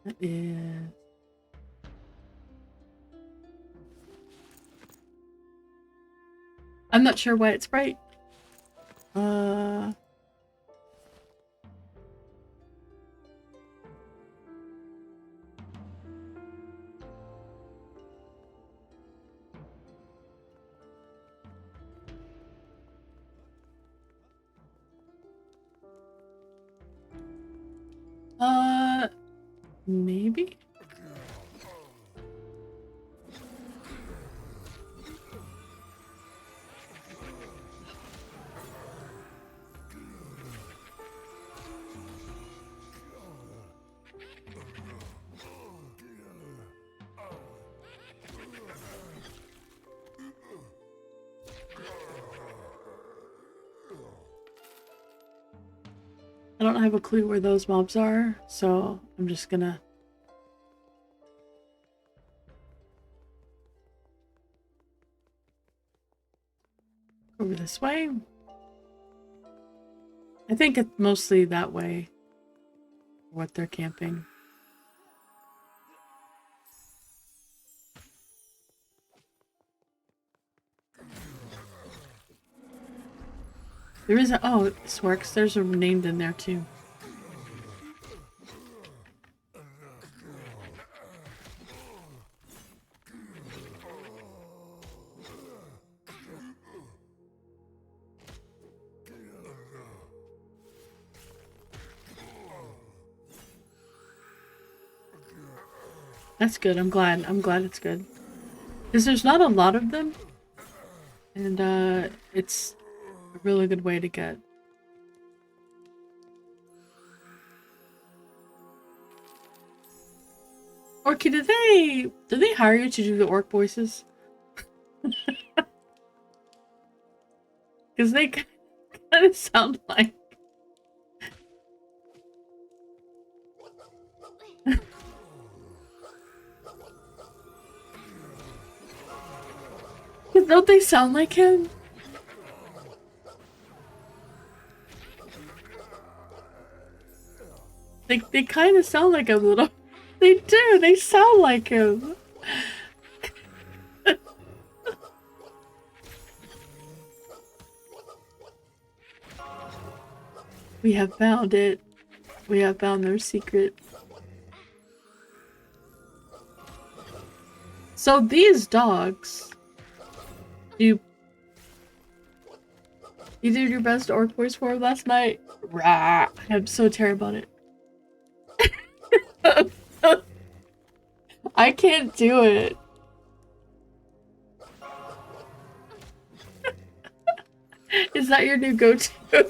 That is... I'm not sure why it's bright. Maybe? I don't have a clue where those mobs are, so I'm just gonna... over this way. I think it's mostly that way, what they're camping. There is a, oh, this works. There's a named in there too. That's good. I'm glad. I'm glad it's good. Because there's not a lot of them. And it's a really good way to get. Orky, did they hire you to do the orc voices? Because they kind of sound like. Don't they sound like him? They kind of sound like him a little. They do. They sound like him. We have found it. We have found their secret. So these dogs, you did your best orc voice for him last night. Rah! I'm so terrible at it. I can't do it. Is that your new go-to?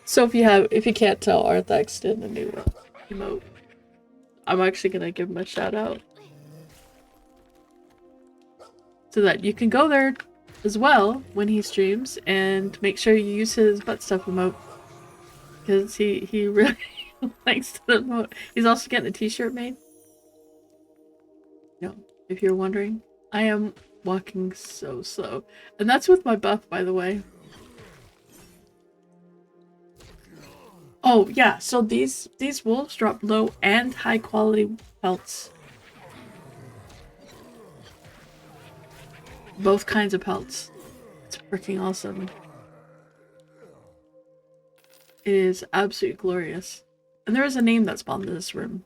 So if you can't tell, Arthax did a new emote. I'm actually gonna give him a shout out. So that you can go there as well when he streams and make sure you use his butt stuff emote. Because he really likes the emote. He's also getting a t-shirt made. No, if you're wondering. I am walking so slow. And that's with my buff, by the way. Oh, yeah, so these wolves drop low and high quality pelts. Both kinds of pelts. It's freaking awesome. It is absolutely glorious. And there is a name that spawned in this room.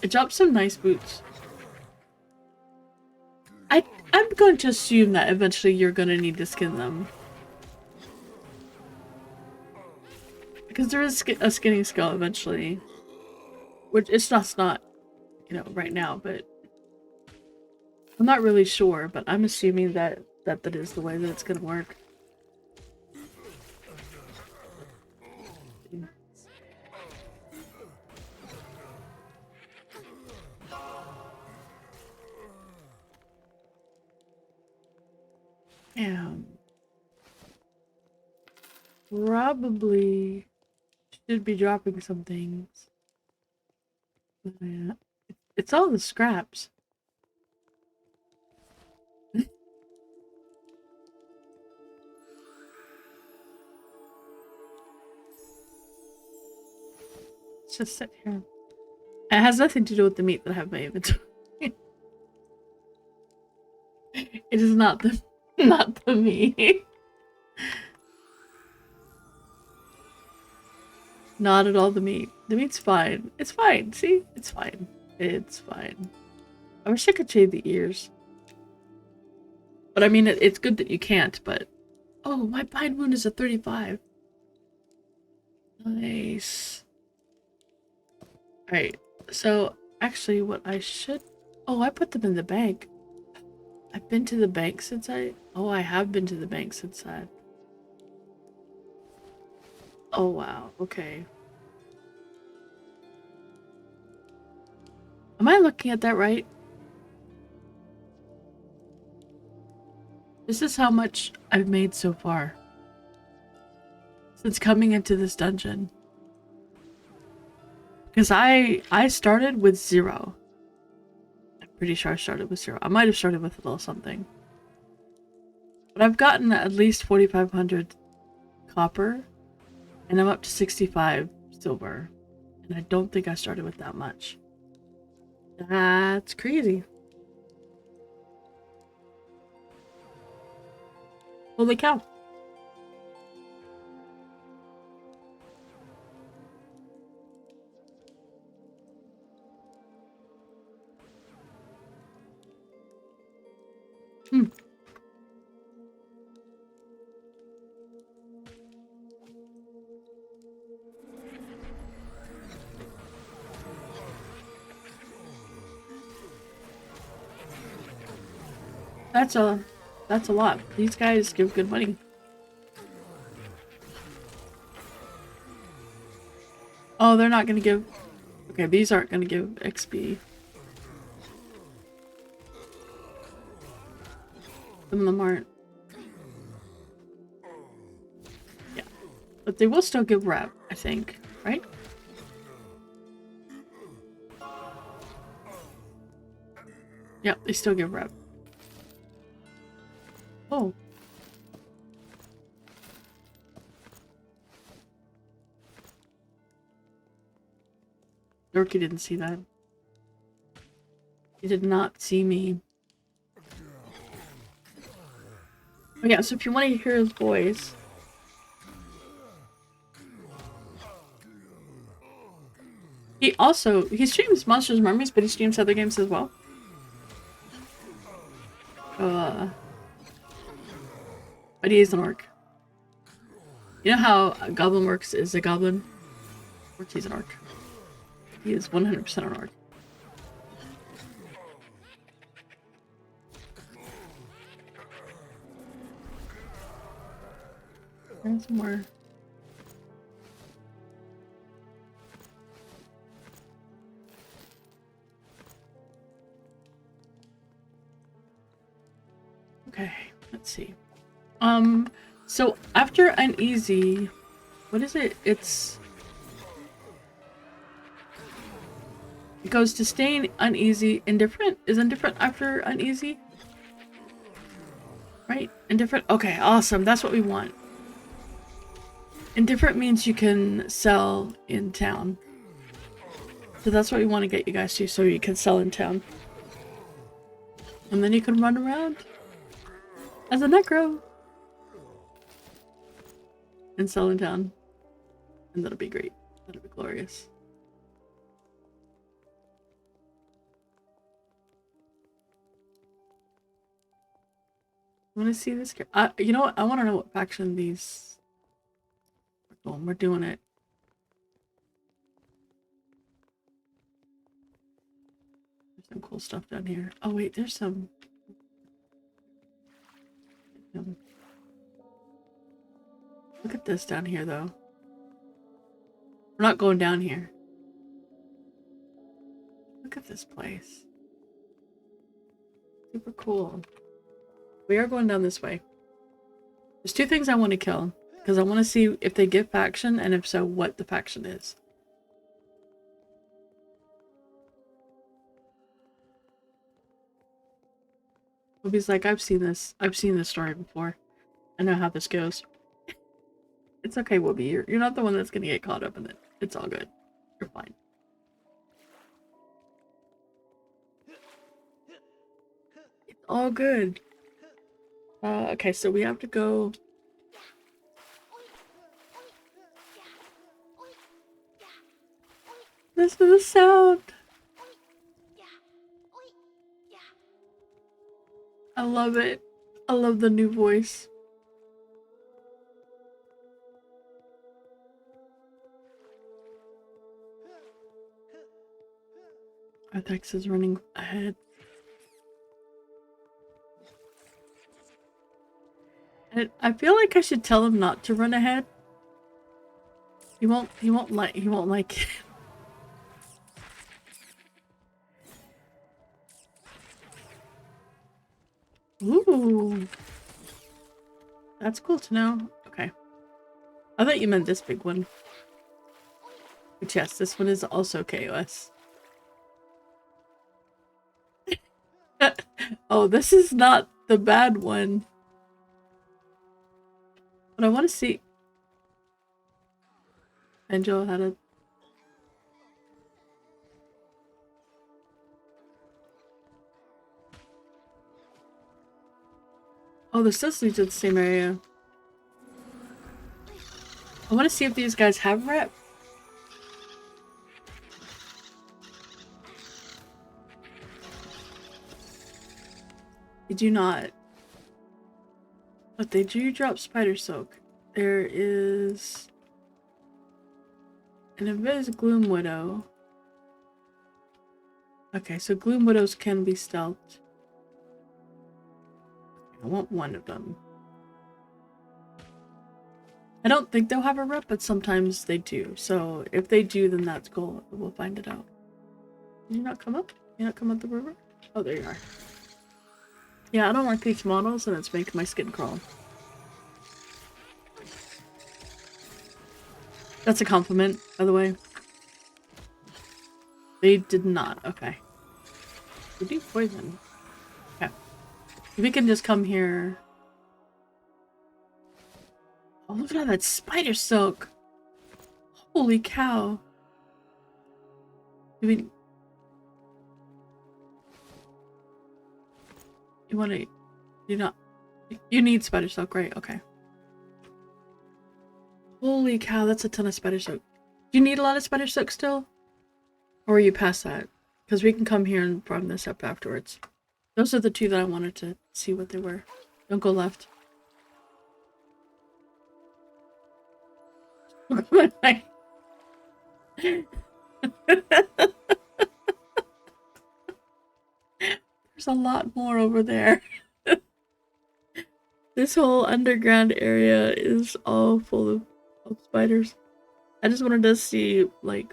It drops some nice boots. I'm going to assume that eventually you're going to need to skin them. Because there is a skinning skill eventually. Which it's not, you know, right now, but I'm not really sure, but I'm assuming that is the way that it's gonna work. Probably should be dropping some things. But yeah, it's all the scraps. Let's just sit here. It has nothing to do with the meat that I have in my inventory. It is not the meat. Not at all the meat. The meat's fine. It's fine. See? It's fine. It's fine. I wish I could shave the ears. But I mean, it's good that you can't, but... Oh, my bind wound is a 35. Nice. Alright, so actually what I should... Oh, I put them in the bank. I've been to the bank since I... Oh, I have been to the bank since that. Oh, wow. Okay. Am I looking at that right? This is how much I've made so far. Since coming into this dungeon. Because I started with 0. I'm pretty sure I started with 0. I might have started with a little something. But I've gotten at least 4,500 copper. And I'm up to 65 silver. And I don't think I started with that much. That's crazy. Holy cow. Hmm. That's a lot. These guys give good money. Oh, they're not gonna give... Okay, these aren't gonna give XP. Some of them aren't. Yeah. But they will still give rep, I think. Right? Yep, they still give rep. Oh. Dorky didn't see that. He did not see me. Oh yeah, so if you want to hear his voice... He streams Monsters and Mermaids, but he streams other games as well. But he is an orc. You know how Goblin Works is a goblin? He's an orc. He is 100% an orc. There's more. Okay, let's see. So after uneasy, what is it? It goes to staying uneasy. Indifferent? Is indifferent after uneasy? Right? Indifferent? Okay, awesome. That's what we want. Indifferent means you can sell in town. So that's what we want to get you guys to, so you can sell in town. And then you can run around as a necro. And sell in town. And that'll be great. That'll be glorious. I want to see this. You know what? I want to know what faction these. Oh, we're doing it. There's some cool stuff down here. Oh wait, there's some. Look at this down here, though. We're not going down here. Look at this place. Super cool. We are going down this way. There's two things I want to kill. Because I want to see if they get faction, and if so, what the faction is. Ruby's like, I've seen this. I've seen this story before. I know how this goes. It's okay, Whoopi. You're not the one that's gonna get caught up in it. It's all good. You're fine. It's all good. Okay, so we have to go... Listen to the sound. I love it. I love the new voice. Arthex is running ahead. And I feel like I should tell him not to run ahead. He won't like it. Ooh. That's cool to know. Okay. I thought you meant this big one. But yes, this one is also KOS. Oh, this is not the bad one. But I want to see... Angel had a... Oh, this does lead to the same area. I want to see if these guys have rep. They do not. But they do drop spider silk. There is an Invis Gloom Widow. Okay, so Gloom Widows can be stealthed. I want one of them. I don't think they'll have a rep, but sometimes they do. So if they do, then that's cool. We'll find it out. Did you not come up? You not come up the river? Oh, there you are. Yeah, I don't like these models, and it's making my skin crawl. That's a compliment, by the way. They did not. Okay. They do poison. Okay. We can just come here. Oh, look at all that spider silk. Holy cow. I mean, you want to, you need spider silk, right? Okay. Holy cow, that's a ton of spider silk. Do you need a lot of spider silk still? Or are you past that? Because we can come here and farm this up afterwards. Those are the two that I wanted to see what they were. Don't go left. There's a lot more over there. This whole underground area is all full of spiders. I just wanted to see, like,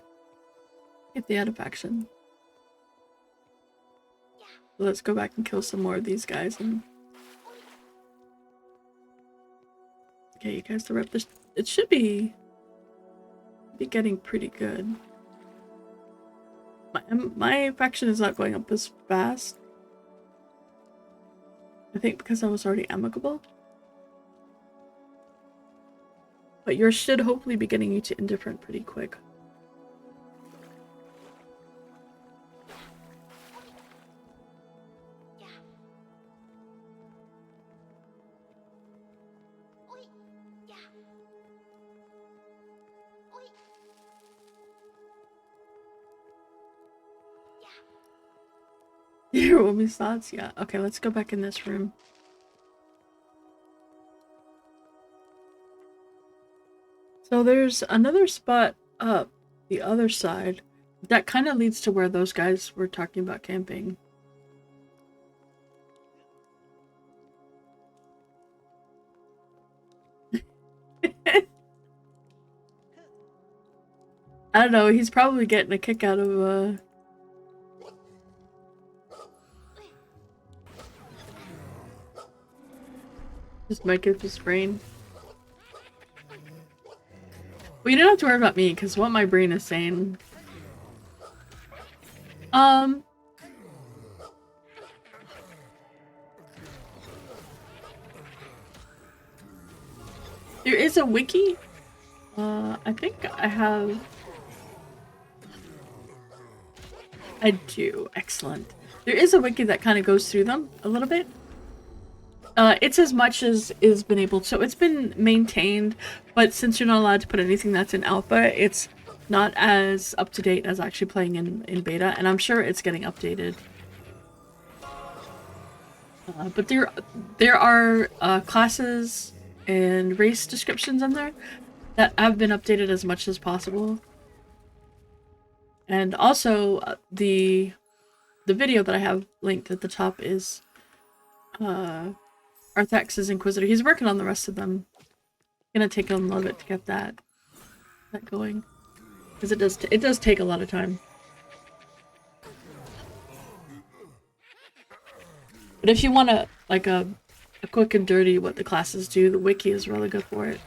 if they had a faction. So let's go back and kill some more of these guys. And okay, you guys, the rep. It should be getting pretty good. My faction is not going up as fast. I think because I was already amicable. But yours should hopefully be getting you to indifferent pretty quick. Your woman's thoughts? Yeah. Okay, let's go back in this room. So there's another spot up the other side that kind of leads to where those guys were talking about camping. I don't know, he's probably getting a kick out of just might give his brain. Well, you don't have to worry about me, because what my brain is saying. There is a wiki. I think I have. I do. Excellent. There is a wiki that kind of goes through them a little bit. It's as much as is been able to. So it's been maintained, but since you're not allowed to put anything that's in alpha, it's not as up to date as actually playing in beta, and I'm sure it's getting updated. But there are classes and race descriptions in there that have been updated as much as possible. And also the video that I have linked at the top is Arthex's Inquisitor. He's working on the rest of them. Gonna take him a little bit to get that going, because it does take a lot of time. But if you want a quick and dirty what the classes do, the wiki is really good for it.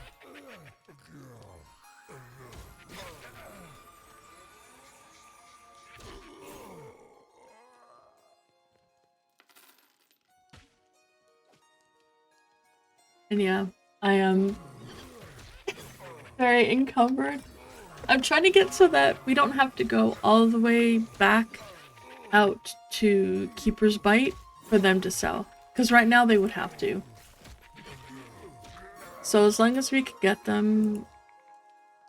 And yeah, I am very encumbered. I'm trying to get so that we don't have to go all the way back out to Keeper's Bite for them to sell. Because right now they would have to. So as long as we could get them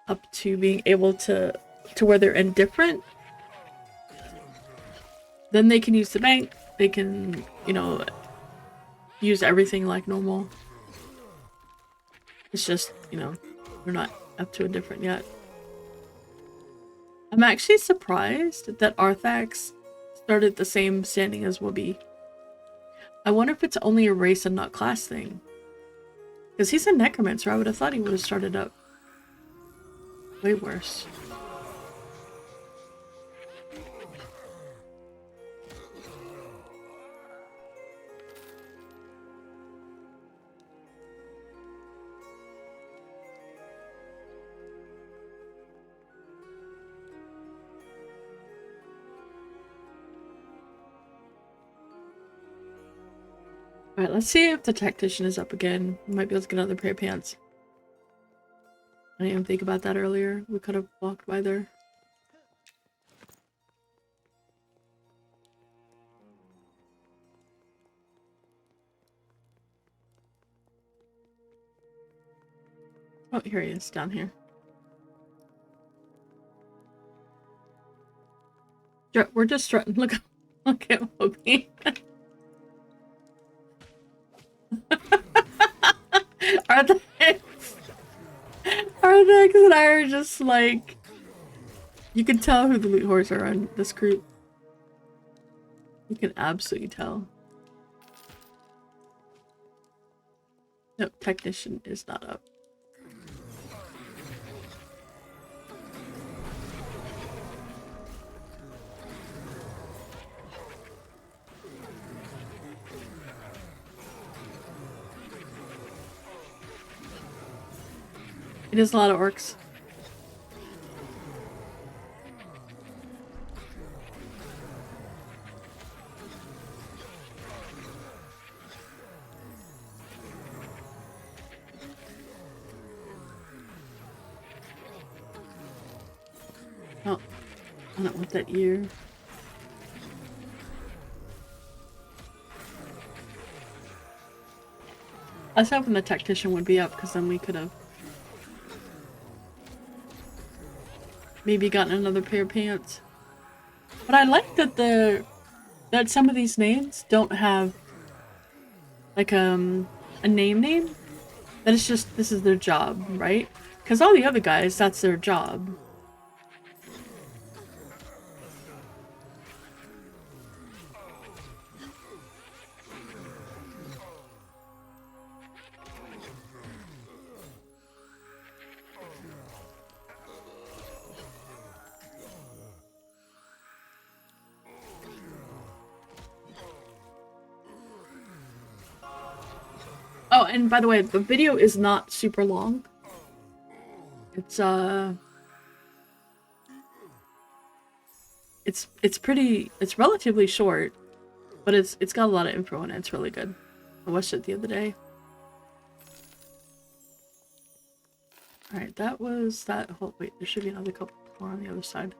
up to being able to where they're indifferent, then they can use the bank. They can, you know, use everything like normal. It's just, you know, we're not up to indifferent yet. I'm actually surprised that Arthax started the same standing as Whoopi. I wonder if it's only a race and not class thing. Because he's a necromancer, I would have thought he would have started up way worse. Alright, let's see if the tactician is up again. We might be able to get another pair of pants. I didn't even think about that earlier. We could have walked by there. Oh, here he is, down here. We're just strutting. Look at Whoopi. Arthax and I are just like... You can tell who the loot whores are on this group. You can absolutely tell. Nope, technician is not up. It is a lot of orcs. Oh, I don't want that ear. I was hoping the tactician would be up because then we could have maybe gotten another pair of pants. But I like that that some of these names don't have like a name. That it's just this is their job, right? Because all the other guys, that's their job. Oh, and by the way, the video is not super long. It's it's relatively short, but it's got a lot of info in it. It's really good. I watched it the other day. Alright, that was that whole wait, there should be another couple more on the other side.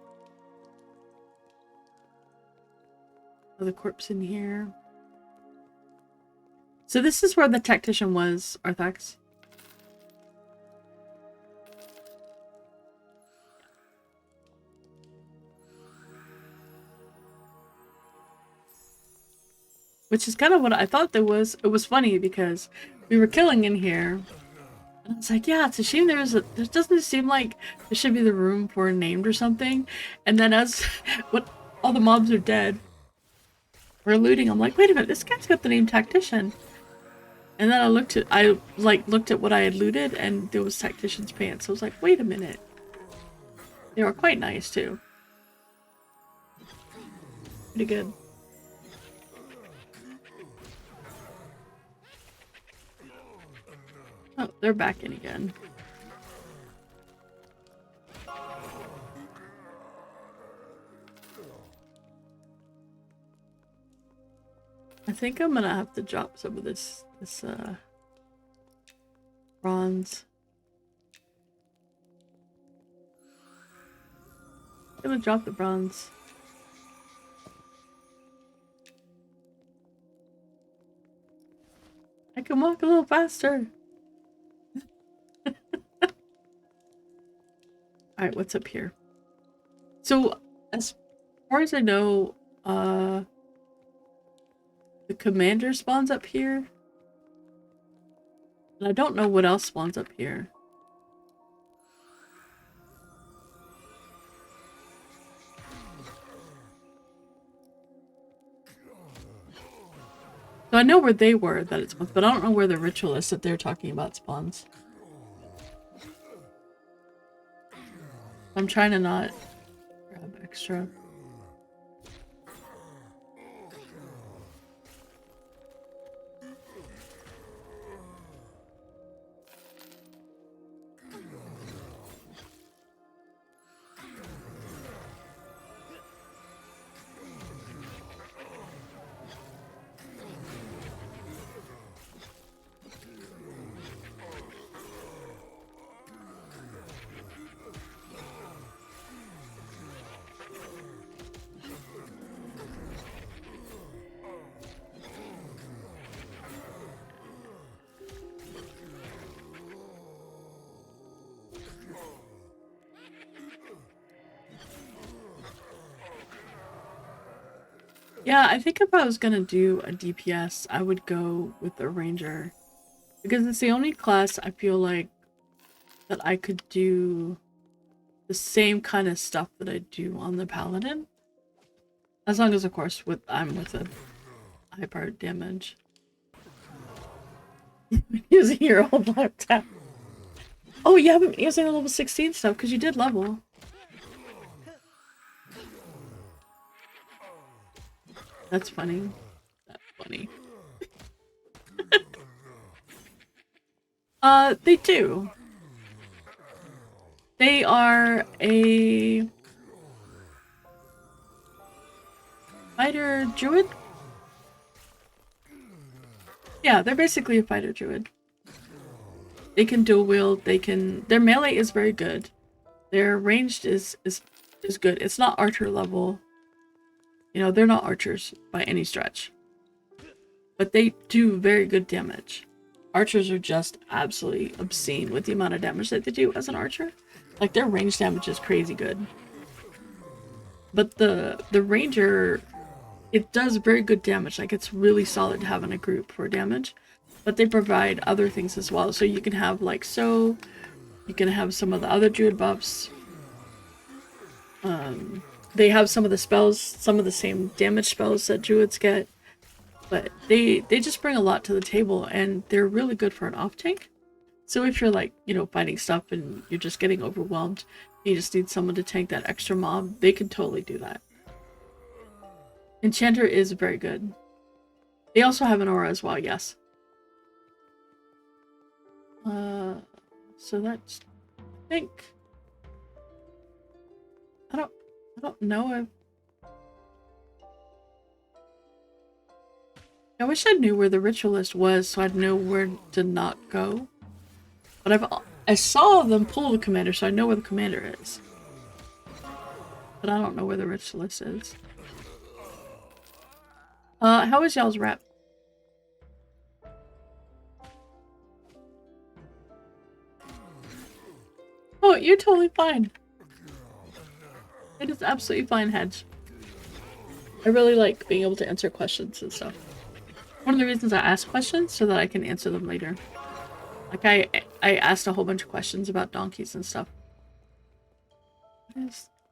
Another corpse in here. So this is where the tactician was, Arthax. Which is kind of what I thought there was. It was funny because we were killing in here. And I was like, yeah, it's a shame there doesn't seem like there should be the room for a named or something. And then as what all the mobs are dead, we're looting. I'm like, wait a minute, this guy's got the name tactician. And then I looked at what I had looted, and there was tactician's pants. So I was like, wait a minute. They were quite nice too. Pretty good. Oh, they're back in again. I think I'm gonna have to drop some of this bronze. I'm gonna drop the bronze. I can walk a little faster. Alright, what's up here? So, as far as I know, the commander spawns up here. And I don't know what else spawns up here. So I know where they were, that it spawns, but I don't know where the ritualist that they're talking about spawns. I'm trying to not grab extra. Yeah, I think if I was gonna do a DPS, I would go with the ranger. Because it's the only class I feel like that I could do the same kind of stuff that I do on the paladin. As long as, of course, I'm with a high power damage. Using your old Blacktide. Oh, you haven't been using the level 16 stuff because you did level. That's funny. That's funny. They do. They are a fighter druid? Yeah, they're basically a fighter druid. They can dual wield, their melee is very good. Their ranged is good. It's not archer level. You know, they're not archers by any stretch. But they do very good damage. Archers are just absolutely obscene with the amount of damage that they do as an archer. Like, their range damage is crazy good. But the ranger, it does very good damage. Like, it's really solid to have in a group for damage. But they provide other things as well. So you can have, like, you can have some of the other druid buffs. They have some of the spells, some of the same damage spells that druids get. But they just bring a lot to the table, and they're really good for an off tank. So if you're, like, you know, fighting stuff and you're just getting overwhelmed, you just need someone to tank that extra mob, they can totally do that. Enchanter is very good. They also have an aura as well, yes. So that's, I think, I don't know if, I wish I knew where the ritualist was so I'd know where to not go. But I saw them pull the commander, so I know where the commander is. But I don't know where the ritualist is. How is y'all's rep? Oh, you're totally fine. It is absolutely fine, Hedge. I really like being able to answer questions and stuff. One of the reasons I ask questions so that I can answer them later. Like, I asked a whole bunch of questions about donkeys and stuff.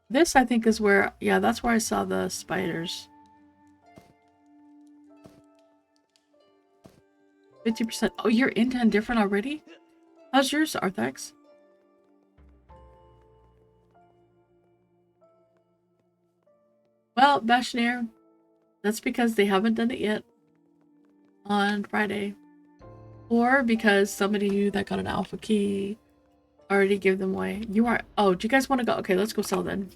This, I think, is where, yeah, that's where I saw the spiders. 50%. Oh, you're into and different already? How's yours, Arthax? Well, Bashnair, that's because they haven't done it yet on Friday. Or because somebody that got an alpha key already gave them away. You are... Oh, do you guys want to go? Okay, let's go sell then.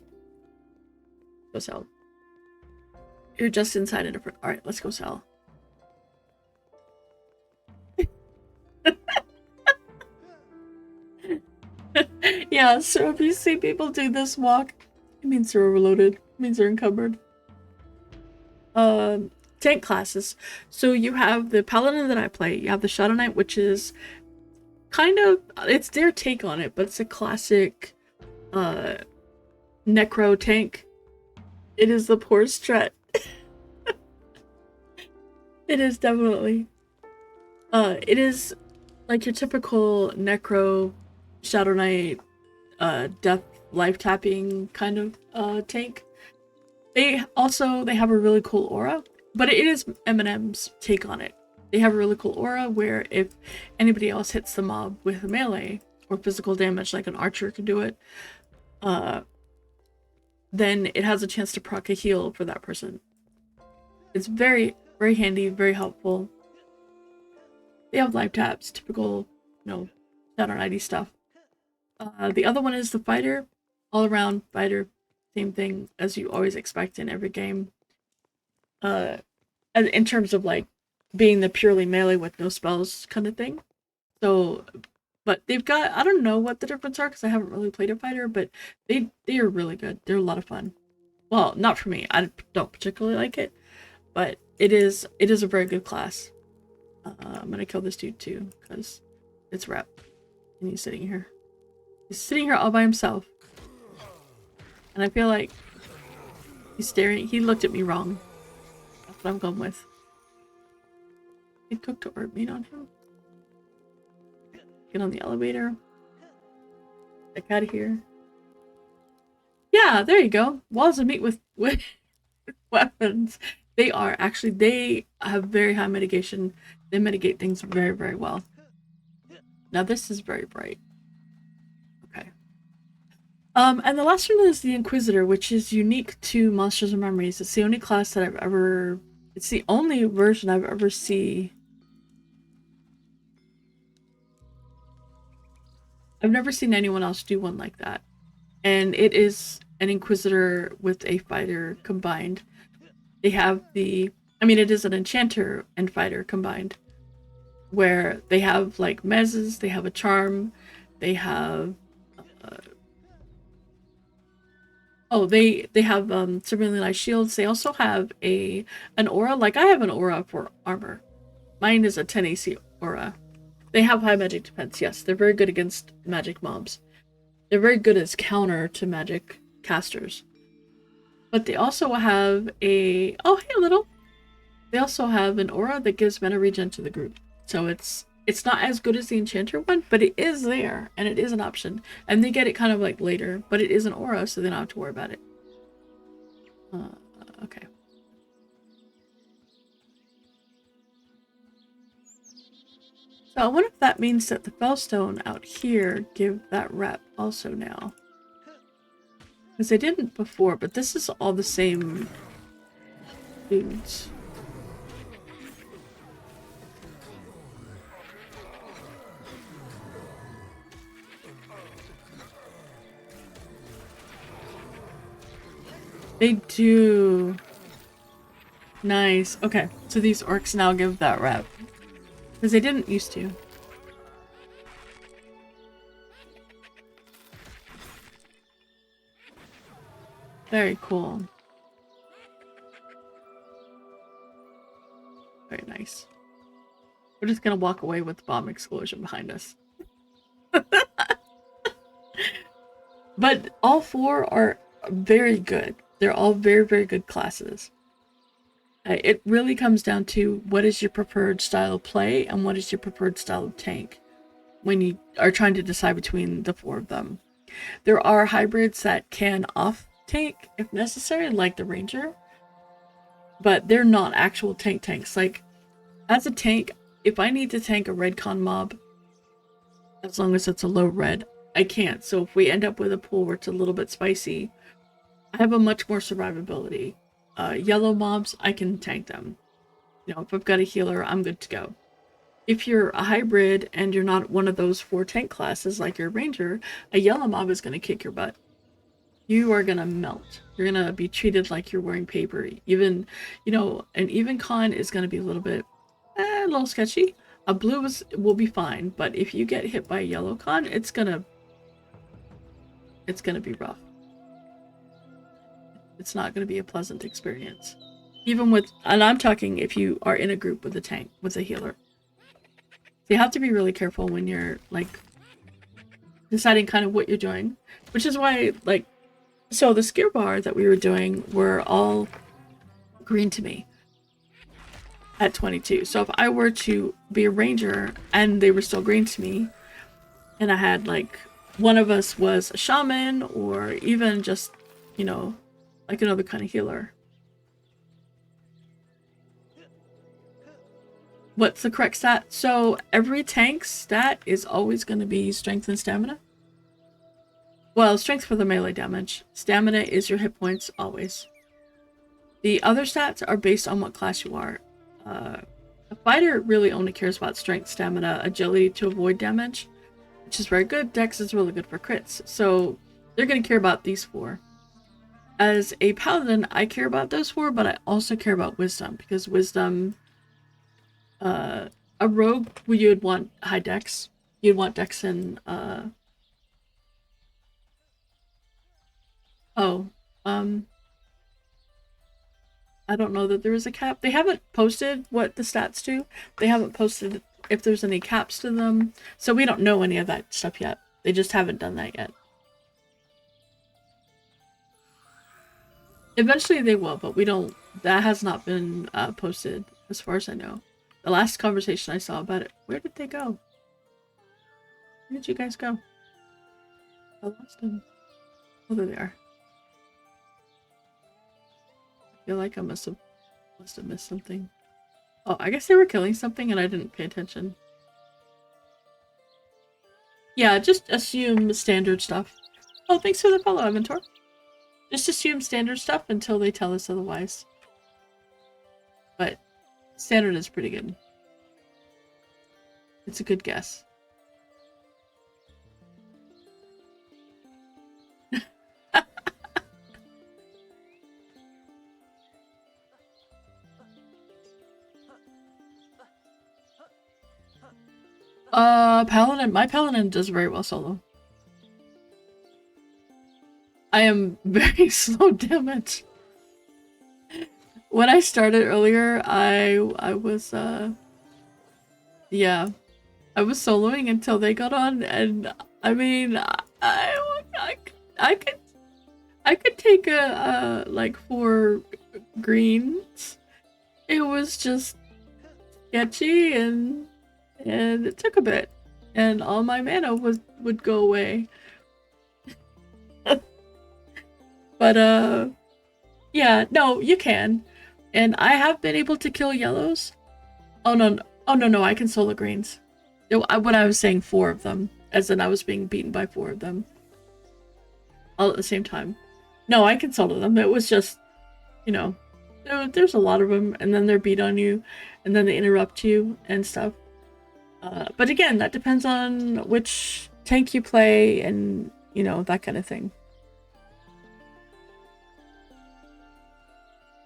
Go sell. You're just inside a different... Alright, let's go sell. Yeah, so if you see people do this walk, it means they're overloaded. It means they're encumbered. Tank classes. So you have the Paladin that I play. You have the Shadow Knight, which is kind of... It's their take on it, but it's a classic necro tank. It is the poor strat. It is definitely. It is like your typical necro, Shadow Knight, death life tapping kind of tank. They have a really cool aura, but it is MnM's take on it. They have a really cool aura where if anybody else hits the mob with melee or physical damage, like an archer can do it, then it has a chance to proc a heal for that person. It's very, very handy, very helpful. They have life taps, typical, Shadow Knighty stuff. The other one is the fighter, all around fighter, same thing as you always expect in every game. In terms of like being the purely melee with no spells kind of thing. So, but they've got, I don't know what the difference are because I haven't really played a fighter, but they are really good. They're a lot of fun. Well, not for me. I don't particularly like it, but it is a very good class. I'm gonna kill this dude too because it's rep, and he's sitting here. He's sitting here all by himself, and I feel like he's staring. He looked at me wrong. That's what I'm going with. He cooked orb meat on him. Get on the elevator. Get out of here. Yeah, there you go. Walls of meat with weapons. They have very high mitigation. They mitigate things very, very well. Now this is very bright. Okay. And the last one is the Inquisitor, which is unique to Monsters and Memories. It's the only class that it's the only version I've ever seen. I've never seen anyone else do one like that. And it is an Inquisitor with a fighter combined. They have it is an enchanter and fighter combined, where they have like mezzes, they have a charm, they have they have severely light shields. They also have an aura. Like I have an aura for armor. Mine is a 10 AC aura. They have high magic defense. Yes, they're very good against magic mobs. They're very good as counter to magic casters. But they also have they also have an aura that gives mana regen to the group. So it's not as good as the enchanter one, but it is there and it is an option. And they get it kind of like later, but it is an aura, so they don't have to worry about it. Okay. So I wonder if that means that the Fellstone out here give that rep also now. Because they didn't before, but this is all the same dudes. They do. Nice. Okay, so these orcs now give that rep. Because they didn't used to. Very cool. Very nice. We're just gonna walk away with the bomb explosion behind us. But all four are very good. They're all very, very good classes. It really comes down to what is your preferred style of play and what is your preferred style of tank when you are trying to decide between the four of them. There are hybrids that can off tank if necessary, like the Ranger, but they're not actual tanks. Like, as a tank, if I need to tank a redcon mob, as long as it's a low red, I can't. So if we end up with a pool where it's a little bit spicy, I have a much more survivability. Yellow mobs, I can tank them. If I've got a healer, I'm good to go. If you're a hybrid and you're not one of those 4 tank classes like your Ranger, a yellow mob is going to kick your butt. You are going to melt. You're going to be treated like you're wearing paper. Even, an even con is going to be a little sketchy. A blue will be fine, but if you get hit by a yellow con, it's going to be rough. It's not going to be a pleasant experience. Even with, and I'm talking if you are in a group with a tank, with a healer. So you have to be really careful when you're, like, deciding kind of what you're doing, which is why, like, so the skill bar that we were doing were all green to me at 22. So if I were to be a ranger and they were still green to me, and I had like one of us was a shaman or even just, you know, like another kind of healer. What's the correct stat? So every tank's stat is always going to be strength and stamina. Well, strength for the melee damage. Stamina is your hit points, always. The other stats are based on what class you are. A fighter really only cares about strength, stamina, agility to avoid damage, which is very good. Dex is really good for crits. So they're going to care about these 4. As a paladin, I care about those 4, but I also care about wisdom, because wisdom... a rogue, well, you would want high dex. You'd want dex and, I don't know that there is a cap. They haven't posted what the stats do. They haven't posted if there's any caps to them. So we don't know any of that stuff yet. They just haven't done that yet. Eventually they will, but we don't... That has not been posted as far as I know. The last conversation I saw about it... Where did they go? Where did you guys go? I lost them. Oh, there they are. I feel like I must have missed something. Oh, I guess they were killing something and I didn't pay attention. Yeah, just assume standard stuff. Oh, thanks for the follow, Mentor. Just assume standard stuff until they tell us otherwise. But standard is pretty good. It's a good guess. Paladin. My Paladin does very well solo. I am very slow damage. When I started earlier, I was yeah, I was soloing until they got on, and I mean, I could take a like 4 greens. It was just sketchy, and it took a bit, and all my mana would go away. But yeah, no, you can. And I have been able to kill yellows. Oh no, I can solo greens. When I was saying 4 of them, as in I was being beaten by 4 of them. All at the same time. No, I can solo them. It was just, you know, there's a lot of them, and then they're beat on you, and then they interrupt you and stuff. But again, that depends on which tank you play and, you know, that kind of thing.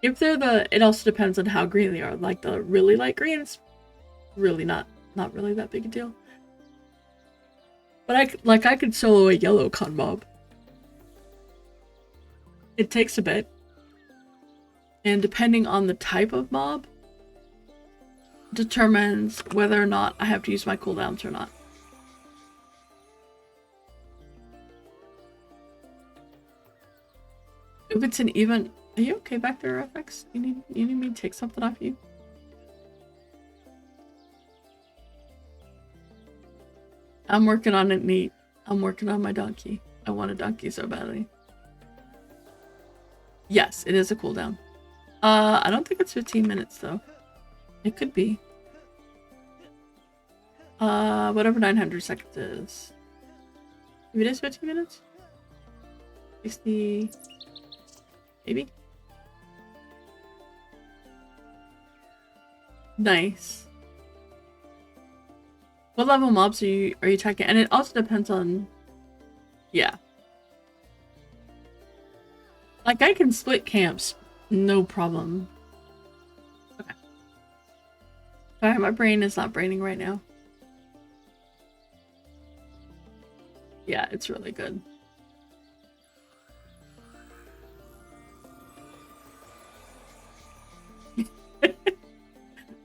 If they're it also depends on how green they are. Like the really light greens, really not really that big a deal. But I could solo a yellow con mob. It takes a bit. And depending on the type of mob, determines whether or not I have to use my cooldowns or not. If it's an even... Are you okay back there, FX? You need me to take something off you? I'm working on it, neat. I'm working on my donkey. I want a donkey so badly. Yes, it is a cooldown. I don't think it's 15 minutes though. It could be. Whatever 900 seconds is. Maybe it is 15 minutes? 60... Maybe? Nice. What level mobs are you attacking? And it also depends on... Yeah. Like, I can split camps. No problem. Okay. Sorry, my brain is not braining right now. Yeah, it's really good.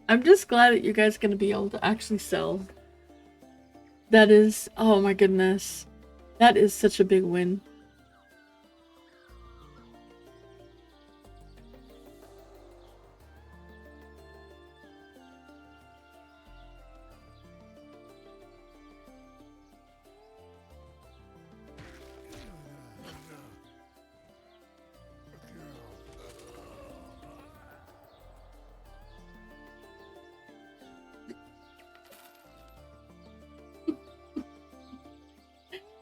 I'm just glad that you guys are going to be able to actually sell. That is, oh my goodness. That is such a big win.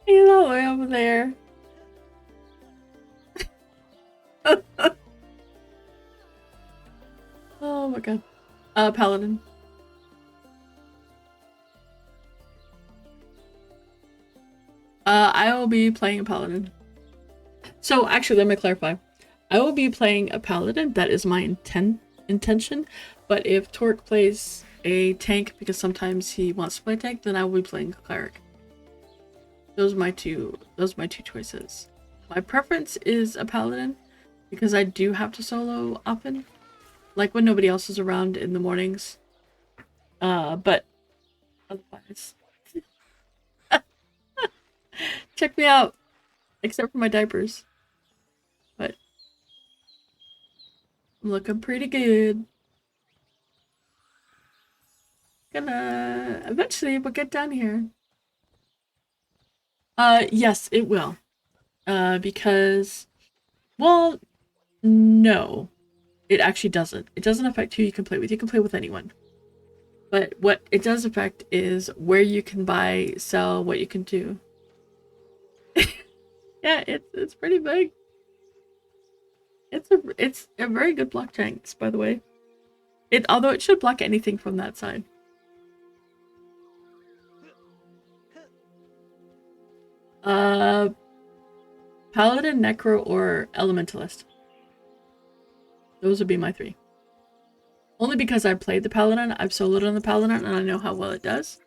He's all the way over there. Oh my god. Paladin. I will be playing a Paladin. So actually, let me clarify. I will be playing a Paladin. That is my intention. But if Torque plays a tank, because sometimes he wants to play tank, then I will be playing a cleric. Those are my two choices. My preference is a Paladin because I do have to solo often, like when nobody else is around in the mornings. But otherwise, check me out, except for my diapers. But I'm looking pretty good. Gonna eventually we'll get down here. Yes, it will. Because, well, no, it actually doesn't. It doesn't affect who you can play with. You can play with anyone. But what it does affect is where you can buy, sell, what you can do. Yeah, it's pretty big. It's a very good block tanks, by the way. Although it should block anything from that side. Paladin, Necro, or Elementalist. Those would be my three. Only because I played the Paladin, I've soloed on the Paladin, and I know how well it does.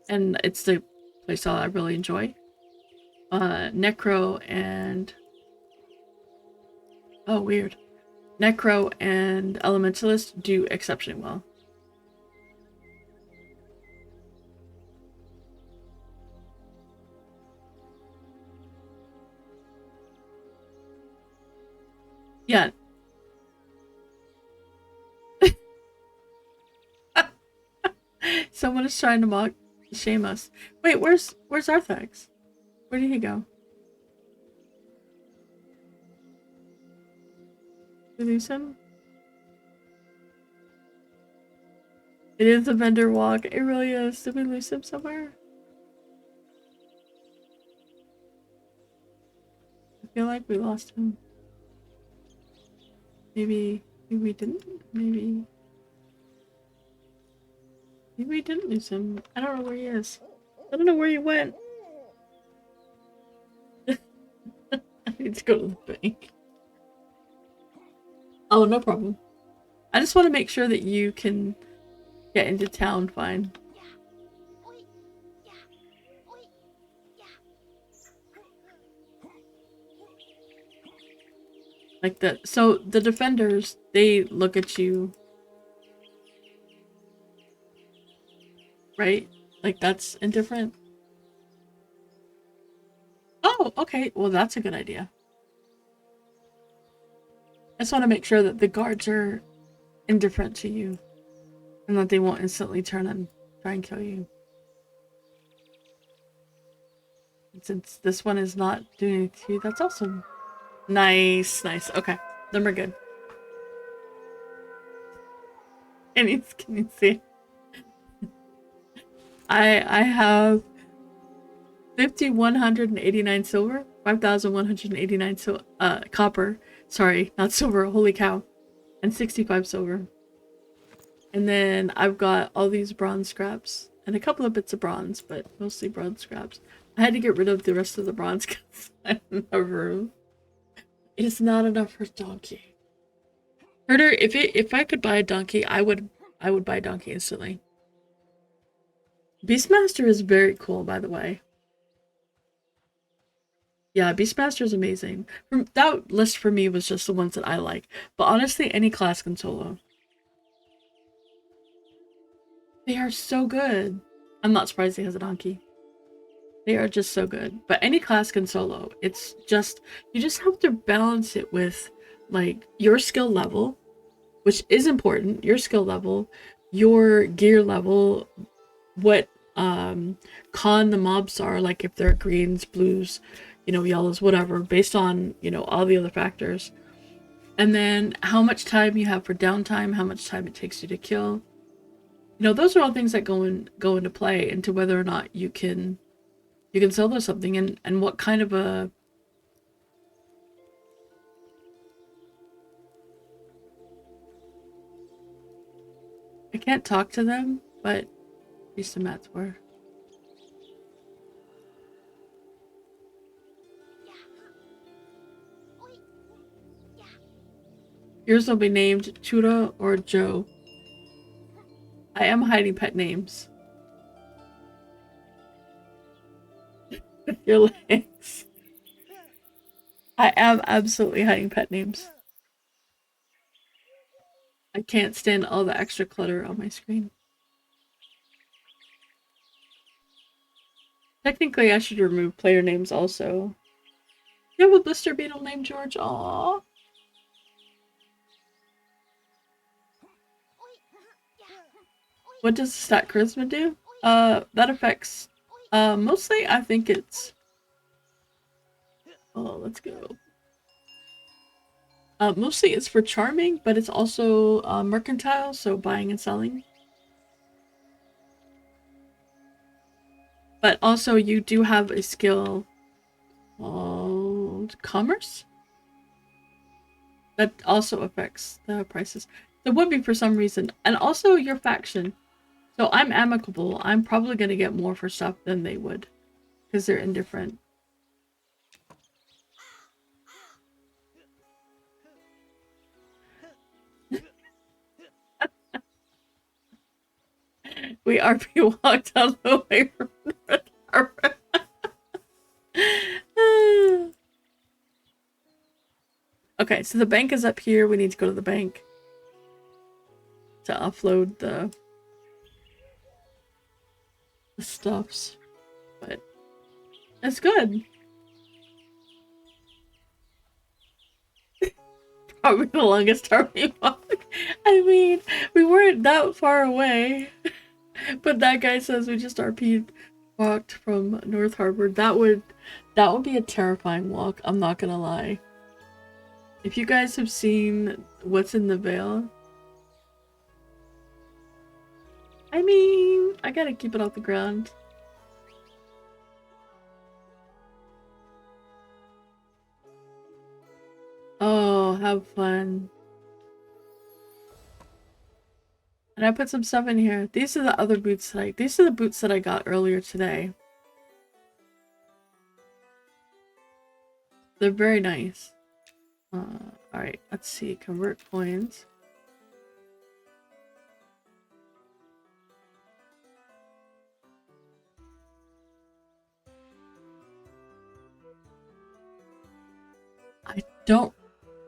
And it's the playstyle I really enjoy. Necro and... Oh, weird. Necro and Elementalist do exceptionally well. Yeah. Someone is trying to shame us. Wait, where's Arthax? Where did he go? Did we lose him? It is a vendor walk. It really is. Did we lose him somewhere? I feel like we lost him. Maybe we didn't. Maybe we didn't lose him. I don't know where he is. I don't know where he went. I need to go to the bank. Oh, no problem. I just want to make sure that you can get into town fine. Like that. So the defenders, they look at you. Right? Like that's indifferent. Oh, okay. Well, that's a good idea. I just want to make sure that the guards are indifferent to you. And that they won't instantly turn and try and kill you. And since this one is not doing it to you, that's awesome. Nice, nice. Okay, then we're good. Can you see? I have 5,189 silver, 5,189 copper. Sorry, not silver. Holy cow, and 65 silver. And then I've got all these bronze scraps and a couple of bits of bronze, but mostly bronze scraps. I had to get rid of the rest of the bronze because I don't have room. It is not enough for a donkey. Herder, if I could buy a donkey, I would buy a donkey instantly. Beastmaster is very cool, by the way. Yeah, Beastmaster is amazing. That list for me was just the ones that I like. But honestly, any class can solo. They are so good. I'm not surprised he has a donkey. They are just so good. But any class can solo. It's just, you just have to balance it with like your skill level, which is important, your skill level, your gear level, what con the mobs are, like if they're greens, blues, you know, yellows, whatever, based on, you know, all the other factors. And then how much time you have for downtime, how much time it takes you to kill. You know, those are all things that go into play into whether or not you can solo something, and what kind of a I can't talk to them, but use the mats were. Yours will be named Chura or Joe. I am hiding pet names. Your legs. I am absolutely hiding pet names. I can't stand all the extra clutter on my screen. Technically, I should remove player names also. You have a blister beetle named George. Aww. What does stat charisma do? That affects. Mostly I think it's. Oh, let's go. Mostly it's for charming, but it's also mercantile, so buying and selling. But also you do have a skill called commerce that also affects the prices. There would be for some reason, and also your faction. So I'm amicable. I'm probably gonna get more for stuff than they would, because they're indifferent. We RP walked all the way from North Harbor. Okay, so the bank is up here. We need to go to the bank to offload the stuffs, but it's good. Probably the longest RP walk. I mean, we weren't that far away, but that guy says we just RP walked from North Harbor. That would be a terrifying walk. I'm not gonna lie. If you guys have seen What's in the Veil, I mean, I gotta keep it off the ground. Oh, have fun. And I put some stuff in here. These are the other boots that these are the boots that I got earlier today. They're very nice. Alright, let's see. Convert coins. I don't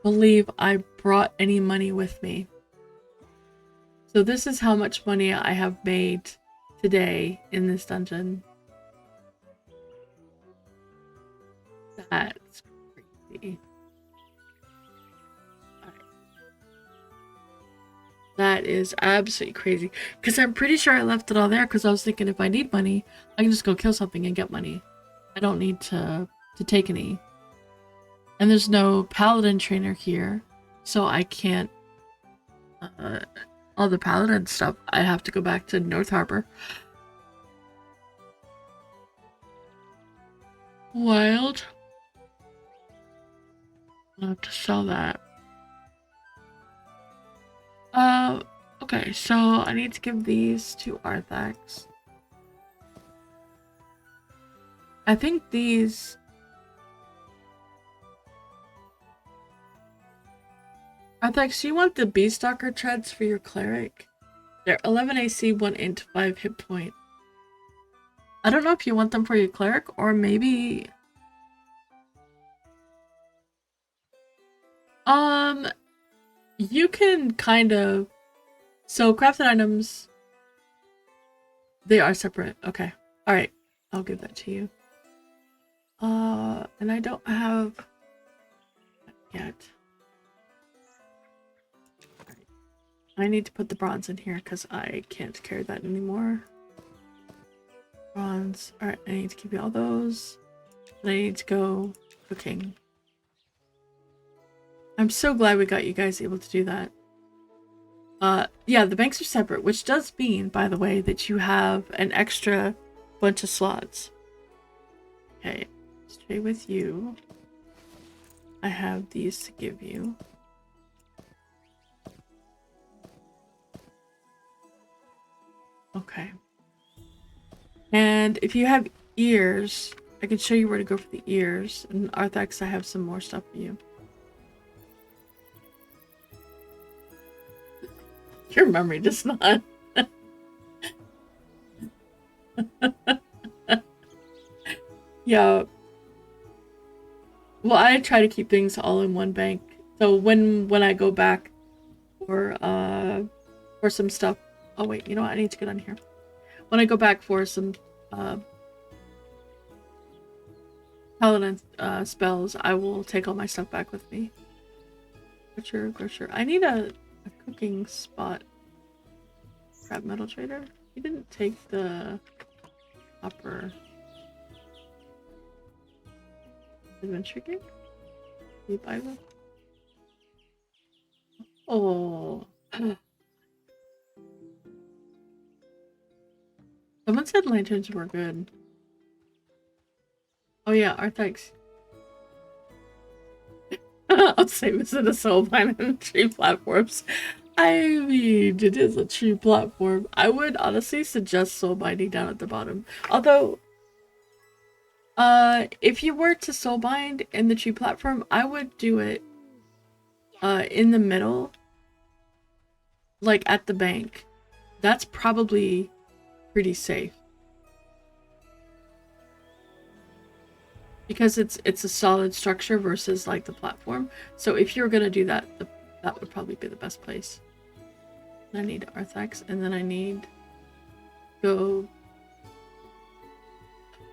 believe I brought any money with me. So this is how much money I have made today in this dungeon. That's crazy. That is absolutely crazy. Because I'm pretty sure I left it all there because I was thinking if I need money, I can just go kill something and get money. I don't need to take any. And there's no Paladin trainer here, so I can't... all the Paladin stuff, I have to go back to North Harbor. Wild. I'll have to sell that. Okay, so I need to give these to Arthax. I think these... Arthax, do you want the Beastalker treads for your cleric? They're 11 AC, 1 int, 5 hit point. I don't know if you want them for your cleric, or maybe... You can kind of... So, crafted items... They are separate. Okay. Alright. I'll give that to you. And I don't have yet. Right. I need to put the bronze in here because I can't carry that anymore. Bronze. Alright, I need to keep all those. And I need to go cooking. I'm so glad we got you guys able to do that. Yeah, the banks are separate, which does mean, by the way, that you have an extra bunch of slots. Okay, stay with you. I have these to give you. Okay. And if you have ears, I can show you where to go for the ears. And Arthax, I have some more stuff for you. Your memory does not. Yeah. Well, I try to keep things all in one bank. So when I go back for some stuff. Oh wait, you know what? I need to get on here. When I go back for some Paladin spells, I will take all my stuff back with me. Grocer. I need a cooking spot. Crab metal trader. He didn't take the upper adventure gear. Can you buy them? Oh. Someone said lanterns were good. Oh yeah, Arthax. I'll say visit a soul mine and tree platforms. I mean, it is a tree platform. I would honestly suggest soul binding down at the bottom. Although, if you were to soul bind in the tree platform, I would do it in the middle, like at the bank. That's probably pretty safe. Because it's a solid structure versus like the platform. So if you're gonna do that, that would probably be the best place. I need Arthax, and then I need go.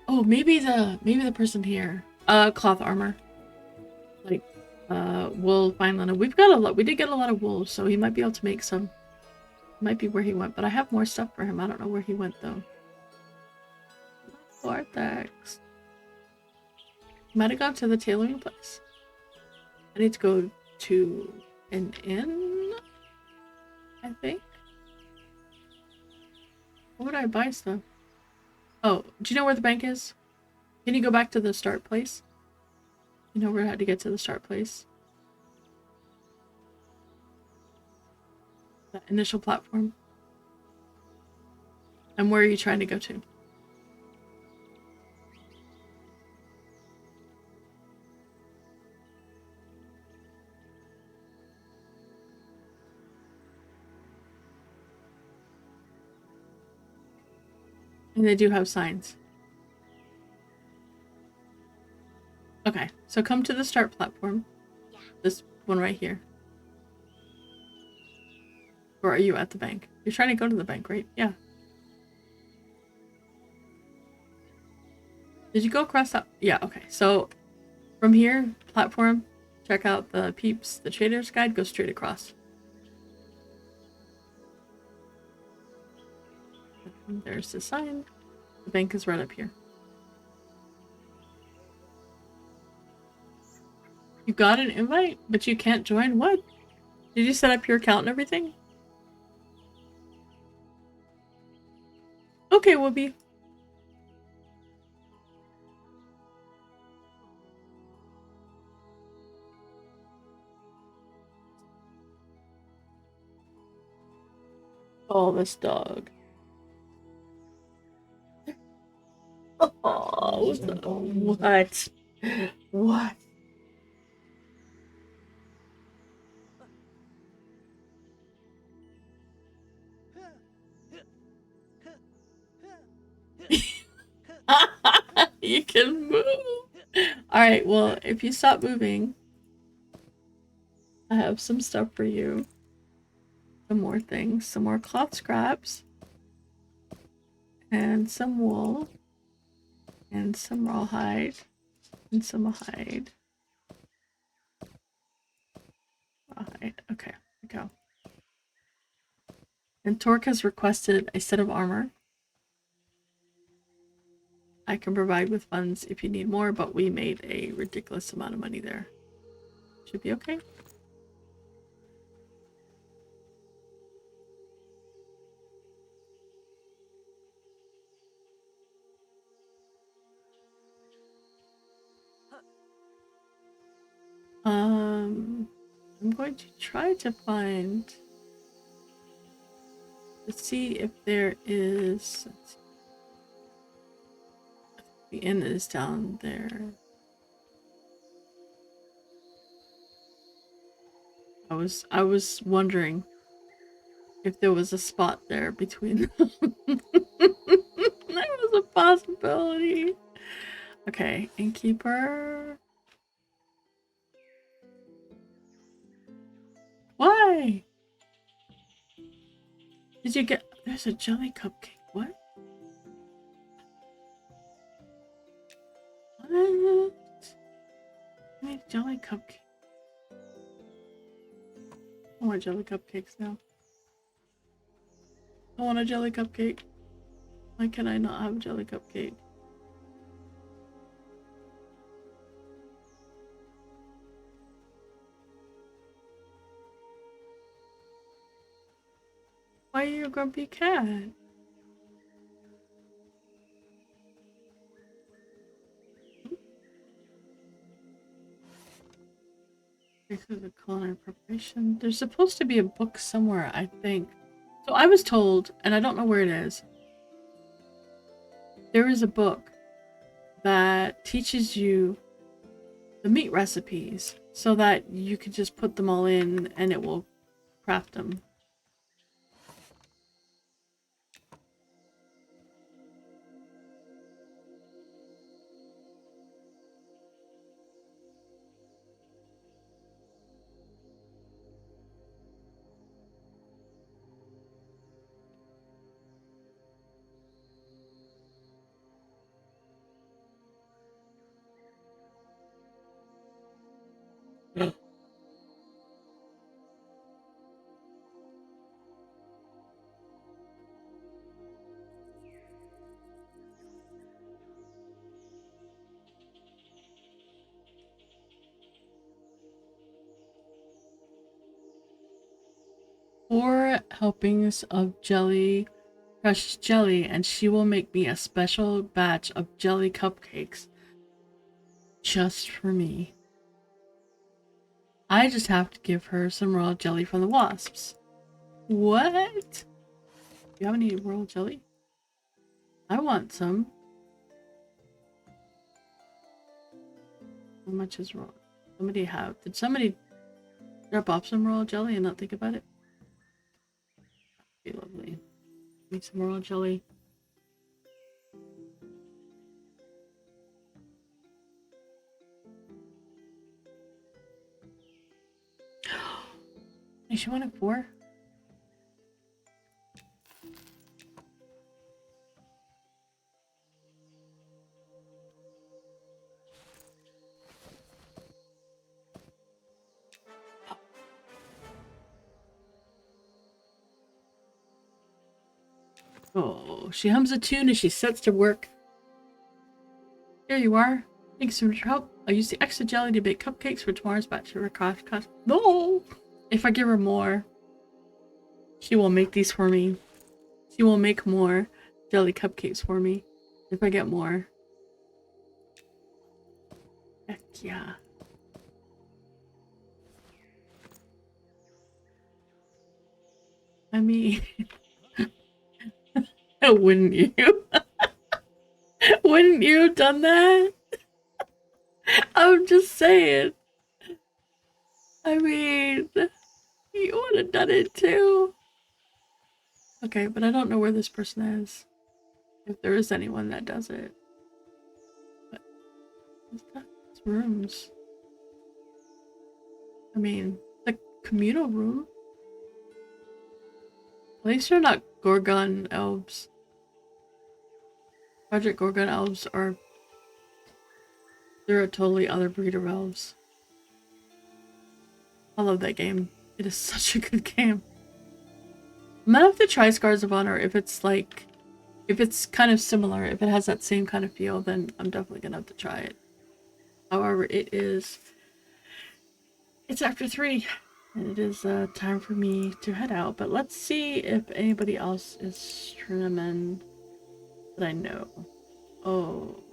Oh, maybe the person here. Cloth armor. Like, wool, fine linen. We've got a lot. We did get a lot of wool, so he might be able to make some. Might be where he went, but I have more stuff for him. I don't know where he went though. Arthax. Might have gone to the tailoring place. I need to go to an inn, I think. What would I buy stuff? Oh, do you know where the bank is? Can you go back to the start place? You know where I had to get to the start place? That initial platform. And where are you trying to go to? And they do have signs. Okay, so come to the start platform. Yeah. This one right here. Or are you at the bank? You're trying to go to the bank, right? Yeah. Did you go across that? Yeah, okay. So from here, platform, check out the peeps, the trader's guide, go straight across. And there's the sign. The bank is right up here. You got an invite, but you can't join? What? Did you set up your account and everything? Okay, Whoopi. Oh, this dog. Oh, what? What? You can move. Alright, well, if you stop moving, I have some stuff for you. Some more things. Some more cloth scraps. And some wool. And some rawhide. And some hide. Hide. Okay, here we go. And Torque has requested a set of armor. I can provide with funds if you need more, but we made a ridiculous amount of money there. Should be okay. I'm going to try to find, let's see if there is, the inn is down there. I was wondering if there was a spot there between them. That was a possibility. Okay, innkeeper. Why? Did you get... There's a jelly cupcake. What? What? I need jelly cupcake. I want jelly cupcakes now. I want a jelly cupcake. Why can I not have a jelly cupcake? Why are you a grumpy cat? This is a culinary preparation. There's supposed to be a book somewhere, I think. So I was told, and I don't know where it is, there is a book that teaches you the meat recipes so that you can just put them all in and it will craft them. Four helpings of jelly, crushed jelly, and she will make me a special batch of jelly cupcakes just for me. I just have to give her some royal jelly from the wasps. What? Do you have any royal jelly? I want some. How much is royal? Somebody have. Did somebody drop off some royal jelly and not think about it? That'd be lovely. Need some royal jelly. Hey, she wanted 4? Oh, she hums a tune as she sets to work. Here you are. Thanks so much for your help. I'll use the extra jelly to bake cupcakes for tomorrow's batch of her craft. No! If I give her more, she will make these for me. She will make more jelly cupcakes for me if I get more. Heck yeah. I mean, wouldn't you? Wouldn't you have done that? I'm just saying. I mean, you would have done it too. Okay, but I don't know where this person is. If there is anyone that does it. But what's that? It's rooms. I mean, the communal room. At least they're not Gorgon elves. Project Gorgon elves are They're a totally other breed of elves. I love that game. It is such a good game. I'm gonna have to try Scars of Honor if it's like, if it's kind of similar, if it has that same kind of feel, then I'm definitely gonna have to try it. However, it's after 3, and it is time for me to head out. But let's see if anybody else is streaming that I know. Oh,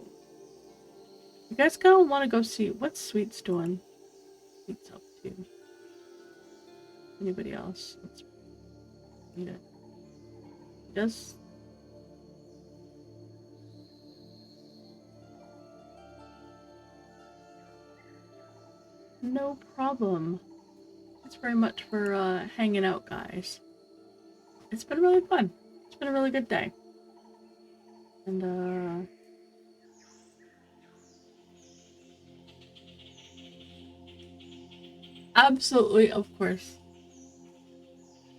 you guys kind of want to go see what Sweet's doing? Sweet's up to. Anybody else? Let's read it. Does no problem. Thanks very much for hanging out, guys. It's been really fun. It's been a really good day. And absolutely, of course.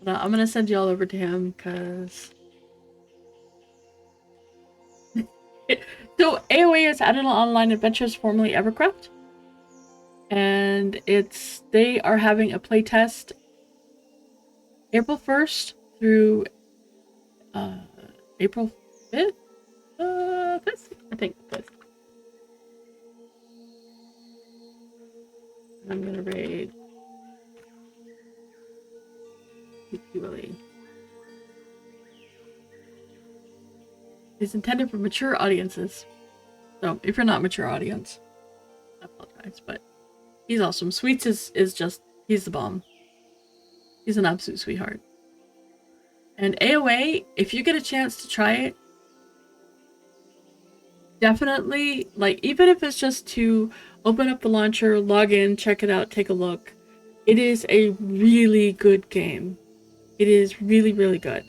But, I'm gonna send you all over to him because. So AOA is Adult Online Adventures, formerly Evercraft, and they are having a playtest April 1st through April 5th. 5th? I think 5th. I'm gonna raid Willie. It's intended for mature audiences. So if you're not a mature audience, I apologize, but he's awesome. Sweets is just, he's the bomb. He's an absolute sweetheart. And AOA, if you get a chance to try it, definitely, like, even if it's just to open up the launcher, log in, check it out, take a look. It is a really good game. It is really, really good.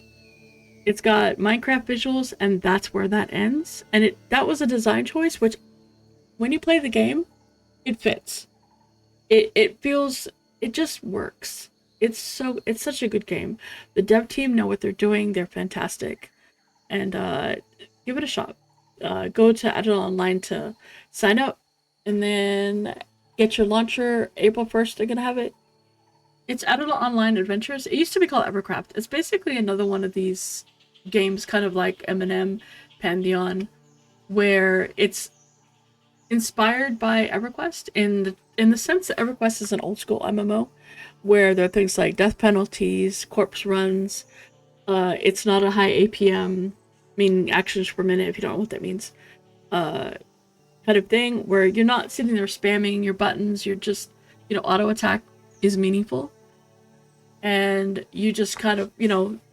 It's got Minecraft visuals, and that's where that ends. And that was a design choice, which, when you play the game, it fits. It feels, it just works. It's such a good game. The dev team know what they're doing. They're fantastic. And give it a shot. Go to Adult Online to sign up, and then get your launcher. April 1st, they're gonna have it. It's Adult Online Adventures. It used to be called Evercraft. It's basically another one of these games, kind of like MnM, Pantheon, where it's inspired by EverQuest in the sense that EverQuest is an old school MMO, where there are things like death penalties, corpse runs. It's not a high APM, meaning actions per minute, if you don't know what that means. Kind of thing where you're not sitting there spamming your buttons. You're just, auto attack is meaningful, and you just kind of,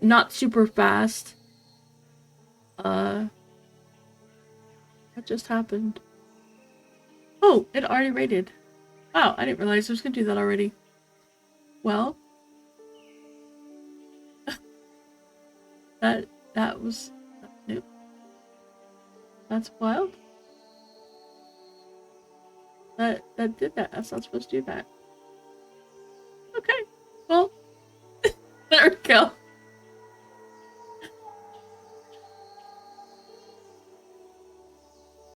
not super fast. What just happened? Oh, it already raided. Wow, I didn't realize I was gonna do that already. Well, that was new. That's wild. That did that. That's not supposed to do that.